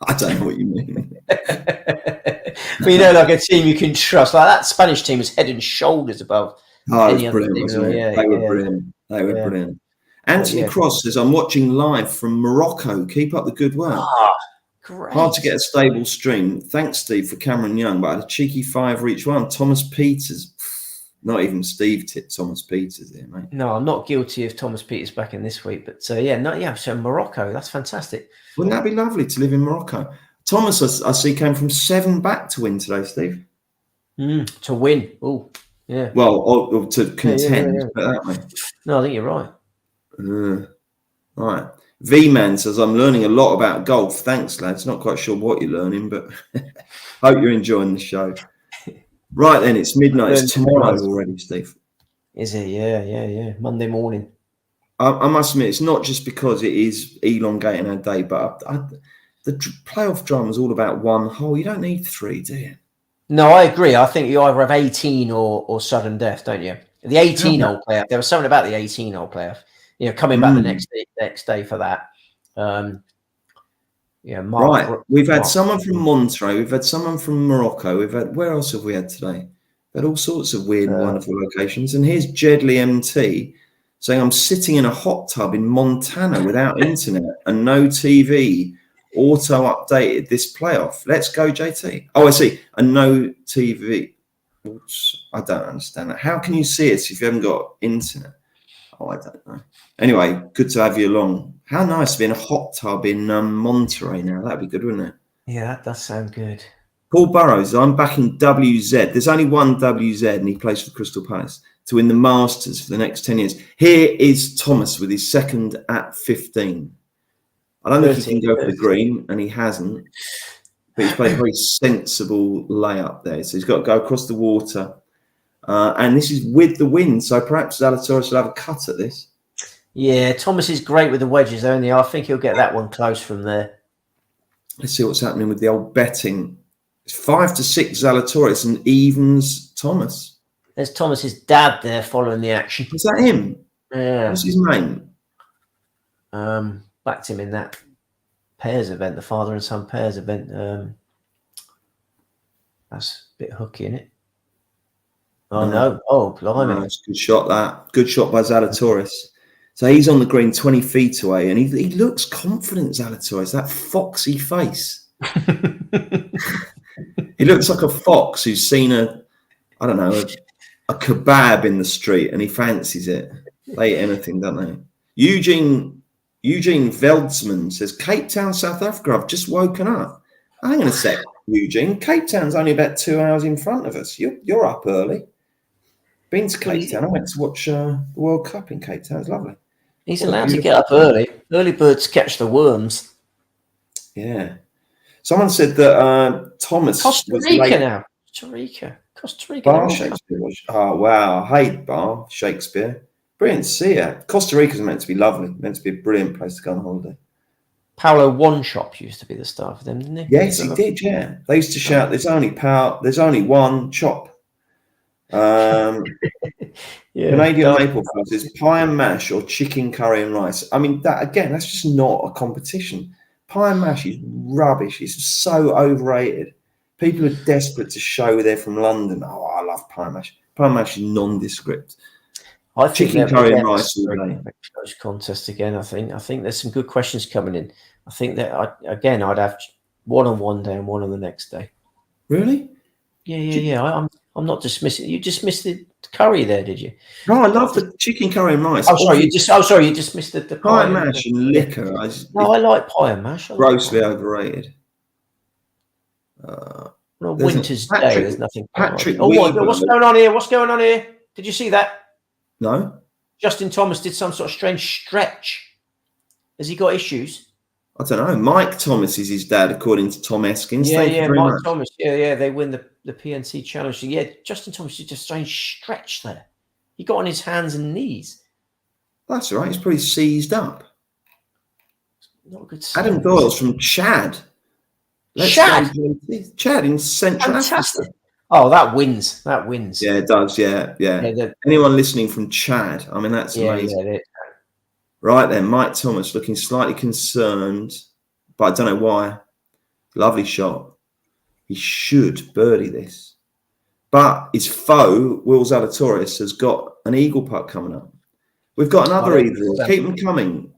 I don't know what you mean. But like a team you can trust. Like that Spanish team is head and shoulders above any other team. They were brilliant. They were brilliant. Anthony Cross says, I'm watching live from Morocco. Keep up the good work. Great. Hard to get a stable stream. Thanks, Steve, for Cameron Young, but I had a cheeky $5 each one. Thomas Peters. Not even Steve tipped Thomas Peters here, mate. No, I'm not guilty of Thomas Peters back in this week, but so Morocco, that's fantastic. Wouldn't that be lovely to live in Morocco? Thomas, I see, came from 7 back to win today, Steve. To win. Oh, yeah. Well, or to contend. Put that way. No, I think you're right. Right. V-Man says, I'm learning a lot about golf. Thanks, lads. Not quite sure what you're learning, but hope you're enjoying the show. Right then, it's midnight. It's tomorrow already, Steve. Is it? Yeah. Monday morning. I must admit, it's not just because it is elongating our day, but the playoff drama is all about one hole. You don't need 3, do you? No, I agree. I think you either have 18 or sudden death, don't you? The 18-hole playoff. There was something about the 18-hole playoff. Coming back the next day for that. Right. We've had someone from Monterey. We've had someone from Morocco. Where else have we had today? We've had all sorts of weird and wonderful locations. And here's Jedley MT saying, I'm sitting in a hot tub in Montana without internet and no TV. Auto updated this playoff. Let's go, JT. Oh, I see. And no TV. Oops, I don't understand that. How can you see us if you haven't got internet? Oh, I don't know. Anyway, good to have you along. How nice to be in a hot tub in Monterey now. That'd be good, wouldn't it? Yeah, that does sound good. Paul Burrows, I'm back in WZ. There's only one WZ and he plays for Crystal Palace to win the Masters for the next 10 years. Here is Thomas with his second at 15. I don't think he can go for the green, and he hasn't. But he's played a very sensible layup there. So he's got to go across the water. And this is with the wind, so perhaps Zalatoris will have a cut at this. Yeah, Thomas is great with the wedges, though, I think he'll get that one close from there. Let's see what's happening with the old betting. It's 5-6 Zalatoris and evens Thomas. There's Thomas's dad there following the action. Is that him? Yeah. What's his name? Backed him in that pairs event, the father and son pairs event. That's a bit hooky, isn't it? Oh, no. Oh, blimey. Nice. Good shot, that. Good shot by Zalatoris. So he's on the green 20 feet away, and he looks confident, Zalatoris, that foxy face. He looks like a fox who's seen a kebab in the street, and he fancies it. They eat anything, don't they? Eugene Veldsman says, Cape Town, South Africa, I've just woken up. Hang on a sec, Eugene. Cape Town's only about 2 hours in front of us. You're up early. Been to Cape Town. I went to watch the World Cup in Cape Town. It's lovely. He's allowed to get up early. Early birds catch the worms. Yeah. Someone said that Thomas Costa was Rica late. now. Costa Rica. Bar Shakespeare. Oh, wow. Hey, Bar Shakespeare. Brilliant to see you. Costa Rica's meant to be lovely. Meant to be a brilliant place to go on holiday. Paolo One Shop used to be the star for them, didn't he? Yes, he did, yeah. They used to shout, there's only one chop. Canadian maple fuzz is pie and mash or chicken curry and rice. I mean, that again, that's just not a competition. Pie and mash is rubbish. It's so overrated. People are desperate to show they're from London. Oh, I love pie and mash. Pie and mash is nondescript. I think Chicken curry and rice all day. Close contest again. I think there's some good questions coming in. I think that I'd have one on one day and one on the next day. Really? Yeah. I'm not dismissing. You dismissed the curry there, did you? No, I love the chicken curry and rice. Oh, sorry. You dismissed the pie and mash and liquor. I like pie and mash. Grossly overrated. On a winter's day, there's nothing. Patrick, what's going on here? What's going on here? Did you see that? No. Justin Thomas did some sort of strange stretch. Has he got issues? I don't know. Mike Thomas is his dad, according to Tom Eskins. Yeah, Mike Thomas. Yeah. They win the PNC Challenge. So, yeah, Justin Thomas did a strange stretch there. He got on his hands and knees. That's all right. He's pretty seized up. Not a good sign. Adam Doyle's from Chad. Chad in Central Fantastic. Africa. Oh, that wins. That wins. Yeah, it does. Yeah. Anyone listening from Chad? I mean, that's amazing. Yeah, right then, Mike Thomas looking slightly concerned, but I don't know why. Lovely shot. He should birdie this. But his foe, Will Zalatoris, has got an eagle putt coming up. We've got another eagle. Keep them coming.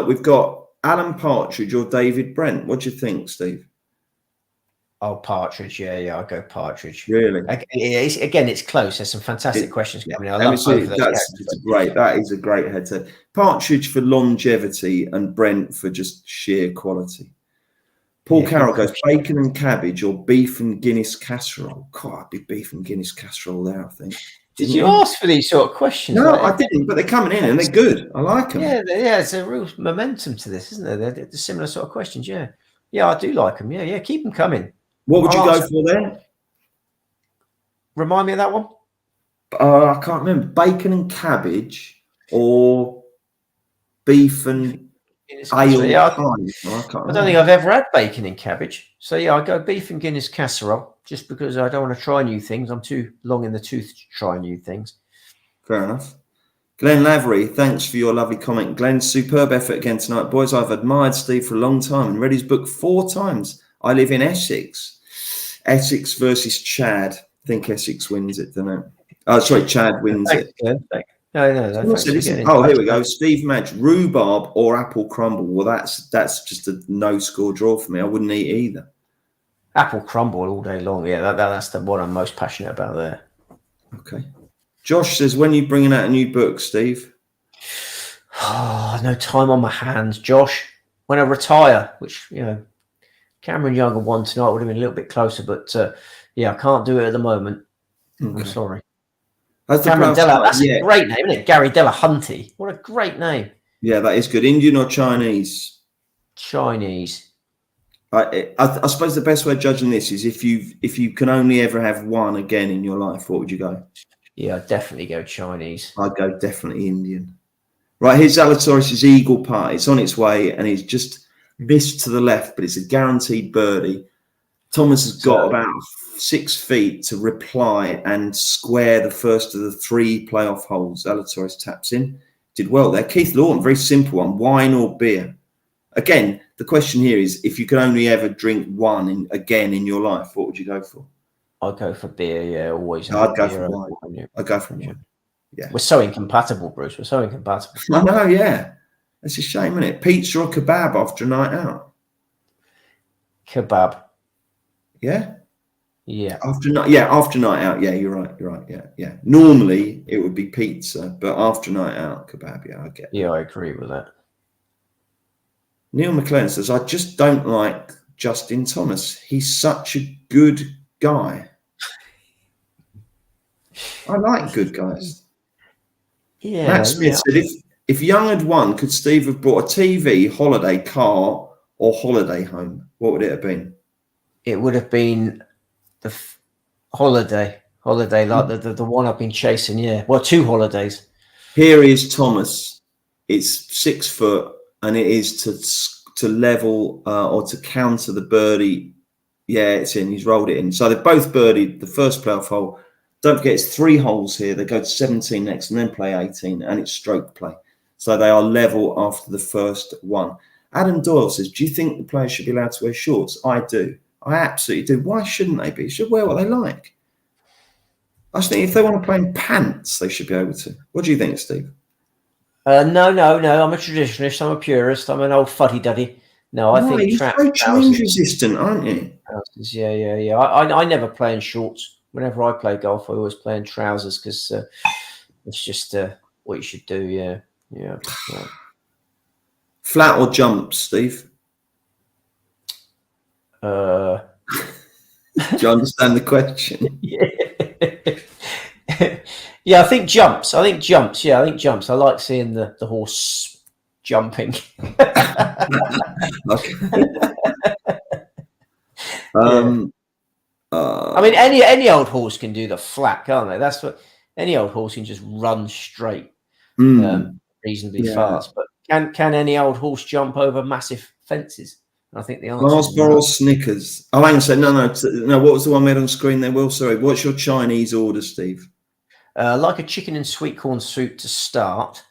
We've got Alan Partridge or David Brent. What do you think, Steve? Oh, Partridge. Yeah, I'll go Partridge. Really? It's close. There's some fantastic questions coming in. That is a great head-to-head. Partridge for longevity and Brent for just sheer quality. Paul Carroll goes bacon and cabbage or beef and Guinness casserole. God, I'd be beef and Guinness casserole there, I think. Did you ask for these sort of questions? No, I didn't, but they're coming in and they're good. I like them. Yeah, it's a real momentum to this, isn't there? They're similar sort of questions, yeah. Yeah, I do like them. Yeah, keep them coming. What would you go for then? Remind me of that one. I can't remember. Bacon and cabbage or beef and ale. Yeah, I don't think I've ever had bacon and cabbage. So yeah, I go beef and Guinness casserole just because I don't want to try new things. I'm too long in the tooth to try new things. Fair enough. Glenn Lavery, thanks for your lovely comment. Glenn, superb effort again tonight. Boys, I've admired Steve for a long time and read his book 4 times. I live in Essex. Essex versus Chad. I think Essex wins it, don't I? Oh, sorry, Chad wins it. No. Here we go. Steve Madge, rhubarb or apple crumble. Well, that's just a no-score draw for me. I wouldn't eat either. Apple crumble all day long. Yeah, that's the one I'm most passionate about there. Okay. Josh says, when are you bringing out a new book, Steve? Oh, no time on my hands, Josh. When I retire, which, Cameron Young won tonight, would have been a little bit closer, but I can't do it at the moment. Okay. I'm sorry. Cameron Della, that's a great name, isn't it? Gary Delahunty. What a great name. Yeah, that is good. Indian or Chinese? Chinese. I suppose the best way of judging this is if you can only ever have one again in your life, what would you go? Yeah, I'd definitely go Chinese. I'd go definitely Indian. Right, here's Zalatoris' eagle putt. It's on its way and it's just missed to the left, but it's a guaranteed birdie. Thomas has got about 6 feet to reply and square the first of the 3 playoff holes. Zalatoris taps in. Did well there. Keith Lawton, very simple one. Wine or beer? Again, the question here is, if you could only ever drink one again in your life, what would you go for? I'd go for beer, yeah, always. I'd go for wine. I'd go for wine. Yeah. We're so incompatible, Bruce. We're so incompatible. I know, yeah. It's a shame, isn't it? Pizza or kebab after a night out? Kebab. Yeah? Yeah. After night out. Yeah, you're right. Yeah. Normally it would be pizza, but after night out, kebab. Yeah, I get it. Yeah, I agree with that. Neil McLean says, I just don't like Justin Thomas. He's such a good guy. I like good guys. Yeah. Matt Smith said, if Young had won, could Steve have brought a TV, holiday, car, or holiday home? What would it have been? It would have been the holiday, like the one I've been chasing. Yeah, well, 2 holidays. Here is Thomas. It's 6 foot, and it is to level or to counter the birdie. Yeah, it's in. He's rolled it in. So they've both birdied the first playoff hole. Don't forget, it's 3 holes here. They go to 17 next, and then play 18, and it's stroke play. So they are level after the first one. Adam Doyle says, do you think the players should be allowed to wear shorts? I do. I absolutely do. Why shouldn't they be? They should wear what they like. I just think if they want to play in pants, they should be able to. What do you think, Steve? No. I'm a traditionalist. I'm a purist. I'm an old fuddy-duddy. No, I think you're so change resistant, aren't you? Trousers, yeah. I never play in shorts. Whenever I play golf, I always play in trousers because it's just what you should do. Yeah. Flat or jumps, Steve? Do you understand the question? Yeah, I think jumps. Yeah, I think jumps. I like seeing the horse jumping. I mean, any old horse can do the flat, can't they? That's what any old horse can just run straight, reasonably fast. But can any old horse jump over massive fences? I think the answer is Marsborough Snickers. Oh, hang on a second. No. What was the one we had on screen there, Will? Sorry. What's your Chinese order, Steve? Like a chicken and sweet corn soup to start,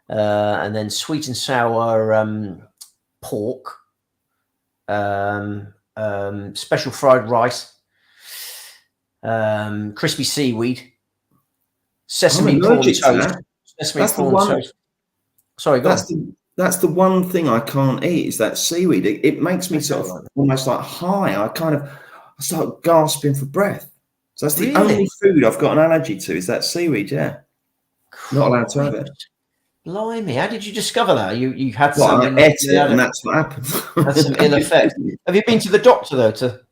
and then sweet and sour pork, special fried rice, crispy seaweed, sesame prawn toast. Sesame prawn toast. Sorry, go on. That's the one thing I can't eat is that seaweed. It makes me sort of almost like high. I start gasping for breath. So that's the only food I've got an allergy to is that seaweed. Yeah, not allowed to have it. Blimey, how did you discover that? You had some. I ate it, and that's what happened. Had some ill effects. Have you been to the doctor though to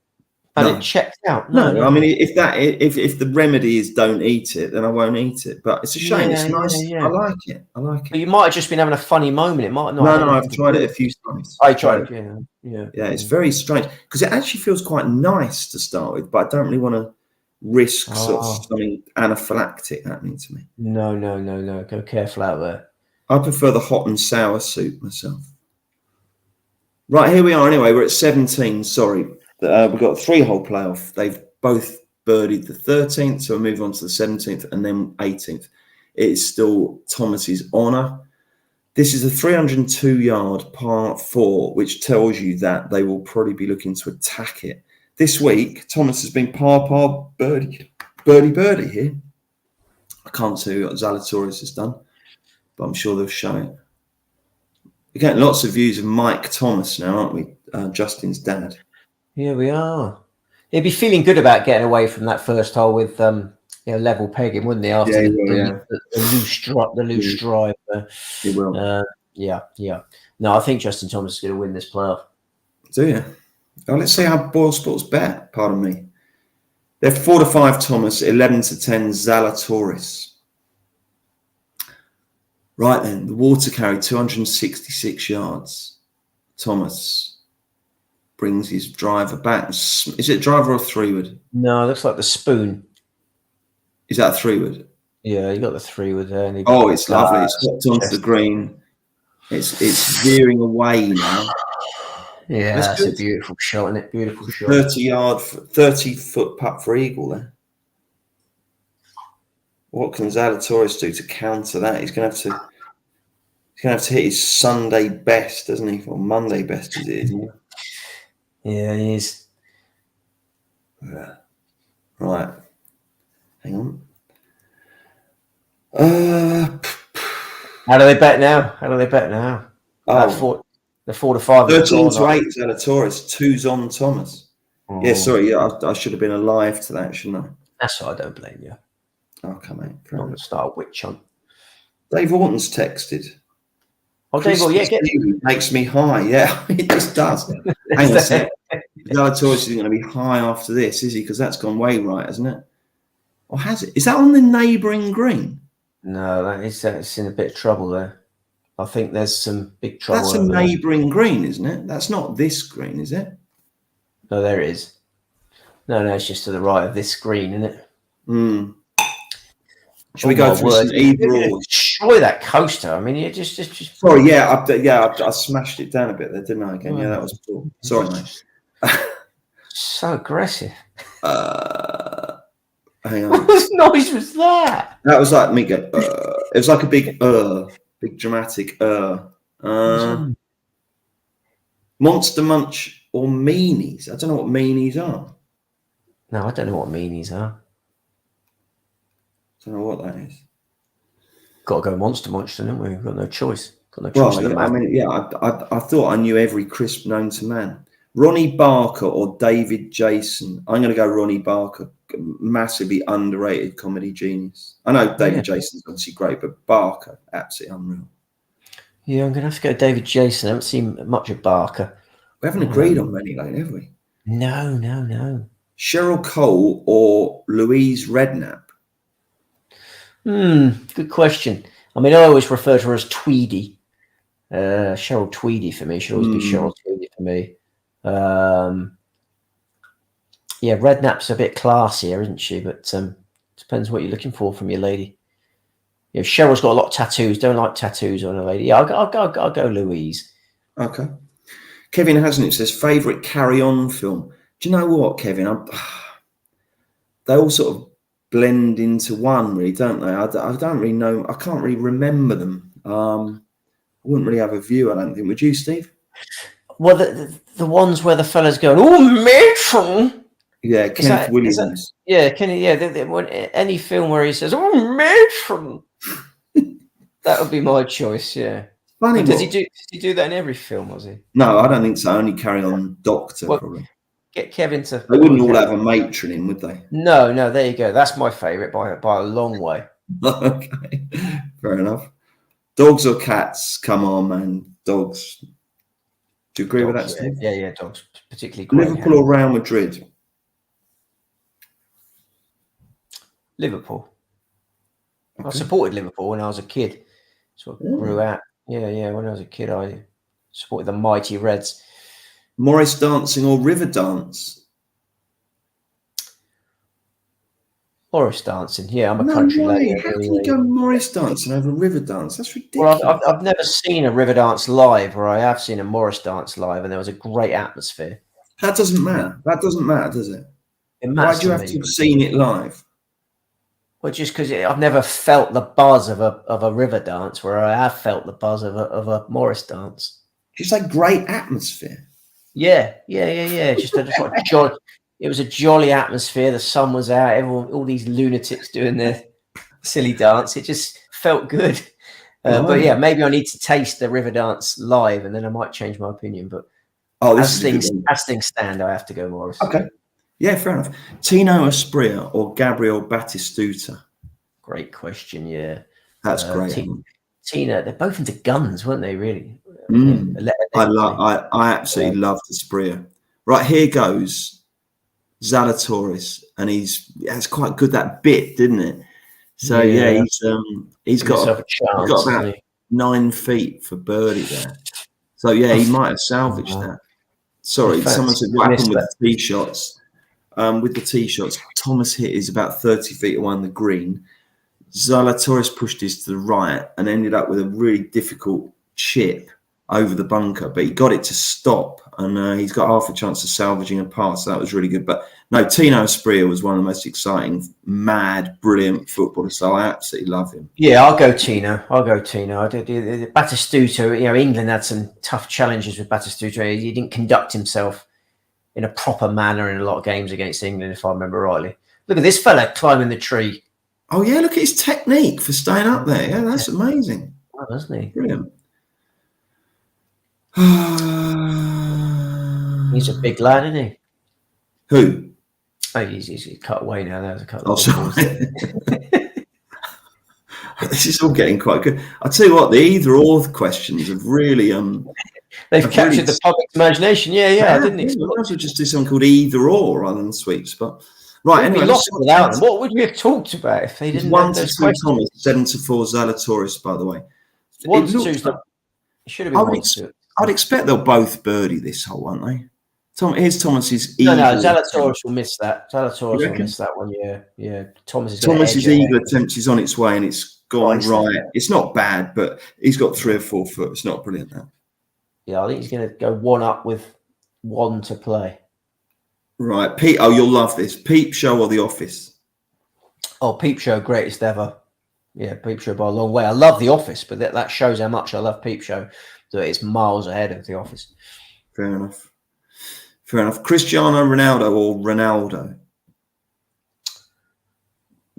have it checked out? No. I mean, if the remedy is don't eat it, then I won't eat it. But it's a shame. It's nice. Yeah. I like it. But you might have just been having a funny moment. It might not. No, I've tried it a few times. I tried it. Yeah. It's very strange because it actually feels quite nice to start with, but I don't really want to risk sort of something anaphylactic happening to me. No. Go careful out there. I prefer the hot and sour soup myself. Right, here we are anyway. We're at 17. Sorry. We've got a 3-hole playoff. They've both birdied the 13th, so we'll move on to the 17th and then 18th. It is still Thomas's honour. This is a 302-yard par 4, which tells you that they will probably be looking to attack it. This week, Thomas has been par, birdie here. I can't see what Zalatoris has done, but I'm sure they'll show it. We're getting lots of views of Mike Thomas now, aren't we? Justin's dad. Yeah, we are. He'd be feeling good about getting away from that first hole with level pegging, wouldn't he? After the loose drive. He will. Yeah. No, I think Justin Thomas is going to win this playoff. Do you? Oh, let's see how Boyle Sports bet. Pardon me. They're 4-5 Thomas, 11-10 Zalatoris. Right then, the water carry 266 yards. Thomas brings his driver back. Is it driver or 3-wood? No, it looks like the spoon. Is that a 3-wood? Yeah, you got the 3-wood there. It's lovely. It's hooked onto the green. It's veering away now. Yeah, that's a beautiful shot, isn't it? Beautiful shot. 30-foot putt for eagle there. What can Zalatoris do to counter that? He's going to have to hit his Sunday best, doesn't he? Or Monday best, is it? Isn't he? Yeah, he is. Right. Hang on. How do they bet now? The 4-5. 13-8 Zalatoris, 2's on Thomas. Oh. Yeah, sorry. Yeah, I should have been alive to that, shouldn't I? That's why I don't blame you. Oh, come on. I'm going to start a witch hunt. Dave Orton's texted. Oh, Dave, makes me high. Yeah, it just does. Hang on a sec. Zalatoris isn't going to be high after this, is he? Because that's gone way right, hasn't it? Or has it? Is that on the neighbouring green? No, that's in a bit of trouble there. I think there's some big trouble. That's a neighbouring green, isn't it? That's not this green, is it? No, there it is. No, it's just to the right of this green, isn't it? Shall we go through some either or? Destroy that coaster. I mean, you just. Sorry, I smashed it down a bit there, didn't I? Again, that was cool. Sorry, mate. So aggressive. Hang on. What noise was that? That was like me go. It was like a big dramatic. Monster Munch or meanies? I don't know what meanies are. No, I don't know what meanies are. Don't know what that is. Got to go Monster Munch, then, haven't we? We've got no choice. Got no choice. Well, I thought I knew every crisp known to man. Ronnie Barker or David Jason? I'm going to go Ronnie Barker. Massively underrated comedy genius. I know David Jason's obviously great, but Barker, absolutely unreal. Yeah, I'm going to have to go David Jason. I haven't seen much of Barker. We haven't agreed on many, like, have we? No. Cheryl Cole or Louise Redknapp? Good question. I mean, I always refer to her as Tweedy. Cheryl Tweedy for me. Should always be Cheryl Tweedy for me. Yeah, Redknapp's a bit classier, isn't she? But depends what you're looking for from your lady. You know, Cheryl's got a lot of tattoos. Don't like tattoos on a lady. Yeah, I'll go Louise. Okay. Kevin Hasn't says favourite Carry On film. Do you know what, Kevin? They all sort of blend into one, really, don't they? I don't really know. I can't really remember them. I wouldn't really have a view, I don't think. Would you, Steve? Well, the ones where the fella's going, oh, matron. Yeah, Kenneth Williams. Kenny. Yeah, any film where he says, oh, matron. That would be my choice. Yeah. Funny. Does he do that in every film? Was he? No, I don't think so. Only Carry On Doctor, probably. Get Kevin to. They wouldn't all have a matron in, would they? No. There you go. That's my favourite by a long way. Okay, fair enough. Dogs or cats? Come on, man. Dogs. Do you agree with that, Steve? Yeah, dogs. Particularly Liverpool or Real Madrid? Liverpool. Okay. I supported Liverpool when I was a kid. So I grew out. Yeah. When I was a kid, I supported the mighty Reds. Morris dancing or river dance? Morris dancing. Yeah, I'm a country lady. How can you go Morris dancing over river dance? That's ridiculous. Well, I've never seen a river dance live, or I have seen a Morris dance live, and there was a great atmosphere. That doesn't matter. That doesn't matter, does it? It matters. Why do you have to have seen it live? Well, just because I've never felt the buzz of a river dance, where I have felt the buzz of a Morris dance. It's like great atmosphere. Yeah. Just like jolly. It was a jolly atmosphere. The sun was out. Everyone, all these lunatics doing their silly dance. It just felt good. But yeah, maybe I need to taste the river dance live, and then I might change my opinion. But as things stand, I have to go Morris. Okay. Yeah, fair enough. Tino Asprilla or Gabriel Batistuta? Great question. Yeah, that's great. Tina, they're both into guns, weren't they? Really? I absolutely loved Asprilla. Right, here goes Zalatoris, and that's quite good, that bit, didn't it? So he's got about 9 feet for birdie there. So yeah, he might have salvaged that. Sorry, someone said what happened with the tee shots. With the tee shots, Thomas hit is about 30 feet away on the green. Zalatoris pushed his to the right and ended up with a really difficult chip over the bunker, but he got it to stop, and he's got half a chance of salvaging a par, so that was really good. But no, Tino Asprilla was one of the most exciting, mad, brilliant footballers, so I absolutely love him. Yeah, I'll go Tino. Batistuta, England had some tough challenges with Batistuta. He didn't conduct himself in a proper manner in a lot of games against England, if I remember rightly. Look at this fella climbing the tree. Oh, yeah, look at his technique for staying up there. Yeah, that's amazing. Oh, doesn't he? Brilliant. He's a big lad, isn't he? Who? Oh, he's cut away now. There was a couple. Oh, sorry. This is all getting quite good. I'll tell you what, the either-or questions have really... They've captured the public's imagination. Yeah, didn't it? Why don't we just do something called either-or rather than sweet spot? Right, anyway. Lost without them. What would we have talked about if they didn't? 1 to 2 Thomas, 7 to 4 Zalatoris, by the way. 1 to 2. It should have been 1 to 2. I'd expect they'll both birdie this hole, won't they? Here's Thomas's eagle. No, Zalatoris will miss that. Zalatoris will miss that one. Yeah. Thomas's eagle attempt is on its way, and it's gone right. It's not bad, but he's got 3 or 4 foot. It's not brilliant now. Yeah, I think he's going to go 1 up with 1 to play. Right, Pete. Oh, you'll love this. Peep Show or The Office? Oh, Peep Show, greatest ever. Yeah, Peep Show by a long way. I love The Office, but that shows how much I love Peep Show. So it's miles ahead of The Office. Fair enough. Fair enough. Cristiano Ronaldo or Ronaldo?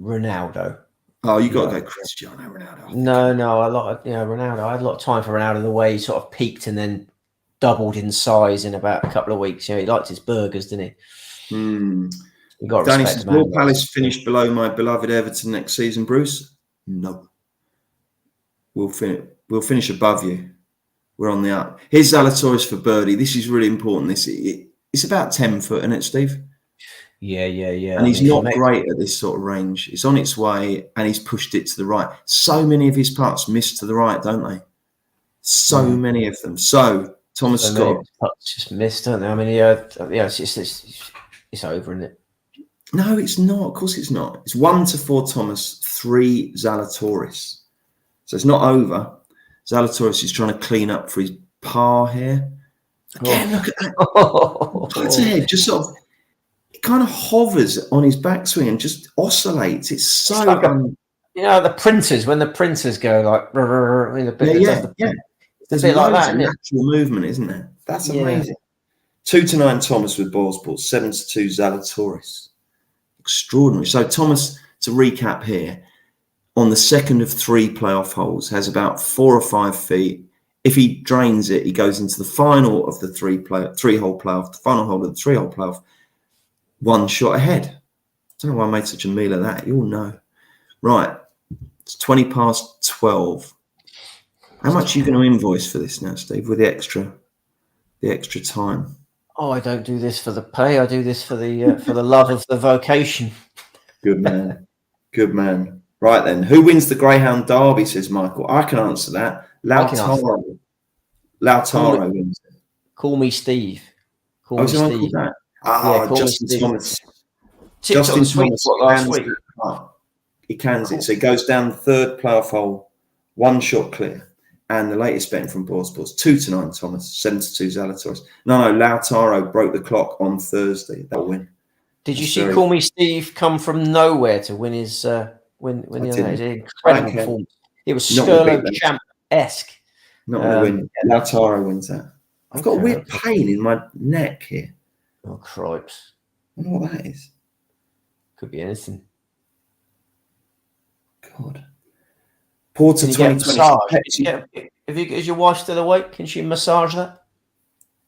Ronaldo. Oh, you got to go Cristiano Ronaldo. No, Ronaldo. I had a lot of time for Ronaldo, the way he sort of peaked and then doubled in size in about a couple of weeks. You know, he liked his burgers, didn't he? You got to Danny respect says, him. will Palace finish below my beloved Everton next season, Bruce? No. We'll finish above you. We're on the up. Here's Zalatoris for birdie. This is really important. It's about 10 foot, isn't it, Steve? Yeah. And he's not great at this sort of range. It's on its way, and he's pushed it to the right. So many of his putts miss to the right, don't they? So many of them. So Thomas Scott just missed, don't they? I mean, it's over, isn't it? No, it's not. Of course, it's not. It's 1-4 Thomas, 3 Zalatoris. So it's not over. Zalatoris is trying to clean up for his par here. Again, look at that. Putts ahead, just sort of. It kind of hovers on his backswing and just oscillates. It's so. Like the printers, when the printers go like. Yeah. There's a bit like that, isn't it? Natural movement, isn't there? That's amazing. 2-9 Thomas with ball sports, 7-2 Zalatoris. Extraordinary. So Thomas, to recap here, on the second of 3 playoff holes, has about 4 or 5 feet. If he drains it, he goes into the final of the 3-hole playoff, the final hole of the 3-hole playoff, 1 shot ahead. I don't know why I made such a meal of that. You all know. Right. It's 20 past 12. How much are you going to invoice for this now, Steve, with the extra time? Oh, I don't do this for the pay. I do this for the love of the vocation. Good man. Good man. Right then. Who wins the Greyhound Derby, says Michael. I can answer that. Lautaro wins it. Call me Steve. Call me someone Steve. called that? Justin Thomas. Justin Thomas last week. He cans it. So he goes down the 3rd playoff hole, 1 shot clear. And the latest betting from Ball Sports, 2-9 Thomas, 7-2 Zalatoris. No, Lautaro broke the clock on Thursday. That'll win. Did you see Call Me Steve come from nowhere to win his win the other day? Incredible performance. It was Skurlow Champ-esque. Not going to win. Lautaro wins that. I've got a weird pain in my neck here. Oh, cripes. I wonder what that is. Could be anything. God. Porter 2020. Is your wife still awake? Can she massage that?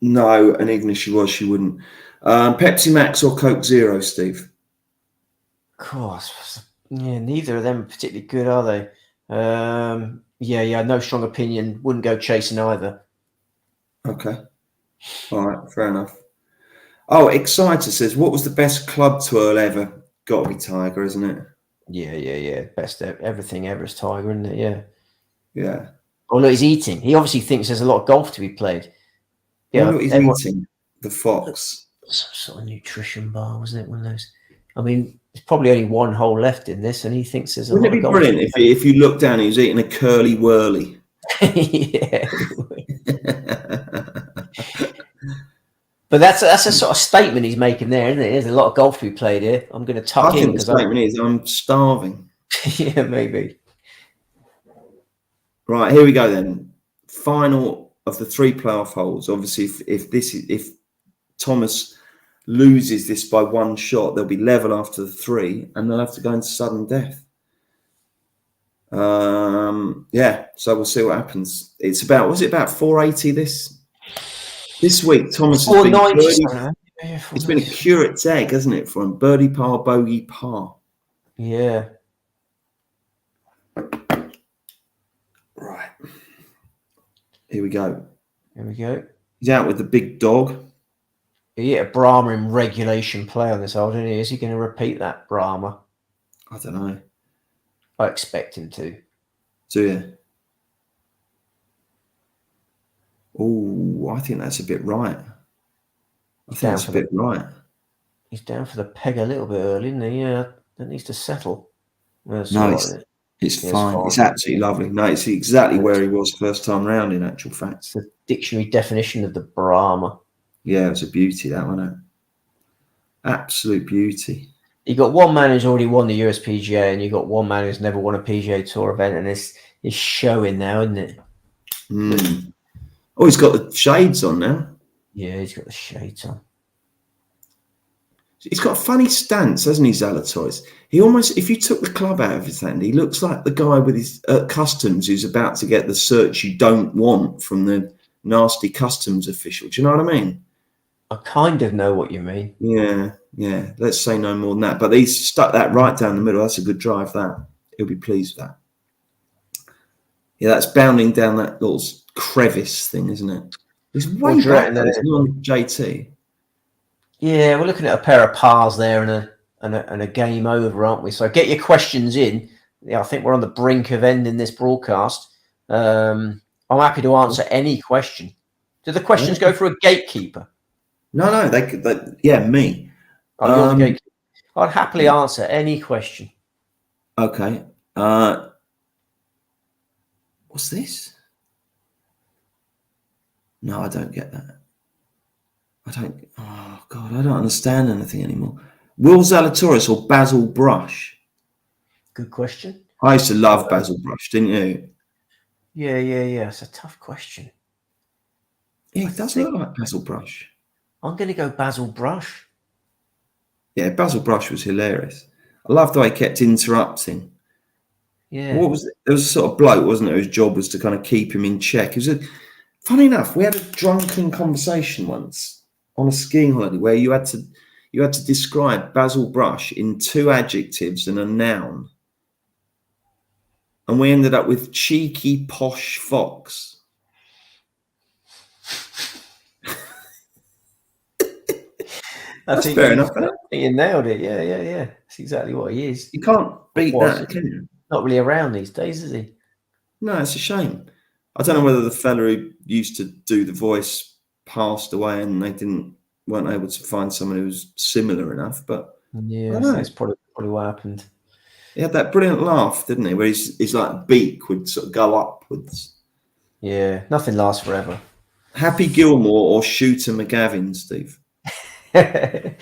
No, and even if she was, she wouldn't. Pepsi Max or Coke Zero, Steve? Of course. Yeah, neither of them are particularly good, are they? No strong opinion. Wouldn't go chasing either. Okay. All right, fair enough. Oh, Exciter says, what was the best club twirl ever? Got to be Tiger, isn't it? Yeah. Best everything ever is Tiger, isn't it? Yeah. Oh, look, he's eating. He obviously thinks there's a lot of golf to be played. Yeah, look, he's eating the fox. Some sort of nutrition bar, wasn't it? One of those. I mean, there's probably only 1 hole left in this, and he thinks there's a lot of golf. Wouldn't it be brilliant if you look down, he was eating a curly whirly? Yeah. But that's a sort of statement he's making there, isn't it? There's a lot of golf to be played here. I'm going to tuck in because the statement is I'm starving. Yeah, maybe. Right, here we go then. Final of the 3 playoff holes. Obviously, if Thomas loses this by 1 shot, they'll be level after the 3, and they'll have to go into sudden death. So we'll see what happens. It's about 480 this week. Thomas has been it's been a curate's egg, hasn't it, for him? Birdie par, bogey par. Yeah. Right. Here we go. He's out with the big dog. He hit a Brahma in regulation play on this hole, didn't he? Is he going to repeat that Brahma? I don't know. I expect him to. Do you? Oh, I think that's a bit right. He's down for the peg a little bit early, isn't he? Yeah, that needs to settle. It's fine. It's absolutely lovely. No, it's exactly where he was first time round, in actual fact. It's the dictionary definition of the Brahma. Yeah, it's a beauty, that one. Absolute beauty. You got one man who's already won the US PGA, and you got one man who's never won a PGA Tour event, and it's showing now, isn't it? Oh, he's got the shades on now. Yeah, he's got the shades on. He's got a funny stance, hasn't he, Zalatoris? He almost, if you took the club out of his hand, he looks like the guy with his customs who's about to get the search you don't want from the nasty customs official. Do you know what I mean? I kind of know what you mean. Yeah. Let's say no more than that. But he's stuck that right down the middle. That's a good drive, that. He'll be pleased with that. Yeah, that's bounding down that little crevice thing, isn't it? He's way back there, isn't he, on JT? Yeah, we're looking at a pair of pars there and a game over, aren't we? So get your questions in. Yeah, I think we're on the brink of ending this broadcast. I'm happy to answer any question. Do the questions go for a gatekeeper? No, they yeah, me. Oh, you're the gatekeeper. I'd happily answer any question. Okay. What's this? No, I don't get that. Oh, God, I don't understand anything anymore. Will Zalatoris or Basil Brush? Good question. I used to love Basil Brush, didn't you? Yeah. It's a tough question. Yeah, he does look like Basil Brush. I'm going to go Basil Brush. Yeah, Basil Brush was hilarious. I loved the way he kept interrupting. Yeah. What was it? There was a sort of bloke, wasn't it, whose job was to kind of keep him in check. Funny enough, we had a drunken conversation once on a skiing holiday where you had to describe Basil Brush in 2 adjectives and a noun. And we ended up with cheeky posh fox. That's fair enough. I think you nailed it. Yeah. That's exactly what he is. You can't beat that, can you? Not really around these days, is he? No, it's a shame. I don't know whether the fella who used to do the voice passed away and they weren't able to find someone who was similar enough, but yeah, that's probably what happened. He had that brilliant laugh, didn't he? Where his like beak would sort of go upwards. Yeah, nothing lasts forever. Happy Gilmore or Shooter McGavin, Steve? Again,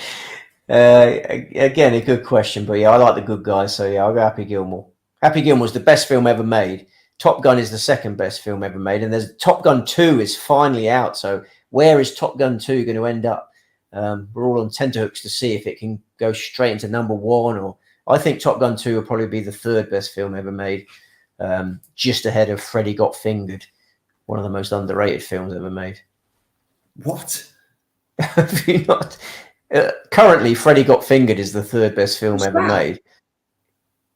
a good question, but yeah, I like the good guys, so yeah, I'll go Happy Gilmore. Happy Gilmore's the best film ever made. Top Gun is the second best film ever made, and there's Top Gun 2 is finally out. So where is Top Gun 2 going to end up? We're all on tenterhooks to see if it can go straight into number 1, or I think Top Gun 2 will probably be the third best film ever made, just ahead of Freddy Got Fingered, one of the most underrated films ever made. What? Have you not? Currently, Freddy Got Fingered is the third best film What's ever that? made.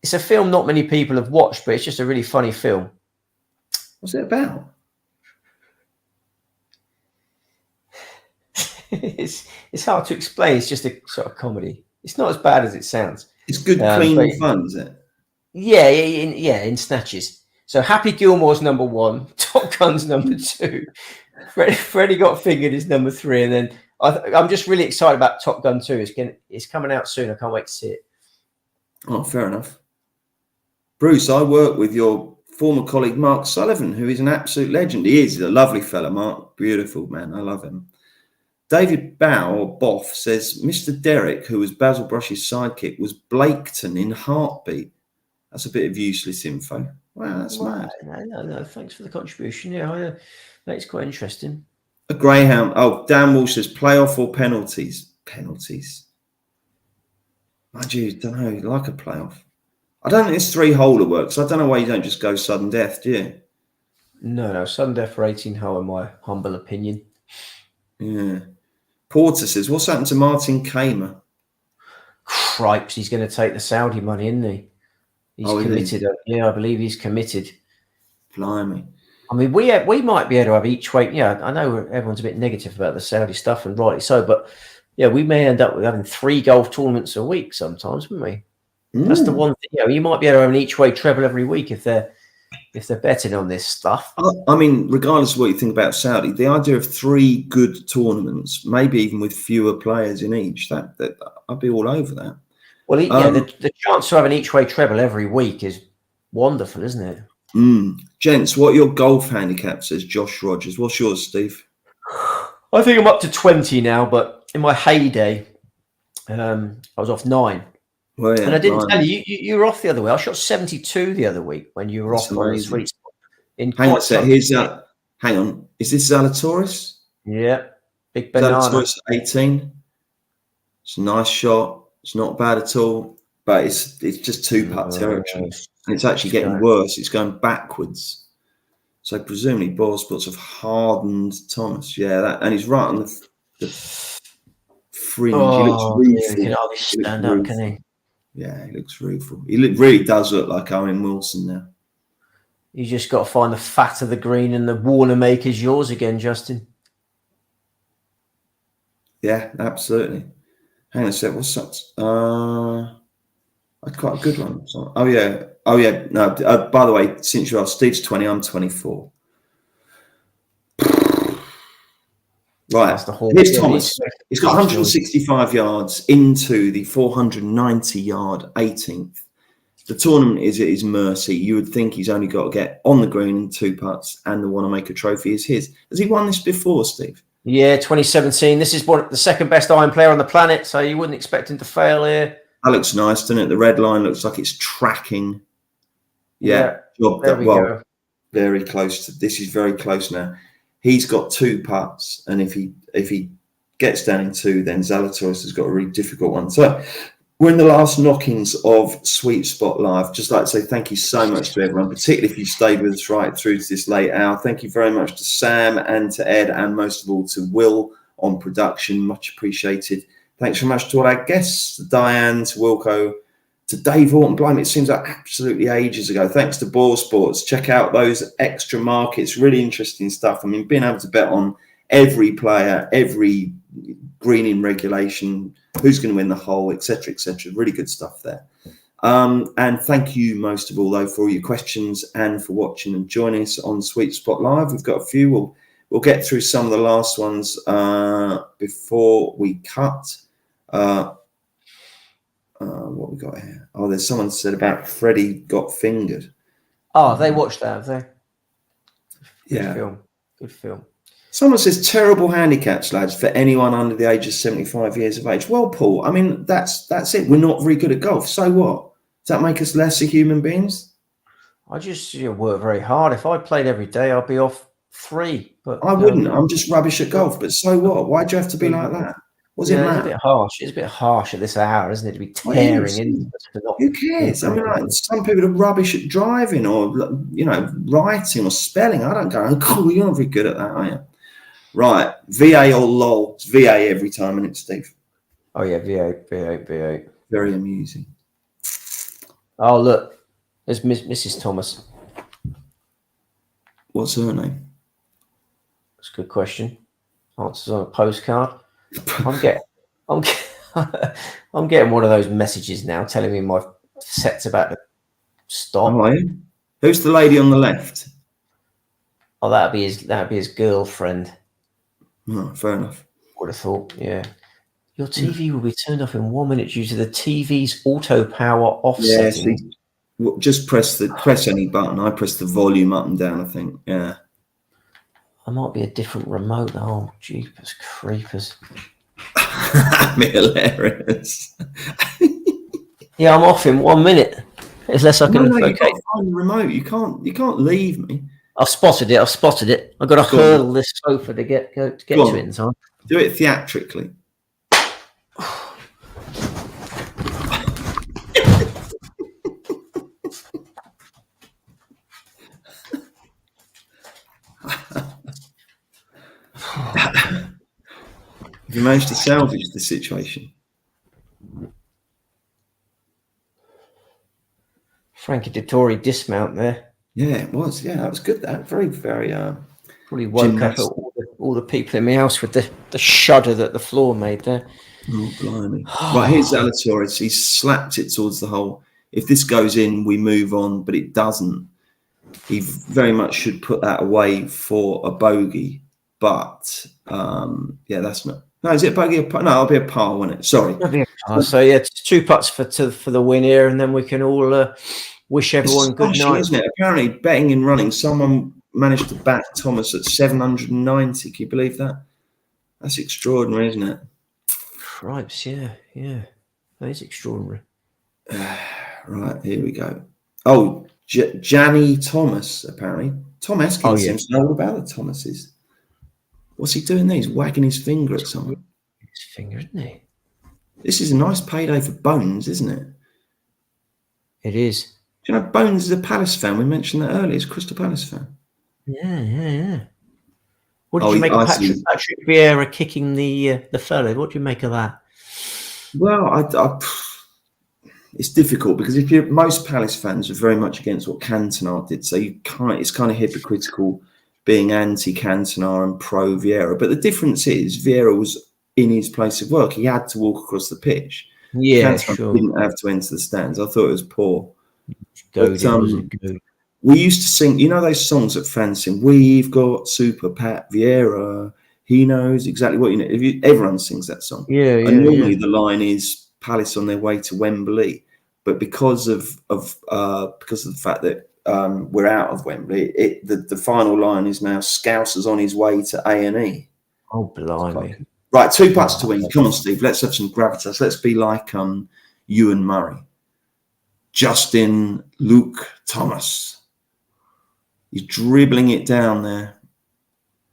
It's a film not many people have watched, but it's just a really funny film. What's it about? It's hard to explain. It's just a sort of comedy. It's not as bad as it sounds. It's good, clean fun, is it? Yeah, in snatches. So Happy Gilmore's number 1, Top Gun's number 2, Freddy Got Fingered is number 3, and then I'm just really excited about Top Gun 2. It's coming out soon. I can't wait to see it. Oh, fair enough. Bruce, I work with your former colleague Mark Sullivan, who is an absolute legend. He is. He's a lovely fella, Mark. Beautiful man. I love him. David Bow, or Boff, says Mr. Derrick, who was Basil Brush's sidekick, was Blaketon in Heartbeat. That's a bit of useless info. Wow, that's mad. No, thanks for the contribution. Yeah, that's quite interesting. A greyhound. Oh, Dan Walsh says playoff or penalties? Penalties. Mind you, don't know, like a playoff. I don't think this 3-holer works. I don't know why you don't just go sudden death, do you? No, sudden death for 18-hole, in my humble opinion. Yeah. Porter says, what's happened to Martin Kamer? Cripes, he's going to take the Saudi money, isn't he? He's committed. Yeah, I believe he's committed. Blimey. I mean, we might be able to have each way. Yeah, I know everyone's a bit negative about the Saudi stuff, and rightly so, but yeah, we may end up with having 3 golf tournaments a week sometimes, wouldn't we? That's the one thing. You might be able to have an each way treble every week if they're betting on this stuff. I mean, regardless of what you think about Saudi, the idea of 3 good tournaments, maybe even with fewer players in each, that I'd be all over that. Well, the chance to have an each way treble every week is wonderful, isn't it? Gents, what are your golf handicap, says Josh Rogers? What's yours, Steve? I think I'm up to 20 now, but in my heyday, I was off 9. Well, yeah, and I didn't tell you, you were off the other way. I shot 72 the other week when you were That's off on the sweet spot. Hang on a sec. Hang on. Is this Zalatoris? Yeah. Big banana. Zalatoris 18. It's a nice shot. It's not bad at all, but it's just 2-putt territory. And it's actually getting worse. It's going backwards. So presumably ball spots have hardened Thomas. Yeah, and he's right on the fringe. He looks rueful. He can hardly stand up, can he? Yeah, he looks rueful. He really does look like Owen Wilson now. You just got to find the fat of the green, and the Warner maker's yours again, Justin. Yeah, absolutely. Hang on a sec. What's that? That's quite a good one. Oh yeah. No. By the way, since you asked, Steve's 20. I'm 24. Right. Here's Thomas. He's got 165 yards into the 490-yard 18th. The tournament is at his mercy. You would think he's only got to get on the green in 2 putts, and the Wanamaker Trophy is his. Has he won this before, Steve? Yeah, 2017. This is the second best iron player on the planet, so you wouldn't expect him to fail here. That looks nice, doesn't it? The red line looks like it's tracking. Yeah, there we go. Very close. This is very close now. He's got 2 putts, and if he gets down in 2, then Zalatoris has got a really difficult one. So we're in the last knockings of Sweet Spot Live. Just like to say thank you so much to everyone, particularly if you stayed with us right through to this late hour. Thank you very much to Sam and to Ed, and most of all to Will on production. Much appreciated. Thanks very much to all our guests, to Diane, to Wilco, to Dave Horton. Blimey, it seems like absolutely ages ago. Thanks to Ball Sports. Check out those extra markets. Really interesting stuff. I mean, being able to bet on every player, every greening regulation, who's going to win the hole, etc., etc. Really good stuff there. And thank you most of all, though, for all your questions and for watching and joining us on Sweet Spot Live. We've got a few. We'll get through some of the last ones before we cut. What we got here? Oh, there's someone said about Freddie got fingered. Oh, they watched that, have they? Yeah. Good film. Someone says terrible handicaps, lads, for anyone under the age of 75 years of age. Well, Paul, I mean, that's it. We're not very good at golf. So what? Does that make us lesser human beings? I just work very hard. If I played every day, I'd be off 3. But I wouldn't. I'm just rubbish at golf. But so what? Why'd you have to be like that? What's it matter? It's a bit harsh. It's a bit harsh at this hour, isn't it? To be tearing into us. Who cares? I mean, like, some people are rubbish at driving or, writing or spelling. I don't go, cool, you're not very good at that, are you? Right. VA or LOL. It's VA every time, isn't it, Steve? Oh, yeah. VA. Very amusing. Oh, look. There's Mrs. Thomas. What's her name? That's a good question. Answers on a postcard. I'm getting one of those messages now telling me my set's about to stop. Oh, are you? Who's the lady on the left? Oh, that'd be his girlfriend. Oh, fair enough. Would have thought, yeah. Your TV will be turned off in 1 minute due to the TV's auto power off setting. Just press any button. I press the volume up and down, I think. Yeah. I might be a different remote. Oh, jeepers creepers. Hilarious. Yeah, I'm off in 1 minute. Unless I can. No, you can't find the remote. You can't leave me. I've spotted it. I've got to hurdle this sofa to get to it in time. Do it theatrically. You managed to salvage the situation. Frankie Dettori dismount there. Yeah, it was. Yeah, that was good. That very, very. Probably woke up all the people in my house with the shudder that the floor made there. Oh, blimey. Right, here's Zalatoris. He slapped it towards the hole. If this goes in, we move on, but it doesn't. He very much should put that away for a bogey. But, yeah, that's not. No, is it a bogey? No, it'll be a par, won't it? Sorry. So, yeah, it's 2 putts for the win here, and then we can all wish everyone good night. Isn't it? Apparently, betting and running, someone managed to back Thomas at 790. Can you believe that? That's extraordinary, isn't it? Cripes, yeah. That is extraordinary. Right, here we go. Oh, Janny Thomas, apparently. Tom Eskins seems to know all about the Thomases. What's he doing there? He's wagging his finger at someone. His finger, isn't he? This is a nice payday for Bones, isn't it? It is. Do you know Bones is a Palace fan? We mentioned that earlier. He's a Crystal Palace fan. Yeah. What did you make of Patrick Vieira kicking the fellow? What do you make of that? Well, it's difficult because most Palace fans are very much against what Cantona did, so it's kind of hypocritical being anti-Cantona and pro Vieira. But the difference is Vieira was in his place of work. He had to walk across the pitch. Yeah, Cantona sure. didn't have to enter the stands. I thought it was poor. Goaded, we used to sing, you know, those songs that fans sing. We've got Super Pat Vieira. He knows exactly what you know. Everyone sings that song. And normally the line is Palace on their way to Wembley, but because of the fact that we're out of Wembley, the final line is now Scousers on his way to A&E. Oh, blimey! Right, 2 putts to win. Come on, Steve. Let's have some gravitas. Let's be like Ewan Murray, Justin Luke Thomas. He's dribbling it down there.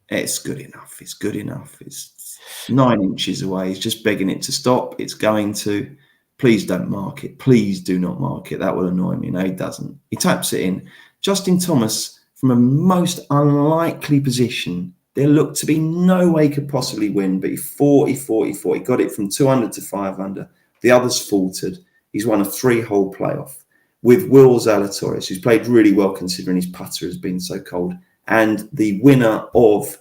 It's good enough. It's good enough. It's 9 inches away. He's just begging it to stop. It's going to. Please don't mark it. Please do not mark it. That will annoy me. No, he doesn't. He taps it in. Justin Thomas, from a most unlikely position, there looked to be no way he could possibly win, but he 40-44. He got it from 200 to 500. The others faltered. He's won a 3-hole playoff with Will Zalatoris, who's played really well considering his putter has been so cold. And the winner of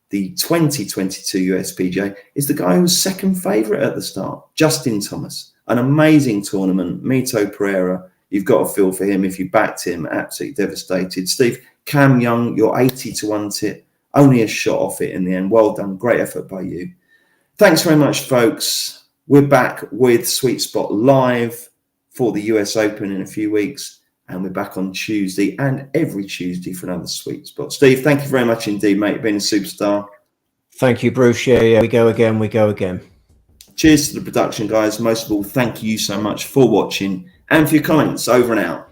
the 2022 US PGA is the guy who was second favourite at the start, Justin Thomas. An amazing tournament. Mito Pereira, you've got a feel for him. If you backed him, absolutely devastated. Steve, Cam Young, your 80-1 tip, only a shot off it in the end. Well done. Great effort by you. Thanks very much, folks. We're back with Sweet Spot live for the US Open in a few weeks. And we're back on Tuesday and every Tuesday for another Sweet Spot. Steve, thank you very much indeed, mate. You've been a superstar. Thank you, Bruce. Yeah. We go again. Cheers to the production, guys. Most of all, thank you so much for watching and for your comments. Over and out.